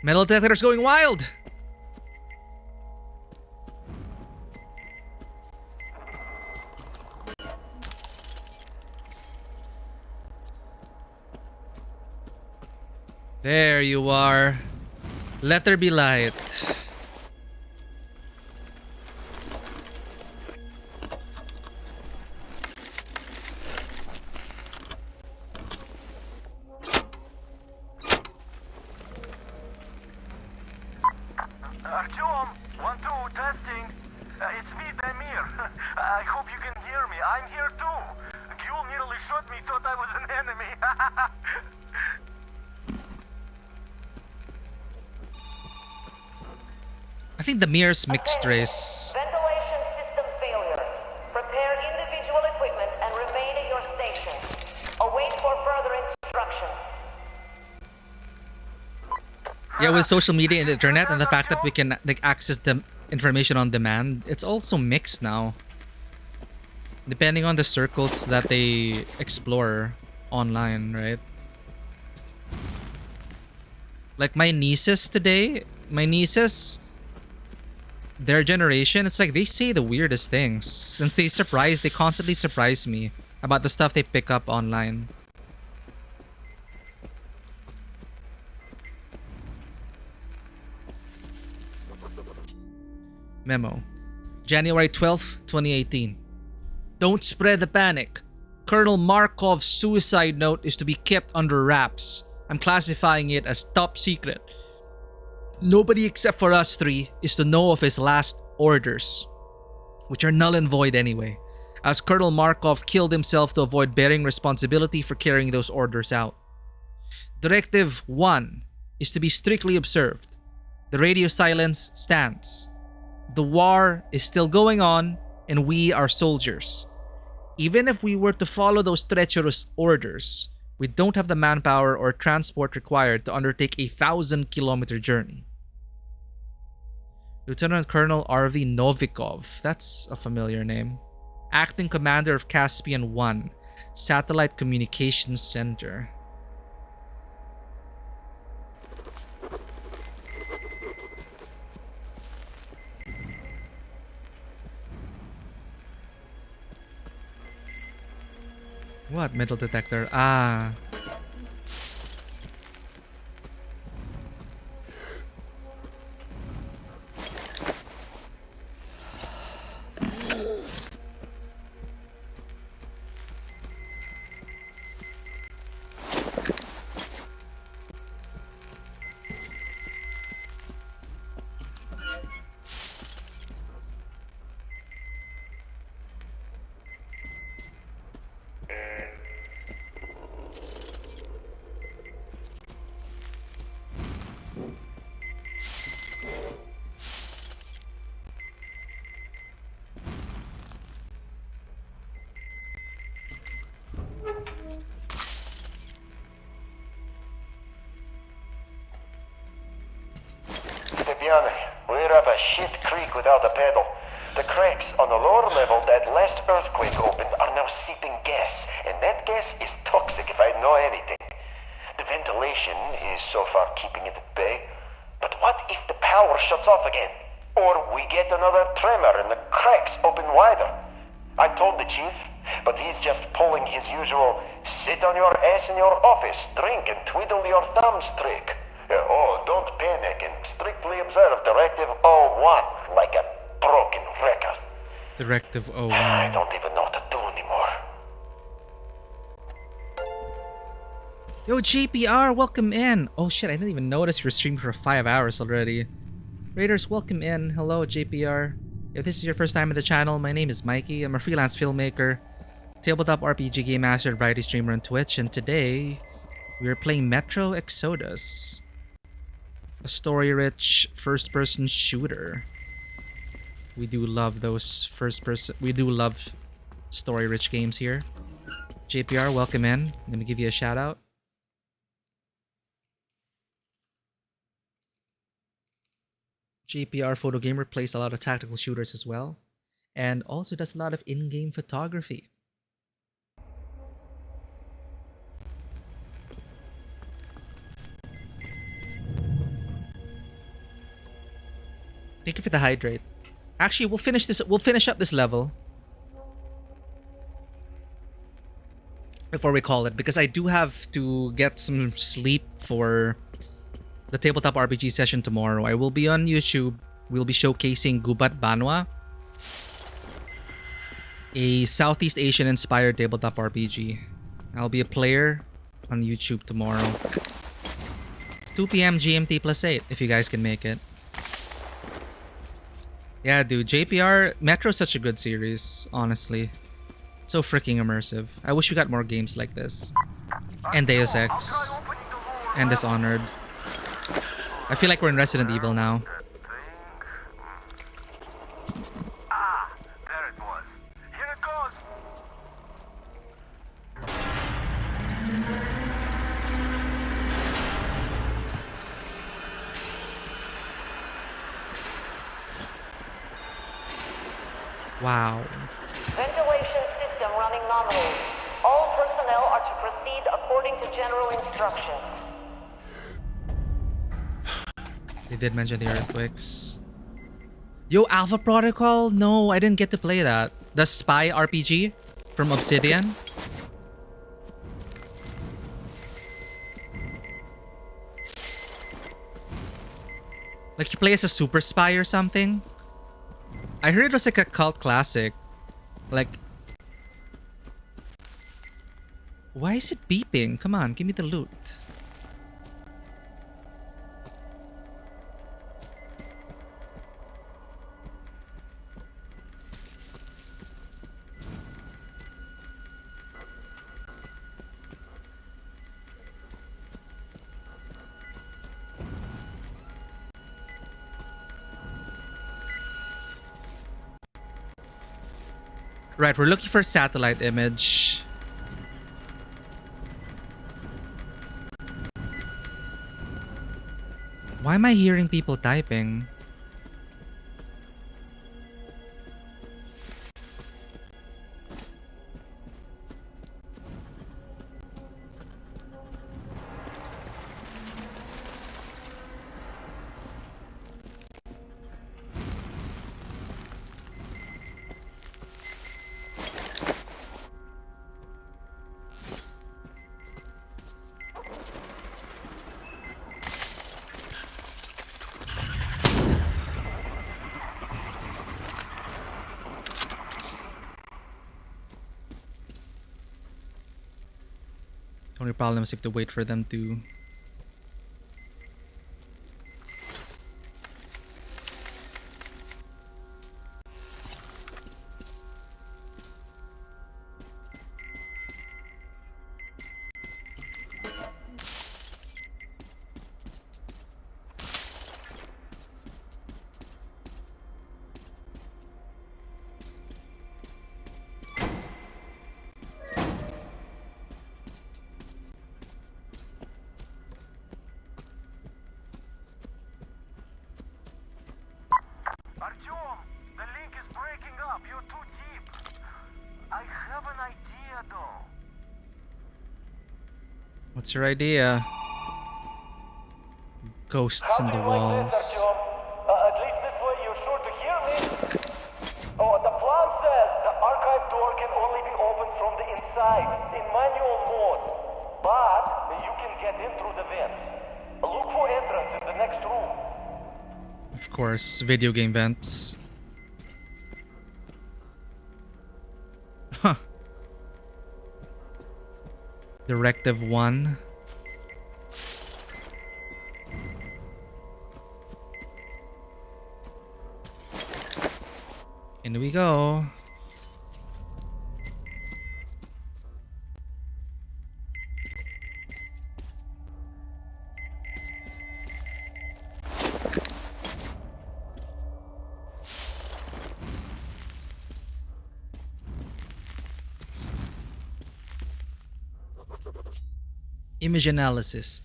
Metal detector's going wild! There you are. Let there be light. Artyom, 1-2, testing. It's me, Damir. I hope you can hear me. I'm here too. Gul nearly shot me, thought I was an enemy. I think the mirror's mixed race. Ventilation system failure. Prepare individual equipment and remain at your station. Await for further instructions. Yeah, with social media and the internet and the fact that we can like access the information on demand, it's also mixed now. Depending on the circles that they explore online, right? Like my nieces today, their generation, it's like they say the weirdest things. Since they constantly surprise me about the stuff they pick up online. Memo. January 12th, 2018. Don't spread the panic. Colonel Markov's suicide note is to be kept under wraps. I'm classifying it as top secret. Nobody except for us three is to know of his last orders, which are null and void anyway, as Colonel Markov killed himself to avoid bearing responsibility for carrying those orders out. Directive 1 is to be strictly observed. The radio silence stands. The war is still going on, and we are soldiers. Even if we were to follow those treacherous orders, we don't have the manpower or transport required to undertake a 1,000-kilometer journey. Lieutenant Colonel R.V. Novikov, that's a familiar name. Acting Commander of Caspian 1, Satellite Communications Center. What? Metal detector. Ah. We're up a shit creek without a paddle. The cracks on the lower level that last earthquake opened are now seeping gas, and that gas is toxic if I know anything. The ventilation is so far keeping it at bay, but what if the power shuts off again? Or we get another tremor and the cracks open wider? I told the chief, but he's just pulling his usual sit on your ass in your office, drink and twiddle your thumbs trick. Oh, don't panic and strictly observe Directive 01 like a broken record. Directive 01. I don't even know what to do anymore. Yo, JPR, welcome in. Oh shit, I didn't even notice you're streaming for 5 hours already. Raiders, welcome in. Hello, JPR. If this is your first time at the channel, my name is Mikey. I'm a freelance filmmaker, tabletop RPG game master, and variety streamer on Twitch, and today we are playing Metro Exodus, a story-rich first-person shooter. We do love those first-person. We do love story-rich games here. JPR, welcome in. Let me give you a shout-out. JPR Photo Gamer plays a lot of tactical shooters as well, and also does a lot of in-game photography. Thank you for the hydrate. Actually, we'll finish this. We'll finish up this level before we call it, because I do have to get some sleep for the tabletop RPG session tomorrow. I will be on YouTube. We'll be showcasing Gubat Banwa, a Southeast Asian inspired tabletop RPG. I'll be a player on YouTube tomorrow. 2 p.m. GMT +8 if you guys can make it. Yeah, dude, JPR Metro's such a good series, honestly. So freaking immersive. I wish we got more games like this. And Deus Ex. And Dishonored. I feel like we're in Resident Evil now. There it was. Here it goes. Wow. Ventilation system running nominally. All personnel are to proceed according to general instructions. They did mention the earthquakes. Yo, Alpha Protocol? No, I didn't get to play that. The spy RPG from Obsidian. Like you play as a super spy or something? I heard it was like a cult classic. Like... Why is it beeping? Come on, give me the loot. Right, we're looking for a satellite image. Why am I hearing people typing? Only problem is if to wait for them to... Artyom, the link is breaking up. You're too deep. I have an idea, though. What's your idea? Ghosts in the walls. At least this way you're sure to hear me. Oh, the plan says the archive door can only be opened from the inside, in manual mode. But you can get in through the vents. Look for entrance in the next room. Of course, video game vents. Huh. Directive 1. In we go. Image analysis.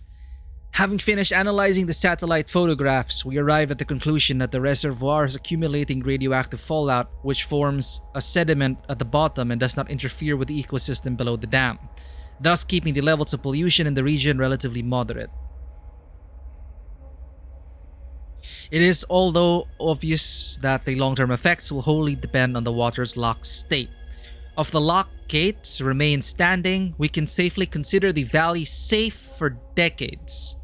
Having finished analyzing the satellite photographs, we arrive at the conclusion that the reservoir is accumulating radioactive fallout, which forms a sediment at the bottom and does not interfere with the ecosystem below the dam, thus keeping the levels of pollution in the region relatively moderate. It is although obvious that the long-term effects will wholly depend on the water's locked state. If the lock gates remain standing, we can safely consider the valley safe for decades.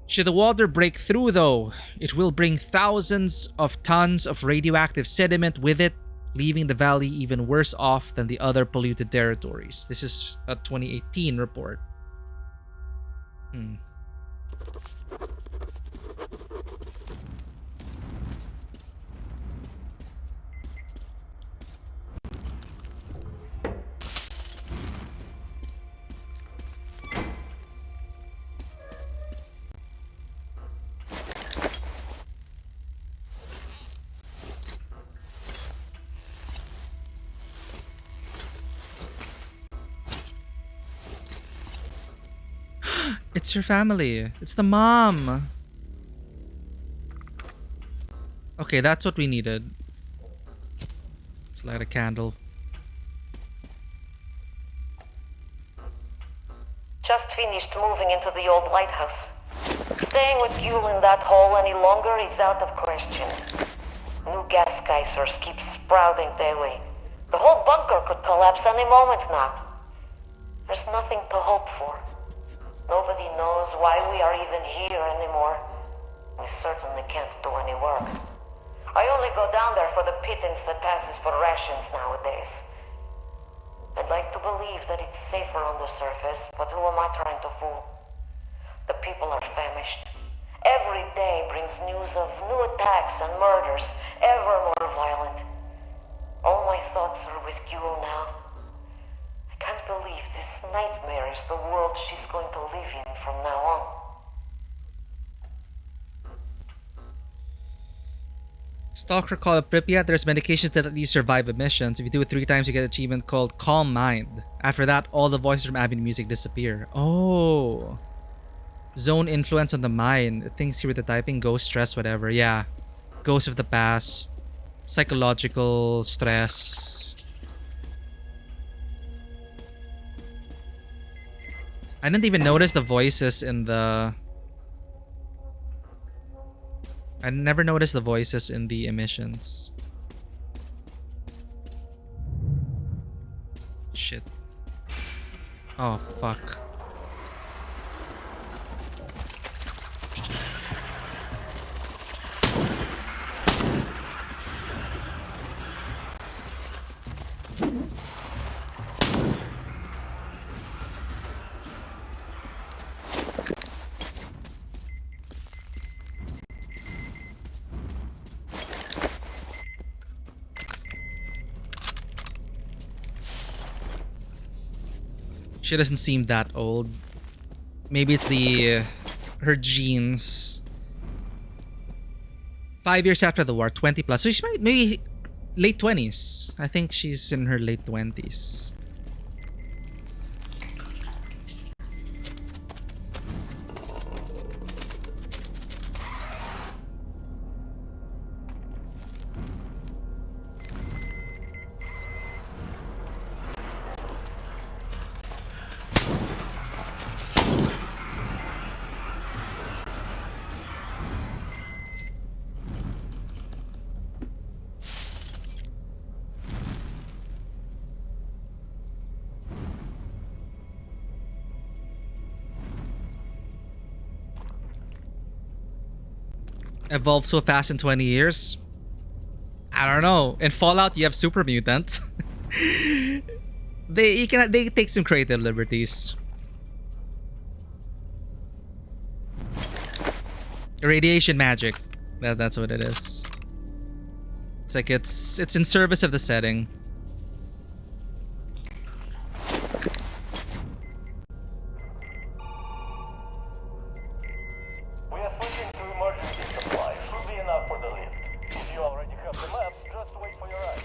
Should the water break through though, it will bring thousands of tons of radioactive sediment with it, leaving the valley even worse off than the other polluted territories. This is a 2018 report. It's your family. It's the mom. Okay, that's what we needed. Let's light a candle. Just finished moving into the old lighthouse. Staying with fuel in that hole any longer is out of question. New gas geysers keep sprouting daily. The whole bunker could collapse any moment now. There's nothing to hope for. Nobody knows why we are even here anymore. We certainly can't do any work. I only go down there for the pittance that passes for rations nowadays. I'd like to believe that it's safer on the surface, but who am I trying to fool? The people are famished. Every day brings news of new attacks and murders, ever more violent. All my thoughts are with Yule now. I can't believe this nightmare is the world she's going to live in from now on. Stalker Call of Pripyat, there's medications that let you survive emissions. If you do it 3 times, you get an achievement called Calm Mind. After that, all the voices from ambient music disappear. Oh. Zone influence on the mind. Things here with the typing, ghost, stress, whatever. Yeah. Ghosts of the past. Psychological stress. I didn't even notice the voices in the... I never noticed the voices in the emissions. Shit. Oh, fuck. She doesn't seem that old. Maybe it's the her genes. 5 years after the war, 20 plus. So she might maybe late 20s. I think she's in her late 20s. Evolved so fast in 20 years? I don't know. In Fallout, you have super mutants. They take some creative liberties. Radiation magic. That's what it is. It's like it's in service of the setting. We are switching to emergency supply. Should be enough for the lift. If you already have the maps, just wait for your eyes.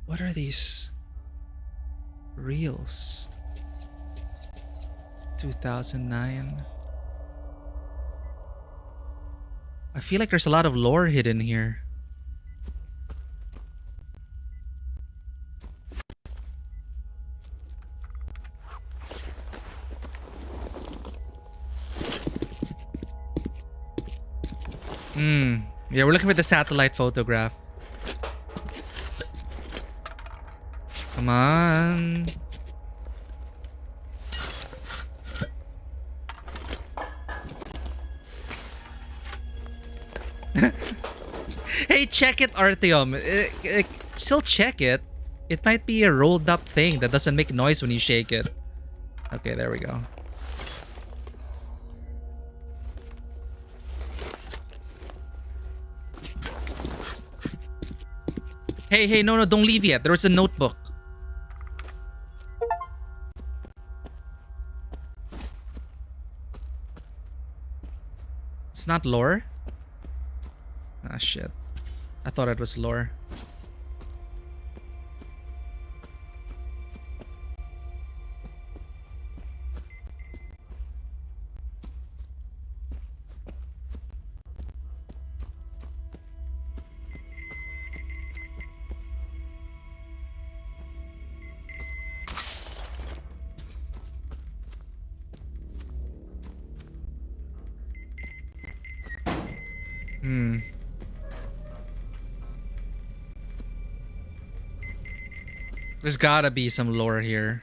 What are these reels? 2009. I feel like there's a lot of lore hidden here. Yeah, we're looking for the satellite photograph. Come on. Hey, check it, Artyom. Still check it. It might be a rolled up thing that doesn't make noise when you shake it. Okay, there we go. Hey, no, don't leave yet. There was a notebook. It's not lore? Ah, shit. I thought it was lore. There's gotta be some lore here.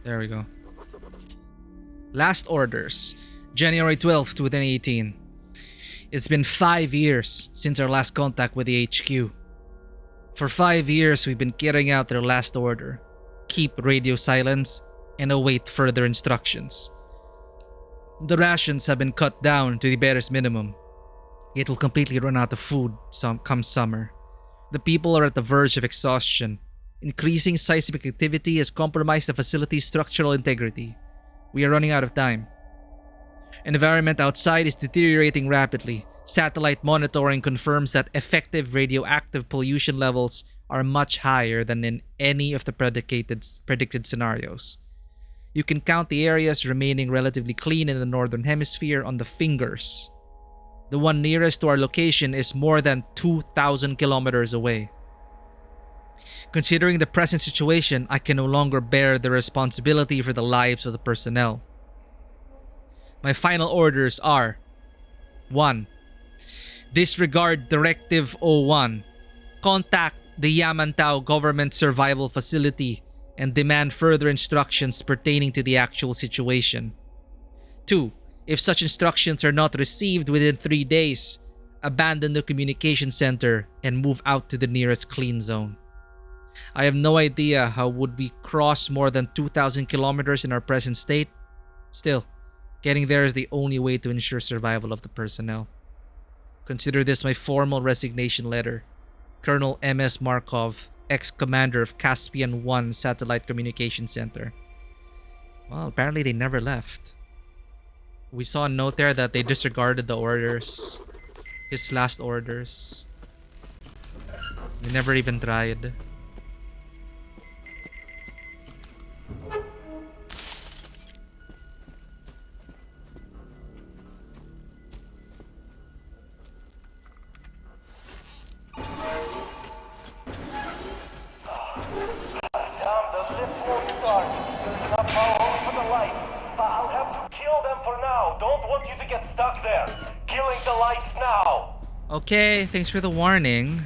There we go. Last orders, January 12th, 2018. It's been 5 years since our last contact with the HQ. For 5 years, we've been carrying out their last order. Keep radio silence and await further instructions. The rations have been cut down to the barest minimum. It will completely run out of food come summer. The people are at the verge of exhaustion. Increasing seismic activity has compromised the facility's structural integrity. We are running out of time. Environment outside is deteriorating rapidly. Satellite monitoring confirms that effective radioactive pollution levels are much higher than in any of the predicted scenarios. You can count the areas remaining relatively clean in the northern hemisphere on the fingers. The one nearest to our location is more than 2,000 kilometers away. Considering the present situation, I can no longer bear the responsibility for the lives of the personnel. My final orders are: 1. Disregard Directive 01. Contact the Yamantau Government Survival Facility and demand further instructions pertaining to the actual situation. 2. If such instructions are not received within 3 days, abandon the communication center and move out to the nearest clean zone. I have no idea how would we cross more than 2,000 kilometers in our present state. Still, getting there is the only way to ensure survival of the personnel. Consider this my formal resignation letter. Colonel M.S. Markov, ex-commander of Caspian 1 Satellite Communication Center. Well, apparently they never left. We saw a note there that they disregarded the orders. His last orders. They never even tried. Okay, thanks for the warning.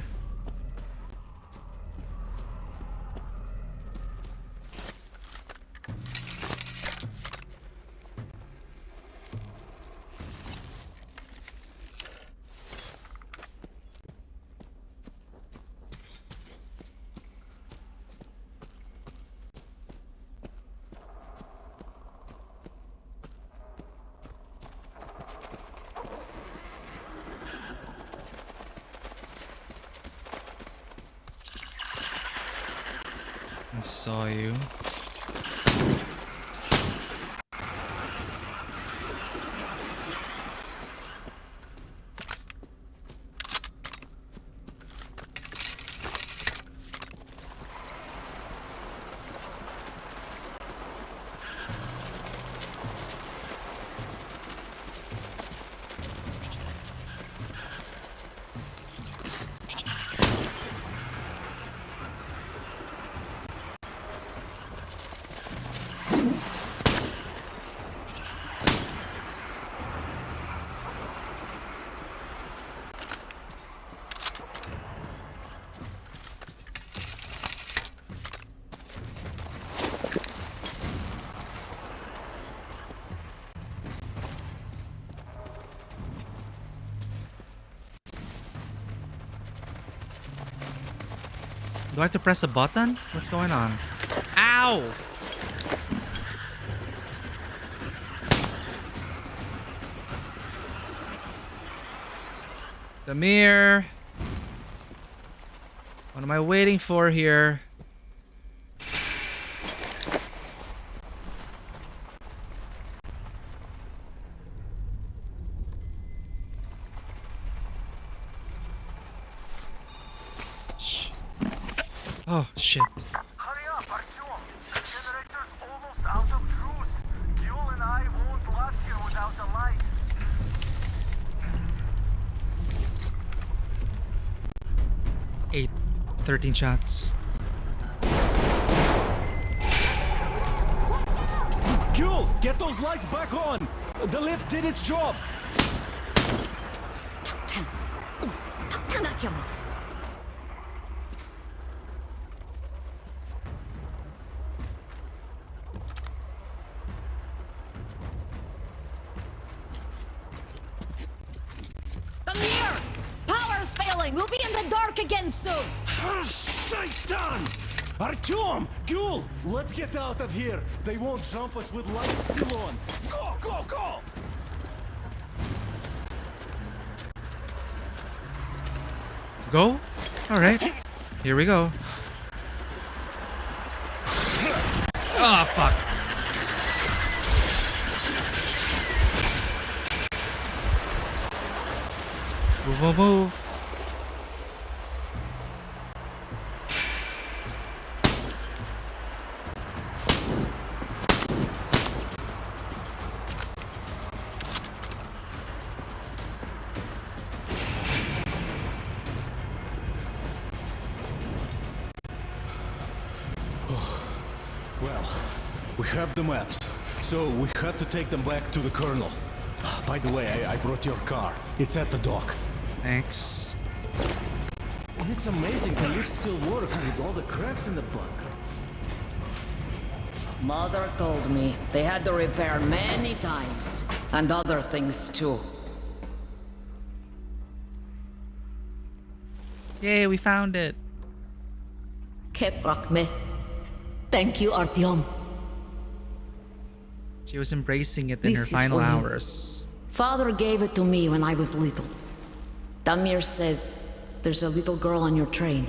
I saw you. Do I have to press a button? What's going on? Ow! The mirror. What am I waiting for here? Oh shit. Hurry up, Artyom. The generator's almost out of juice. Yul and I won't last here without the light. Eight, 13 shots. Yul, get those lights back on! The lift did its job! Come here! Power's failing! We'll be in the dark again soon! Shaitan! Artyom! Yul! Let's get out of here! They won't jump us with lights still on! Go, go, go! Go? Alright. Here we go. Oh, fuck. Move, move, move. Well, we have the maps, so we have to take them back to the Colonel. By the way, I brought your car. It's at the dock. Thanks. It's amazing the lift still works with all the cracks in the bunker. Mother told me they had to repair many times, and other things too. Yay, we found it. Keprakme. Thank you, Artyom. She was embracing it in This her is final for you. hours. Father gave it to me when I was little. Damir says there's a little girl on your train.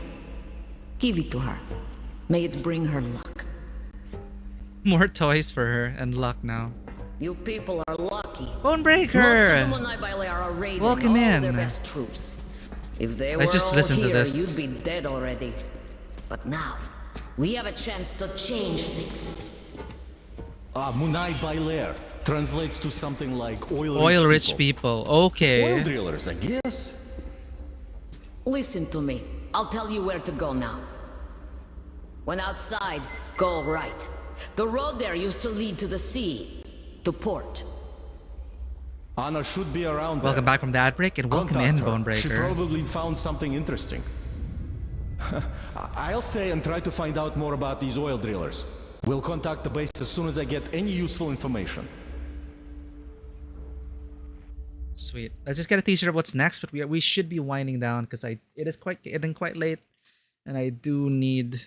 Give it to her. May it bring her luck. More toys for her and luck now. You people are lucky. Bonebreaker! Most of the Munai are raiding Welcome all in. their best troops. If they Let's were just all listen to here, this. you'd be dead already. But now, we have a chance to change things. Munai Bailer translates to something like Oil-rich people. Okay. Oil drillers, I guess. Listen to me. I'll tell you where to go now. When outside, go right. The road there used to lead to the sea, to port. Anna should be around. Welcome back from that break and welcome in, Contact her. She Bonebreaker. probably found something interesting. I'll stay and try to find out more about these oil drillers. We'll contact the base as soon as I get any useful information. Sweet. Let's just get a teaser of what's next, but we should be winding down because it is getting quite late, and I do need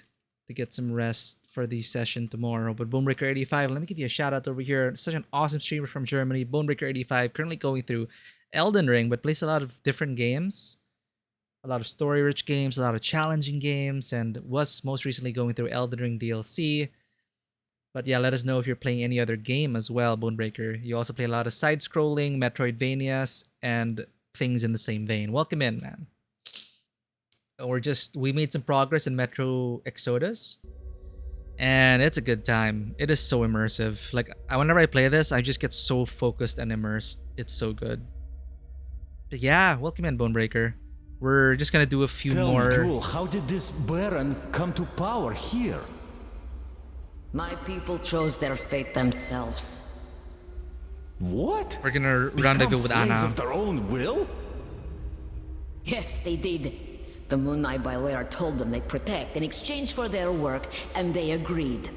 to get some rest for the session tomorrow. But Bonebreaker85, let me give you a shout out over here. Such an awesome streamer from Germany. Bonebreaker85, currently going through Elden Ring, but plays a lot of different games, a lot of story-rich games, a lot of challenging games, and was most recently going through Elden Ring DLC. But yeah, let us know if you're playing any other game as well, Bonebreaker. You also play a lot of side-scrolling, Metroidvanias, and things in the same vein. Welcome in, man. We made some progress in Metro Exodus, and it's a good time. It is so immersive. Like, whenever I play this, I just get so focused and immersed. It's so good. But yeah, welcome in, Bonebreaker. We're just gonna do a few more. Tell me, Jewel, how did this Baron come to power here? My people chose their fate themselves. What? We're gonna rendezvous with slaves Anna. of their own will? Yes, they did. The Munai Bailar told them they'd protect in exchange for their work, and they agreed.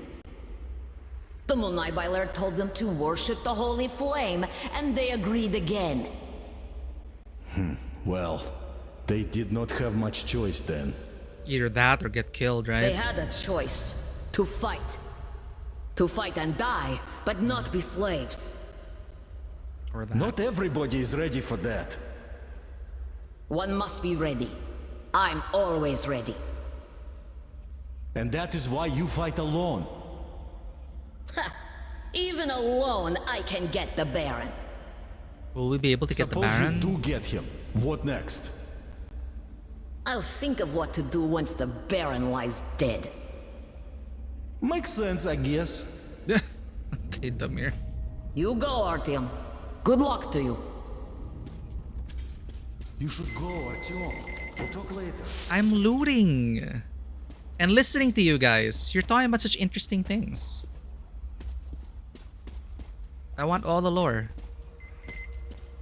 The Munai Bailar told them to worship the Holy Flame, and they agreed again. Well, they did not have much choice then. Either that or get killed, right? They had a choice. To fight. To fight and die, but not be slaves. Or that. Not everybody is ready for that. One must be ready. I'm always ready. And that is why you fight alone. Even alone, I can get the Baron. Will we be able to get the Suppose Baron? you do get him. What next? I'll think of what to do once the Baron lies dead. Makes sense, I guess. Okay, Damir. You go, Artyom. Good luck to you. You should go, Artyom. We'll talk later. I'm looting and listening to you guys. You're talking about such interesting things. I want all the lore.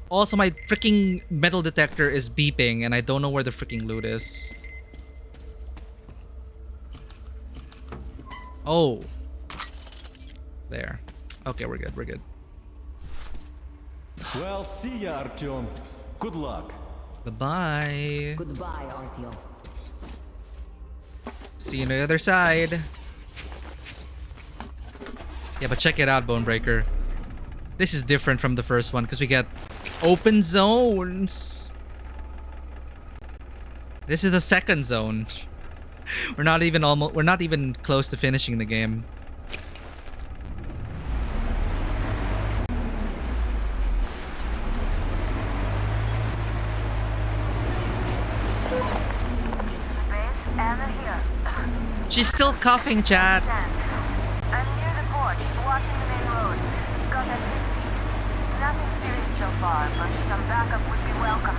Also, my freaking metal detector is beeping and I don't know where the freaking loot is. Oh. There. Okay, we're good, we're good. Well, see ya, Artyom. Good luck. Bye-bye. Goodbye, Artyom. See you on the other side. Yeah, but check it out, Bonebreaker. This is different from the first one because we get open zones. This is the second zone. We're not even close to finishing the game. She's still coughing, chat. I'm near the port, watching the main road. Got that 50. Nothing serious so far, but some backup would be welcome.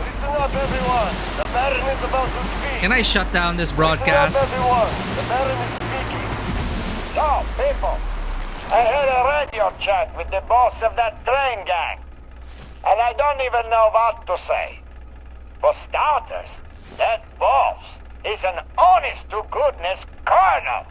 Listen up, everyone. The Baron is about to speak. Can I shut down this broadcast? Listen up, everyone. The Baron is speaking. So, people, I had a radio chat with the boss of that train gang. And I don't even know what to say. For starters, that boss is an honest-to-goodness colonel.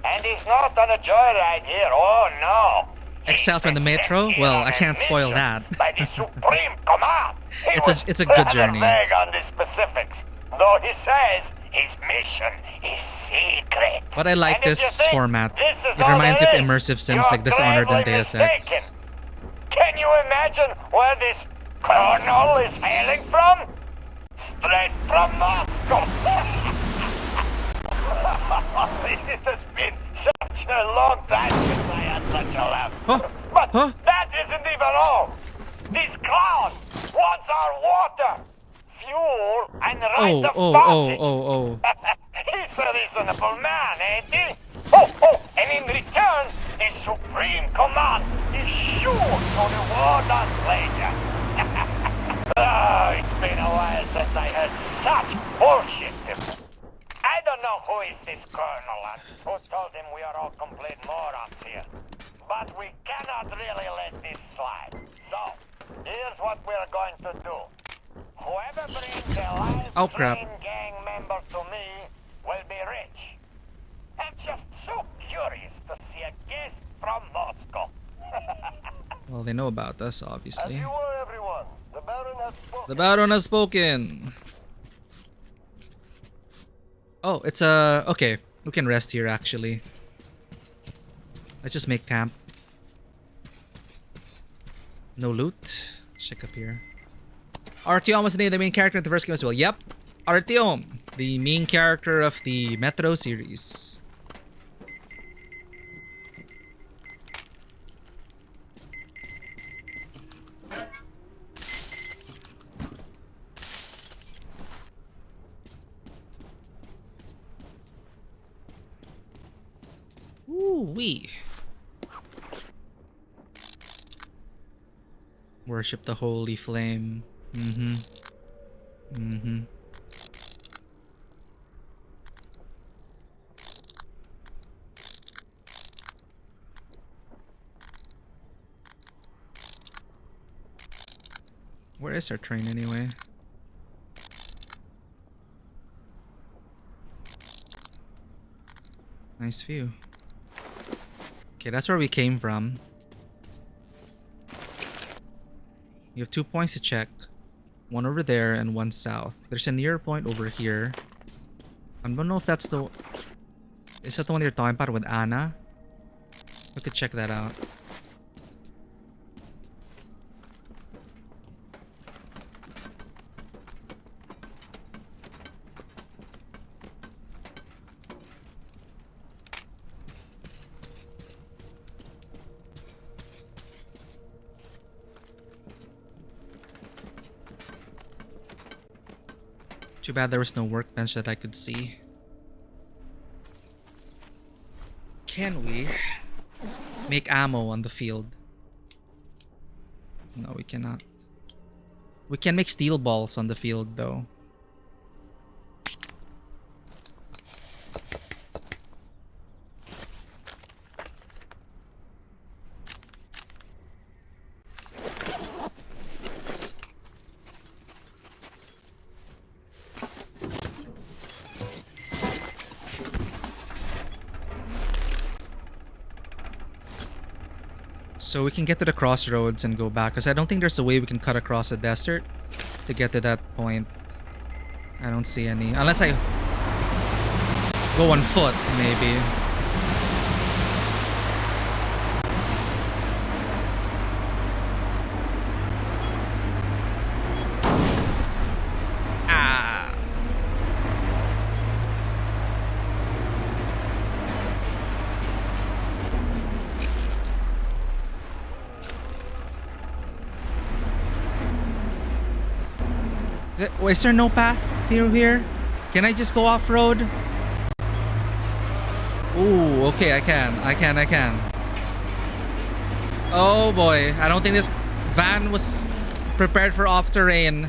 And he's not on a joyride here, oh no. Except from the metro? Well, I can't spoil that. By the Supreme Command. It's a good journey. Vague on the specifics, though he says his mission is secret. But I like And if you this think format. this is It all reminds me there of is, immersive sims you're like Dishonored and gravely Deus Ex. mistaken. Can you imagine where this colonel is hailing from? Straight from Moscow. It has been such a long time since I had such a laugh. But that isn't even all. This clown wants our water, fuel, and right of passage. He's a reasonable man, ain't he? And in return, the Supreme Command is sure to reward us later. It's been a while since I heard such bullshit. I don't know who is this colonel and who told him we are all complete morons here. But we cannot really let this slide. So, here's what we're going to do. Whoever brings a live train gang member to me will be rich. I'm just so curious to see a guest from Moscow. Well, they know about us, obviously. As you were, everyone. The Baron has spoken. The Baron has spoken. Oh, it's okay. We can rest here, actually. Let's just make camp. No loot. Let's check up here. Artyom was named the main character in the first game as well. Yep. Artyom, the main character of the Metro series. Ooh-wee. Worship the holy flame. Where is our train anyway? Nice view. Okay, that's where we came from. You have 2 points to check. One over there and one south. There's a near point over here. I don't know if that's the... Is that the one you're talking about with Anna? We could check that out. Too bad there was no workbench that I could see. Can we make ammo on the field? No, we cannot. We can make steel balls on the field though. So we can get to the crossroads and go back, because I don't think there's a way we can cut across the desert to get to that point. I don't see any. Unless I go on foot, maybe. Ah. Is there no path through here? Can I just go off-road? Ooh, okay, I can. Oh boy, I don't think this van was prepared for off-terrain.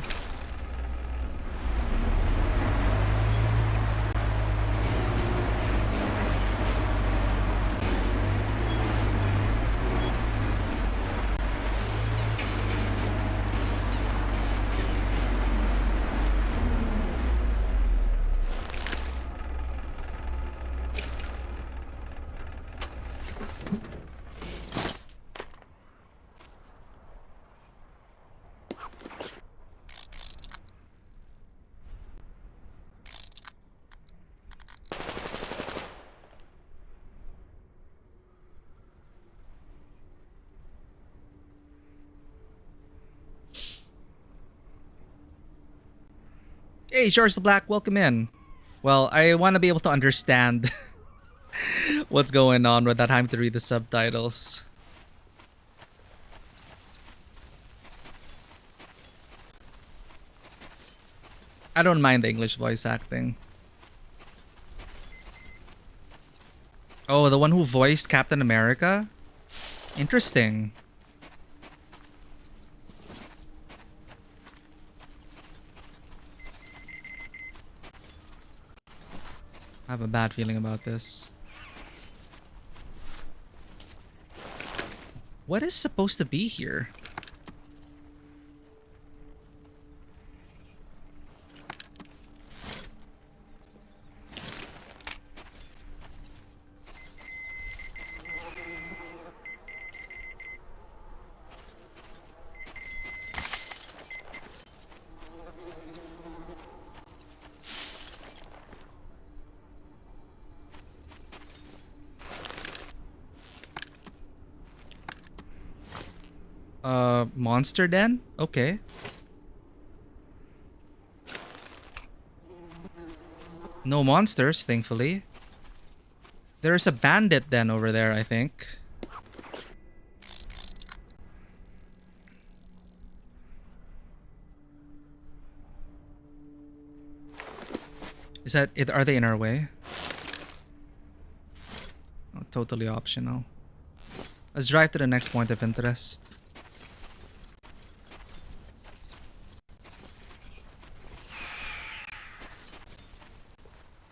Hey, George the Black, welcome in. Well, I want to be able to understand what's going on with that time to read the subtitles. I don't mind the English voice acting. Oh, the one who voiced Captain America? Interesting. I have a bad feeling about this. What is supposed to be here? Monster den? Okay. No monsters, thankfully. There's a bandit den over there, I think. Is that it? Are they in our way? Oh, totally optional. Let's drive to the next point of interest.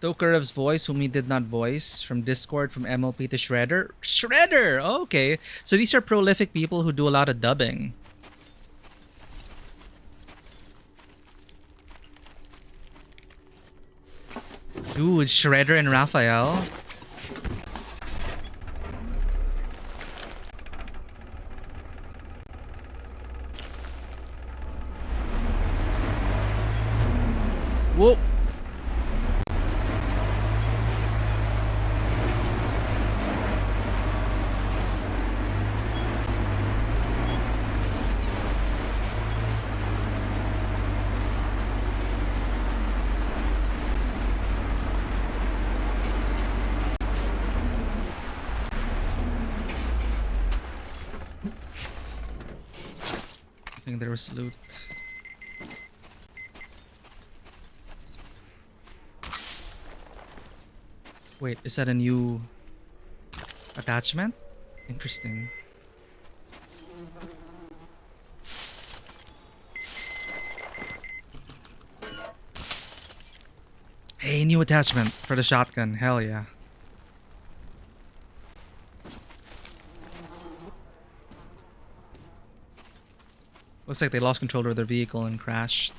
Tokarev's voice, whom he did not voice, from Discord, from MLP to Shredder. Shredder! Oh, okay. So these are prolific people who do a lot of dubbing. Dude, Shredder and Raphael. Whoa. I think there was loot. Wait, is that a new attachment? Interesting. Hey, new attachment for the shotgun. Hell yeah. Looks like they lost control of their vehicle and crashed.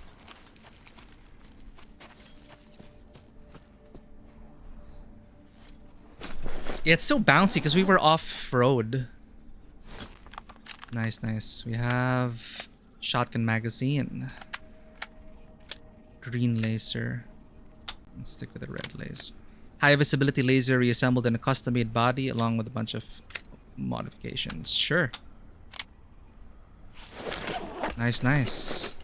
Yeah, it's so bouncy because we were off-road. Nice, nice. We have shotgun magazine. Green laser. Let's stick with the red laser. High visibility laser reassembled in a custom-made body along with a bunch of modifications. Sure. Nice, nice.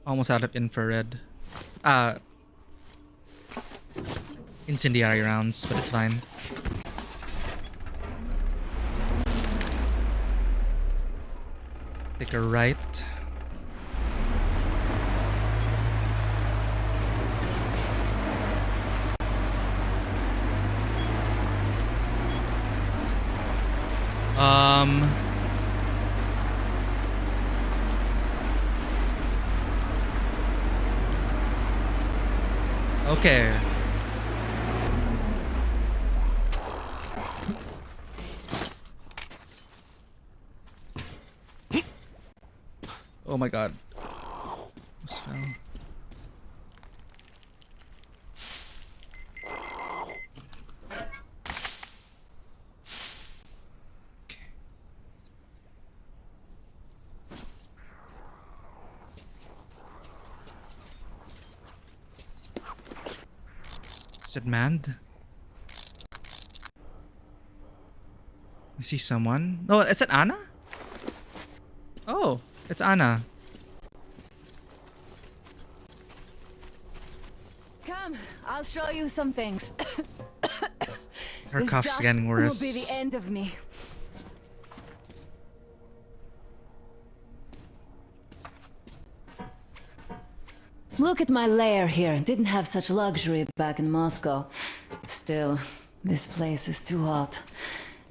Almost out of infrared. Incendiary rounds, but it's fine. Take a right. Okay. Oh my god. Just fell. Is it manned? I see someone. No, is it Anna? Oh, it's Anna. Come, I'll show you some things. Her cough's getting worse. Will be the end of me. Look at my lair here. Didn't have such luxury back in Moscow. Still, this place is too hot.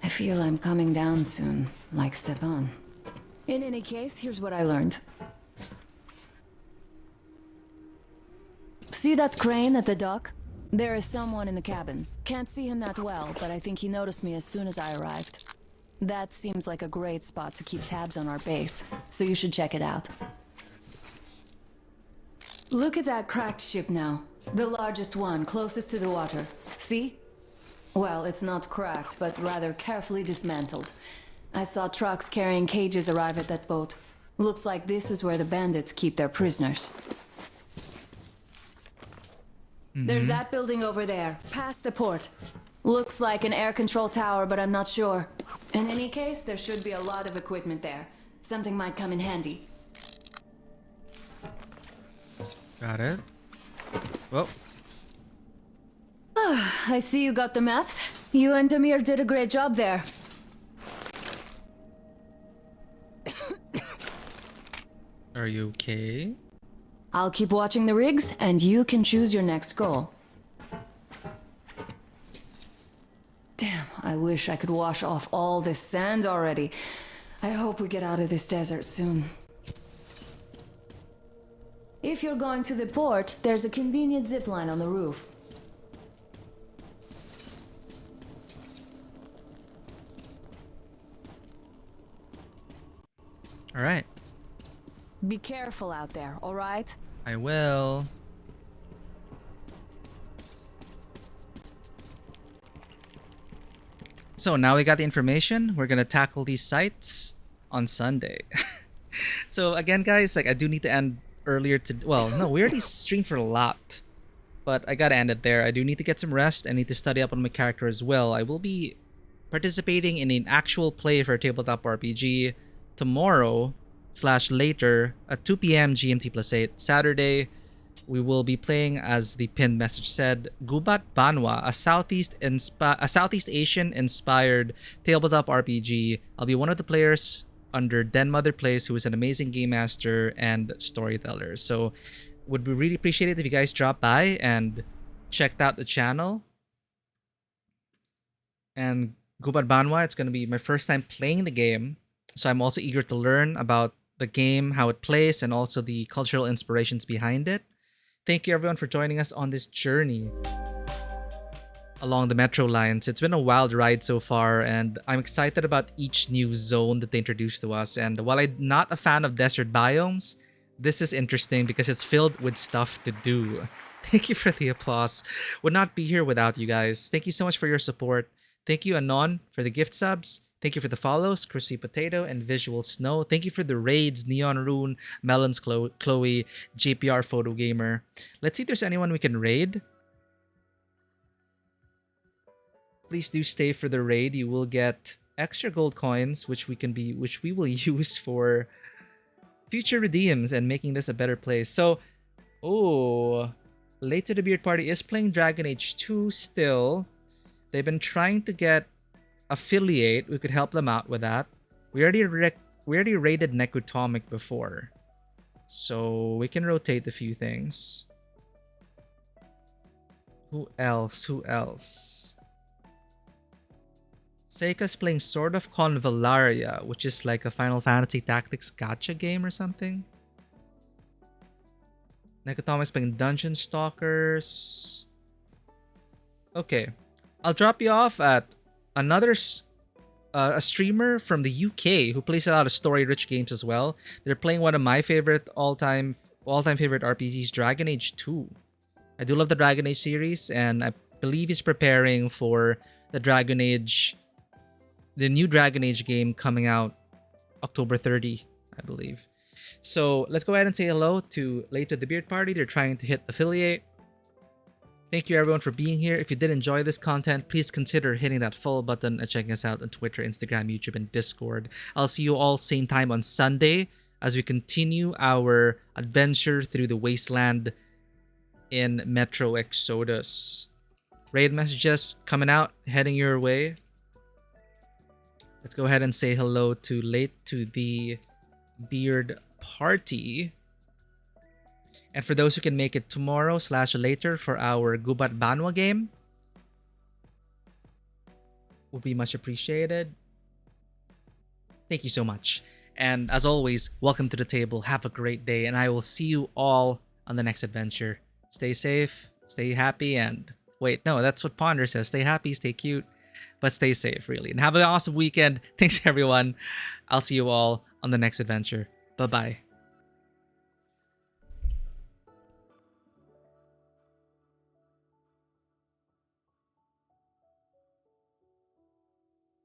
I feel I'm coming down soon, like Stepan. In any case, here's what I learned. See that crane at the dock? There is someone in the cabin. Can't see him that well, but I think he noticed me as soon as I arrived. That seems like a great spot to keep tabs on our base, so you should check it out. Look at that cracked ship now. The largest one, closest to the water. See? Well, it's not cracked, but rather carefully dismantled. I saw trucks carrying cages arrive at that boat. Looks like this is where the bandits keep their prisoners. There's that building over there, past the port. Looks like an air control tower, but I'm not sure. In any case, there should be a lot of equipment there. Something might come in handy. Got it. Whoa. I see you got the maps. You and Damir did a great job there. Are you okay? I'll keep watching the rigs, and you can choose your next goal. Damn, I wish I could wash off all this sand already. I hope we get out of this desert soon. If you're going to the port, there's a convenient zipline on the roof. All right. Be careful out there, all right? I will. So now we got the information. We're gonna tackle these sites on Sunday. So again, guys, like I do need to end earlier to. Well, no, we already streamed for a lot, but I gotta end it there. I do need to get some rest. I need to study up on my character as well. I will be participating in an actual play for Tabletop RPG tomorrow / later at 2 p.m. GMT+8 Saturday. We will be playing, as the pinned message said, Gubat Banwa, a Southeast Asian inspired tabletop RPG. I'll be one of the players under Den Mother Plays, who is an amazing game master and storyteller. So would be really appreciate it if you guys drop by and checked out the channel. And Gubat Banwa, it's going to be my first time playing the game, so I'm also eager to learn about the game, how it plays, and also the cultural inspirations behind it. Thank you everyone for joining us on this journey along the metro lines. It's been a wild ride so far, and I'm excited about each new zone that they introduced to us. And while I'm not a fan of desert biomes, this is interesting because it's filled with stuff to do. Thank you for the applause. Would not be here without you guys. Thank you so much for your support. Thank you, Anon, for the gift subs. Thank you for the follows, Crispy Potato and Visual Snow. Thank you for the raids, Neon Rune, Melons Chloe, JPR Photo Gamer. Let's see if there's anyone we can raid. Please do stay for the raid. You will get extra gold coins, which we will use for future redeems and making this a better place. So, Late to the Beard Party is playing Dragon Age 2 still. They've been trying to get affiliate. We could help them out with that. We already raided Nekotomic before, so we can rotate a few things. Who else? Seika's playing Sword of Convallaria, which is like a Final Fantasy Tactics gacha game or something. Nekotomic's playing Dungeon Stalkers. Okay, I'll drop you off at another a streamer from the UK who plays a lot of story-rich games as well. They're playing one of my favorite all-time favorite RPGs, Dragon Age 2. I do love the Dragon Age series, and I believe he's preparing for the new Dragon Age game coming out October 30, I believe. So let's go ahead and say hello to Late to the Beard Party. They're trying to hit affiliate. Thank you everyone for being here. If you did enjoy this content, please consider hitting that follow button and checking us out on Twitter, Instagram, YouTube, and Discord. I'll see you all same time on Sunday as we continue our adventure through the wasteland in Metro Exodus. Raid messages coming out, heading your way. Let's go ahead and say hello to Late to the Beard Party. And for those who can make it tomorrow / later for our Gubat Banwa game, would be much appreciated. Thank you so much. And as always, welcome to the table. Have a great day, and I will see you all on the next adventure. Stay safe, stay happy, and wait, no, that's what Ponder says. Stay happy, stay cute, but stay safe, really. And have an awesome weekend. Thanks, everyone. I'll see you all on the next adventure. Bye-bye.